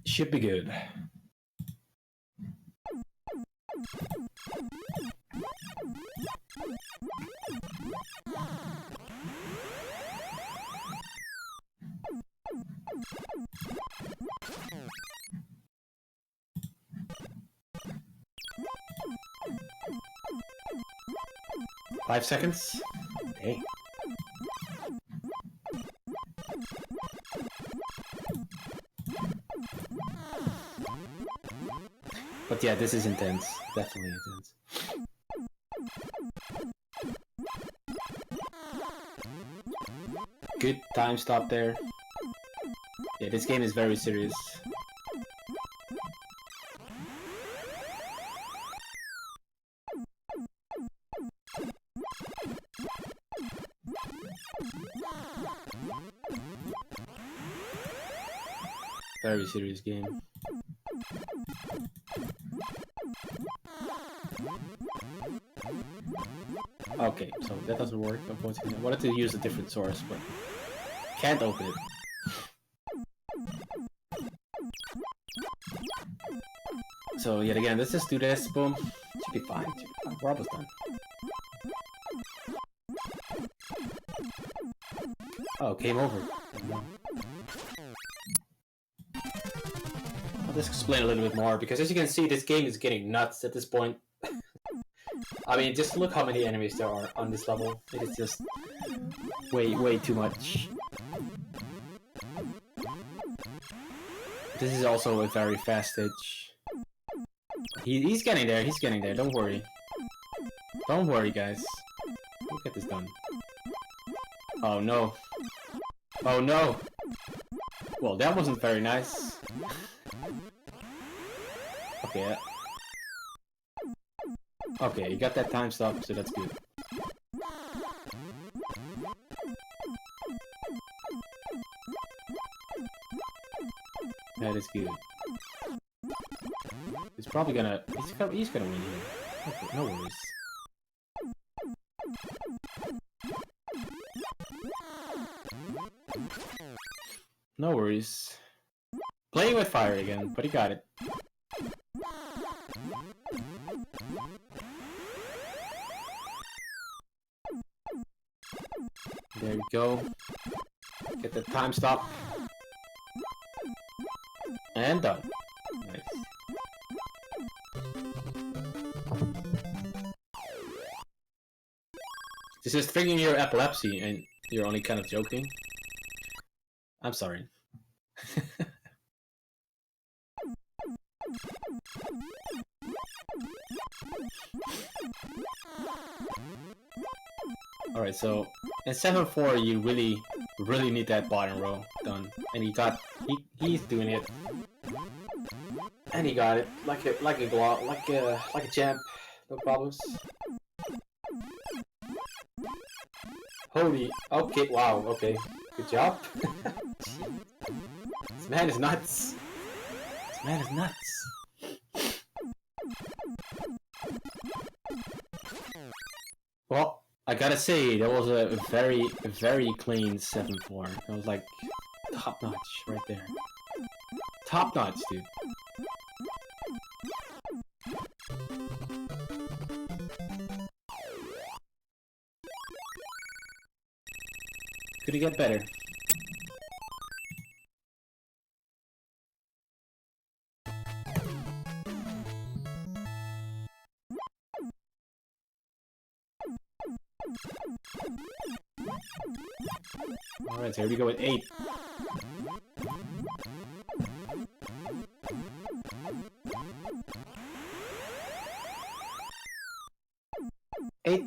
should be good. 5 seconds. Hey. But yeah, this is intense. Definitely intense. Good time stop there. Yeah, this game is very serious. Very serious game. Okay, so that doesn't work, unfortunately. I wanted to use a different source, but can't open it. So yet again, let's just do this. Boom. Should be fine. Should be fine. We're almost done. Oh, game over. No. I'll just explain a little bit more, because as you can see, this game is getting nuts at this point. I mean, just look how many enemies there are on this level. It is just way too much. This is also a very fast stage. He's getting there, he's getting there, don't worry. Don't worry, guys. We'll get this done. Oh no. Oh no! Well, that wasn't very nice. Okay. Okay, you got that time stop, so that's good. That is good. He's probably gonna... He's gonna win here. Okay, no worries. No worries. Playing with fire again, but he got it. There we go. Get the time stop. And done. Nice. This is triggering your epilepsy and you're only kind of joking. I'm sorry. Alright, so in 7-4 you really need that bottom row done. And he's doing it. And he got it like a champ, no problems. Holy, okay, wow, okay, good job. This man is nuts. This man is nuts. Well, I gotta say, that was a very clean 7-4. That was like top notch right there. Top notch, dude. Could it get better? Alright, so here we go with 8. I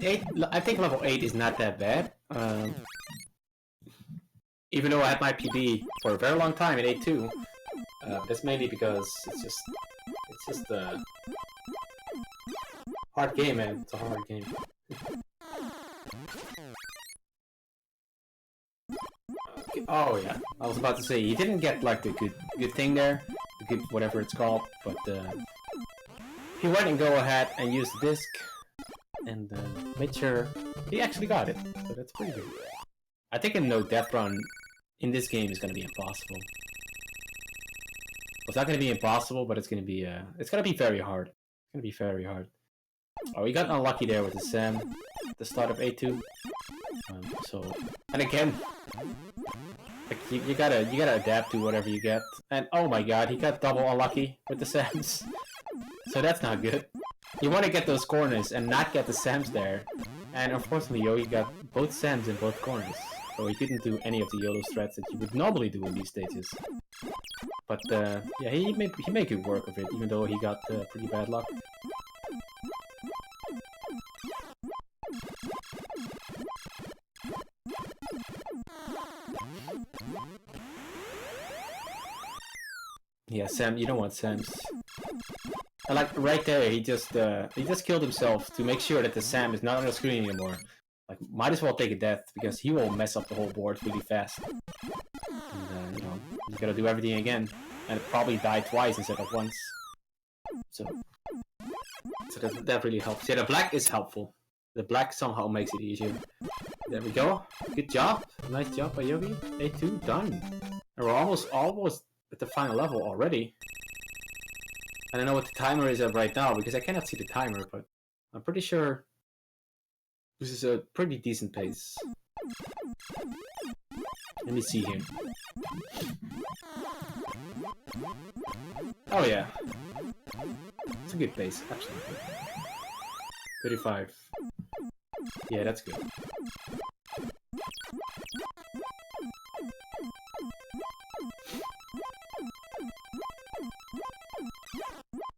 think level 8 is not that bad. Even though I had my PB for a very long time at 8-2. That's mainly because it's just a hard game, man. It's a hard game. Okay. Oh yeah, I was about to say he didn't get like the good thing there, the good whatever it's called, but he went and go ahead and used the disc and made sure he actually got it. So that's pretty good. I think a no death run in this game is gonna be impossible. Well, it's not gonna be impossible, but it's gonna be very hard. It's gonna be very hard. Oh, we got unlucky there with the Sam at the start of 8-2. And again, like you gotta adapt to whatever you get. And oh my god, he got double unlucky with the Sams. So that's not good. You want to get those corners and not get the Sams there, And unfortunately, Yogi got both Sams in both corners, so he couldn't do any of the YOLO strats that you would normally do in these stages. But yeah, he made good work of it, even though he got pretty bad luck. Yeah, Sam, you don't want Sams. And like right there, he just killed himself to make sure that the Sam is not on the screen anymore. Like, might as well take a death because he will mess up the whole board really fast. And you know, you gotta do everything again, and probably die twice instead of once. So that really helps. Yeah, the black is helpful. The black somehow makes it easier. There we go. Good job. Nice job by Yogi. A2 done. And we're almost at the final level already. I don't know what the timer is at right now because I cannot see the timer, but I'm pretty sure this is a pretty decent pace. Let me see here. Oh yeah. It's a good pace, absolutely. 35. Yeah, that's good.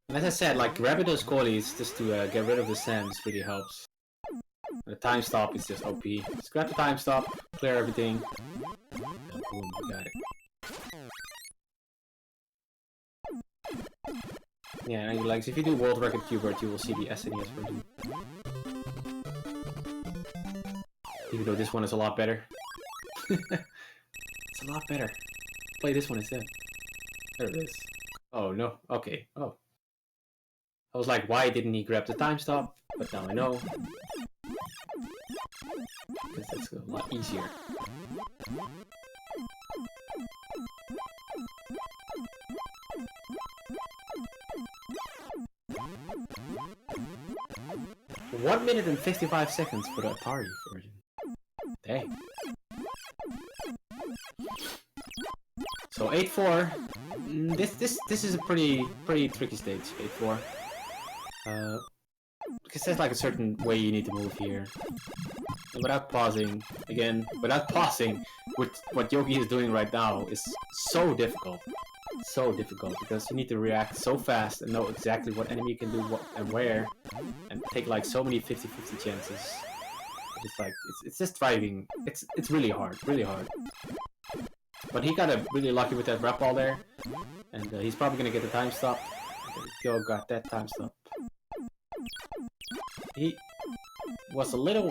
And as I said, like, grabbing those goalies just to get rid of the Sams really helps. And the time stop is just OP. Just grab the time stop, clear everything. And boom, you got it. Yeah, and like, if you do World Record Qbert, you will see the SNES version. Even though this one is a lot better. It's a lot better. Play this one instead. There it is. Oh no, okay, oh. I was like, why didn't he grab the time stop? But now I know. Because that's a lot easier. One minute and 55 seconds for the Atari version. Dang. So 8-4. This is a pretty tricky stage. 8-4. Because there's like a certain way you need to move here. And without pausing, what Yogi is doing right now is so difficult. So difficult, because you need to react so fast and know exactly what enemy can do what and where, and take like so many 50-50 chances. It's like, it's just driving, it's really hard, really hard. But he got really lucky with that rep ball there, and he's probably gonna get the time stop. There we go, got that time stop. He was a little...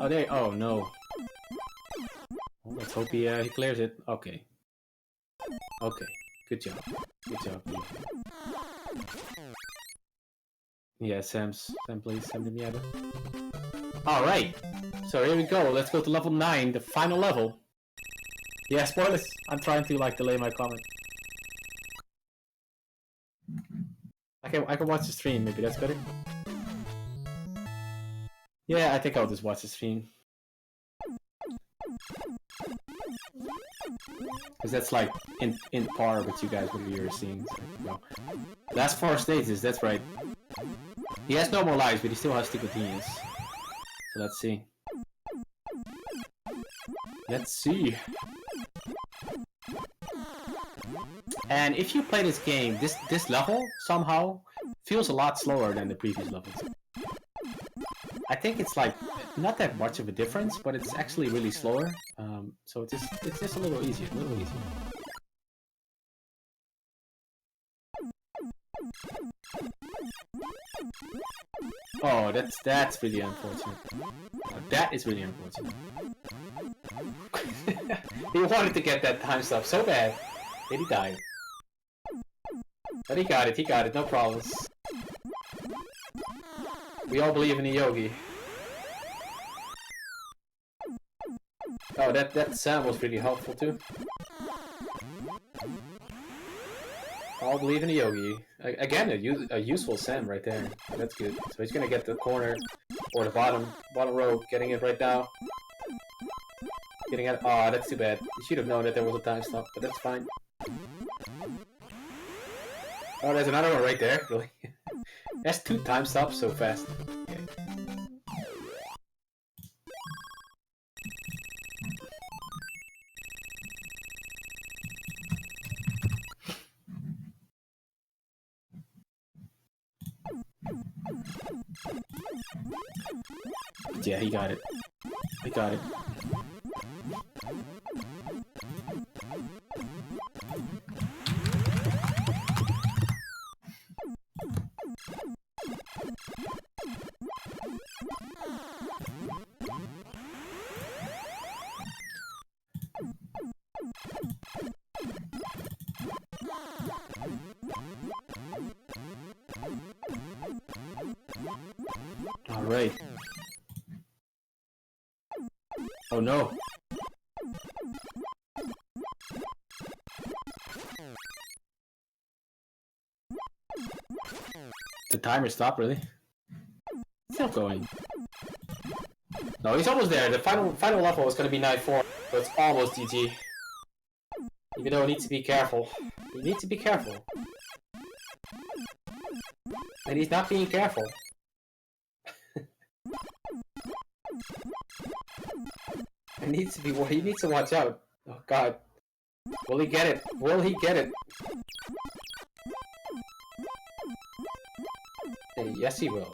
Oh, there... Oh, no. Well, let's hope he clears it. Okay. Okay. Good job. Good job. Yeah, Sam, please. Sam to me ever. Alright. So here we go. Let's go to level 9, the final level. Yeah, spoilers. I'm trying to, like, delay my comment. I can watch the stream, maybe that's better. Yeah, I think I'll just watch the stream. Because that's like in par with you guys, what you're seeing. So, no. Last 4 stages, that's right. He has no more lives, but he still has Stigmatinius. So let's see. Let's see. And if you play this game, this level somehow feels a lot slower than the previous levels. I think it's like not that much of a difference, but it's actually really slower. So it's just a little easier, Oh, that's really unfortunate. That is really unfortunate. He wanted to get that time stop so bad, and he died. But he got it, no problems. We all believe in the Yogi. Oh, that Sam was really helpful too. All believe in the Yogi. Again, a useful Sam right there. That's good. So he's gonna get the corner, or the bottom row, getting it right now. Getting it. Oh, that's too bad. You should have known that there was a time stop, but that's fine. Oh, there's another one right there. Really? That's 2 time stops so fast. Okay. Yeah, he got it. He got it. All right. Oh no. The timer stopped, really? Still going. No, he's almost there. The final level is gonna be night 4, so it's almost GG. Even though he needs to be careful. He needs to be careful. And he's not being careful. He needs to watch out. Oh god. Will he get it? Will he get it? Yes, he will.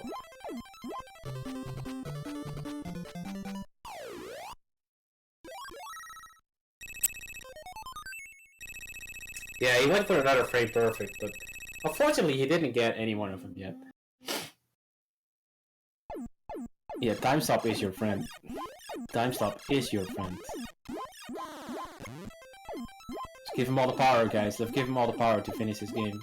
Yeah, he went for another frame perfect, but unfortunately he didn't get any one of them yet. Yeah, time stop is your friend. Time stop is your friend. Let's give him all the power, guys. Let's give him all the power to finish this game.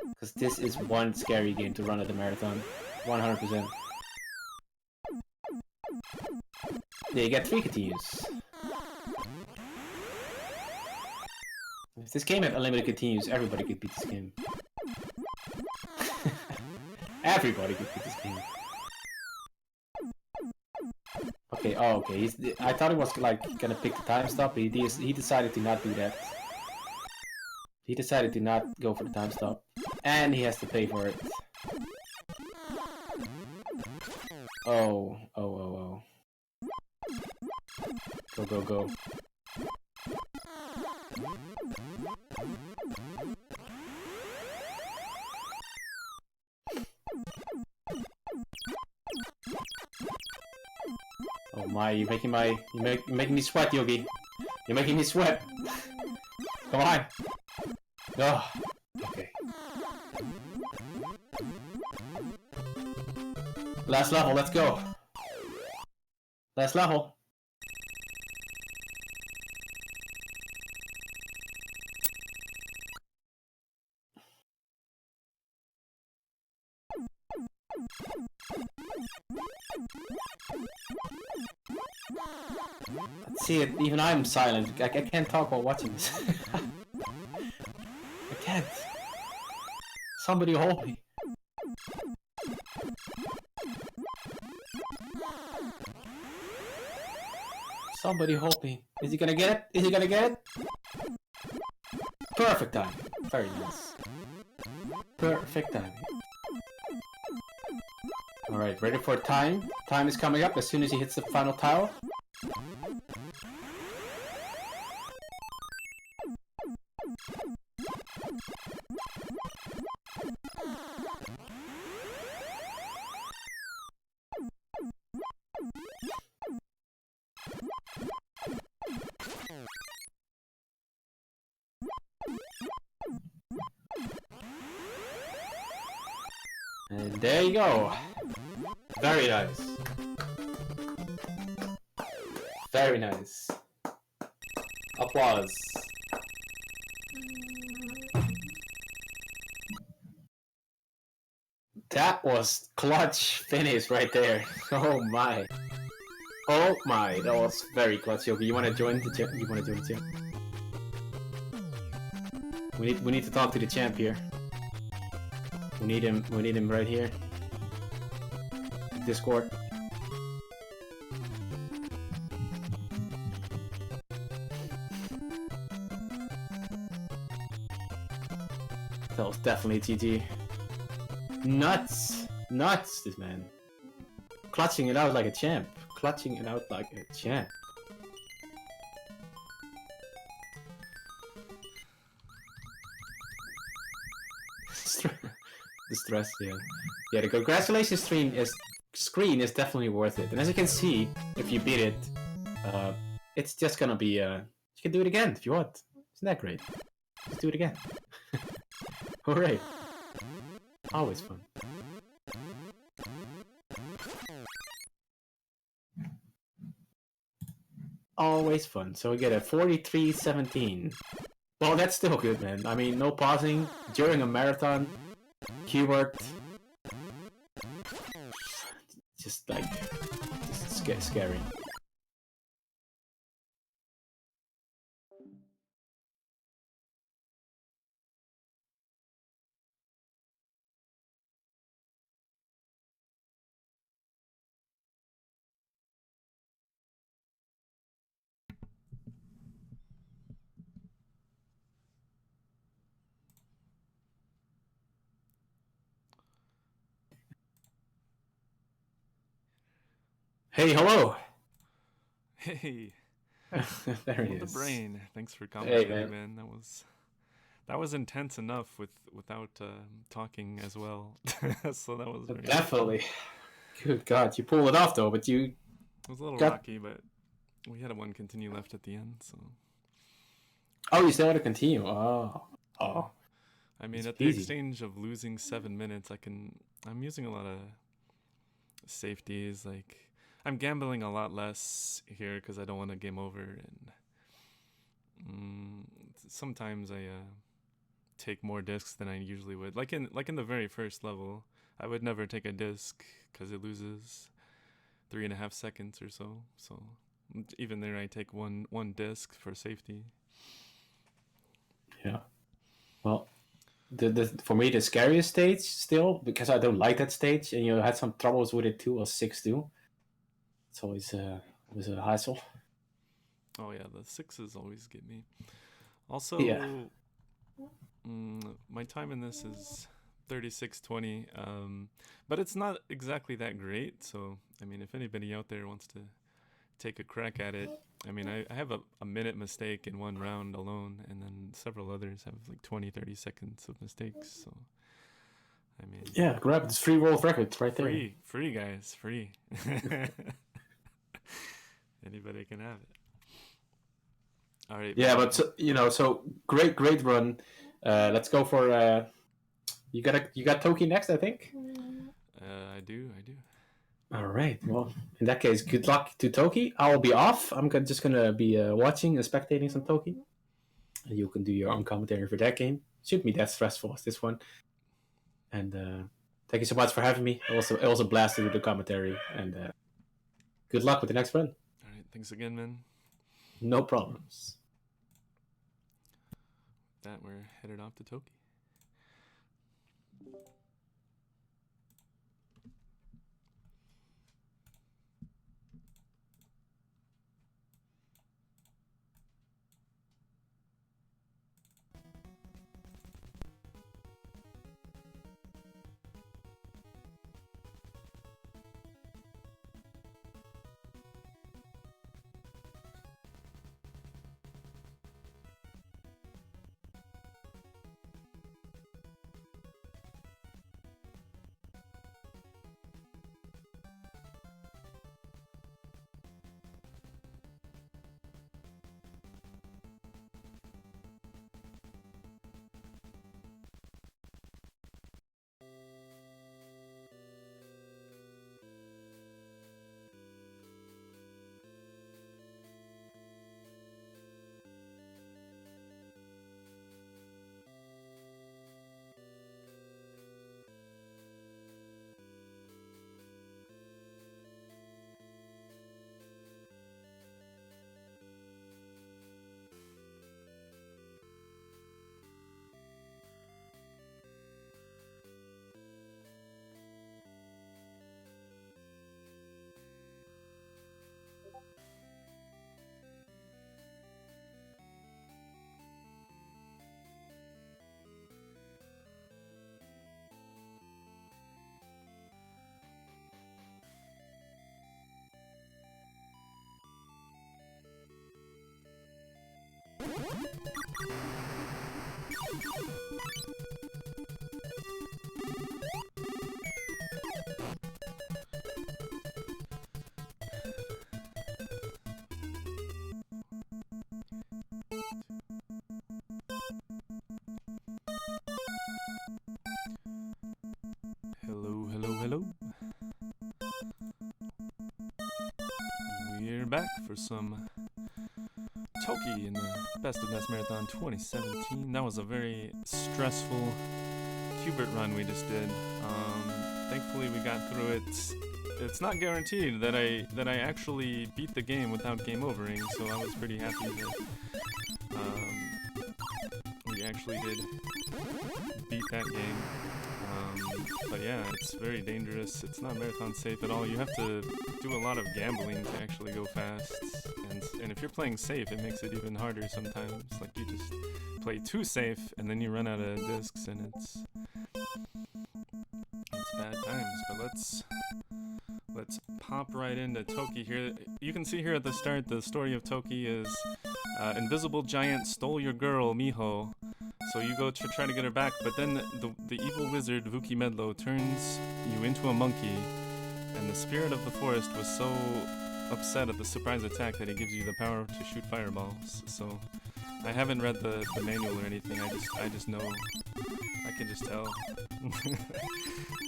Because this is one scary game to run at the marathon. 100%. Yeah, you get 3 continues. If this game had unlimited continues, everybody could beat this game. Everybody could beat this game. Okay, oh, okay. I thought he was like gonna pick the time stop, but he decided to not do that. He decided to not go for the time stop, and he has to pay for it. Oh, oh, oh, oh. Go, go, go. Oh my, you're making me sweat, Yogi. You're making me sweat. Come on. Oh, okay. Last level, let's go. Last level. See it, even I'm silent. I can't talk while watching this. I can't. Somebody hold me. Somebody hold me. Is he gonna get it? Is he gonna get it? Perfect time. Very nice. Perfect time. Alright, ready for time. Time is coming up as soon as he hits the final tile. And there you go. Very nice. Very nice. Applause. That was clutch finish right there. Oh my. Oh my, that was very clutch, Yogi. You wanna join the champ? You wanna join the champ? We need to talk to the champ here. We need him right here. Discord. That was definitely GG. Nuts! Nuts, this man. Clutching it out like a champ. Clutching it out like a champ. The stress, yeah. Yeah, the congratulations screen is definitely worth it. And as you can see, if you beat it, it's just gonna be, you can do it again if you want. Isn't that great? Let's do it again. Hooray. Always fun. Always fun. So we get a 43-17. Well, that's still good, man. I mean, no pausing during a marathon. Keyword. Just like, just scary. Hey, hello. Hey. There he The is. brain. Thanks for commentating, man. man. That was intense enough without talking as well. So that was very Definitely. Good God, you pulled it off though, but you. It was a little got... rocky, but we had a one continue left at the end, so. Oh, you still want to continue? Oh. I mean, It's at the easy. exchange of losing 7 minutes, I'm using a lot of safeties. Like, I'm gambling a lot less here because I don't want to game over, and sometimes I take more discs than I usually would. Like in the very first level, I would never take a disc because it loses 3.5 seconds or so. So even there, I take one disc for safety. Yeah. Well, for me the scariest stage still, because I don't like that stage, and you had some troubles with it too, was 6-2. It's always a hassle. Oh yeah, the 6s always get me. Also, Yeah. My time in this is 36:20, but it's not exactly that great. So I mean, if anybody out there wants to take a crack at it, I mean, I have a minute mistake in one round alone, and then several others have like 20-30 seconds of mistakes. So I mean, Yeah, grab this free world record right there. Free guys, free. Anybody can have it. All right. Yeah, but so great run. Let's go for you got Toki next, I think. I do. All right. Well, in that case, good luck to Toki. I'll be off. I'm just gonna be watching and spectating some Toki. You can do your own commentary for that game. Shouldn't be that stressful as this one. And thank you so much for having me. It was a blast to do the commentary. And good luck with the next run. All right. Thanks again, man. No problems. That we're headed off to Toki. hello. We're back for some Toki in the Best of NES Marathon 2017. That was a very stressful Qbert run we just did. Thankfully we got through it. It's not guaranteed that I actually beat the game without game overing, so I was pretty happy that we actually did beat that game. But yeah, it's very dangerous. It's not marathon safe at all. You have to do a lot of gambling to actually go fast. And if you're playing safe, it makes it even harder sometimes. Like you just play too safe and then you run out of discs and it's bad times. But let's pop right into Toki here. You can see here at the start the story of Toki is invisible giant stole your girl, Miho. So you go to try to get her back, but then the evil wizard Vuki Medlo turns you into a monkey, and the spirit of the forest was so upset at the surprise attack that he gives you the power to shoot fireballs. So I haven't read the manual or anything. I just know. I can just tell.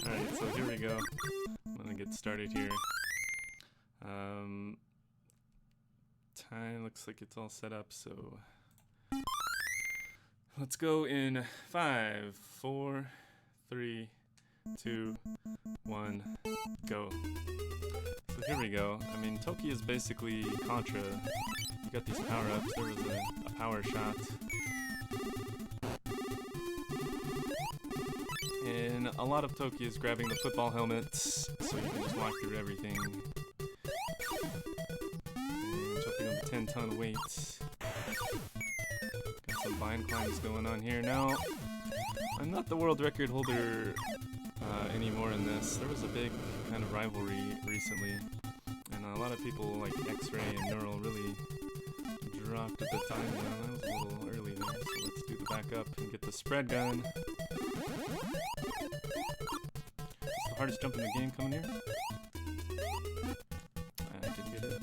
Alright, so here we go. I'm gonna get started here. Time looks like it's all set up, so let's go in 5, 4, 3, 2, 1, go. So here we go. I mean, Toki is basically Contra. You got these power-ups. There was a power shot. And a lot of Toki is grabbing the football helmets, so you can just walk through everything. And jumping on the 10-ton weight. Got some vine climbs going on here. Now, I'm not the world record holder anymore in this. There was a big kind of rivalry recently, and a lot of people like X-Ray and Neural really dropped at the time down. That was a little early there, so let's do the backup and get the spread gun. It's the hardest jump in the game coming here. I didn't get it.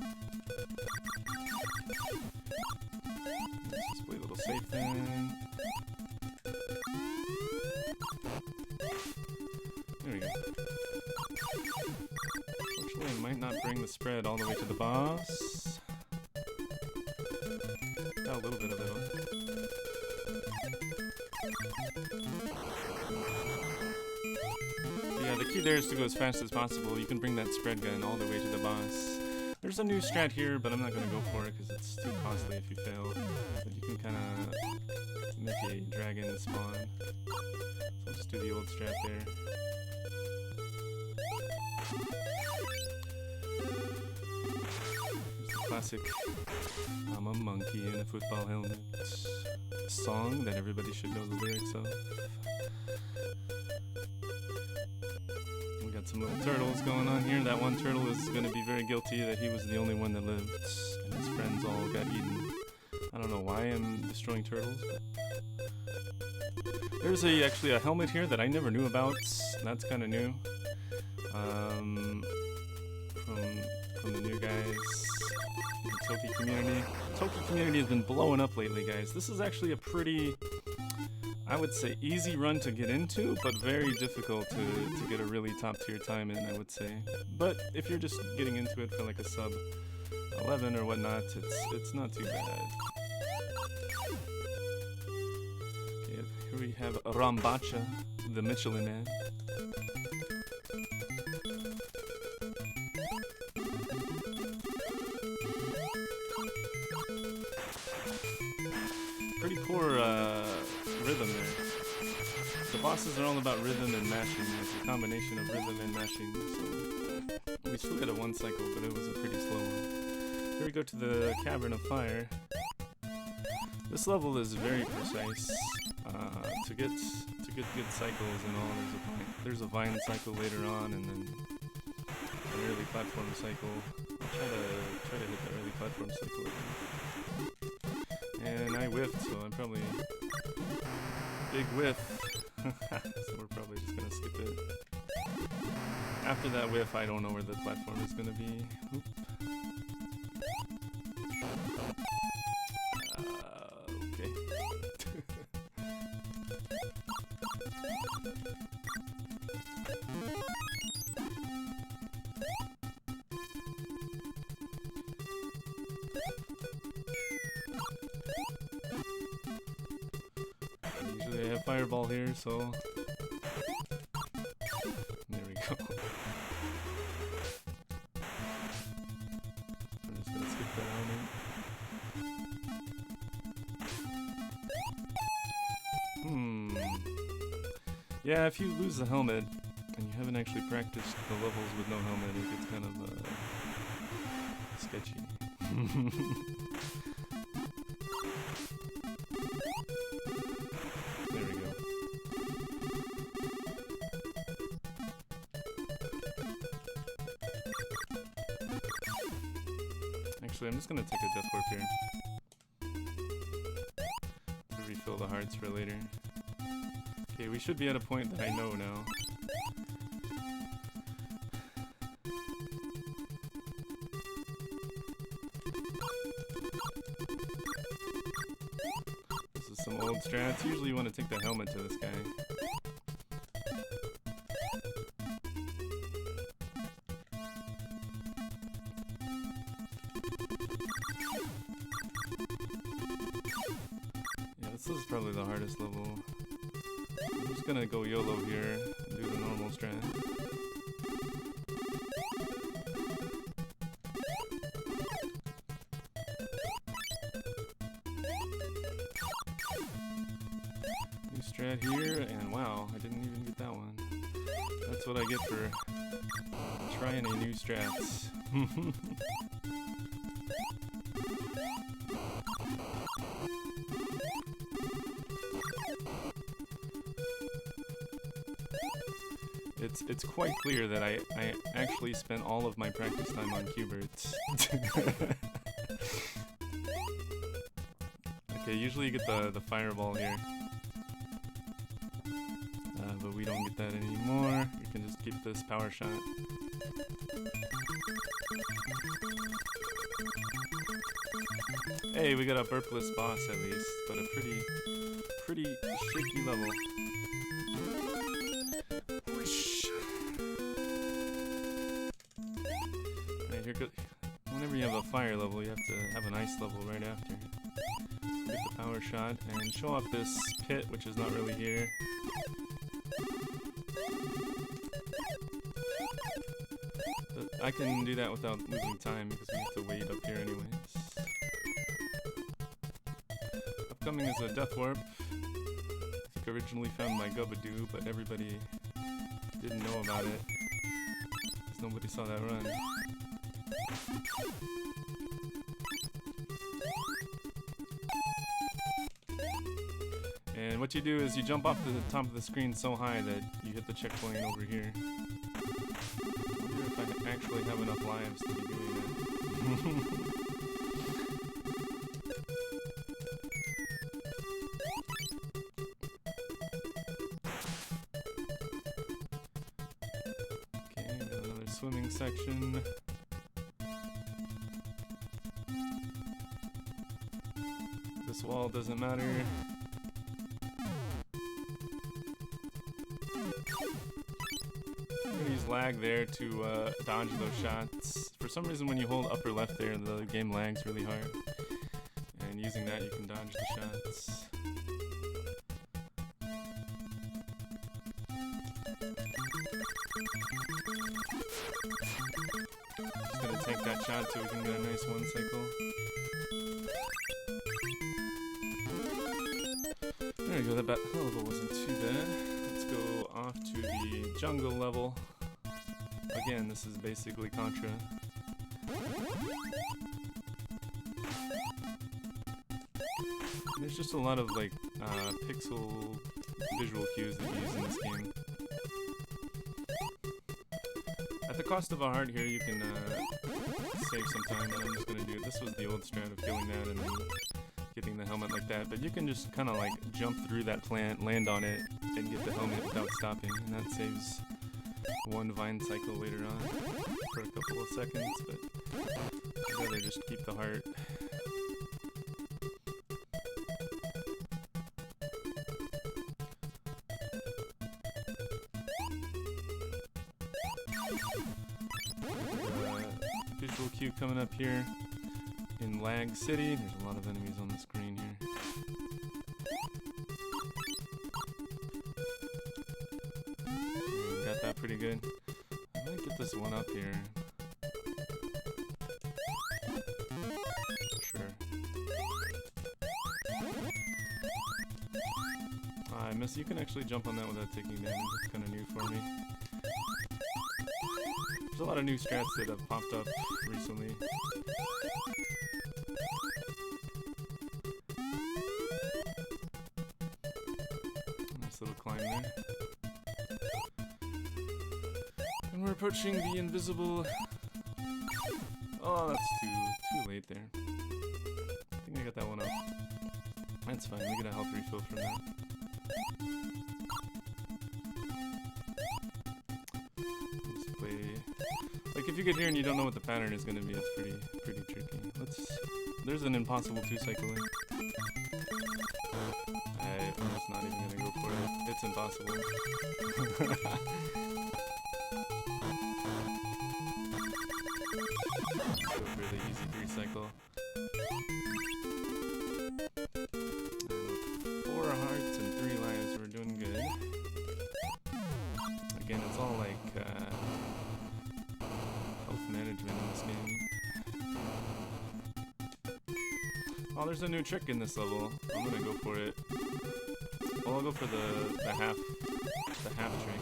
Let's just play a little safe thing. There we go. Unfortunately, I might not bring the spread all the way to the boss. Got a little bit of it on. But yeah, the key there is to go as fast as possible. You can bring that spread gun all the way to the boss. There's a new strat here, but I'm not going to go for it because it's too costly if you fail. But you can kind of make a dragon spawn. So we'll just do the old strat there. Here's the classic I'm a monkey in a football helmet song that everybody should know the lyrics of. We got some little turtles going on here. That one turtle is going to be very guilty that he was the only one that lived and his friends all got eaten. I don't know why I'm destroying turtles, but there's actually a helmet here that I never knew about. That's kind of new. From the new guys in the Toki community. Toki community has been blowing up lately, guys. This is actually a pretty, I would say, easy run to get into, but very difficult to get a really top tier time in, I would say. But if you're just getting into it for like a sub 11 or whatnot, it's not too bad. Okay, here we have Rambacha, the Michelin Man. Pretty poor rhythm there. The bosses are all about rhythm and mashing. It's a combination of rhythm and mashing. So we still got a 1 cycle, but it was a pretty slow one. Here we go to the Cavern of Fire. This level is very precise. To get good cycles and all, there's a vine cycle later on, and then an early platform cycle. I'll try to hit the early platform cycle again. And I whiffed, so I'm probably big whiff. So we're probably just gonna skip it. After that whiff, I don't know where the platform is gonna be. Oop. Okay. fireball here, so there we go. I'm just gonna skip that element. Yeah, if you lose the helmet and you haven't actually practiced the levels with no helmet, it gets kind of sketchy. There we go. Actually, I'm just gonna take a death warp here to refill the hearts for later. Okay, we should be at a point that I know now. This is some old strats. Usually you want to take the helmet to this guy. Yeah, this is probably the hardest level. I'm just gonna go YOLO here and do the normal strat. New strat here, and wow, I didn't even get that one. That's what I get for trying a new strats. It's quite clear that I actually spent all of my practice time on Q-Birds. Okay, usually you get the fireball here. But we don't get that anymore. You can just keep this power shot. Hey, we got a burpless boss at least, but a pretty shaky level. Whenever you have a fire level, you have to have an ice level right after. So get the power shot and show off this pit, which is not really here. But I can do that without losing time because we have to wait up here anyways. Upcoming is a death warp. I think originally found my Gubadoo, but everybody didn't know about it because nobody saw that run. And what you do is you jump off the top of the screen so high that you hit the checkpoint over here. I wonder if I actually have enough lives to be doing that. Okay, got another swimming section. This wall doesn't matter. I'm gonna use lag there to dodge those shots. For some reason when you hold upper left there, the game lags really hard. And using that you can dodge the shots. Just gonna tank that shot so we can get a nice one cycle. There we go, that level wasn't too bad. Let's go off to the jungle level. Again, this is basically Contra. There's just a lot of like pixel visual cues that you use in this game. At the cost of a heart here, you can save some time, and I'm just gonna do it. This was the old strat of killing that and then getting the helmet like that, but you can just kind of like jump through that plant, land on it, and get the helmet without stopping, and that saves one vine cycle later on for a couple of seconds, but I'd rather just keep the heart. Visual cue coming up here. In Lag City, there's a lot of enemies on the screen here. pretty good. I might get this one up here. Sure. I miss. You can actually jump on that without taking damage. It's kind of new for me. There's a lot of new strats that have popped up recently. Nice little climb there. And we're approaching the invisible... Oh, that's too late there. I think I got that one up. That's fine, we get a health refill from that. Let's play... Like, if you get here and you don't know what the pattern is going to be, it's pretty tricky. There's an impossible 2-cycle in. I'm just not even going to go for it. It's impossible. Go for the easy 3-cycle. 4 hearts and 3 lives. We're doing good. Again, it's all like health management in this game. Oh, there's a new trick in this level. I'm gonna go for it. Well, I'll go for the half trick.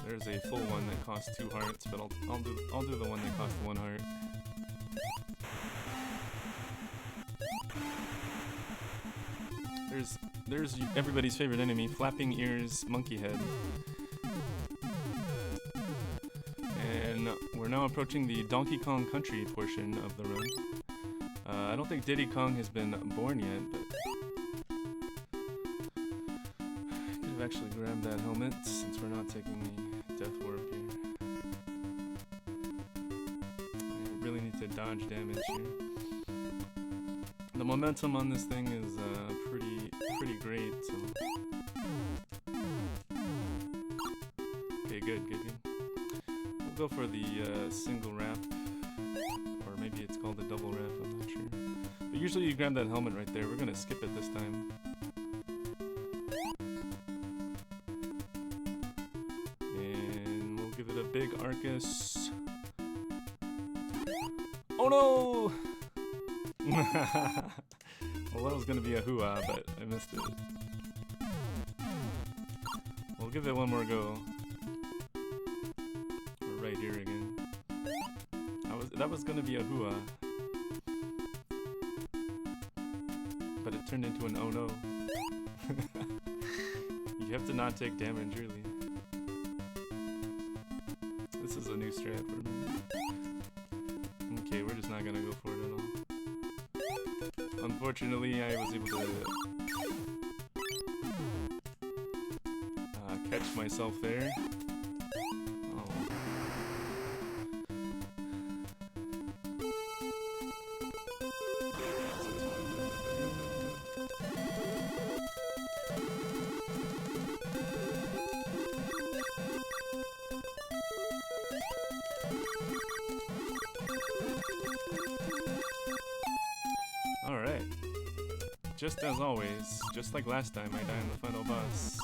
There's a full one that costs 2 hearts, but I'll do the one that costs 1 heart. There's everybody's favorite enemy, Flapping Ears Monkey Head. And we're now approaching the Donkey Kong Country portion of the run. I don't think Diddy Kong has been born yet, but I could have actually grabbed that helmet since we're not taking the Death Warp here. I really need to dodge damage here. The momentum on this thing is pretty great, so... Okay, good. We'll go for the single wrap, or maybe it's called a double wrap, I'm not sure. But usually you grab that helmet right there. We're gonna skip it this time. And we'll give it a big Arcus. Oh no! Well, that was gonna be a hoo-ah, but I missed it. We'll give it one more go. We're right here again. That was gonna be a hoo-ah. But it turned into an oh no. You have to not take damage, really. This is a new strat for me. Okay, we're just not gonna go for it at all. Unfortunately, I was able to catch myself there. Oh. Alright. Just as always, just like last time, I die in the final boss.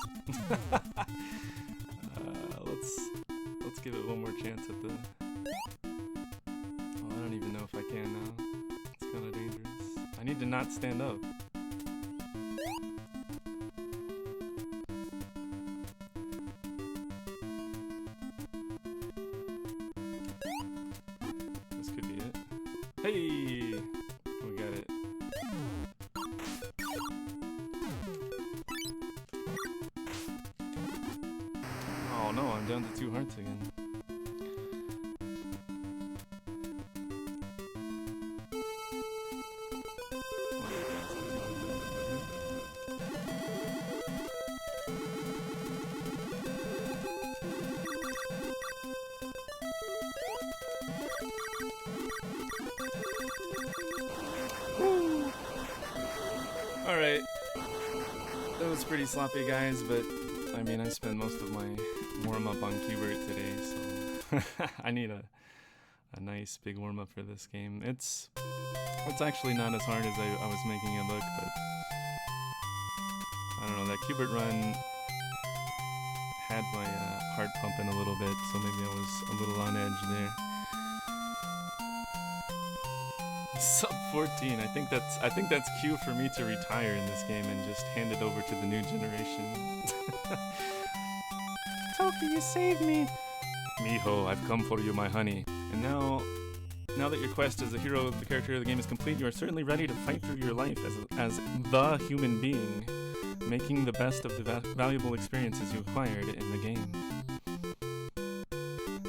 Let's give it one more chance at the... Oh, I don't even know if I can now. It's kind of dangerous. I need to not stand up. This could be it. Hey! We got it. Oh no, I'm down to 2 hearts again. Alright. That was pretty sloppy, guys, but I mean, I spent most of my warm-up on Qbert today, so I need a nice big warm-up for this game. It's actually not as hard as I was making it look, but I don't know, that Qbert run had my heart pumping a little bit, so maybe I was a little on edge there. Sub 14. I think that's cue for me to retire in this game and just hand it over to the new generation. Toki, you saved me. Miho, I've come for you, my honey. And now that your quest as the hero, the character of the game is complete, you are certainly ready to fight through your life as the human being, making the best of the valuable experiences you acquired in the game.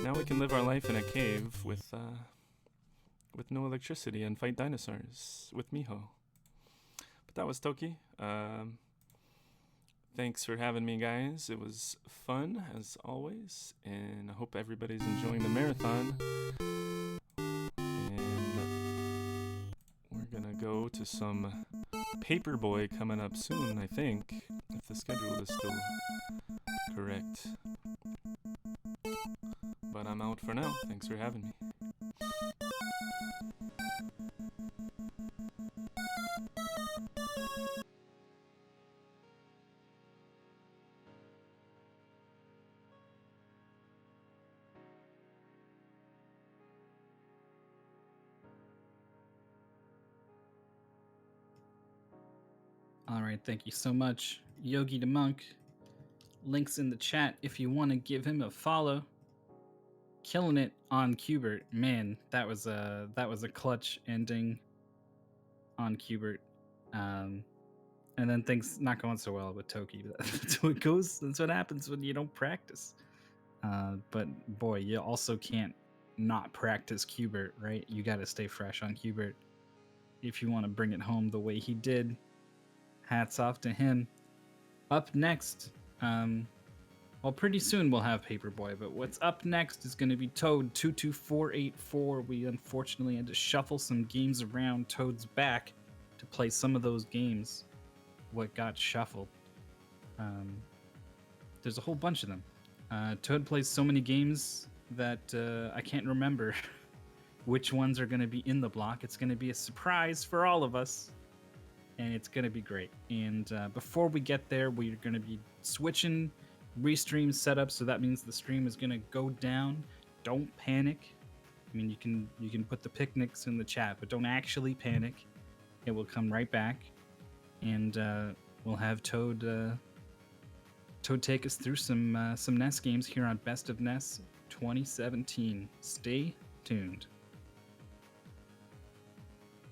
Now we can live our life in a cave with no electricity and fight dinosaurs with Miho. But that was Toki. Thanks for having me, guys. It was fun, as always, and I hope everybody's enjoying the marathon. And we're gonna go to some Paperboy coming up soon, I think, if the schedule is still correct. But I'm out for now. Thanks for having me. All right, thank you so much, Yogi the Monk. Links in the chat if you want to give him a follow. Killing it on Qbert, man. That was a clutch ending on Qbert, and then things not going so well with Toki. That's what goes. That's what happens when you don't practice. But boy, you also can't not practice Qbert, right? You got to stay fresh on Qbert if you want to bring it home the way he did. Hats off to him. Up next, well, pretty soon we'll have Paperboy, but what's up next is going to be Toad 22484. We unfortunately had to shuffle some games around Toad's back to play some of those games. What got shuffled? There's a whole bunch of them. Toad plays so many games that I can't remember which ones are going to be in the block. It's going to be a surprise for all of us, and it's going to be great. And before we get there, we're going to be switching restream setup, so that means the stream is going to go down. Don't panic. I mean, you can put the picnics in the chat, but don't actually panic. It will come right back, and we'll have Toad take us through some NES games here on Best of NES 2017. Stay tuned.